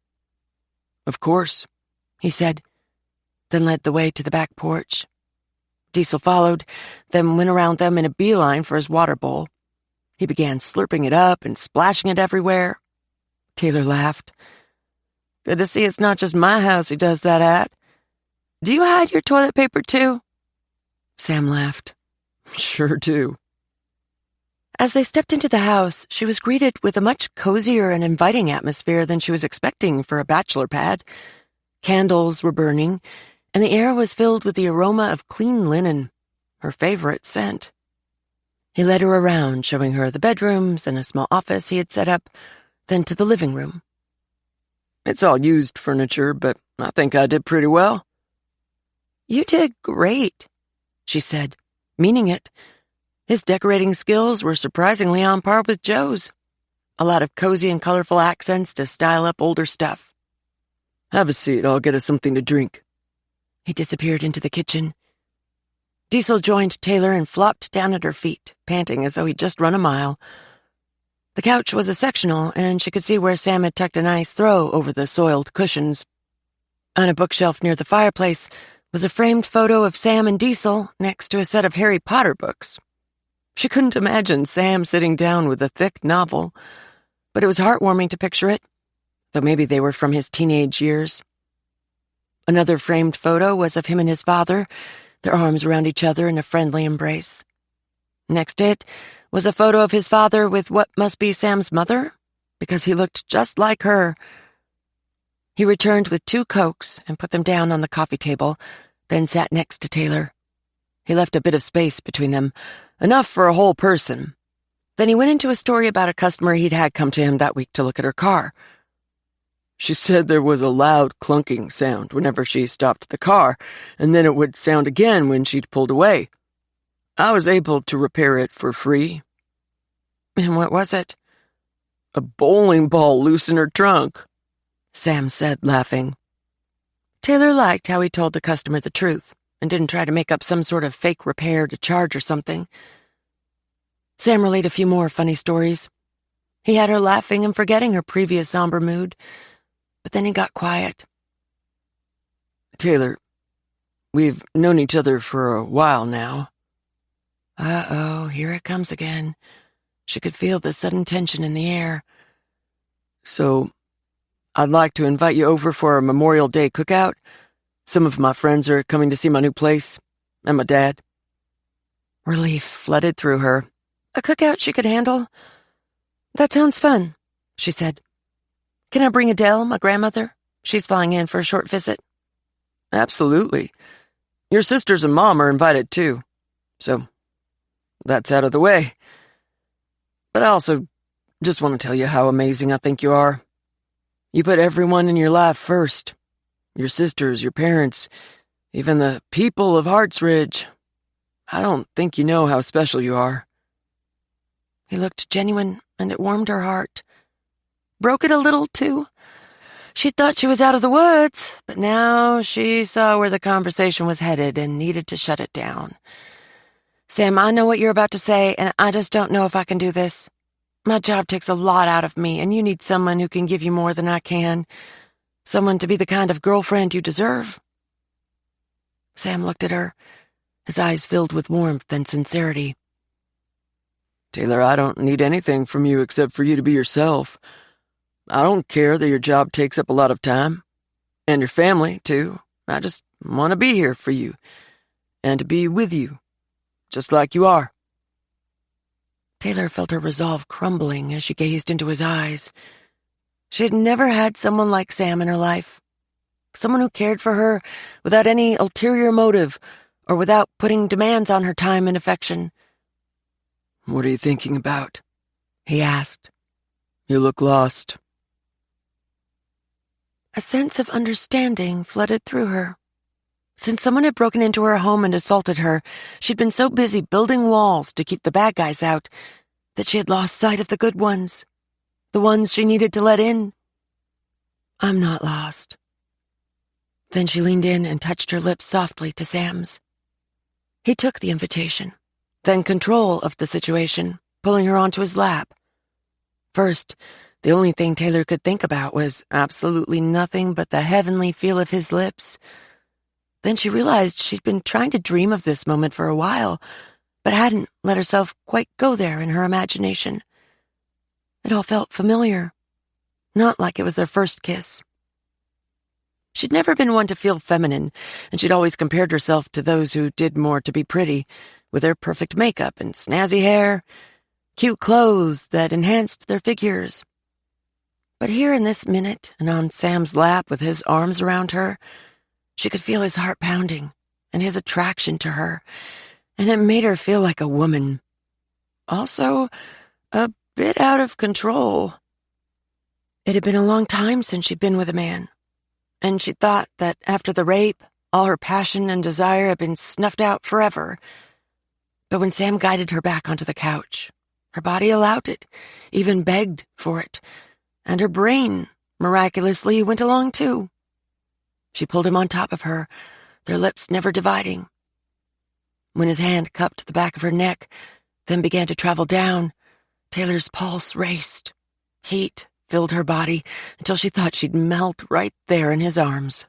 "Of course,"
he said, then led the way to the back porch. Diesel followed, then went around them in a beeline for his water bowl. He began slurping it up and splashing it everywhere. Taylor laughed. "Good to see it's not just my house he does that at. Do you hide your toilet paper too?" Sam laughed.
"Sure do."
As they stepped into the house, she was greeted with a much cozier and inviting atmosphere than she was expecting for a bachelor pad. Candles were burning, and the air was filled with the aroma of clean linen, her favorite scent. He led her around, showing her the bedrooms and a small office he had set up, then to the living room.
"It's all used furniture, but I think I did pretty well."
"You did great," she said, meaning it. His decorating skills were surprisingly on par with Joe's. A lot of cozy and colorful accents to style up older stuff.
Have a seat, I'll get us something to drink.
He disappeared into the kitchen. Diesel joined Taylor and flopped down at her feet, panting as though he'd just run a mile. The couch was a sectional, and she could see where Sam had tucked a nice throw over the soiled cushions. On a bookshelf near the fireplace was a framed photo of Sam and Diesel next to a set of Harry Potter books. She couldn't imagine Sam sitting down with a thick novel, but it was heartwarming to picture it, though maybe they were from his teenage years. Another framed photo was of him and his father, their arms around each other in a friendly embrace. Next to it was a photo of his father with what must be Sam's mother, because he looked just like her. He returned with 2 Cokes and put them down on the coffee table, then sat next to Taylor. He left a bit of space between them, enough for a whole person. Then he went into a story about a customer he'd had come to him that week to look at her car.
She said there was a loud clunking sound whenever she stopped the car, and then it would sound again when she'd pulled away. I was able to repair it for free.
And what was it?
A bowling ball loose in her trunk,
Sam said, laughing. Taylor liked how he told the customer the truth and didn't try to make up some sort of fake repair to charge or something. Sam relayed a few more funny stories. He had her laughing and forgetting her previous somber mood, but then he got quiet.
Taylor, we've known each other for a while now.
Uh-oh, here it comes again. She could feel the sudden tension in the air.
So, I'd like to invite you over for a Memorial Day cookout. Some of my friends are coming to see my new place, and my dad.
Relief flooded through her. A cookout she could handle? That sounds fun, she said. Can I bring Adele, my grandmother? She's flying in for a short visit.
Absolutely. Your sisters and Mom are invited too. So, that's out of the way. But I also just want to tell you how amazing I think you are. You put everyone in your life first. Your sisters, your parents, even the people of Harts Ridge. I don't think you know how special you are.
He looked genuine, and it warmed her heart. Broke it a little, too. She thought she was out of the woods, but now she saw where the conversation was headed and needed to shut it down. Sam, I know what you're about to say, and I just don't know if I can do this. My job takes a lot out of me, and you need someone who can give you more than I can. Someone to be the kind of girlfriend you deserve. Sam looked at her, his eyes filled with warmth and sincerity.
Taylor, I don't need anything from you except for you to be yourself. I don't care that your job takes up a lot of time. And your family, too. I just want to be here for you. And to be with you. Just like you are.
Taylor felt her resolve crumbling as she gazed into his eyes. She had never had someone like Sam in her life. Someone who cared for her without any ulterior motive or without putting demands on her time and affection.
What are you thinking about?
He asked.
You look lost.
A sense of understanding flooded through her. Since someone had broken into her home and assaulted her, she'd been so busy building walls to keep the bad guys out that she had lost sight of the good ones, the ones she needed to let in. I'm not lost. Then she leaned in and touched her lips softly to Sam's. He took the invitation, then control of the situation, pulling her onto his lap. First, the only thing Taylor could think about was absolutely nothing but the heavenly feel of his lips. Then she realized she'd been trying to dream of this moment for a while, but hadn't let herself quite go there in her imagination. It all felt familiar, not like it was their first kiss. She'd never been one to feel feminine, and she'd always compared herself to those who did more to be pretty, with their perfect makeup and snazzy hair, cute clothes that enhanced their figures. But here in this minute, and on Sam's lap with his arms around her, she could feel his heart pounding and his attraction to her, and it made her feel like a woman. Also, a bit out of control. It had been a long time since she'd been with a man, and she thought that after the rape, all her passion and desire had been snuffed out forever. But when Sam guided her back onto the couch, her body allowed it, even begged for it, and her brain, miraculously, went along too. She pulled him on top of her, their lips never dividing. When his hand cupped the back of her neck, then began to travel down, Taylor's pulse raced. Heat filled her body until she thought she'd melt right there in his arms.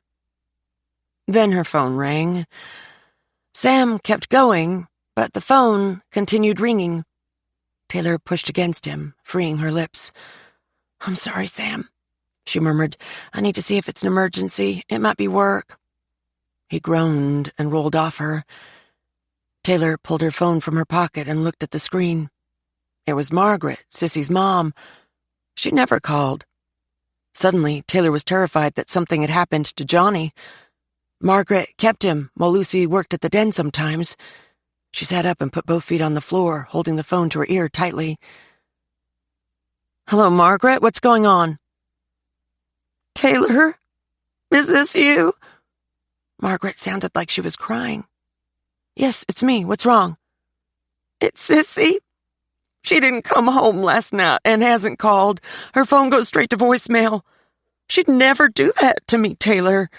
Then her phone rang. Sam kept going, but the phone continued ringing. Taylor pushed against him, freeing her lips. "I'm sorry, Sam," she murmured. "I need to see if it's an emergency. It might be work." He groaned and rolled off her. Taylor pulled her phone from her pocket and looked at the screen. It was Margaret, Sissy's mom. She'd never called. Suddenly, Taylor was terrified that something had happened to Johnny. Margaret kept him while Lucy worked at the den sometimes. She sat up and put both feet on the floor, holding the phone to her ear tightly. "Hello, Margaret. What's going on?"
"Taylor, is this you?"
Margaret sounded like she was crying. "Yes, it's me. What's wrong?"
"It's Sissy. She didn't come home last night and hasn't called. Her phone goes straight to voicemail. She'd never do that to me, Taylor.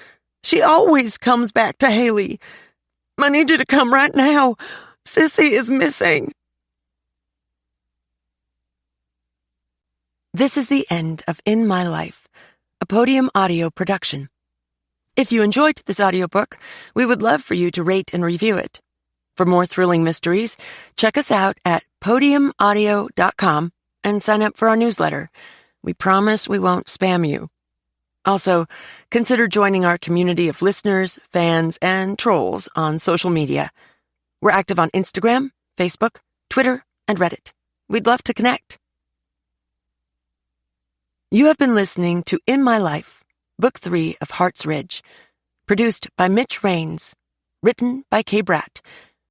She always comes back to Haley. I need you to come right now. Sissy is missing."
This is the end of In My Life, a Podium audio production. If you enjoyed this audiobook, we would love for you to rate and review it. For more thrilling mysteries, check us out at podiumaudio.com and sign up for our newsletter. We promise we won't spam you. Also, consider joining our community of listeners, fans, and trolls on social media. We're active on Instagram, Facebook, Twitter, and Reddit. We'd love to connect. You have been listening to In My Life, Book 3 of Heart's Ridge, produced by Mitch Rains, written by Kay Bratt,